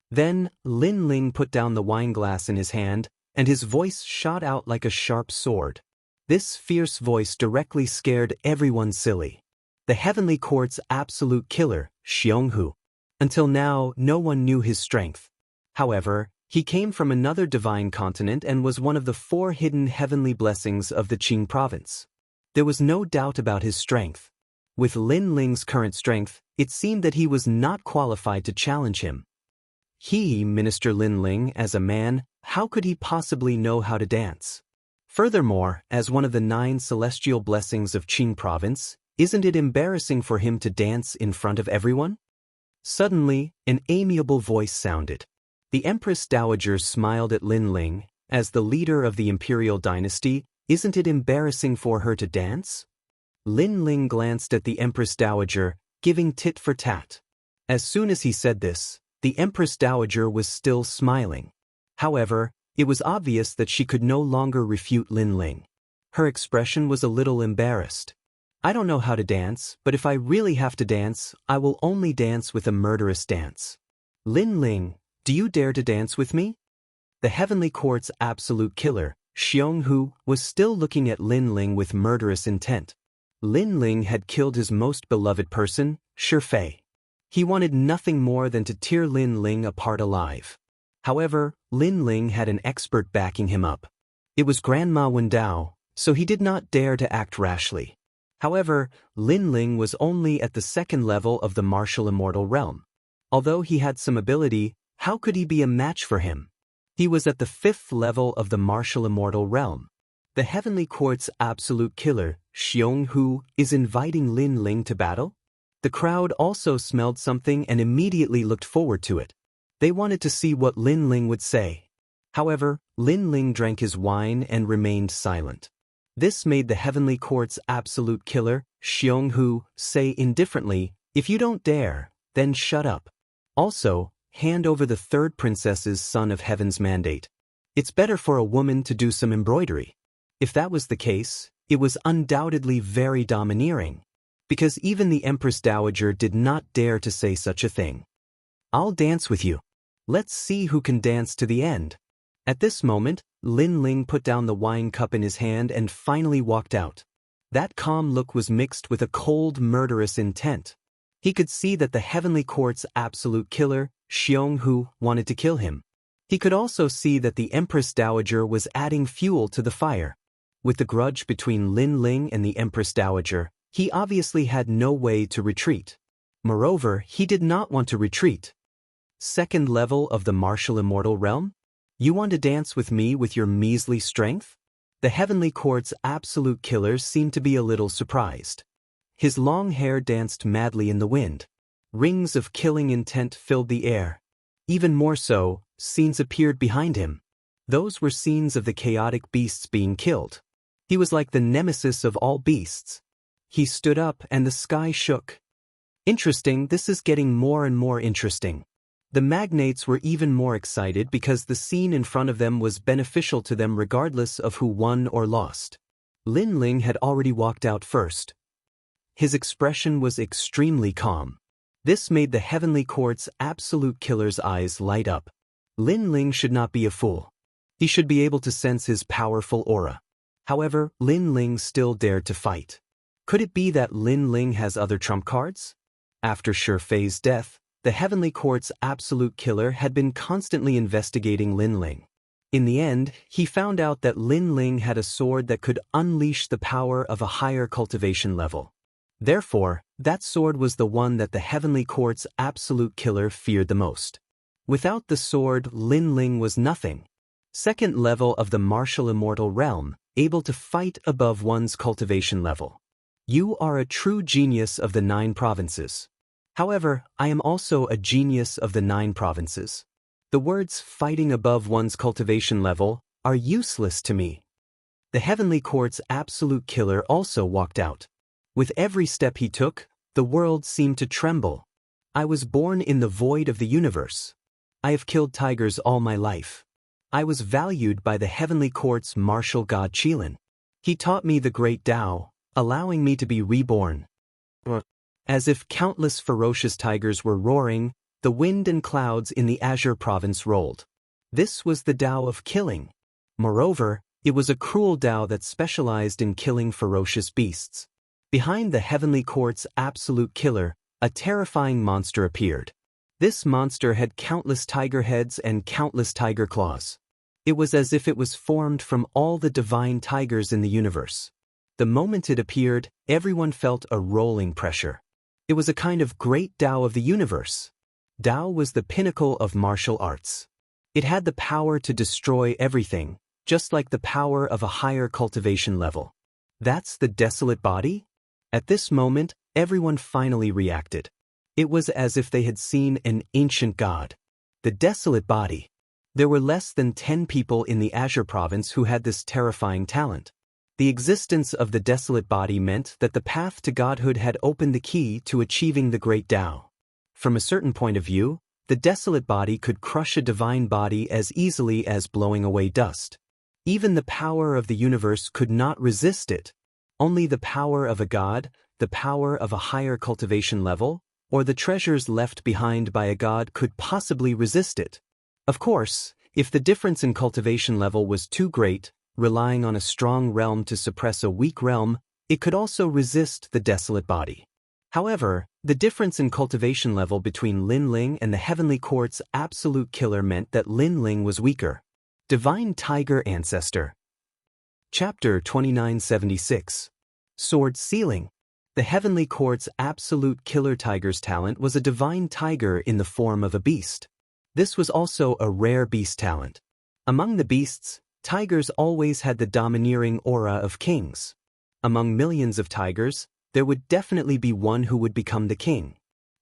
Then, Lin Ling put down the wine glass in his hand, and his voice shot out like a sharp sword. This fierce voice directly scared everyone silly. The heavenly court's absolute killer, Xionghu. Until now, no one knew his strength. However, he came from another divine continent and was one of the 4 hidden heavenly blessings of the Qing province. There was no doubt about his strength. With Lin Ling's current strength, it seemed that he was not qualified to challenge him. Minister Lin Ling, as a man, how could he possibly know how to dance? Furthermore, as one of the 9 celestial blessings of Qing province, isn't it embarrassing for him to dance in front of everyone? Suddenly, an amiable voice sounded. The Empress Dowager smiled at Lin Ling. As the leader of the imperial dynasty, isn't it embarrassing for her to dance? Lin Ling glanced at the Empress Dowager, giving tit for tat. As soon as he said this, the Empress Dowager was still smiling. However, it was obvious that she could no longer refute Lin Ling. Her expression was a little embarrassed. I don't know how to dance, but if I really have to dance, I will only dance with a murderous dance. Lin Ling, do you dare to dance with me? The heavenly court's absolute killer, Xionghu, was still looking at Lin Ling with murderous intent. Lin Ling had killed his most beloved person, Shifei. He wanted nothing more than to tear Lin Ling apart alive. However, Lin Ling had an expert backing him up. It was Grandma Wendao, so he did not dare to act rashly. However, Lin Ling was only at the 2nd level of the martial immortal realm. Although he had some ability, how could he be a match for him? He was at the 5th level of the martial immortal realm. The heavenly court's absolute killer, Xionghu, is inviting Lin Ling to battle? The crowd also smelled something and immediately looked forward to it. They wanted to see what Lin Ling would say. However, Lin Ling drank his wine and remained silent. This made the heavenly court's absolute killer, Xionghu, say indifferently, "If you don't dare, then shut up. Also, hand over the 3rd princess's son of heaven's mandate. It's better for a woman to do some embroidery." If that was the case, it was undoubtedly very domineering. Because even the Empress Dowager did not dare to say such a thing. "I'll dance with you. Let's see who can dance to the end." At this moment, Lin Ling put down the wine cup in his hand and finally walked out. That calm look was mixed with a cold, murderous intent. He could see that the heavenly court's absolute killer, Xionghu, wanted to kill him. He could also see that the Empress Dowager was adding fuel to the fire. With the grudge between Lin Ling and the Empress Dowager, he obviously had no way to retreat. Moreover, he did not want to retreat. 2nd level of the martial immortal realm? You want to dance with me with your measly strength? The heavenly court's absolute killer seemed to be a little surprised. His long hair danced madly in the wind. Rings of killing intent filled the air. Even more so, scenes appeared behind him. Those were scenes of the chaotic beasts being killed. He was like the nemesis of all beasts. He stood up and the sky shook. Interesting, this is getting more and more interesting. The magnates were even more excited because the scene in front of them was beneficial to them regardless of who won or lost. Lin Ling had already walked out first. His expression was extremely calm. This made the heavenly court's absolute killer's eyes light up. Lin Ling should not be a fool. He should be able to sense his powerful aura. However, Lin Ling still dared to fight. Could it be that Lin Ling has other trump cards? After Shi Fei's death, the Heavenly Court's absolute killer had been constantly investigating Lin Ling. In the end, he found out that Lin Ling had a sword that could unleash the power of a higher cultivation level. Therefore, that sword was the one that the Heavenly Court's absolute killer feared the most. Without the sword, Lin Ling was nothing. Second level of the martial immortal realm, able to fight above one's cultivation level. You are a true genius of the 9 provinces. However, I am also a genius of the 9 provinces. The words fighting above one's cultivation level are useless to me. The Heavenly Court's absolute killer also walked out. With every step he took, the world seemed to tremble. I was born in the void of the universe. I have killed tigers all my life. I was valued by the Heavenly Court's martial god Qilin. He taught me the great Tao, allowing me to be reborn. As if countless ferocious tigers were roaring, the wind and clouds in the Azure province rolled. This was the Tao of killing. Moreover, it was a cruel Tao that specialized in killing ferocious beasts. Behind the Heavenly Court's absolute killer, a terrifying monster appeared. This monster had countless tiger heads and countless tiger claws. It was as if it was formed from all the divine tigers in the universe. The moment it appeared, everyone felt a rolling pressure. It was a kind of great Tao of the universe. Tao was the pinnacle of martial arts. It had the power to destroy everything, just like the power of a higher cultivation level. That's the desolate body? At this moment, everyone finally reacted. It was as if they had seen an ancient god. The desolate body. There were less than 10 people in the Azure province who had this terrifying talent. The existence of the desolate body meant that the path to godhood had opened the key to achieving the great Tao. From a certain point of view, the desolate body could crush a divine body as easily as blowing away dust. Even the power of the universe could not resist it. Only the power of a god, the power of a higher cultivation level, or the treasures left behind by a god could possibly resist it. Of course, if the difference in cultivation level was too great, relying on a strong realm to suppress a weak realm, it could also resist the desolate body. However, the difference in cultivation level between Lin Ling and the Heavenly Court's absolute killer meant that Lin Ling was weaker. Divine Tiger Ancestor. Chapter 2976. Sword Sealing. The Heavenly Court's absolute killer tiger's talent was a divine tiger in the form of a beast. This was also a rare beast talent. Among the beasts, tigers always had the domineering aura of kings. Among millions of tigers, there would definitely be one who would become the king.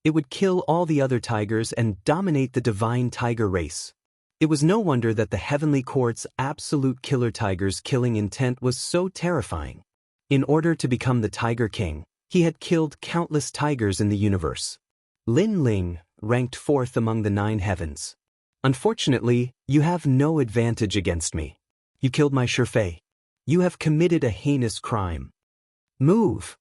It would kill all the other tigers and dominate the divine tiger race. It was no wonder that the Heavenly Court's absolute killer tiger's killing intent was so terrifying. In order to become the Tiger King, he had killed countless tigers in the universe. Lin Ling ranked 4th among the 9 heavens. Unfortunately, you have no advantage against me. You killed my Shi Fei. You have committed a heinous crime. Move!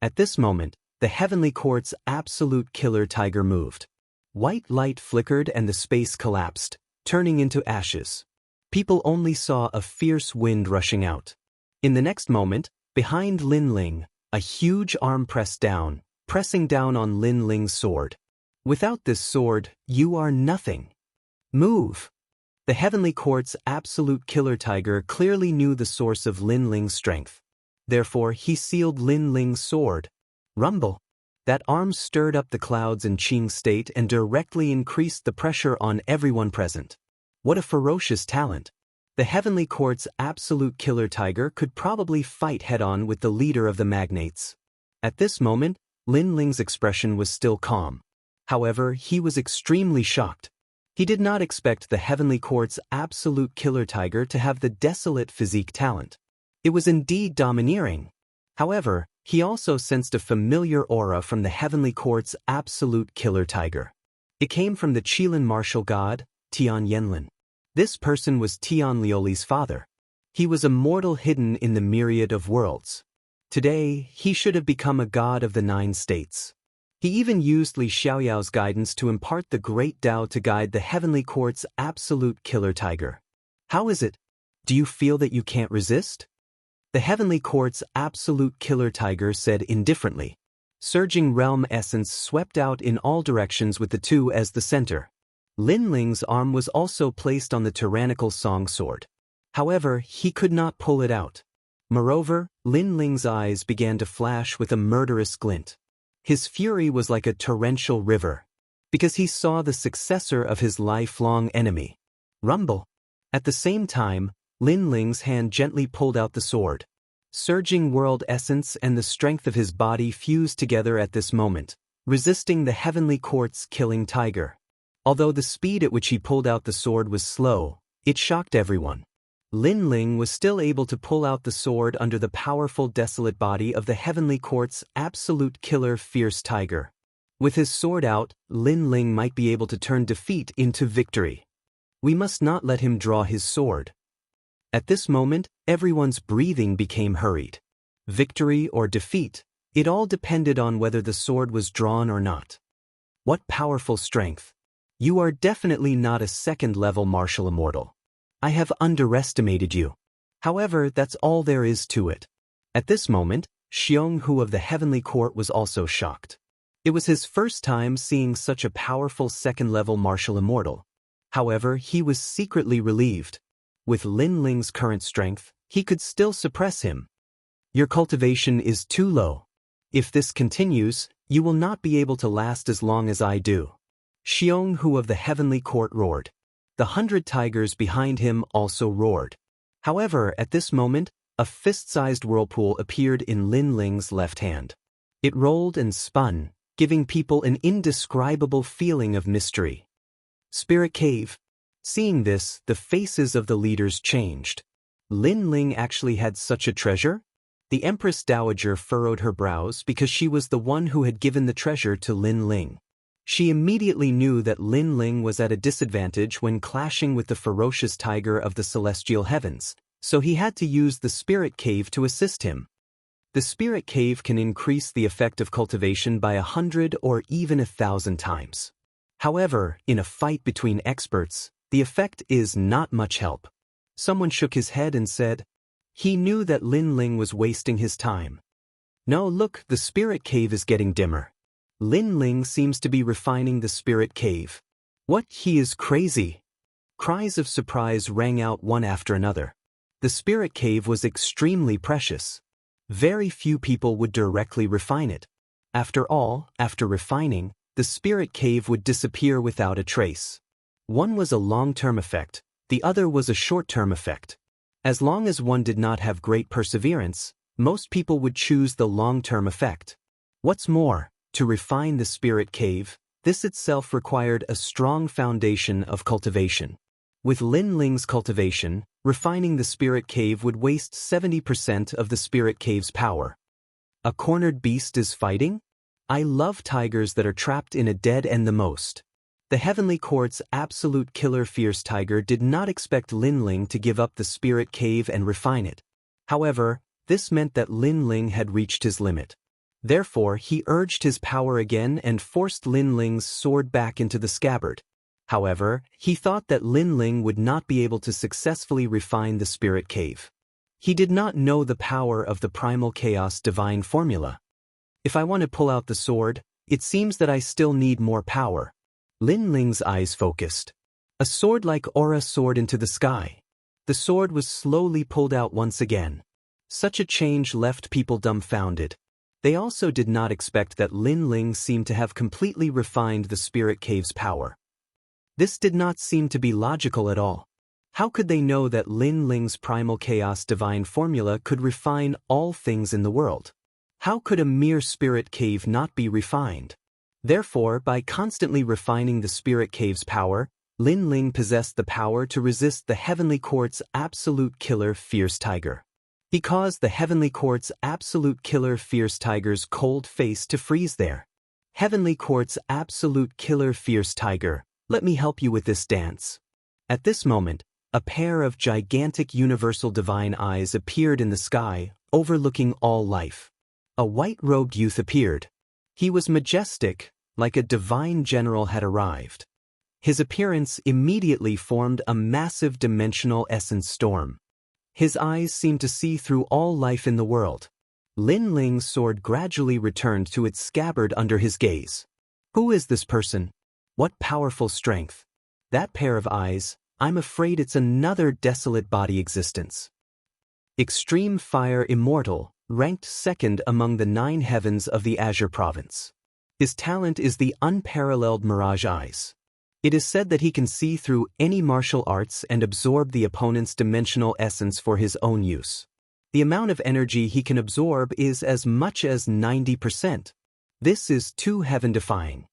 At this moment, the Heavenly Court's absolute killer tiger moved. White light flickered and the space collapsed, turning into ashes. People only saw a fierce wind rushing out. In the next moment, behind Lin Ling, a huge arm pressed down, pressing down on Lin Ling's sword. Without this sword, you are nothing. Move! The Heavenly Court's absolute killer tiger clearly knew the source of Lin Ling's strength. Therefore, he sealed Lin Ling's sword. Rumble! That arm stirred up the clouds in Qing's state and directly increased the pressure on everyone present. What a ferocious talent! The Heavenly Court's absolute killer tiger could probably fight head-on with the leader of the magnates. At this moment, Lin Ling's expression was still calm. However, he was extremely shocked. He did not expect the Heavenly Court's absolute killer tiger to have the desolate physique talent. It was indeed domineering. However, he also sensed a familiar aura from the Heavenly Court's absolute killer tiger. It came from the Qilin martial god, Tian Yanlin. This person was Tian Liuli's father. He was a mortal hidden in the myriad of worlds. Today, he should have become a god of the 9 states. He even used Li Xiaoyao's guidance to impart the great Tao to guide the Heavenly Court's absolute killer tiger. How is it? Do you feel that you can't resist? The Heavenly Court's absolute killer tiger said indifferently. Surging realm essence swept out in all directions with the two as the center. Lin Ling's arm was also placed on the tyrannical song sword. However, he could not pull it out. Moreover, Lin Ling's eyes began to flash with a murderous glint. His fury was like a torrential river, because he saw the successor of his lifelong enemy. Rumble. At the same time, Lin Ling's hand gently pulled out the sword. Surging world essence and the strength of his body fused together at this moment, resisting the Heavenly Court's killing tiger. Although the speed at which he pulled out the sword was slow, it shocked everyone. Lin Ling was still able to pull out the sword under the powerful desolate body of the Heavenly Court's absolute killer fierce tiger. With his sword out, Lin Ling might be able to turn defeat into victory. We must not let him draw his sword. At this moment, everyone's breathing became hurried. Victory or defeat, it all depended on whether the sword was drawn or not. What powerful strength! You are definitely not a second-level martial immortal. I have underestimated you. However, that's all there is to it. At this moment, Xiong Hu of the Heavenly Court was also shocked. It was his first time seeing such a powerful second-level martial immortal. However, he was secretly relieved. With Lin Ling's current strength, he could still suppress him. Your cultivation is too low. If this continues, you will not be able to last as long as I do. Xiong Hu of the Heavenly Court roared. The 100 tigers behind him also roared. However, at this moment, a fist-sized whirlpool appeared in Lin Ling's left hand. It rolled and spun, giving people an indescribable feeling of mystery. Spirit Cave. Seeing this, the faces of the leaders changed. Lin Ling actually had such a treasure? The Empress Dowager furrowed her brows because she was the one who had given the treasure to Lin Ling. She immediately knew that Lin Ling was at a disadvantage when clashing with the ferocious tiger of the celestial heavens, so he had to use the Spirit Cave to assist him. The Spirit Cave can increase the effect of cultivation by 100 or even 1,000 times. However, in a fight between experts, the effect is not much help. Someone shook his head and said, he knew that Lin Ling was wasting his time. No, look, the Spirit Cave is getting dimmer. Lin Ling seems to be refining the Spirit Cave. What, he is crazy? Cries of surprise rang out one after another. The Spirit Cave was extremely precious. Very few people would directly refine it. After all, after refining, the Spirit Cave would disappear without a trace. One was a long-term effect, the other was a short-term effect. As long as one did not have great perseverance, most people would choose the long-term effect. What's more, to refine the Spirit Cave, this itself required a strong foundation of cultivation. With Lin Ling's cultivation, refining the Spirit Cave would waste 70% of the Spirit Cave's power. A cornered beast is fighting? I love tigers that are trapped in a dead end the most. The Heavenly Court's absolute killer fierce tiger did not expect Lin Ling to give up the Spirit Cave and refine it. However, this meant that Lin Ling had reached his limit. Therefore, he urged his power again and forced Lin Ling's sword back into the scabbard. However, he thought that Lin Ling would not be able to successfully refine the Spirit Cave. He did not know the power of the Primal Chaos Divine Formula. If I want to pull out the sword, it seems that I still need more power. Lin Ling's eyes focused. A sword-like aura soared into the sky. The sword was slowly pulled out once again. Such a change left people dumbfounded. They also did not expect that Lin Ling seemed to have completely refined the Spirit Cave's power. This did not seem to be logical at all. How could they know that Lin Ling's Primal Chaos Divine Formula could refine all things in the world? How could a mere Spirit Cave not be refined? Therefore, by constantly refining the Spirit Cave's power, Lin Ling possessed the power to resist the Heavenly Court's absolute killer fierce tiger. He caused the Heavenly Court's absolute killer fierce tiger's cold face to freeze there. Heavenly Court's absolute killer fierce tiger, let me help you with this dance. At this moment, a pair of gigantic universal divine eyes appeared in the sky, overlooking all life. A white-robed youth appeared. He was majestic, like a divine general had arrived. His appearance immediately formed a massive dimensional essence storm. His eyes seemed to see through all life in the world. Lin Ling's sword gradually returned to its scabbard under his gaze. Who is this person? What powerful strength. That pair of eyes, I'm afraid it's another desolate body existence. Extreme Fire Immortal, ranked second among the 9 heavens of the Azure province. His talent is the unparalleled Mirage Eyes. It is said that he can see through any martial arts and absorb the opponent's dimensional essence for his own use. The amount of energy he can absorb is as much as 90%. This is too heaven-defying.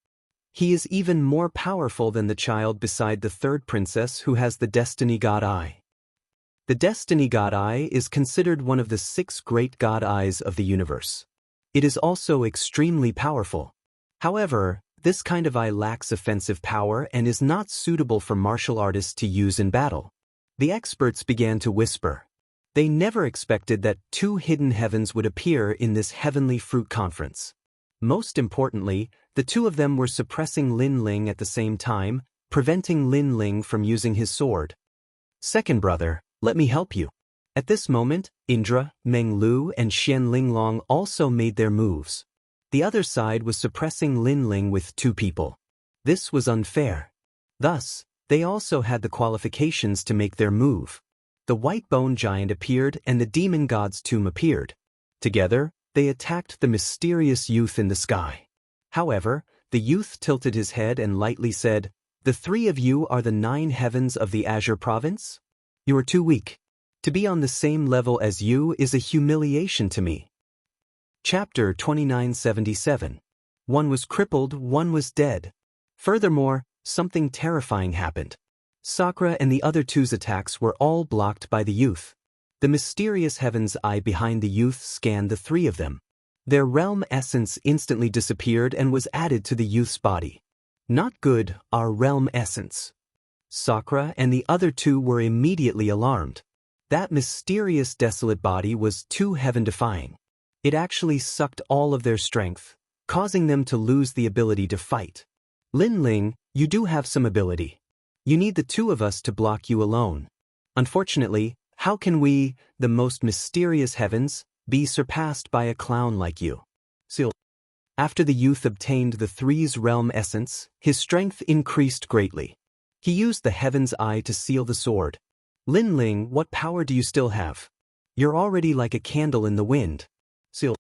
He is even more powerful than the child beside the third princess who has the Destiny God Eye. The Destiny God Eye is considered one of the 6 great God Eyes of the universe. It is also extremely powerful. However, this kind of eye lacks offensive power and is not suitable for martial artists to use in battle. The experts began to whisper. They never expected that 2 hidden heavens would appear in this heavenly fruit conference. Most importantly, the 2 of them were suppressing Lin Ling at the same time, preventing Lin Ling from using his sword. Second brother, let me help you. At this moment, Indra, Meng Lu and Xian Linglong also made their moves. The other side was suppressing Lin Ling with 2 people. This was unfair. Thus, they also had the qualifications to make their move. The white bone giant appeared and the demon god's tomb appeared. Together, they attacked the mysterious youth in the sky. However, the youth tilted his head and lightly said, "The 3 of you are the 9 heavens of the Azure province? You are too weak. To be on the same level as you is a humiliation to me." Chapter 2977. One was crippled, one was dead. Furthermore, something terrifying happened. Sakura and the other 2's attacks were all blocked by the youth. The mysterious heaven's eye behind the youth scanned the 3 of them. Their realm essence instantly disappeared and was added to the youth's body. Not good, our realm essence. Sakura and the other 2 were immediately alarmed. That mysterious desolate body was too heaven-defying. It actually sucked all of their strength, causing them to lose the ability to fight. Lin Ling, you do have some ability. You need the 2 of us to block you alone. Unfortunately, how can we, the most mysterious heavens, be surpassed by a clown like you? Seal. After the youth obtained the 3's realm essence, his strength increased greatly. He used the heaven's eye to seal the sword. Lin Ling, what power do you still have? You're already like a candle in the wind. Seal.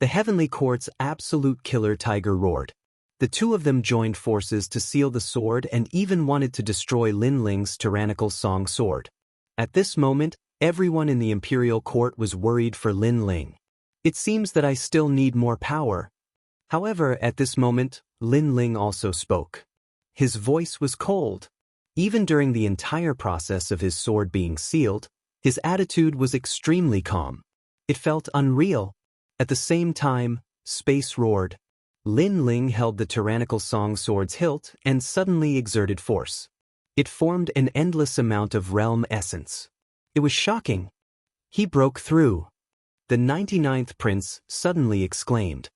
The heavenly court's absolute killer tiger roared. The 2 of them joined forces to seal the sword and even wanted to destroy Lin Ling's tyrannical song sword. At this moment, everyone in the imperial court was worried for Lin Ling. It seems that I still need more power. However, at this moment, Lin Ling also spoke. His voice was cold. Even during the entire process of his sword being sealed, his attitude was extremely calm. It felt unreal. At the same time, space roared. Lin Ling held the tyrannical song sword's hilt and suddenly exerted force. It formed an endless amount of realm essence. It was shocking. He broke through. The 99th prince suddenly exclaimed.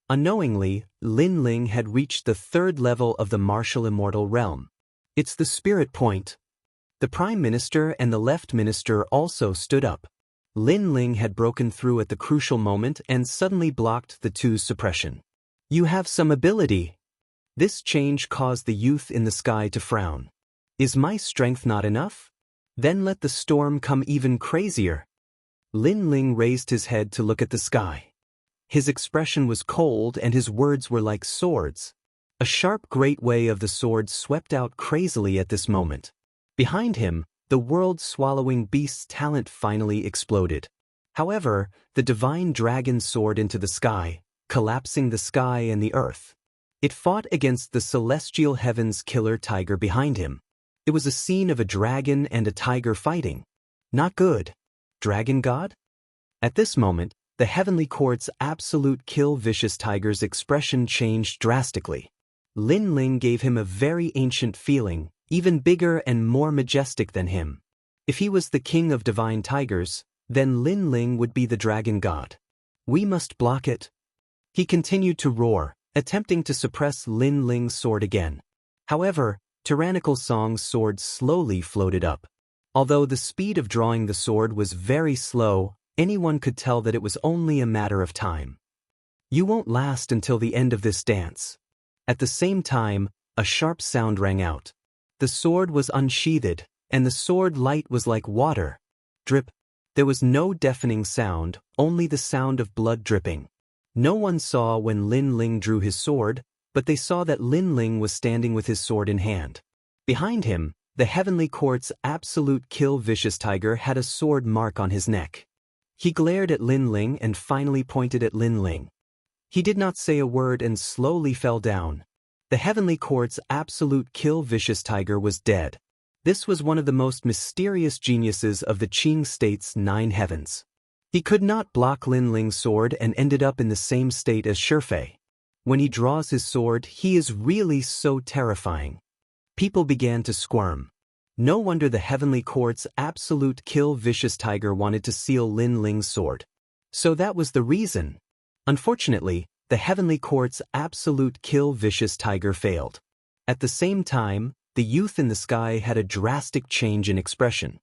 Unknowingly, Lin Ling had reached the 3rd level of the martial immortal realm. It's the spirit point. The prime minister and the left minister also stood up. Lin Ling had broken through at the crucial moment and suddenly blocked the 2's suppression. You have some ability. This change caused the youth in the sky to frown. Is my strength not enough? Then let the storm come even crazier. Lin Ling raised his head to look at the sky. His expression was cold and his words were like swords. A sharp great wave of the sword swept out crazily at this moment. Behind him, the world-swallowing beast's talent finally exploded. However, the divine dragon soared into the sky, collapsing the sky and the earth. It fought against the celestial heaven's killer tiger behind him. It was a scene of a dragon and a tiger fighting. Not good. Dragon god? At this moment, the heavenly court's absolute kill vicious tiger's expression changed drastically. Lin Ling gave him a very ancient feeling, even bigger and more majestic than him. If he was the king of divine tigers, then Lin Ling would be the dragon god. We must block it. He continued to roar, attempting to suppress Lin Ling's sword again. However, tyrannical Song's sword slowly floated up. Although the speed of drawing the sword was very slow, anyone could tell that it was only a matter of time. You won't last until the end of this dance. At the same time, a sharp sound rang out. The sword was unsheathed, and the sword light was like water. Drip. There was no deafening sound, only the sound of blood dripping. No one saw when Lin Ling drew his sword, but they saw that Lin Ling was standing with his sword in hand. Behind him, the Heavenly Court's absolute kill vicious tiger had a sword mark on his neck. He glared at Lin Ling and finally pointed at Lin Ling. He did not say a word and slowly fell down. The Heavenly Court's absolute kill vicious tiger was dead. This was one of the most mysterious geniuses of the Qing state's 9 heavens. He could not block Lin Ling's sword and ended up in the same state as Shifei. When he draws his sword, he is really so terrifying. People began to squirm. No wonder the Heavenly Court's absolute kill vicious tiger wanted to seal Lin Ling's sword. So that was the reason. Unfortunately, the Heavenly Court's absolute kill vicious tiger failed. At the same time, the youth in the sky had a drastic change in expression.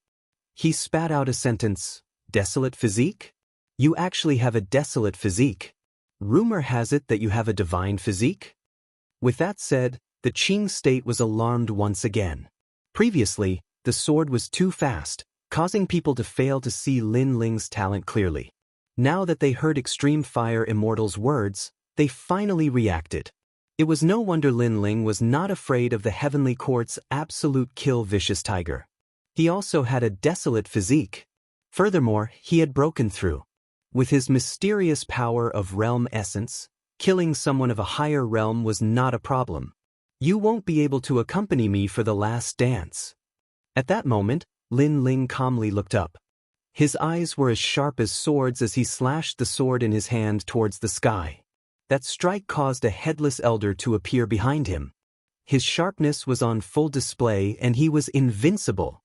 He spat out a sentence, "Desolate physique? You actually have a desolate physique. Rumor has it that you have a divine physique?" With that said, the Qing state was alarmed once again. Previously, the sword was too fast, causing people to fail to see Lin Ling's talent clearly. Now that they heard Extreme Fire Immortal's words, they finally reacted. It was no wonder Lin Ling was not afraid of the Heavenly Court's absolute kill vicious tiger. He also had a desolate physique. Furthermore, he had broken through. With his mysterious power of realm essence, killing someone of a higher realm was not a problem. "You won't be able to accompany me for the last dance." At that moment, Lin Ling calmly looked up. His eyes were as sharp as swords as he slashed the sword in his hand towards the sky. That strike caused a headless elder to appear behind him. His sharpness was on full display and he was invincible.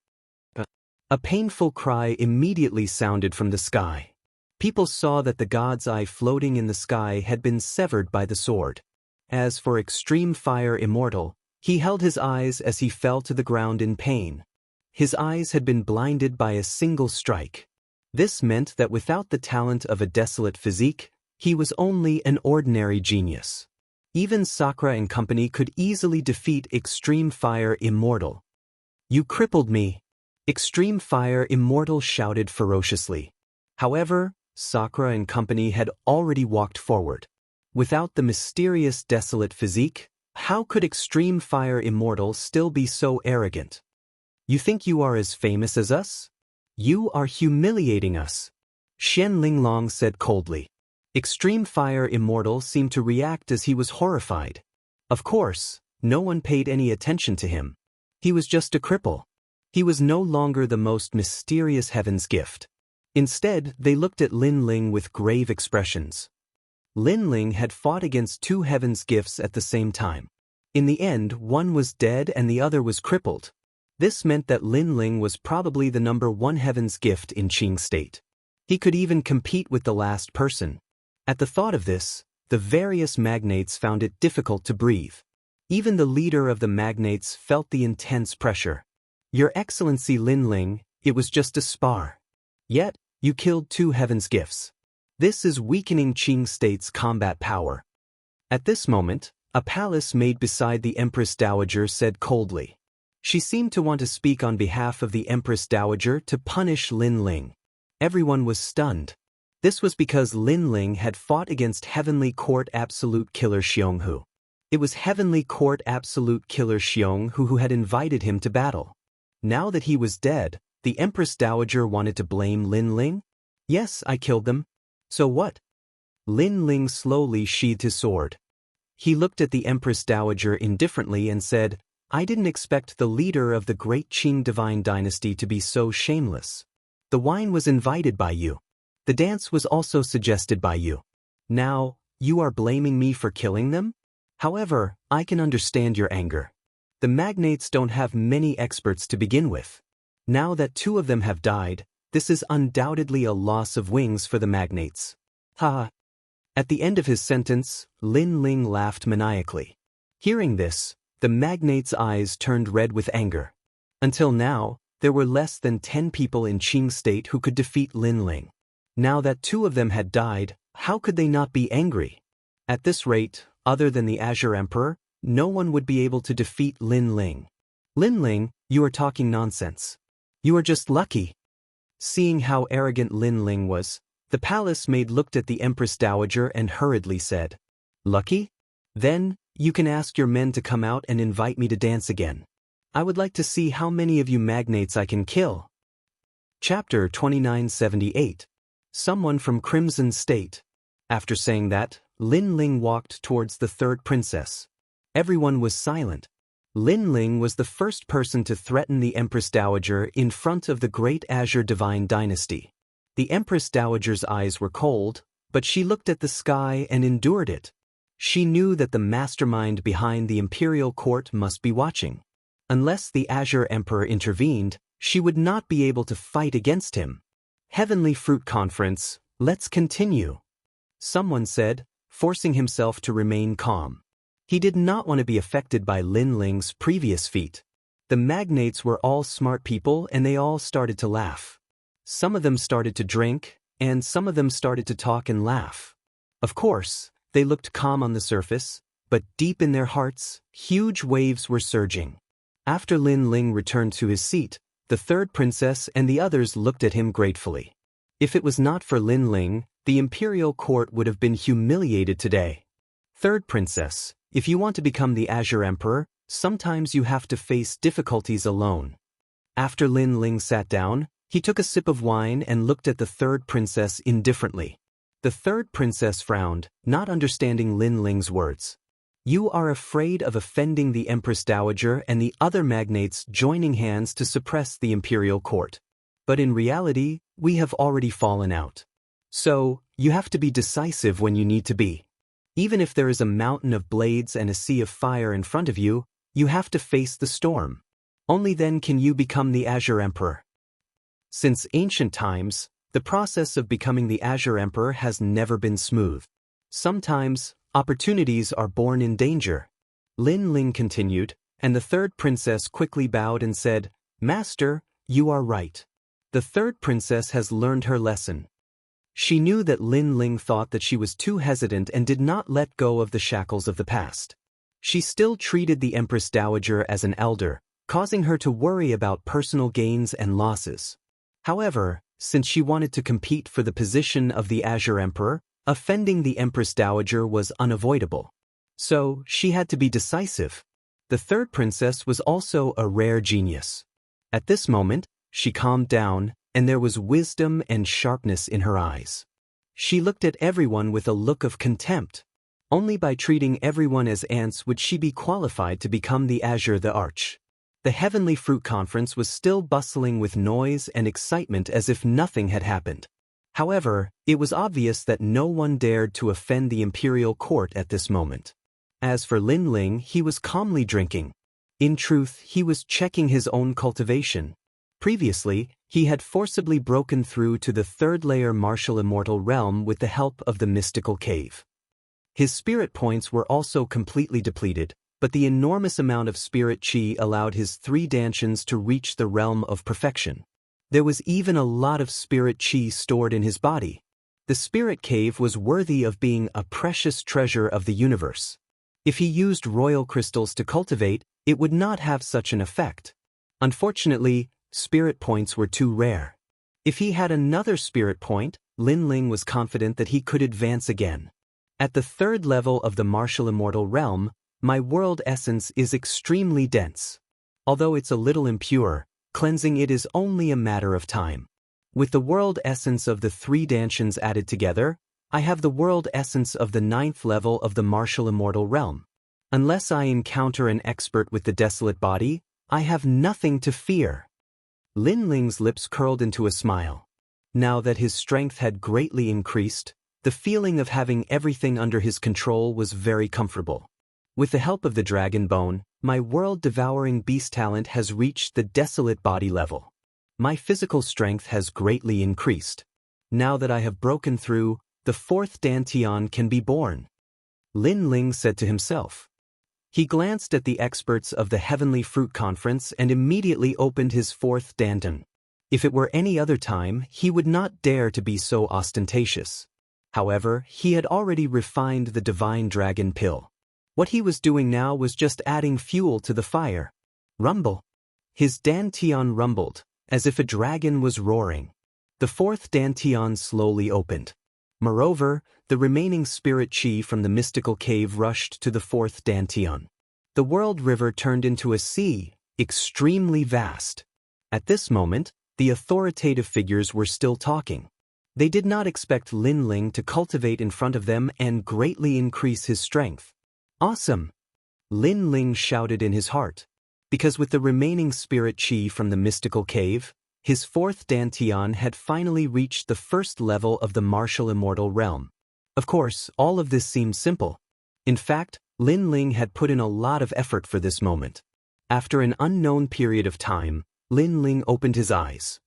A painful cry immediately sounded from the sky. People saw that the god's eye floating in the sky had been severed by the sword. As for Extreme Fire Immortal, he held his eyes as he fell to the ground in pain. His eyes had been blinded by a single strike. This meant that without the talent of a desolate physique, he was only an ordinary genius. Even Sakura and company could easily defeat Extreme Fire Immortal. "You crippled me!" Extreme Fire Immortal shouted ferociously. However, Sakura and company had already walked forward. Without the mysterious desolate physique, how could Extreme Fire Immortal still be so arrogant? "You think you are as famous as us? You are humiliating us," Shen Linglong said coldly. Extreme Fire Immortal seemed to react as he was horrified. Of course, no one paid any attention to him. He was just a cripple. He was no longer the most mysterious heaven's gift. Instead, they looked at Lin Ling with grave expressions. Lin Ling had fought against 2 heaven's gifts at the same time. In the end, one was dead and the other was crippled. This meant that Lin Ling was probably the #1 heaven's gift in Qing State. He could even compete with the last person. At the thought of this, the various magnates found it difficult to breathe. Even the leader of the magnates felt the intense pressure. "Your Excellency Lin Ling, it was just a spar. Yet, you killed 2 heaven's gifts. This is weakening Qing State's combat power." At this moment, a palace maid beside the Empress Dowager said coldly. She seemed to want to speak on behalf of the Empress Dowager to punish Lin Ling. Everyone was stunned. This was because Lin Ling had fought against Heavenly Court Absolute Killer Xionghu. It was Heavenly Court Absolute Killer Xionghu who had invited him to battle. Now that he was dead, the Empress Dowager wanted to blame Lin Ling? "Yes, I killed them. So what?" Lin Ling slowly sheathed his sword. He looked at the Empress Dowager indifferently and said, "I didn't expect the leader of the great Qing divine dynasty to be so shameless. The wine was invited by you. The dance was also suggested by you. Now, you are blaming me for killing them? However, I can understand your anger. The magnates don't have many experts to begin with. Now that 2 of them have died, this is undoubtedly a loss of wings for the magnates." Ha! At the end of his sentence, Lin Ling laughed maniacally. Hearing this, the magnate's eyes turned red with anger. Until now, there were less than 10 people in Qing state who could defeat Lin Ling. Now that 2 of them had died, how could they not be angry? At this rate, other than the Azure Emperor, no one would be able to defeat Lin Ling. Lin Ling, you are talking nonsense. You are just lucky. Seeing how arrogant Lin Ling was, the palace maid looked at the Empress Dowager and hurriedly said, "Lucky? Then, you can ask your men to come out and invite me to dance again. I would like to see how many of you magnates I can kill." Chapter 2978. Someone from Crimson State. After saying that, Lin Ling walked towards the 3rd princess. Everyone was silent. Lin Ling was the first person to threaten the Empress Dowager in front of the great Azure Divine Dynasty. The Empress Dowager's eyes were cold, but she looked at the sky and endured it. She knew that the mastermind behind the imperial court must be watching. Unless the Azure Emperor intervened, she would not be able to fight against him. Heavenly Fruit Conference, let's continue, someone said, forcing himself to remain calm. He did not want to be affected by Lin Ling's previous feat. The magnates were all smart people and they all started to laugh. Some of them started to drink, and some of them started to talk and laugh. Of course, they looked calm on the surface, but deep in their hearts, huge waves were surging. After Lin Ling returned to his seat, the 3rd princess and the others looked at him gratefully. If it was not for Lin Ling, the imperial court would have been humiliated today. 3rd princess, if you want to become the Azure Emperor, sometimes you have to face difficulties alone. After Lin Ling sat down, he took a sip of wine and looked at the 3rd princess indifferently. The 3rd princess frowned, not understanding Lin Ling's words. You are afraid of offending the Empress Dowager and the other magnates joining hands to suppress the imperial court. But in reality, we have already fallen out. So, you have to be decisive when you need to be. Even if there is a mountain of blades and a sea of fire in front of you, you have to face the storm. Only then can you become the Azure Emperor. Since ancient times, the process of becoming the Azure Emperor has never been smooth. Sometimes, opportunities are born in danger. Lin Ling continued, and the 3rd princess quickly bowed and said, "Master, you are right. The 3rd princess has learned her lesson." She knew that Lin Ling thought that she was too hesitant and did not let go of the shackles of the past. She still treated the Empress Dowager as an elder, causing her to worry about personal gains and losses. However, since she wanted to compete for the position of the Azure Emperor, offending the Empress Dowager was unavoidable. So, she had to be decisive. The 3rd princess was also a rare genius. At this moment, she calmed down, and there was wisdom and sharpness in her eyes. She looked at everyone with a look of contempt. Only by treating everyone as ants would she be qualified to become the Azure the Arch. The Heavenly Fruit Conference was still bustling with noise and excitement as if nothing had happened. However, it was obvious that no one dared to offend the imperial court at this moment. As for Lin Ling, he was calmly drinking. In truth, he was checking his own cultivation. Previously, he had forcibly broken through to the 3rd layer martial immortal realm with the help of the mystical cave. His spirit points were also completely depleted, but the enormous amount of spirit chi allowed his 3 dantians to reach the realm of perfection. There was even a lot of spirit chi stored in his body. The spirit cave was worthy of being a precious treasure of the universe. If he used royal crystals to cultivate, it would not have such an effect. Unfortunately, spirit points were too rare. If he had another spirit point, Lin Ling was confident that he could advance again. At the 3rd level of the martial immortal realm, my world essence is extremely dense. Although it's a little impure, cleansing it is only a matter of time. With the world essence of the 3 dantians added together, I have the world essence of the 9th level of the martial immortal realm. Unless I encounter an expert with the desolate body, I have nothing to fear. Lin Ling's lips curled into a smile. Now that his strength had greatly increased, the feeling of having everything under his control was very comfortable. With the help of the dragon bone, my world-devouring beast talent has reached the desolate body level. My physical strength has greatly increased. Now that I have broken through, the 4th dantian can be born. Lin Ling said to himself. He glanced at the experts of the Heavenly Fruit Conference and immediately opened his fourth danton. If it were any other time, he would not dare to be so ostentatious. However, he had already refined the divine dragon pill. What he was doing now was just adding fuel to the fire. Rumble. His dantian rumbled, as if a dragon was roaring. The fourth dantian slowly opened. Moreover, the remaining spirit chi from the mystical cave rushed to the fourth dantian. The world river turned into a sea, extremely vast. At this moment, the authoritative figures were still talking. They did not expect Lin Ling to cultivate in front of them and greatly increase his strength. Awesome! Lin Ling shouted in his heart. Because with the remaining spirit chi from the mystical cave, his fourth dantian had finally reached the first level of the martial immortal realm. Of course, all of this seemed simple. In fact, Lin Ling had put in a lot of effort for this moment. After an unknown period of time, Lin Ling opened his eyes.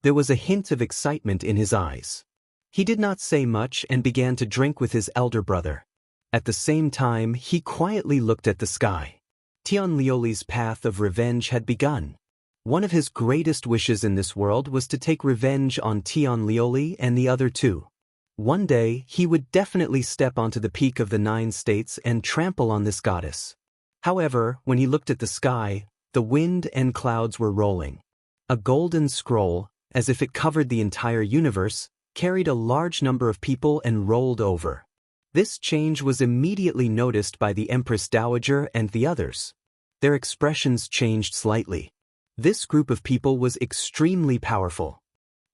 There was a hint of excitement in his eyes. He did not say much and began to drink with his elder brother. At the same time, he quietly looked at the sky. Tian Lioli's path of revenge had begun. One of his greatest wishes in this world was to take revenge on Tian Lioli and the other two. One day, he would definitely step onto the peak of the 9 states and trample on this goddess. However, when he looked at the sky, the wind and clouds were rolling. A golden scroll, as if it covered the entire universe, carried a large number of people and rolled over. This change was immediately noticed by the Empress Dowager and the others. Their expressions changed slightly. This group of people was extremely powerful.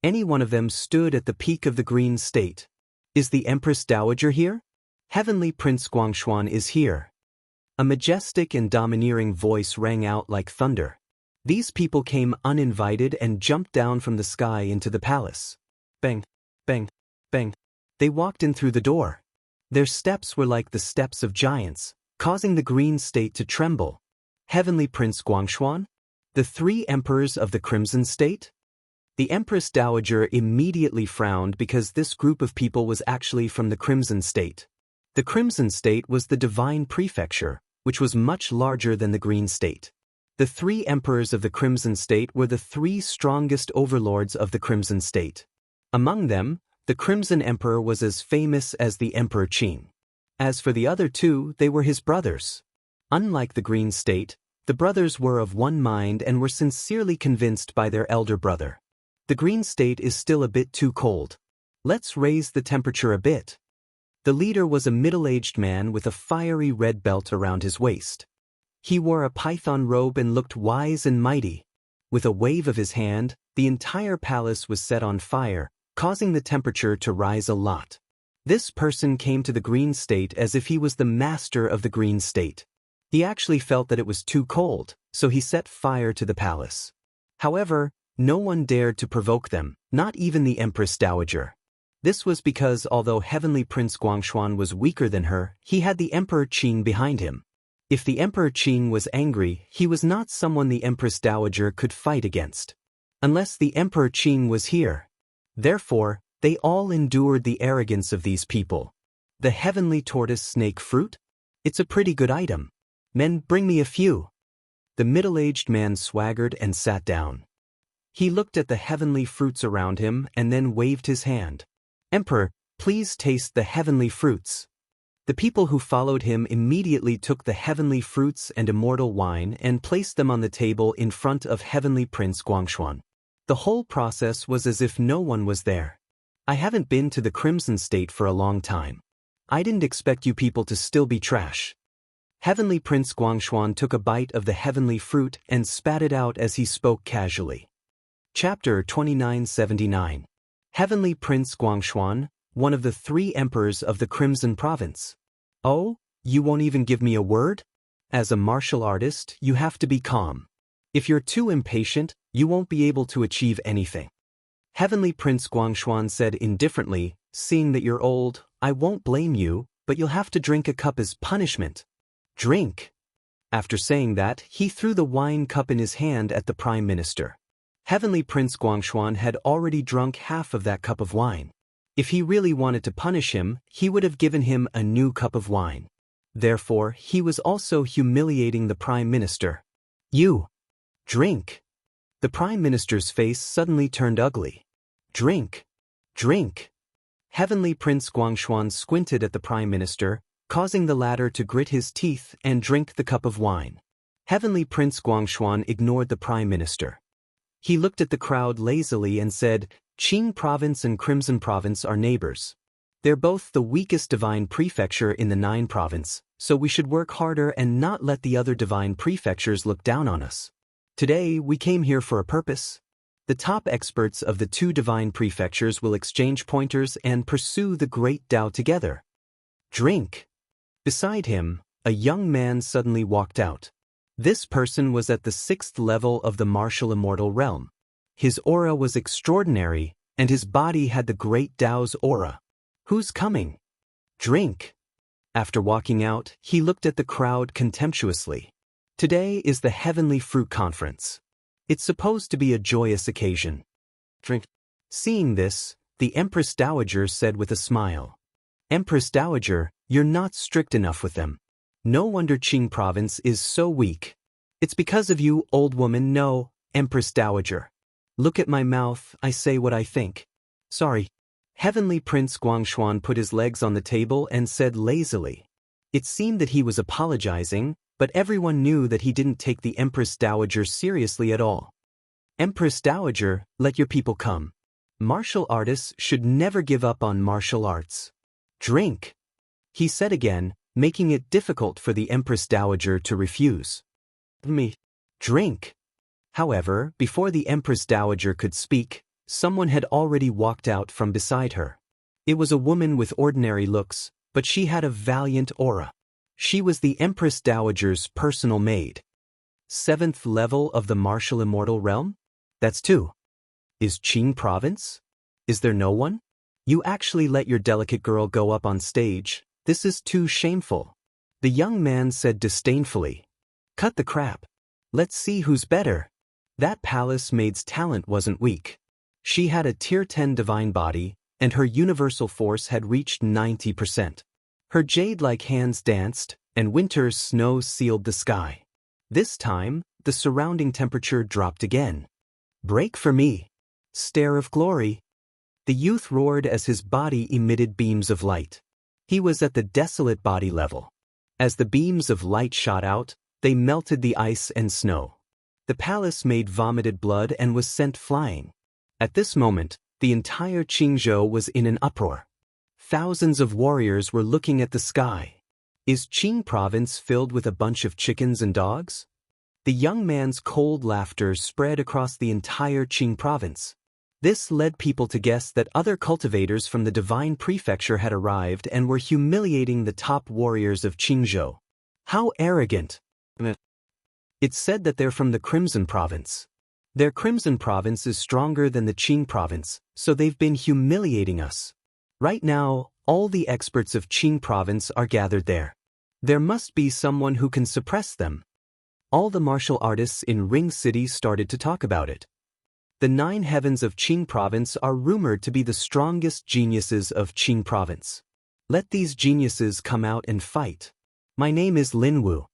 Any one of them stood at the peak of the green state. Is the Empress Dowager here? Heavenly Prince Guangshuan is here. A majestic and domineering voice rang out like thunder. These people came uninvited and jumped down from the sky into the palace. Bang, bang, bang. They walked in through the door. Their steps were like the steps of giants, causing the green state to tremble. Heavenly Prince Guangshuan? The 3 emperors of the Crimson State? The Empress Dowager immediately frowned because this group of people was actually from the Crimson State. The Crimson State was the divine prefecture, which was much larger than the Green State. The 3 emperors of the Crimson State were the 3 strongest overlords of the Crimson State. Among them, the Crimson Emperor was as famous as the Emperor Qin. As for the other 2, they were his brothers. Unlike the Green State, the brothers were of one mind and were sincerely convinced by their elder brother. The Green State is still a bit too cold. Let's raise the temperature a bit. The leader was a middle-aged man with a fiery red belt around his waist. He wore a python robe and looked wise and mighty. With a wave of his hand, the entire palace was set on fire, causing the temperature to rise a lot. This person came to the Green State as if he was the master of the Green State. He actually felt that it was too cold, so he set fire to the palace. However, no one dared to provoke them, not even the Empress Dowager. This was because although Heavenly Prince Guangshuan was weaker than her, he had the Emperor Qin behind him. If the Emperor Qin was angry, he was not someone the Empress Dowager could fight against. Unless the Emperor Qin was here. Therefore, they all endured the arrogance of these people. The heavenly tortoise snake fruit? It's a pretty good item. Men, bring me a few. The middle-aged man swaggered and sat down. He looked at the heavenly fruits around him and then waved his hand. Emperor, please taste the heavenly fruits. The people who followed him immediately took the heavenly fruits and immortal wine and placed them on the table in front of Heavenly Prince Guangshuan. The whole process was as if no one was there. I haven't been to the Crimson State for a long time. I didn't expect you people to still be trash. Heavenly Prince Guangshuan took a bite of the heavenly fruit and spat it out as he spoke casually. Chapter 2979. Heavenly Prince Guangshuan, one of the 3 emperors of the Crimson Province. Oh, you won't even give me a word? As a martial artist, you have to be calm. If you're too impatient, you won't be able to achieve anything. Heavenly Prince Guangshuan said indifferently, seeing that you're old, I won't blame you, but you'll have to drink a cup as punishment. Drink. After saying that, he threw the wine cup in his hand at the Prime Minister. Heavenly Prince Guangshuan had already drunk half of that cup of wine. If he really wanted to punish him, he would have given him a new cup of wine. Therefore, he was also humiliating the Prime Minister. You! Drink! The Prime Minister's face suddenly turned ugly. Drink! Drink! Heavenly Prince Guangshuan squinted at the Prime Minister, causing the latter to grit his teeth and drink the cup of wine. Heavenly Prince Guangshuan ignored the Prime Minister. He looked at the crowd lazily and said, Qing Province and Crimson Province are neighbors. They're both the weakest divine prefecture in the 9 province, so we should work harder and not let the other divine prefectures look down on us. Today, we came here for a purpose. The top experts of the 2 divine prefectures will exchange pointers and pursue the great Tao together. Drink! Beside him, a young man suddenly walked out. This person was at the 6th level of the martial immortal realm. His aura was extraordinary, and his body had the great Tao's aura. Who's coming? Drink! After walking out, he looked at the crowd contemptuously. Today is the Heavenly Fruit Conference. It's supposed to be a joyous occasion. Drink! Seeing this, the Empress Dowager said with a smile. Empress Dowager, you're not strict enough with them. No wonder Qing Province is so weak. It's because of you, old woman. No, Empress Dowager. Look at my mouth, I say what I think. Sorry. Heavenly Prince Guangshuan put his legs on the table and said lazily. It seemed that he was apologizing, but everyone knew that he didn't take the Empress Dowager seriously at all. Empress Dowager, let your people come. Martial artists should never give up on martial arts. Drink! He said again, making it difficult for the Empress Dowager to refuse. Me. Drink! However, before the Empress Dowager could speak, someone had already walked out from beside her. It was a woman with ordinary looks, but she had a valiant aura. She was the Empress Dowager's personal maid. 7th level of the martial immortal realm? That's 2. Is Qing Province? Is there no one? You actually let your delicate girl go up on stage. This is too shameful. The young man said disdainfully. Cut the crap. Let's see who's better. That palace maid's talent wasn't weak. She had a tier 10 divine body, and her universal force had reached 90%. Her jade-like hands danced, and winter's snow sealed the sky. This time, the surrounding temperature dropped again. Break for me. Stare of glory. The youth roared as his body emitted beams of light. He was at the desolate body level. As the beams of light shot out, they melted the ice and snow. The palace maid vomited blood and was sent flying. At this moment, the entire Qingzhou was in an uproar. Thousands of warriors were looking at the sky. Is Qing Province filled with a bunch of chickens and dogs? The young man's cold laughter spread across the entire Qing Province. This led people to guess that other cultivators from the divine prefecture had arrived and were humiliating the top warriors of Qingzhou. How arrogant! It's said that they're from the Crimson Province. Their Crimson Province is stronger than the Qing Province, so they've been humiliating us. Right now, all the experts of Qing Province are gathered there. There must be someone who can suppress them. All the martial artists in Ring City started to talk about it. The 9 heavens of Qing Province are rumored to be the strongest geniuses of Qing Province. Let these geniuses come out and fight. My name is Lin Wu.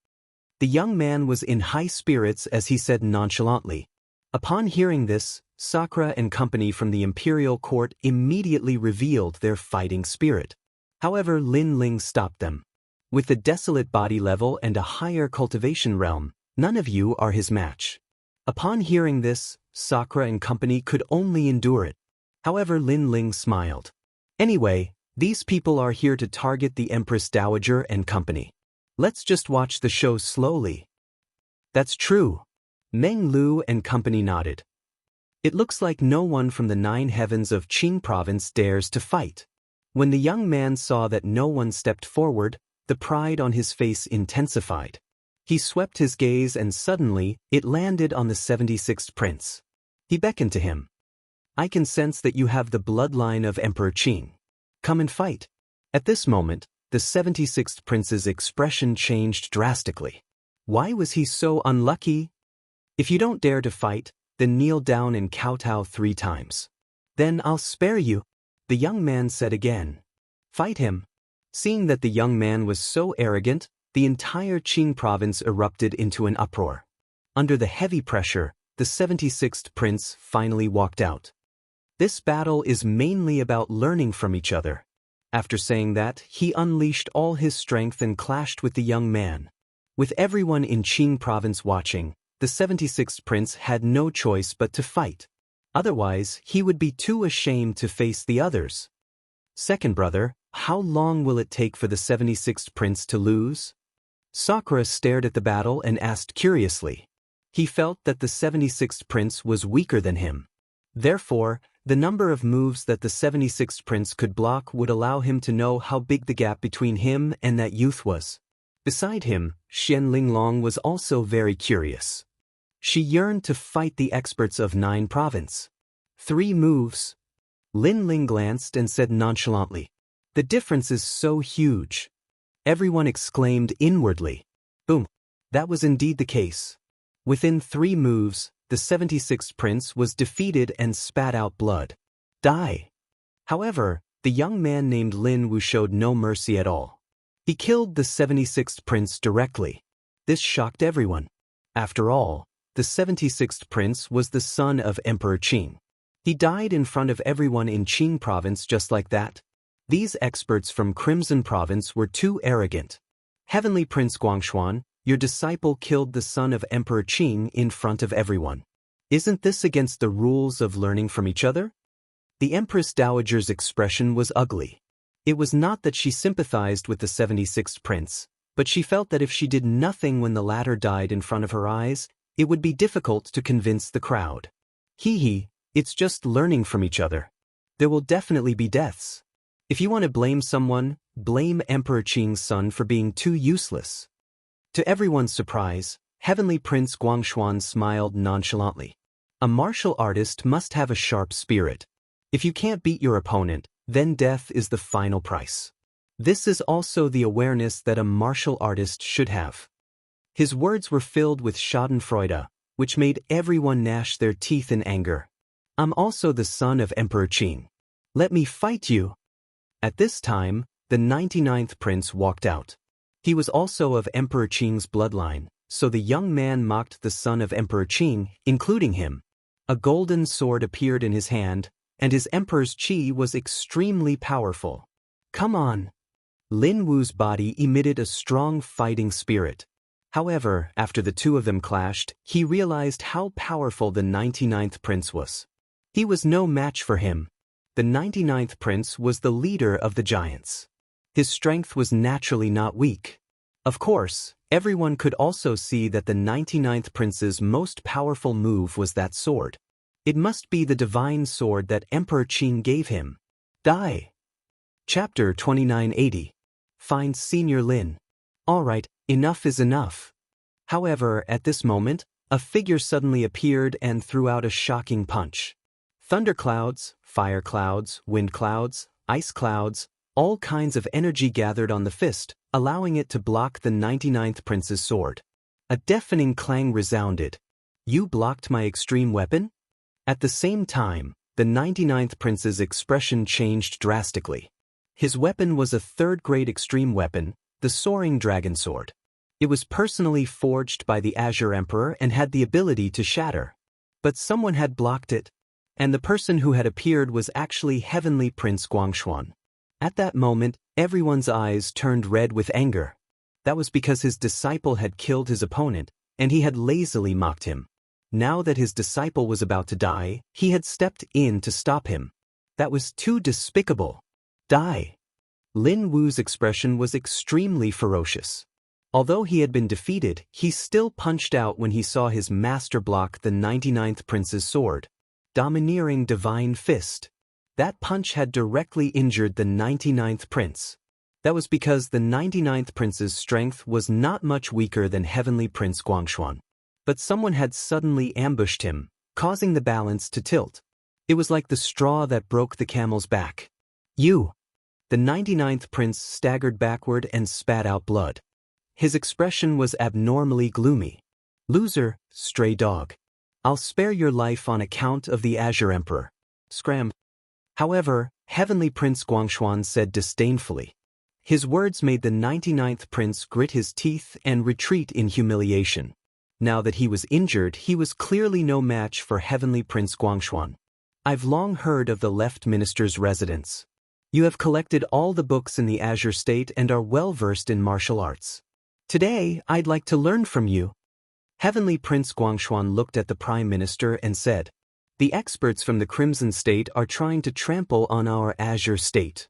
The young man was in high spirits as he said nonchalantly. Upon hearing this, Sakura and company from the imperial court immediately revealed their fighting spirit. However, Lin Ling stopped them. With the desolate body level and a higher cultivation realm, none of you are his match. Upon hearing this, Sakura and company could only endure it. However, Lin Ling smiled. Anyway, these people are here to target the Empress Dowager and company. Let's just watch the show slowly. That's true. Meng Lu and company nodded. It looks like no one from the 9 heavens of Qing Province dares to fight. When the young man saw that no one stepped forward, the pride on his face intensified. He swept his gaze and suddenly, it landed on the 76th prince. He beckoned to him. I can sense that you have the bloodline of Emperor Qing. Come and fight. At this moment, the 76th prince's expression changed drastically. Why was he so unlucky? If you don't dare to fight, then kneel down and kowtow 3 times. Then I'll spare you, the young man said again. Fight him. Seeing that the young man was so arrogant, the entire Qing province erupted into an uproar. Under the heavy pressure, the 76th prince finally walked out. This battle is mainly about learning from each other. After saying that, he unleashed all his strength and clashed with the young man. With everyone in Qing province watching, the 76th prince had no choice but to fight. Otherwise, he would be too ashamed to face the others. Second brother, how long will it take for the 76th prince to lose? Sakura stared at the battle and asked curiously. He felt that the 76th prince was weaker than him. Therefore, the number of moves that the 76th prince could block would allow him to know how big the gap between him and that youth was. Beside him, Xian Linglong was also very curious. She yearned to fight the experts of 9 province. 3 moves. Lin Ling glanced and said nonchalantly, "The difference is so huge." Everyone exclaimed inwardly. Boom. That was indeed the case. Within 3 moves, the 76th prince was defeated and spat out blood. Die. However, the young man named Lin Wu showed no mercy at all. He killed the 76th prince directly. This shocked everyone. After all, the 76th prince was the son of Emperor Qing. He died in front of everyone in Qing province just like that. These experts from Crimson province were too arrogant. Heavenly Prince Guangshuan, your disciple killed the son of Emperor Qing in front of everyone. Isn't this against the rules of learning from each other? The Empress Dowager's expression was ugly. It was not that she sympathized with the 76th prince, but she felt that if she did nothing when the latter died in front of her eyes, it would be difficult to convince the crowd. Hee, it's just learning from each other. There will definitely be deaths. If you want to blame someone, blame Emperor Qing's son for being too useless. To everyone's surprise, Heavenly Prince Guangshuan smiled nonchalantly. A martial artist must have a sharp spirit. If you can't beat your opponent, then death is the final price. This is also the awareness that a martial artist should have. His words were filled with schadenfreude, which made everyone gnash their teeth in anger. I'm also the son of Emperor Qing. Let me fight you. At this time, the 99th prince walked out. He was also of Emperor Qing's bloodline, so the young man mocked the son of Emperor Qing, including him. A golden sword appeared in his hand, and his emperor's qi was extremely powerful. Come on! Lin Wu's body emitted a strong fighting spirit. However, after the two of them clashed, he realized how powerful the 99th prince was. He was no match for him. The 99th prince was the leader of the giants. His strength was naturally not weak. Of course, everyone could also see that the 99th prince's most powerful move was that sword. It must be the divine sword that Emperor Qing gave him. Die. Chapter 2980. Find Senior Lin. Alright, enough is enough. However, at this moment, a figure suddenly appeared and threw out a shocking punch. Thunderclouds, fire clouds, wind clouds, ice clouds, all kinds of energy gathered on the fist, allowing it to block the 99th prince's sword. A deafening clang resounded. You blocked my extreme weapon? At the same time, the 99th prince's expression changed drastically. His weapon was a third-grade extreme weapon, the Soaring Dragon Sword. It was personally forged by the Azure Emperor and had the ability to shatter. But someone had blocked it. And the person who had appeared was actually Heavenly Prince Guangshuan. At that moment, everyone's eyes turned red with anger. That was because his disciple had killed his opponent, and he had lazily mocked him. Now that his disciple was about to die, he had stepped in to stop him. That was too despicable. Die. Lin Wu's expression was extremely ferocious. Although he had been defeated, he still punched out when he saw his master block the 99th prince's sword. Domineering divine fist. That punch had directly injured the 99th prince. That was because the 99th prince's strength was not much weaker than Heavenly Prince Guangshuan. But someone had suddenly ambushed him, causing the balance to tilt. It was like the straw that broke the camel's back. You! The 99th prince staggered backward and spat out blood. His expression was abnormally gloomy. Loser, stray dog. I'll spare your life on account of the Azure Emperor. Scram. However, Heavenly Prince Guangshuan said disdainfully. His words made the 99th prince grit his teeth and retreat in humiliation. Now that he was injured, he was clearly no match for Heavenly Prince Guangshuan. I've long heard of the left minister's residence. You have collected all the books in the Azure State and are well versed in martial arts. Today, I'd like to learn from you. Heavenly Prince Guangshuan looked at the Prime Minister and said, "The experts from the Crimson State are trying to trample on our Azure State."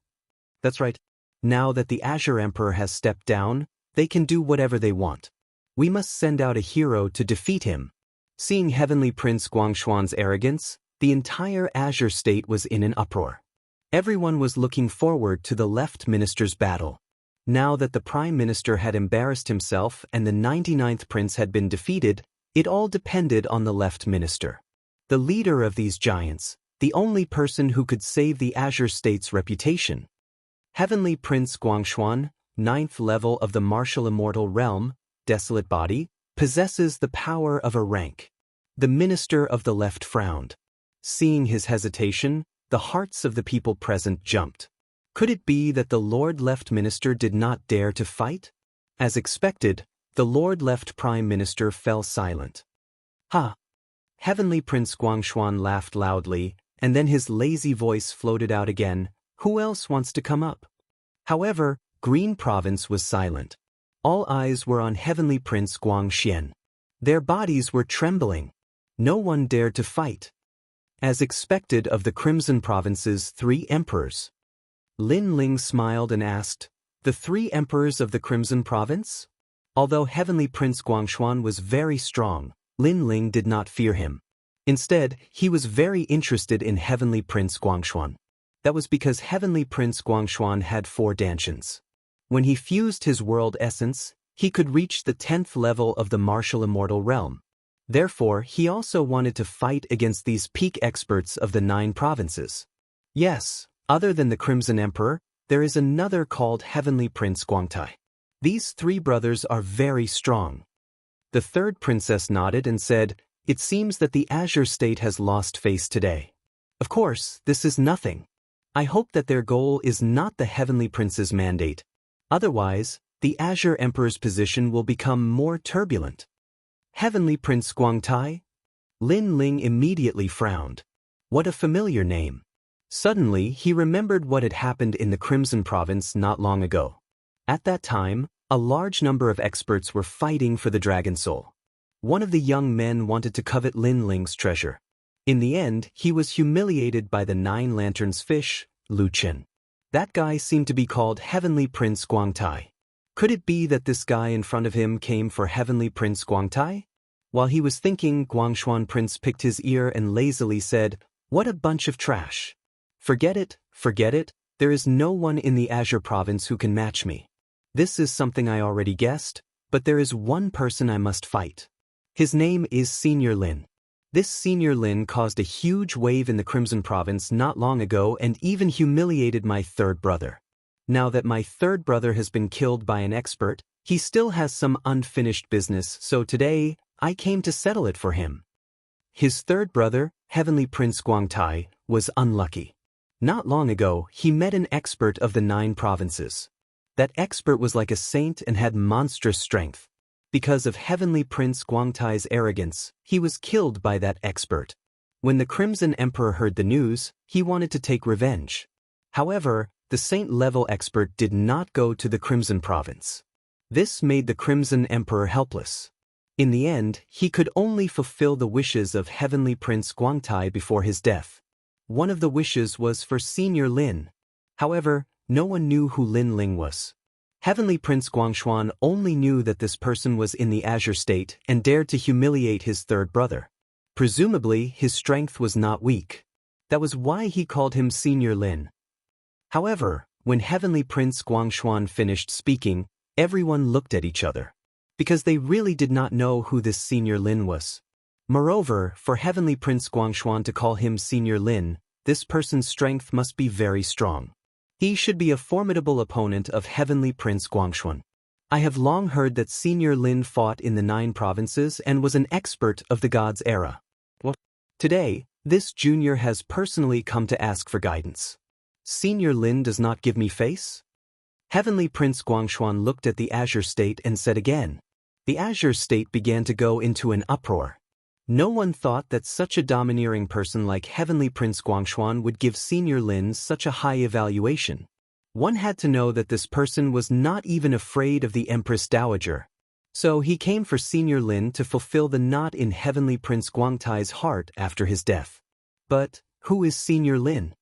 That's right. Now that the Azure Emperor has stepped down, they can do whatever they want. We must send out a hero to defeat him. Seeing Heavenly Prince Guangshuan's arrogance, the entire Azure State was in an uproar. Everyone was looking forward to the left minister's battle. Now that the Prime Minister had embarrassed himself and the 99th prince had been defeated, it all depended on the left minister. The leader of these giants, the only person who could save the Azure State's reputation. Heavenly Prince Guangshuan, 9th level of the martial immortal realm, desolate body, possesses the power of a rank. The minister of the left frowned. Seeing his hesitation, the hearts of the people present jumped. Could it be that the Lord Left Minister did not dare to fight? As expected, the Lord Left Prime Minister fell silent. Ha! Heavenly Prince Guangshuan laughed loudly, and then his lazy voice floated out again. Who else wants to come up? However, Green Province was silent. All eyes were on Heavenly Prince Guangxian. Their bodies were trembling. No one dared to fight. As expected of the Crimson Province's 3 emperors. Lin Ling smiled and asked, "The 3 emperors of the Crimson Province?" Although Heavenly Prince Guangshuan was very strong, Lin Ling did not fear him. Instead, he was very interested in Heavenly Prince Guangshuan. That was because Heavenly Prince Guangshuan had 4 dantians. When he fused his world essence, he could reach the 10th level of the martial immortal realm. Therefore, he also wanted to fight against these peak experts of the 9 provinces. Yes, other than the Crimson Emperor, there is another called Heavenly Prince Guangtai. These 3 brothers are very strong. The 3rd princess nodded and said, "It seems that the Azure State has lost face today. Of course, this is nothing. I hope that their goal is not the Heavenly Prince's mandate. Otherwise, the Azure Emperor's position will become more turbulent." Heavenly Prince Guangtai? Lin Ling immediately frowned. What a familiar name. Suddenly, he remembered what had happened in the Crimson Province not long ago. At that time, a large number of experts were fighting for the Dragon Soul. One of the young men wanted to covet Lin Ling's treasure. In the end, he was humiliated by the 9 lanterns fish, Lu Chen. That guy seemed to be called Heavenly Prince Guangtai. Could it be that this guy in front of him came for Heavenly Prince Guangtai? While he was thinking, Guangshuan Prince picked his ear and lazily said, "What a bunch of trash. Forget it, there is no one in the Azure Province who can match me. This is something I already guessed, but there is one person I must fight. His name is Senior Lin. This Senior Lin caused a huge wave in the Crimson Province not long ago and even humiliated my 3rd brother. Now that my 3rd brother has been killed by an expert, he still has some unfinished business, so today, I came to settle it for him." His 3rd brother, Heavenly Prince Guangtai, was unlucky. Not long ago, he met an expert of the 9 provinces. That expert was like a saint and had monstrous strength. Because of Heavenly Prince Guangtai's arrogance, he was killed by that expert. When the Crimson Emperor heard the news, he wanted to take revenge. However, the saint-level expert did not go to the Crimson Province. This made the Crimson Emperor helpless. In the end, he could only fulfill the wishes of Heavenly Prince Guangtai before his death. One of the wishes was for Senior Lin. However, no one knew who Lin Ling was. Heavenly Prince Guangshuan only knew that this person was in the Azure State and dared to humiliate his 3rd brother. Presumably, his strength was not weak. That was why he called him Senior Lin. However, when Heavenly Prince Guangshuan finished speaking, everyone looked at each other. Because they really did not know who this Senior Lin was. Moreover, for Heavenly Prince Guangshuan to call him Senior Lin, this person's strength must be very strong. He should be a formidable opponent of Heavenly Prince Guangshuan. I have long heard that Senior Lin fought in the 9 provinces and was an expert of the God's era. Today, this junior has personally come to ask for guidance. Senior Lin does not give me face? Heavenly Prince Guangshuan looked at the Azure State and said again. The Azure State began to go into an uproar. No one thought that such a domineering person like Heavenly Prince Guangshuan would give Senior Lin such a high evaluation. One had to know that this person was not even afraid of the Empress Dowager. So he came for Senior Lin to fulfill the knot in Heavenly Prince Guangtai's heart after his death. But who is Senior Lin?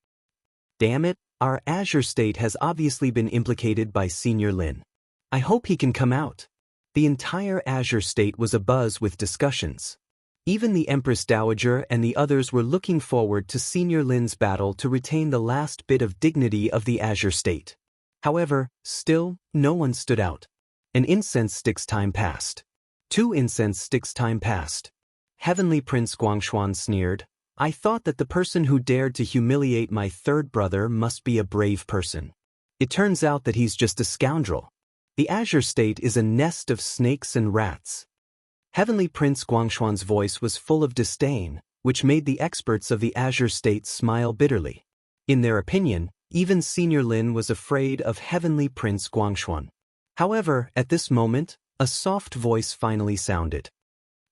Damn it, our Azure State has obviously been implicated by Senior Lin. I hope he can come out. The entire Azure State was abuzz with discussions. Even the Empress Dowager and the others were looking forward to Senior Lin's battle to retain the last bit of dignity of the Azure State. However, still, no one stood out. An incense stick's time passed. 2 incense sticks' time passed. Heavenly Prince Guangshuan sneered, I thought that the person who dared to humiliate my third brother must be a brave person. It turns out that he's just a scoundrel. The Azure State is a nest of snakes and rats. Heavenly Prince Guangshuan's voice was full of disdain, which made the experts of the Azure State smile bitterly. In their opinion, even Senior Lin was afraid of Heavenly Prince Guangshuan. However, at this moment, a soft voice finally sounded.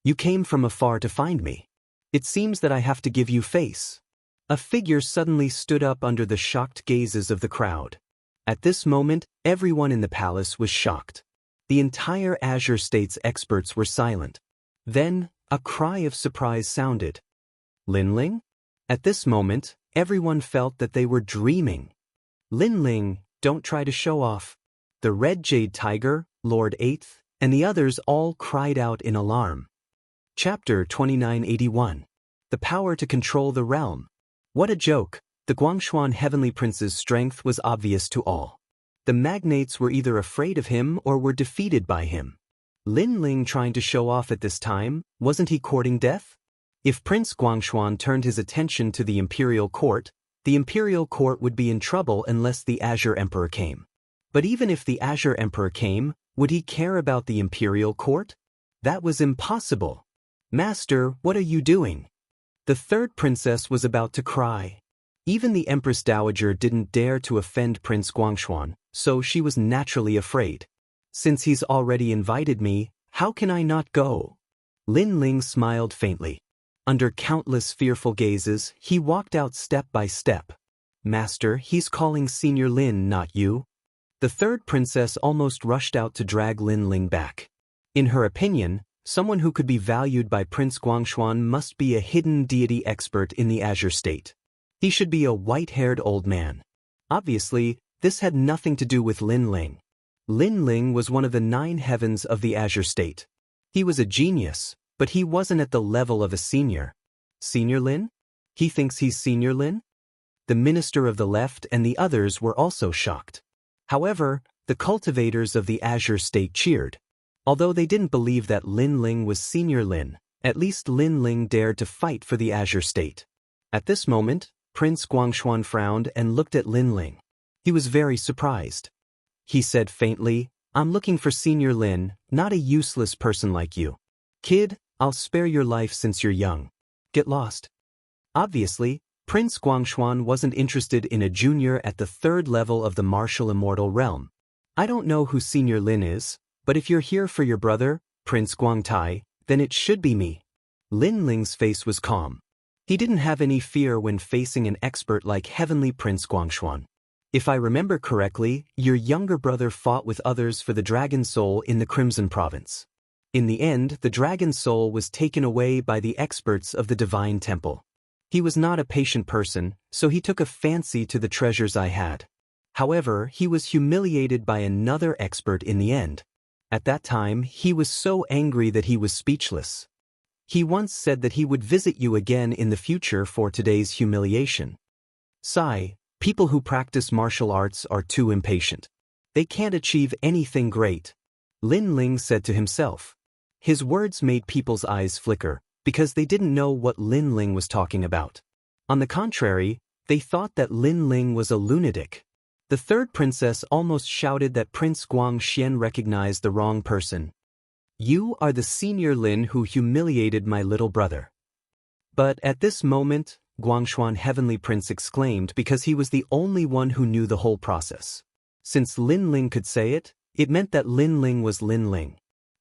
You came from afar to find me. It seems that I have to give you face. A figure suddenly stood up under the shocked gazes of the crowd. At this moment, everyone in the palace was shocked. The entire Azure State's experts were silent. Then, a cry of surprise sounded. Linling? At this moment, everyone felt that they were dreaming. Linling, don't try to show off. The Red Jade Tiger, Lord Eighth, and the others all cried out in alarm. Chapter 2981. The Power to Control the Realm. What a joke! The Guangshuan Heavenly Prince's strength was obvious to all. The magnates were either afraid of him or were defeated by him. Linling trying to show off at this time, wasn't he courting death? If Prince Guangshuan turned his attention to the Imperial Court, the Imperial Court would be in trouble unless the Azure Emperor came. But even if the Azure Emperor came, would he care about the Imperial Court? That was impossible. Master, what are you doing? The third princess was about to cry. Even the Empress Dowager didn't dare to offend Prince Guangshuan, so she was naturally afraid. Since he's already invited me, how can I not go? Linling smiled faintly. Under countless fearful gazes, he walked out step by step. Master, he's calling Senior Lin, not you. The third princess almost rushed out to drag Linling back. In her opinion, someone who could be valued by Prince Guangshuan must be a hidden deity expert in the Azure State. He should be a white-haired old man. Obviously, this had nothing to do with Linling. Linling was one of the 9 heavens of the Azure State. He was a genius, but he wasn't at the level of a senior. Senior Lin? He thinks he's Senior Lin? The Minister of the Left and the others were also shocked. However, the cultivators of the Azure State cheered. Although they didn't believe that Linling was Senior Lin, at least Linling dared to fight for the Azure State. At this moment, Prince Guangshuan frowned and looked at Linling. He was very surprised. He said faintly, I'm looking for Senior Lin, not a useless person like you. Kid, I'll spare your life since you're young. Get lost. Obviously, Prince Guangshuan wasn't interested in a junior at the 3rd level of the martial immortal realm. I don't know who Senior Lin is, but if you're here for your brother, Prince Guangtai, then it should be me. Linling's face was calm. He didn't have any fear when facing an expert like Heavenly Prince Guangshuan. If I remember correctly, your younger brother fought with others for the Dragon Soul in the Crimson Province. In the end, the Dragon Soul was taken away by the experts of the Divine Temple. He was not a patient person, so he took a fancy to the treasures I had. However, he was humiliated by another expert in the end. At that time, he was so angry that he was speechless. He once said that he would visit you again in the future for today's humiliation. Sigh, people who practice martial arts are too impatient. They can't achieve anything great. Linling said to himself. His words made people's eyes flicker, because they didn't know what Linling was talking about. On the contrary, they thought that Linling was a lunatic. The third princess almost shouted that Prince Guangxian recognized the wrong person. You are the Senior Lin who humiliated my little brother. But at this moment, Guangshuan Heavenly Prince exclaimed because he was the only one who knew the whole process. Since Lin Ling could say it, it meant that Lin Ling was Lin Ling.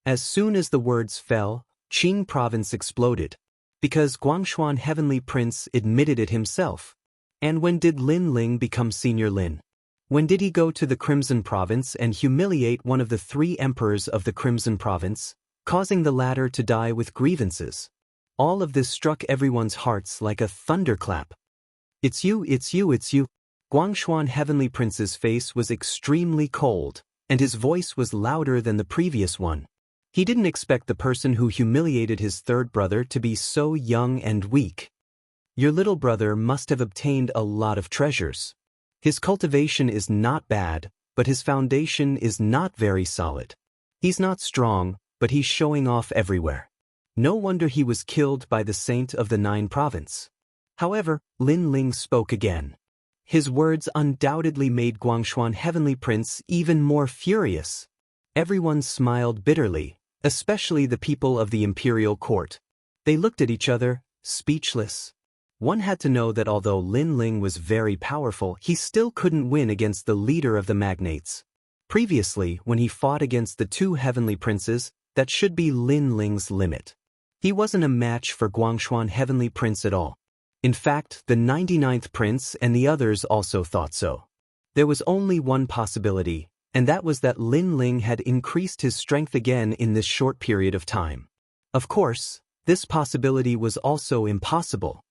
As soon as the words fell, Qing province exploded. Because Guangshuan Heavenly Prince admitted it himself. And when did Lin Ling become Senior Lin? When did he go to the Crimson Province and humiliate one of the 3 emperors of the Crimson Province, causing the latter to die with grievances? All of this struck everyone's hearts like a thunderclap. It's you, it's you, it's you. Guangshuan Heavenly Prince's face was extremely cold, and his voice was louder than the previous one. He didn't expect the person who humiliated his third brother to be so young and weak. Your little brother must have obtained a lot of treasures. His cultivation is not bad, but his foundation is not very solid. He's not strong, but he's showing off everywhere. No wonder he was killed by the Saint of the 9 Province. However, Lin Ling spoke again. His words undoubtedly made Guangshuan Heavenly Prince even more furious. Everyone smiled bitterly, especially the people of the imperial court. They looked at each other, speechless. One had to know that although Lin Ling was very powerful, he still couldn't win against the leader of the magnates. Previously, when he fought against the 2 heavenly princes, that should be Lin Ling's limit. He wasn't a match for Guangshuan Heavenly Prince at all. In fact, the 99th prince and the others also thought so. There was only one possibility, and that was that Lin Ling had increased his strength again in this short period of time. Of course, this possibility was also impossible.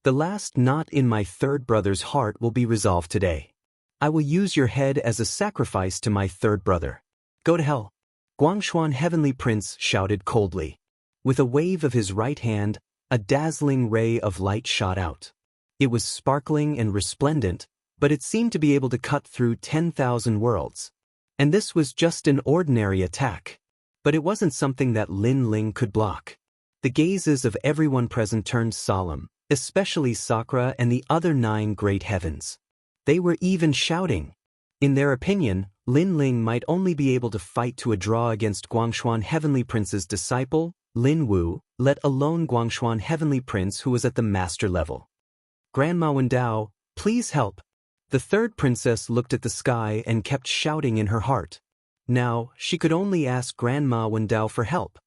The last knot in my third brother's heart will be resolved today. I will use your head as a sacrifice to my third brother. Go to hell. Guangshuan Heavenly Prince shouted coldly. With a wave of his right hand, a dazzling ray of light shot out. It was sparkling and resplendent, but it seemed to be able to cut through 10,000 worlds. And this was just an ordinary attack. But it wasn't something that Lin Ling could block. The gazes of everyone present turned solemn, especially Sakura and the other 9 great heavens. They were even shouting. In their opinion, Lin Ling might only be able to fight to a draw against Guangshuan Heavenly Prince's disciple, Lin Wu, let alone Guangshuan Heavenly Prince who was at the master level. Grandma Wendao, please help. The third princess looked at the sky and kept shouting in her heart. Now, she could only ask Grandma Wendao for help.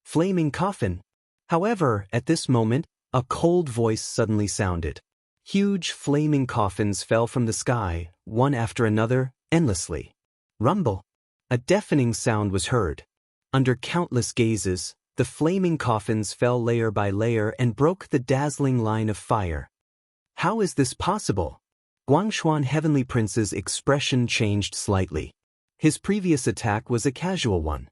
Flaming coffin. However, at this moment, a cold voice suddenly sounded. Huge flaming coffins fell from the sky, one after another, endlessly. Rumble. A deafening sound was heard. Under countless gazes, the flaming coffins fell layer by layer and broke the dazzling line of fire. How is this possible? Guangshuan Heavenly Prince's expression changed slightly. His previous attack was a casual one.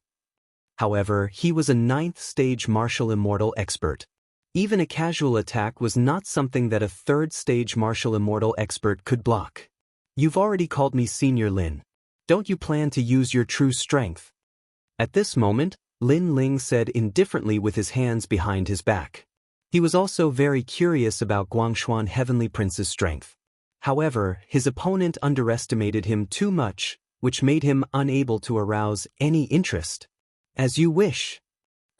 However, he was a 9th stage martial immortal expert. Even a casual attack was not something that a 3rd stage martial immortal expert could block. You've already called me Senior Lin. Don't you plan to use your true strength? At this moment, Lin Ling said indifferently with his hands behind his back. He was also very curious about Guangshuan Heavenly Prince's strength. However, his opponent underestimated him too much, which made him unable to arouse any interest. As you wish.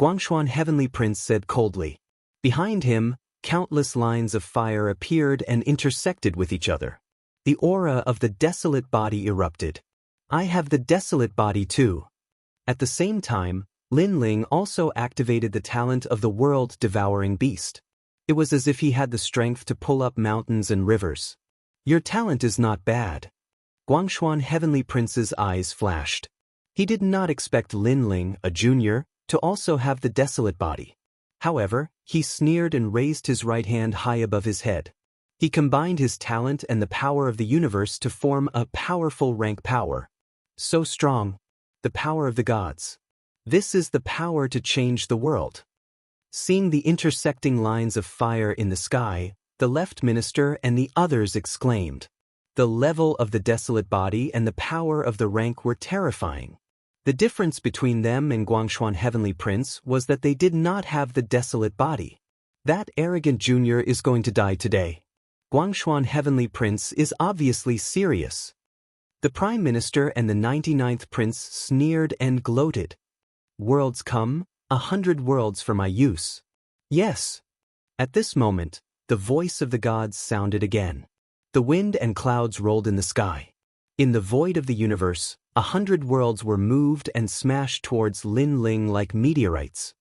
Guangshuan Heavenly Prince said coldly. Behind him, countless lines of fire appeared and intersected with each other. The aura of the desolate body erupted. I have the desolate body too. At the same time, Lin Ling also activated the talent of the world-devouring beast. It was as if he had the strength to pull up mountains and rivers. Your talent is not bad. Guangshuan Heavenly Prince's eyes flashed. He did not expect Lin Ling, a junior, to also have the desolate body. However, he sneered and raised his right hand high above his head. He combined his talent and the power of the universe to form a powerful rank power. So strong. The power of the gods. This is the power to change the world. Seeing the intersecting lines of fire in the sky, the left minister and the others exclaimed. The level of the desolate body and the power of the rank were terrifying. The difference between them and Guangshuan Heavenly Prince was that they did not have the desolate body. That arrogant junior is going to die today. Guangshuan Heavenly Prince is obviously serious. The Prime Minister and the 99th Prince sneered and gloated. Worlds come, 100 worlds for my use. Yes. At this moment, the voice of the gods sounded again. The wind and clouds rolled in the sky. In the void of the universe, 100 worlds were moved and smashed towards Lin Ling like meteorites.